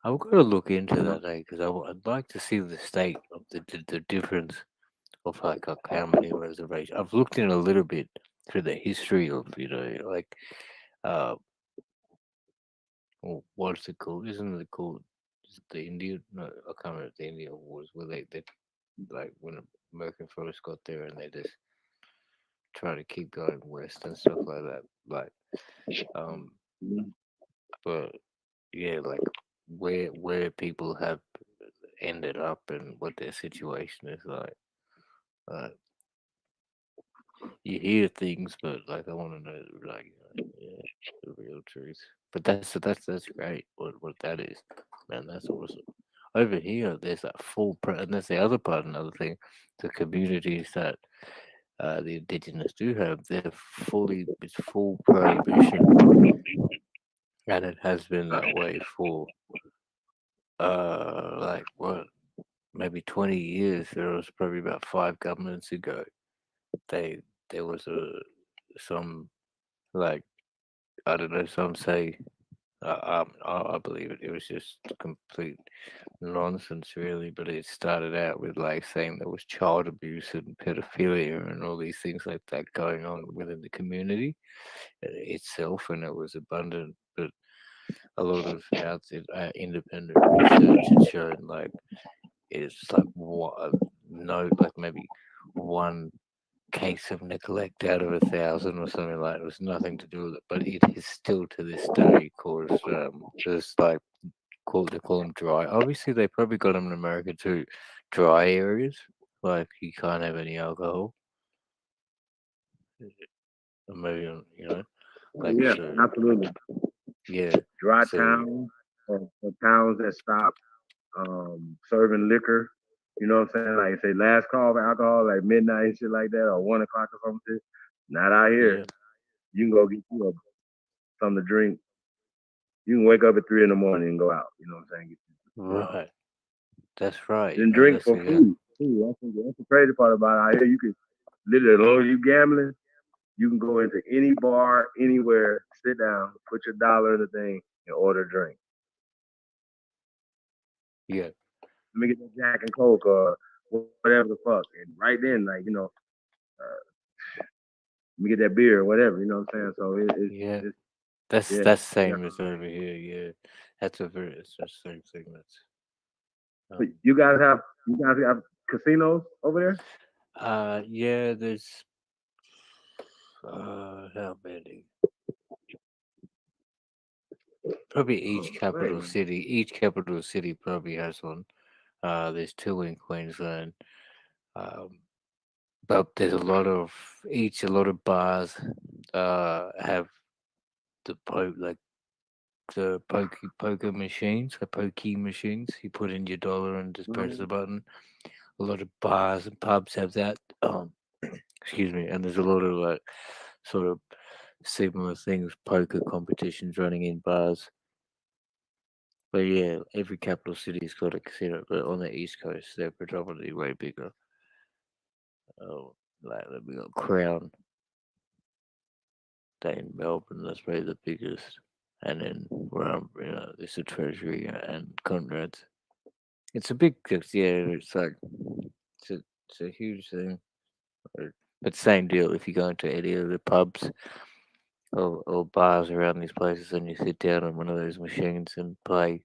I've got to look into that, because I'd like to see the state of the difference of like how many reservations. I've looked in a little bit through the history of like what's it called? Isn't it called the Indian? No, I can't remember the Indian Wars where they like when American first got there and they just try to keep going west and stuff like that. Like but yeah, like where people have ended up and what their situation is like. You hear things, but like I want to know, like, the real truth. But that's great. What that is, man, that's awesome. Over here, there's that and that's the other part. Another thing, the communities that the indigenous do have, it's full prohibition, and it has been that way for like what, maybe 20 years. There was probably about 5 governments ago. They there was some, like, I don't know. Some say, I believe it. It was just complete nonsense, really. But it started out with like saying there was child abuse and pedophilia and all these things like that going on within the community itself, and it was abundant. But a lot of independent research had shown like it's like like maybe one case of neglect out of 1,000 or something like that. It was nothing to do with it, but it is still to this day caused just like they call them dry. Obviously, they probably got them in America too, dry areas like you can't have any alcohol. Or maybe like Yeah, so. absolutely. Yeah, Dry so towns or towns that stop serving liquor. You know what I'm saying? Like say last call for alcohol, like midnight and shit like that, or 1 o'clock or something. Not out here. yeah, You can go get you something to drink. You can wake up at 3 in the morning and go out. You know what I'm saying? right. That's right. Then drink for food. That's the crazy part about it. Out here, you can literally, as long as you gambling, you can go into any bar, anywhere, sit down, put your dollar in the thing, and order a drink. Yeah. Let me get that Jack and Coke or whatever the fuck. And right then, like, let me get that beer or whatever, you know what I'm saying? So That's same as over here. Yeah, it's the same thing. But you guys have casinos over there? Yeah, there's how many? Probably each capital city probably has one. There's 2 in Queensland. But there's a lot of bars have the poker machines, the pokey machines. You put in your dollar and just press the button. A lot of bars and pubs have that. Excuse me. And there's a lot of like sort of similar things, poker competitions running in bars. But yeah, every capital city's got a casino, but on the East Coast, they're predominantly way bigger. Like we got Crown, that in Melbourne, that's probably the biggest. And then where there's a Treasury and Conrad's. It's a big, yeah, it's like, it's a huge thing. But same deal, if you go into any of the pubs or bars around these places and you sit down on one of those machines and play,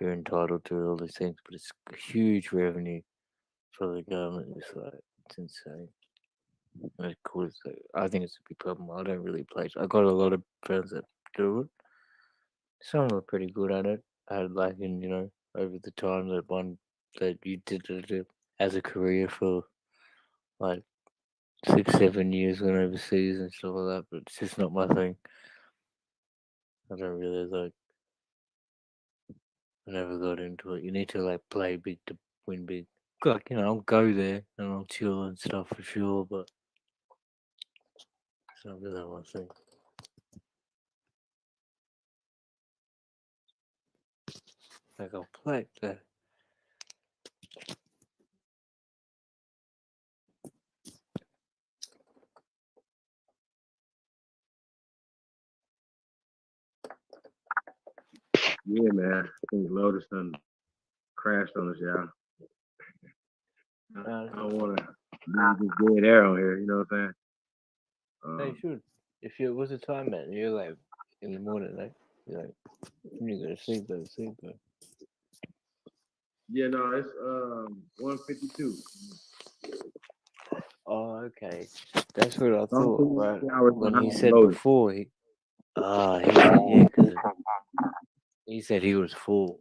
you're entitled to all these things. But it's huge revenue for the government. It's insane. Of course, I think it's a big problem. I don't really play. I got a lot of friends that do it. Some of them are pretty good at it. I had like over the time that one that you did it as a career for like 6, 7 years, went overseas and stuff like that. But it's just not my thing. I don't really like. I never got into it. You need to like play big to win big. Like I'll go there and I'll chill and stuff for sure, but it's not really my thing. Like I'll play there. Yeah, man. I think Lotus done crashed on us, y'all. I don't want to leave this dead air on here. You know what I'm saying? They should. If you was a time man, you're like in the morning, like you're like you gotta sleep, though. Yeah, no, it's 152. Oh, okay. That's what I thought. Right Hours when he behind said Lotus. before, he said yeah, because he said he was 4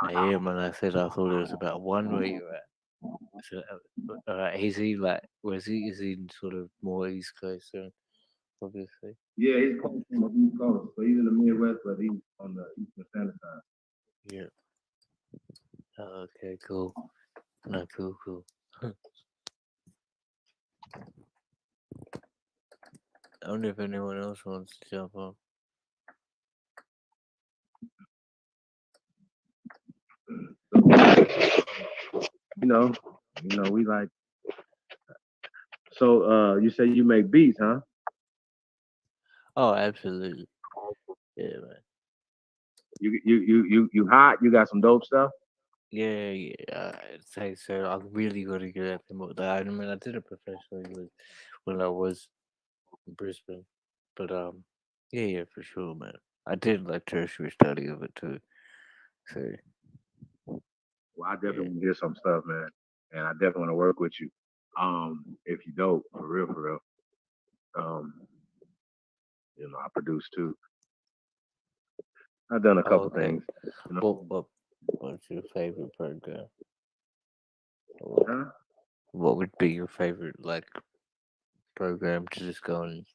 a.m. and I said I thought it was about 1 where you were at. So, is he like? Was he? Is he sort of more East Coast? So obviously. Yeah, he's close from the East Coast, so he's in the Midwest, but he's on the Eastern Standard Time. Yeah. Oh, okay. Cool. No, cool. I wonder if anyone else wants to jump on. We like. So, you say you make beats, huh? Oh, absolutely. Yeah, man. You hot? You got some dope stuff? Yeah. I'd say so. I really got to get at them. I mean, I did it professionally when I was in Brisbane, but yeah, for sure, man. I did like tertiary study of it too. So. Well, I definitely want to hear some stuff, man, and I definitely want to work with you. If you dope, for real. I produce too. I've done a couple things. What's your favorite program? Huh? What would be your favorite program to just go and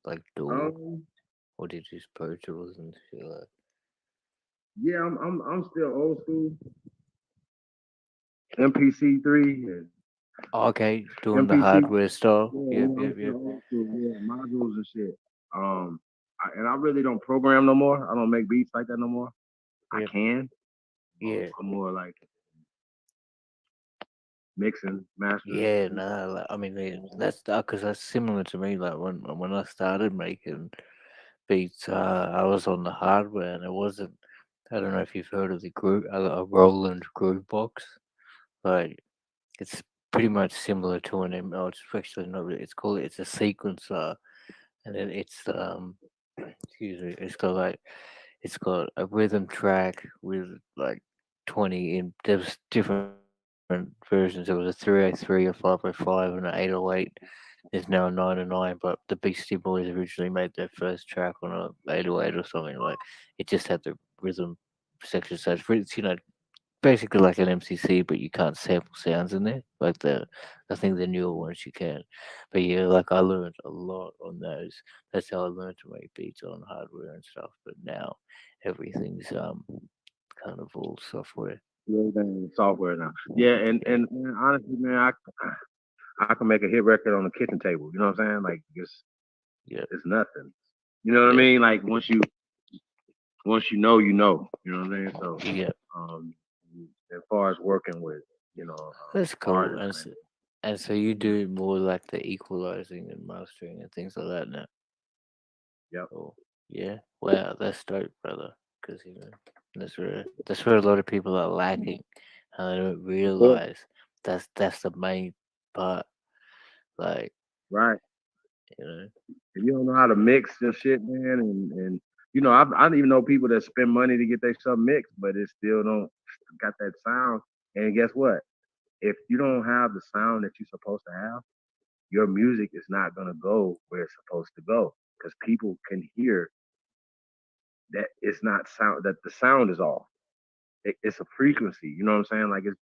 like do? Or did you just Pro Tools and shit like? Yeah, I'm still old school. MPC3 and okay, doing the hardware stuff. Yep. Yeah, modules and shit. And I really don't program no more. I don't make beats like that no more. I can. Yeah. I'm more like mixing, mastering. Yeah, no, I mean that's because that's similar to me. Like when I started making beats, I was on the hardware and it wasn't. I don't know if you've heard of the group, a Roland Groove Box. Like it's pretty much similar to an it's actually not. It's a sequencer, and then excuse me, it's got a rhythm track with like 20 in. There's different versions. There was a 303, a 505, and an 808. There's now a 909, but the Beastie Boys originally made their first track on a 808 or something. Like it just had the rhythm section. So it's basically like an MCC, but you can't sample sounds in there. I think the newer ones you can. But yeah, like I learned a lot on those. That's how I learned to make beats on hardware and stuff. But now everything's kind of all software. Yeah, everything is software now. Yeah, and honestly, man, I can make a hit record on the kitchen table. You know what I'm saying? Like it's nothing. You know what I mean? Like once you once you know, you know. You know what I'm saying? So Yeah, as far as working with, that's cool. artists, man. And so you do more like the equalizing and mastering and things like that now. Yep. Oh, yeah. Wow, that's dope, brother. Because that's where a lot of people are lacking, and they don't realize that's the main part. Like, Right. you know, If you don't know how to mix and shit, man, and I don't even know people that spend money to get their stuff mixed, but it still don't got that sound. And guess what? If you don't have the sound that you're supposed to have, your music is not gonna go where it's supposed to go because people can hear that it's not sound that the sound is off. It's a frequency. You know what I'm saying? Like it's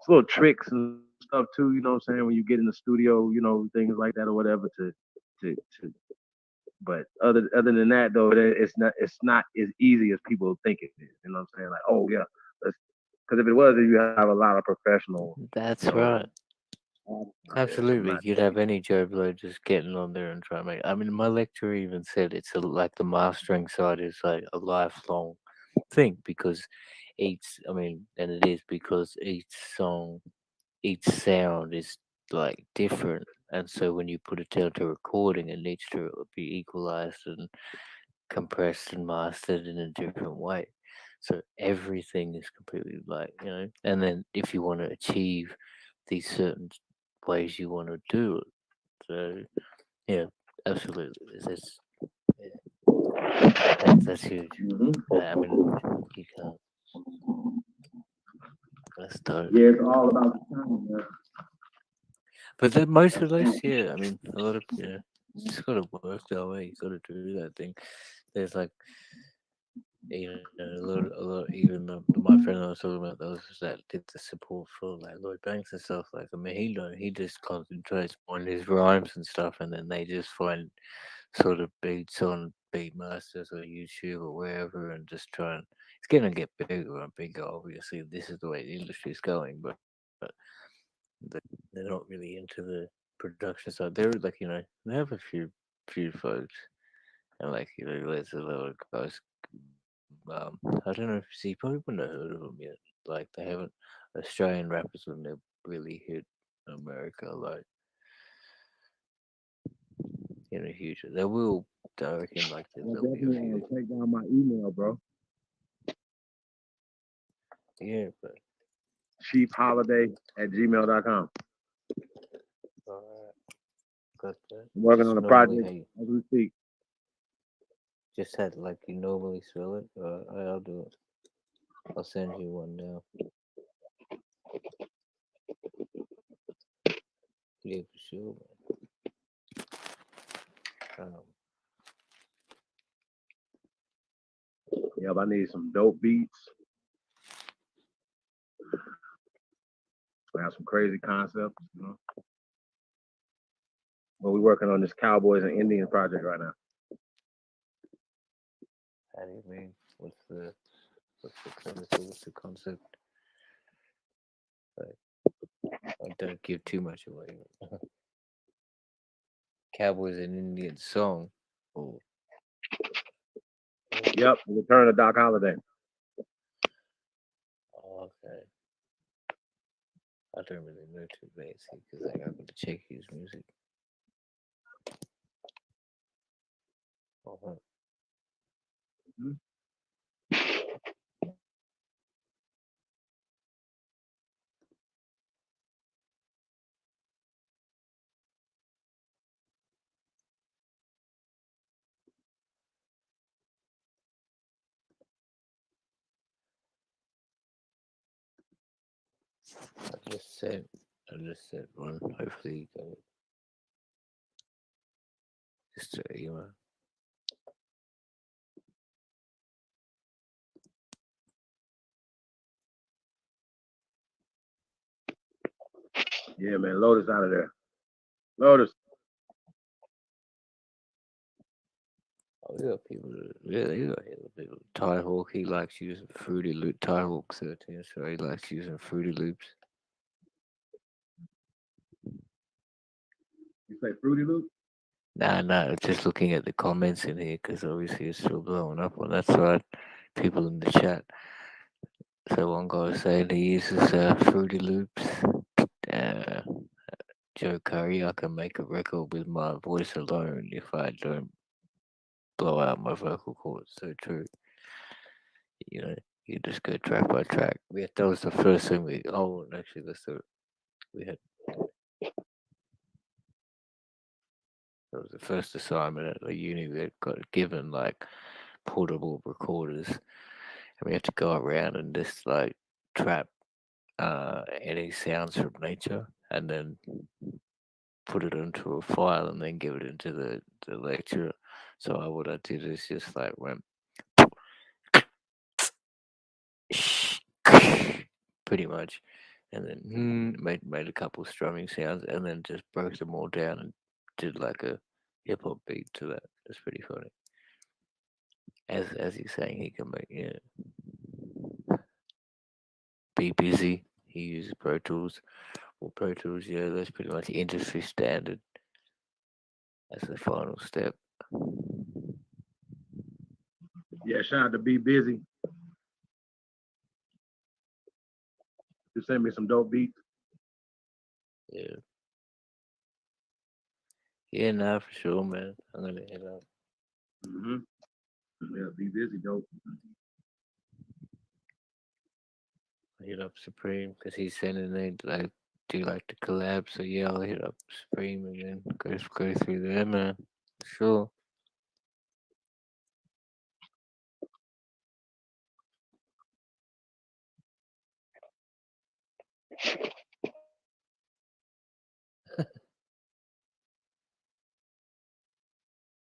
little tricks and stuff too. You know what I'm saying? When you get in the studio, things like that or whatever to. But other than that though, it's not as easy as people think it is. You know what I'm saying? Like, oh yeah, because if it was, you have a lot of professional. that's You know, right. I'm Absolutely, not you'd have any Joe Blow just getting on there and trying to make. I mean, my lecturer even said like the mastering side is like a lifelong thing because I mean, and it is because each song, each sound is like different, and so when you put it down to recording, it needs to be equalized and compressed and mastered in a different way. So everything is completely and then if you want to achieve these certain ways you want to do it. So yeah, absolutely. That's huge. I mean, you can't. That's dope. Yeah, it's all about the time, man. But then most of those, yeah, I mean, a lot of you just gotta work that way. You gotta do that thing. There's like a lot. Even my friend I was talking about, those that did the support for like Lloyd Banks and stuff. Like, I mean, he just concentrates on his rhymes and stuff, and then they just find sort of beats on Beatmasters or YouTube or wherever, and just try and it's gonna get bigger and bigger. Obviously, this is the way the industry's going, but they're not really into the production side. They're like they have a few folks, and like there's a lot of guys. I don't know if you probably wouldn't have heard of them yet. Like they haven't Australian rappers when they really hit America. Like huge. They will. I reckon like I there'll be a definitely few. want to take down my email, bro. Yeah, but chiefholiday@gmail.com. alright, got that. I'm working Just on a normally project how you as we speak. just had like you normally spell it. I'll do it. I'll send you one now. Yeah, for sure. Yep, I need some dope beats. I have some crazy concepts, But we're working on this Cowboys and Indians project right now. How do you mean? What's the premise? What's the concept? Like, I don't give too much away. Cowboys and Indian song. Oh, Yep, the return of Doc Holliday. okay. I don't really know too basic because I got to check his music. Uh-huh. I just said one. Hopefully you got it. Just Yeah, man, Lotus out of there. Lotus. Oh, yeah, people. Yeah, you got people. Ty Hawk, he likes using Fruity Loop. Ty Hawk 13, so he likes using Fruity Loops. You say Fruity Loop? Nah, just looking at the comments in here because obviously it's still blowing up on that side. People in the chat. So one guy was saying he uses Fruity Loops. Uh, Joe Curry, I can make a record with my voice alone if I don't blow out my vocal cords. So true. You know, you just go track by track. That was the first thing we. Oh, actually, we had. That was the first assignment at the uni. We had got given like portable recorders, and we had to go around and just like trap any sounds from nature, and then put it into a file, and then give it into the lecturer. So what I did is just like went pretty much, and then made a couple strumming sounds, and then just broke them all down and did like a hip hop beat to that. It's pretty funny. As he's saying, he can make be busy. He uses Pro Tools. Well, Pro Tools, yeah, that's pretty much industry standard. That's the final step. Yeah, shout out to Be Busy. You sent me some dope beats. Yeah. Yeah, nah, for sure, man. I'm gonna hit up. Mm-hmm. Yeah, Be Busy, dope. Hit up Supreme because he's sending it like do you like to collab? So yeah, I'll hit up Supreme and then go through there, man. Sure.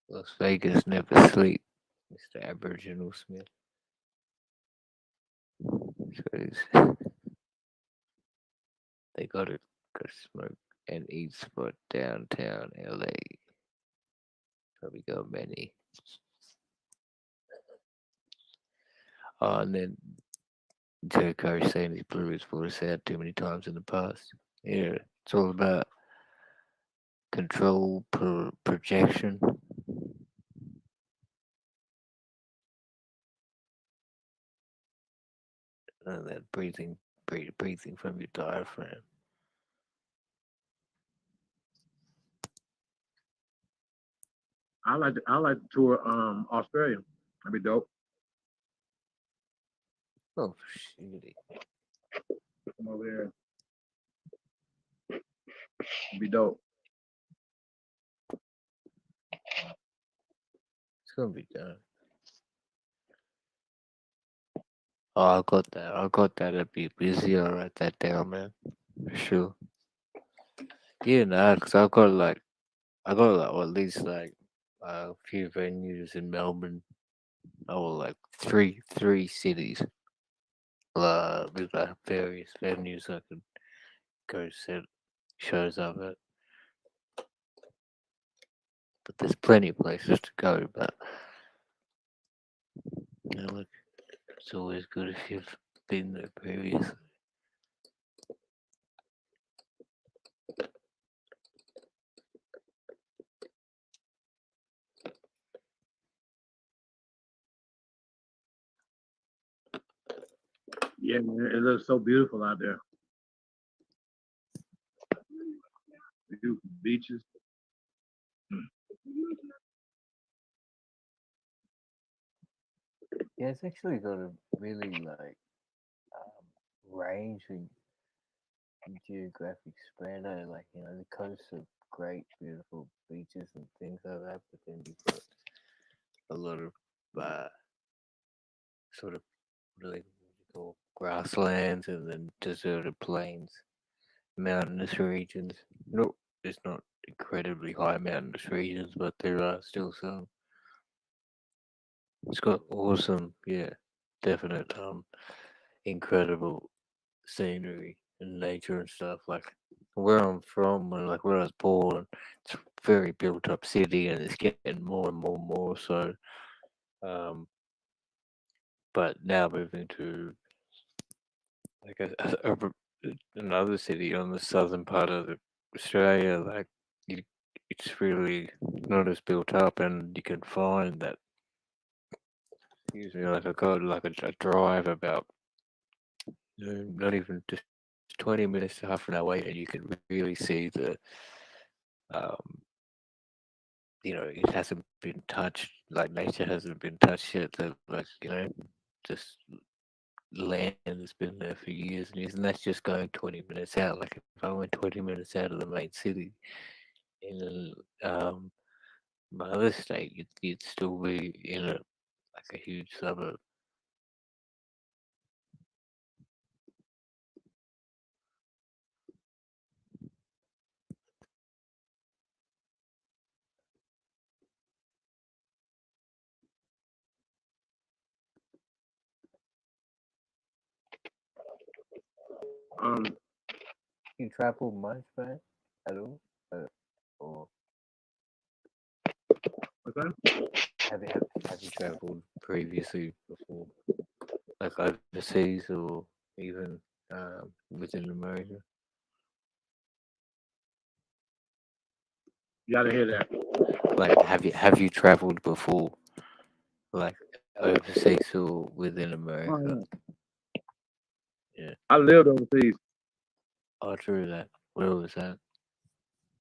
Las Vegas never sleep, Mr. Aboriginal Smith. So they gotta go smoke and eat spot downtown LA. Probably got many. And then Joe Curry saying he blew his voice out too many times in the past. Yeah, it's all about control, projection. And then breathing from your diaphragm. I like to tour Australia. That'd be dope. Oh shitty. Come over here. It'd be dope. It's gonna be done. Oh, I got that. I'd be busy. I'll write that down, man. For sure. Yeah, nah, cause I got like or at least like a few venues in Melbourne. Or like three cities. With like various venues I could go set shows up at. But there's plenty of places to go. But look, it's always good if you've been there previously. Yeah, man, it looks so beautiful out there. Beautiful beaches. Yeah, it's actually got a really like range and geographic spread. Like the coasts are great, beautiful beaches and things like that. But then you've got a lot of sort of what do you call grasslands and then deserted plains, mountainous regions. No, it's not incredibly high mountainous regions, but there are still some. It's got awesome, yeah, definite, incredible scenery and nature and stuff. Like where I'm from and like where I was born, it's a very built up city and it's getting more and more and more. So, um, but now moving to like another city on the southern part of Australia, like it's really not as built up, and you can find that. Excuse me, like I got like a drive about not even just 20 minutes to half an hour away, and you can really see the um, it hasn't been touched, like nature hasn't been touched yet. Like, just land has been there for years and years, and that's just going 20 minutes out. Like if I went 20 minutes out of the main city in my other state, you'd still be in a huge suburb. You travel much, man? At all? Or What's that? have you traveled previously before, like overseas or even within America? You gotta hear that. Like, have you traveled before, like overseas or within America? Oh, Yeah. I lived overseas, Oh, true that. Where was that?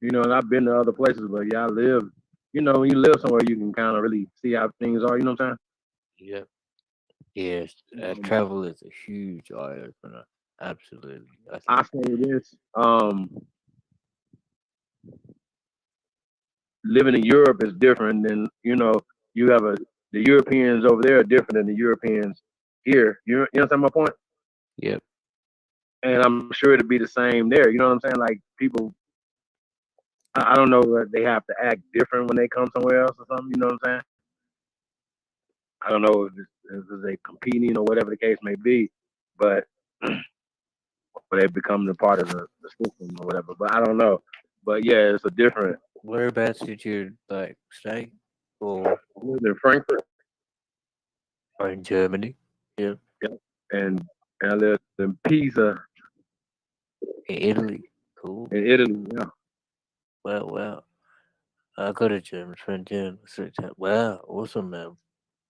and I've been to other places, but yeah, I lived. When you live somewhere, you can kind of really see how things are. You know what I'm Yep. Yes. saying? Travel is a huge eye opener. Absolutely. I I think. say this: living in Europe is different than you have the Europeans over there are different than the Europeans here. You understand my point? Yep. And I'm sure it'd be the same there. You know what I'm saying? Like people, I don't know that they have to act different when they come somewhere else or something. You know what I'm saying? I don't know if they competing or whatever the case may be, but or they become a part of the system or whatever. But I don't know. But yeah, it's a different. Whereabouts did you like stay? Or I lived in Frankfurt. in Germany? Yeah. Yeah, and I lived in Pisa In Italy. Cool. in Italy. Yeah. Well. I got a German friend, yeah. Wow, awesome, man.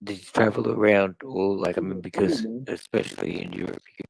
Did you travel around all, like, I mean, because especially in Europe, you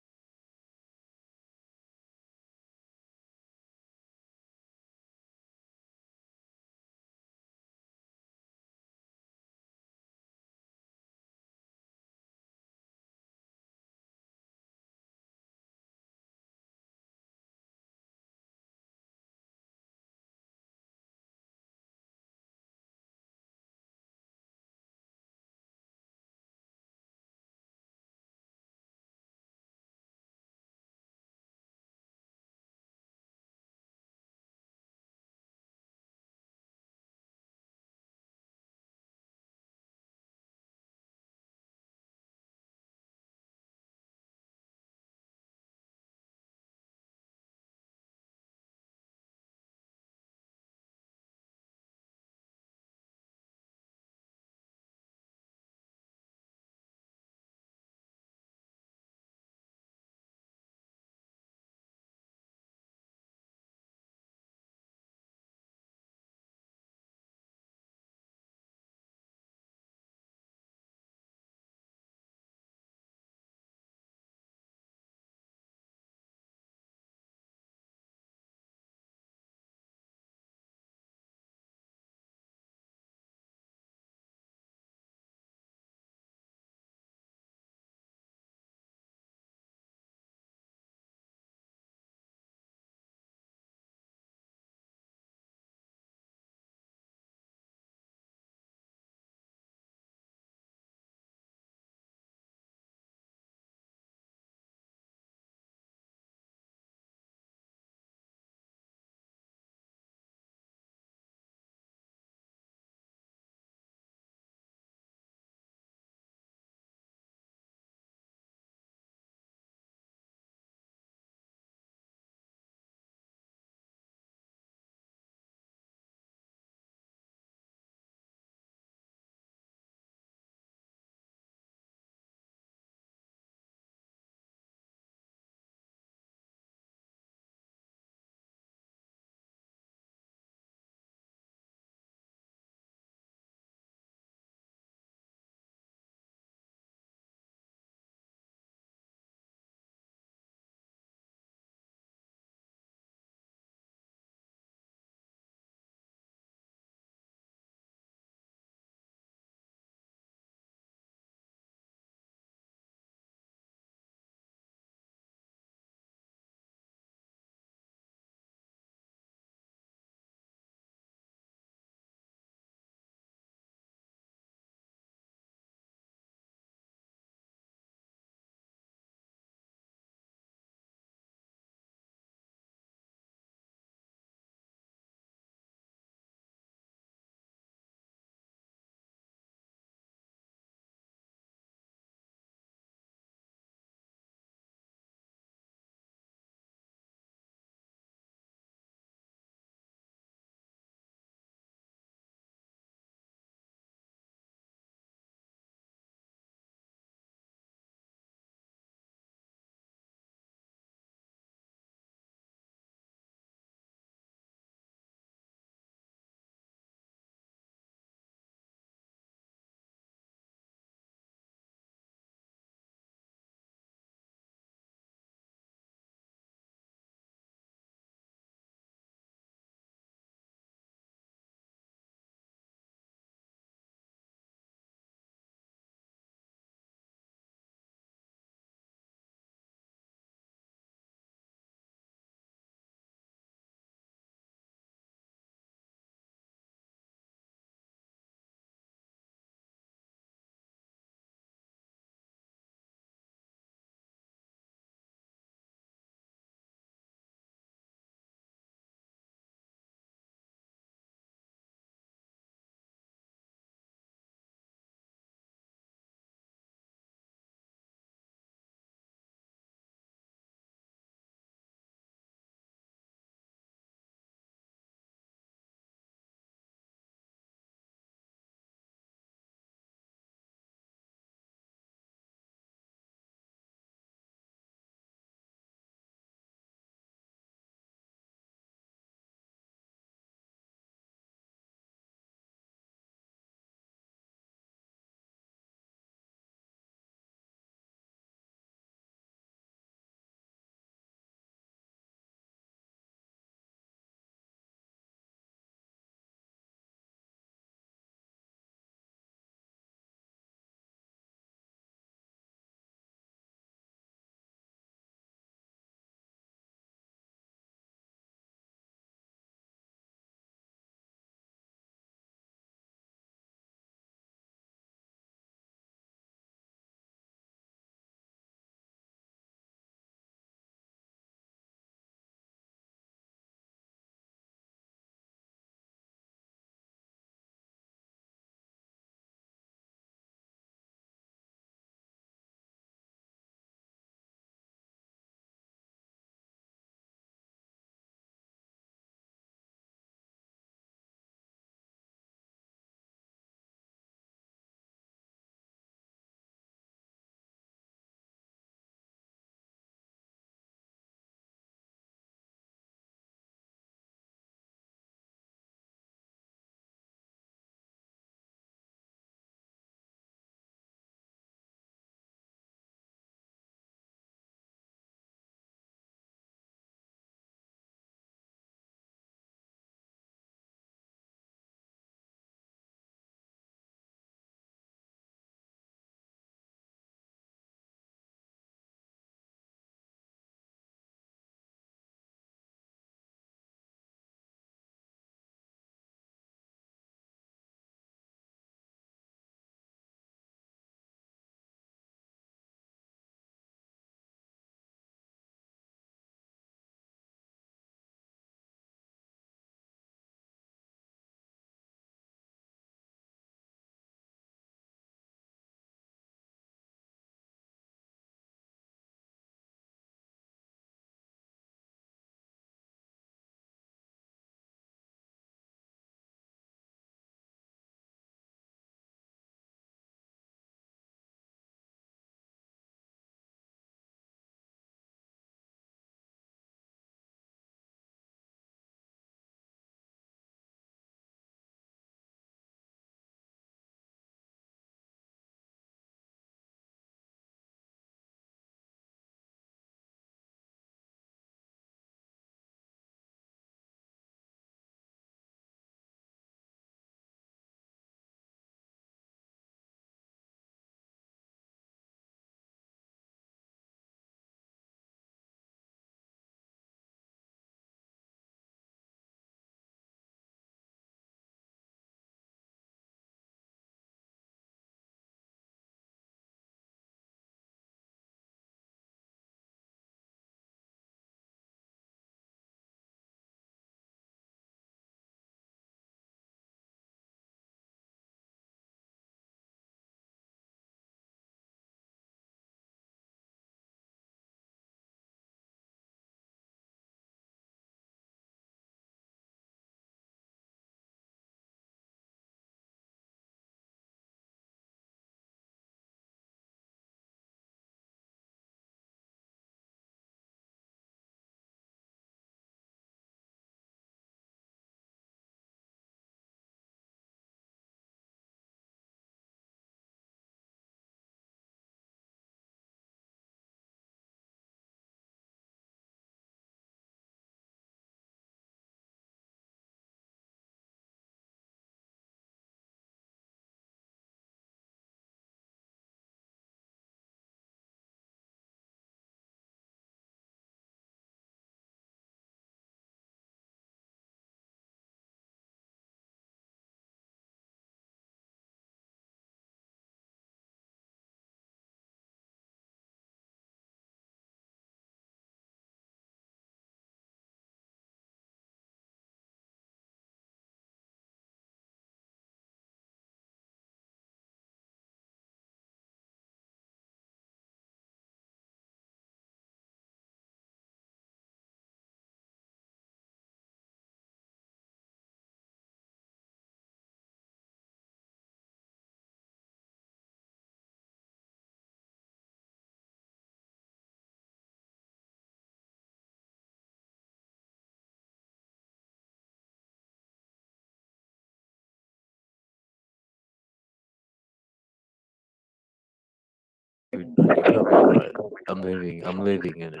you're probably right. I'm living in it.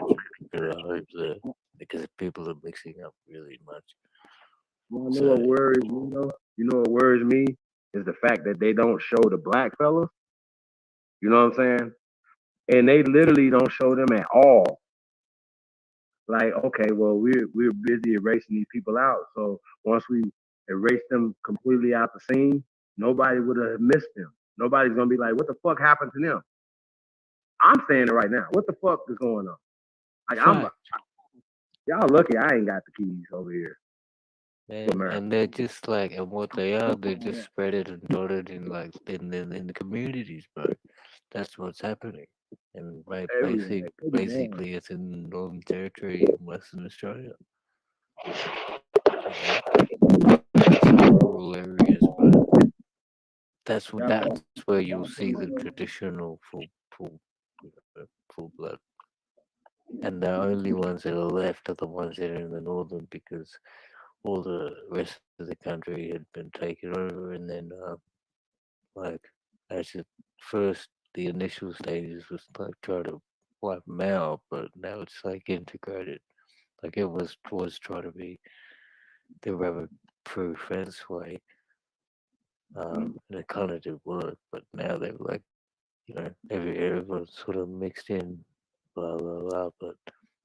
Because I hope that because people are mixing up really much. You know what worries me though? You know what worries me is the fact that they don't show the black fellas. You know what I'm saying? And they literally don't show them at all. Like, okay, well, we're busy erasing these people out. So once we erase them completely out the scene, nobody would have missed them. Nobody's gonna be like, what the fuck happened to them? I'm saying it right now. What the fuck is going on? Like, y'all lucky I ain't got the keys over here. Man, and they're just like, and what they are, they just spread it and dotted in like in the communities, bro. That's what's happening. And basically, it's in Northern Territory in Western Australia. It's in rural areas, but that's where you'll see the traditional full blood. And the only ones that are left are the ones that are in the northern because all the rest of the country had been taken over, and then like as at first the initial stages was like try to wipe them out, but now it's like integrated. Like it was trying to be the rabbit proof fence way, and it kind of did work, but now they're like everyone's sort of mixed in, blah blah blah, but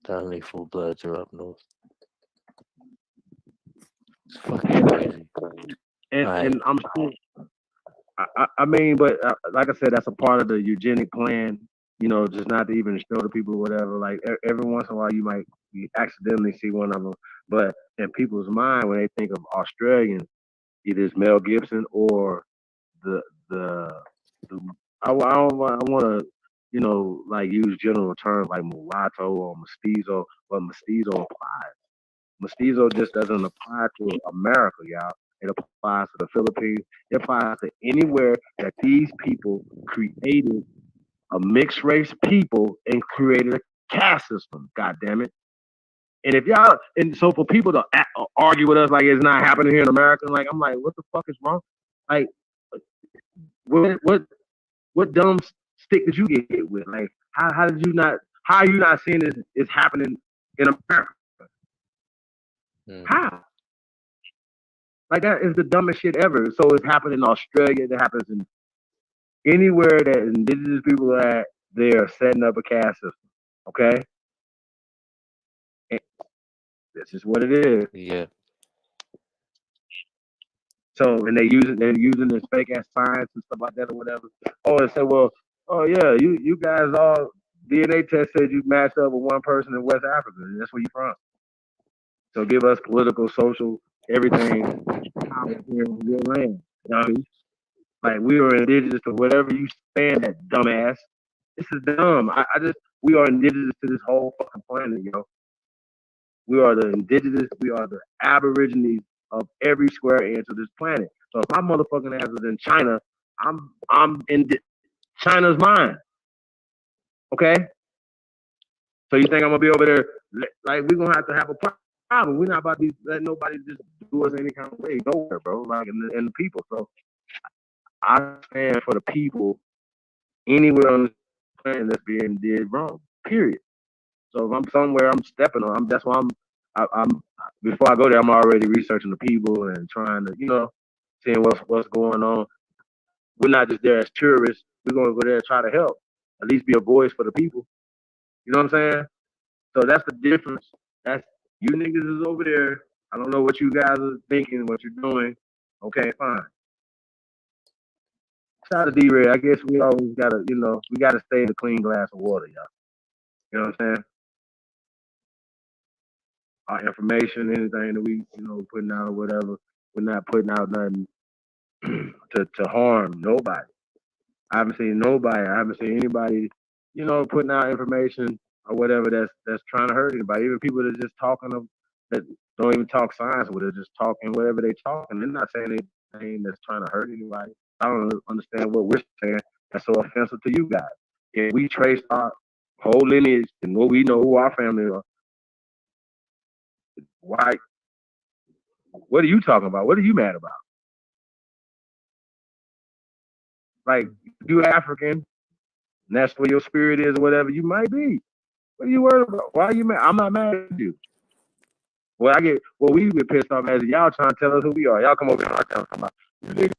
the only full bloods are up north. It's fucking crazy. And I'm sure. I mean, but like I said, that's a part of the eugenic plan. You know, just not to even show the people whatever. Like every once in a while, you might accidentally see one of them. But in people's mind, when they think of Australians, either it's Mel Gibson or the the, the I want to like use general terms like mulatto or mestizo, but mestizo applies. Mestizo just doesn't apply to America, y'all. It applies to the Philippines. It applies to anywhere that these people created a mixed race people and created a caste system. God damn it! And if y'all, and so for people to argue with us like it's not happening here in America, like I'm like, what the fuck is wrong? Like, what dumb stick did you get hit with? Like, how did you not? How are you not seeing this is happening in America? How? Like that is the dumbest shit ever. So it's happened in Australia. It happens in anywhere that indigenous people are at. They are setting up a caste system. Okay, and this is what it is. Yeah. So and they're using this fake ass science and stuff like that or whatever. Oh, and say, well, oh yeah, you guys all DNA test said you matched up with one person in West Africa. And that's where you from. So give us political, social, everything here in your land. You know what I mean? Like we are indigenous to whatever you stand that dumbass. This is dumb. We are indigenous to this whole fucking planet, yo. We are the indigenous, we are the aborigines of every square inch of this planet. So if my motherfucking ass is in China, I'm in China's mind. Okay? So you think I'm gonna be over there like we're gonna have a problem. We're not about to let nobody just do us any kind of way, nowhere, bro. Like in the people. So I stand for the people anywhere on this planet that's being did wrong. Period. So if I'm somewhere, I'm stepping on. That's why I'm before I go there, I'm already researching the people and trying to, seeing what's going on. We're not just there as tourists. We're gonna go there and try to help. At least be a voice for the people. You know what I'm saying? So that's the difference. That's you niggas is over there. I don't know what you guys are thinking, what you're doing. Okay, fine. Shout out to D-Ray. I guess we always gotta, we gotta stay in a clean glass of water, y'all. You know what I'm saying? Our information, anything that we, putting out or whatever, we're not putting out nothing to harm nobody. I haven't seen nobody. I haven't seen anybody, putting out information or whatever that's trying to hurt anybody. Even people that just talking that don't even talk science with it, just talking whatever they talking. They're not saying anything that's trying to hurt anybody. I don't understand what we're saying that's so offensive to you guys. If we trace our whole lineage and what we know who our family are, why? What are you talking about? What are you mad about? Like, you African, And that's where your spirit is or whatever you might be. What are you worried about? Why are you mad? I'm not mad at you. We get pissed off as y'all trying to tell us who we are. Y'all come over here and talking about you niggas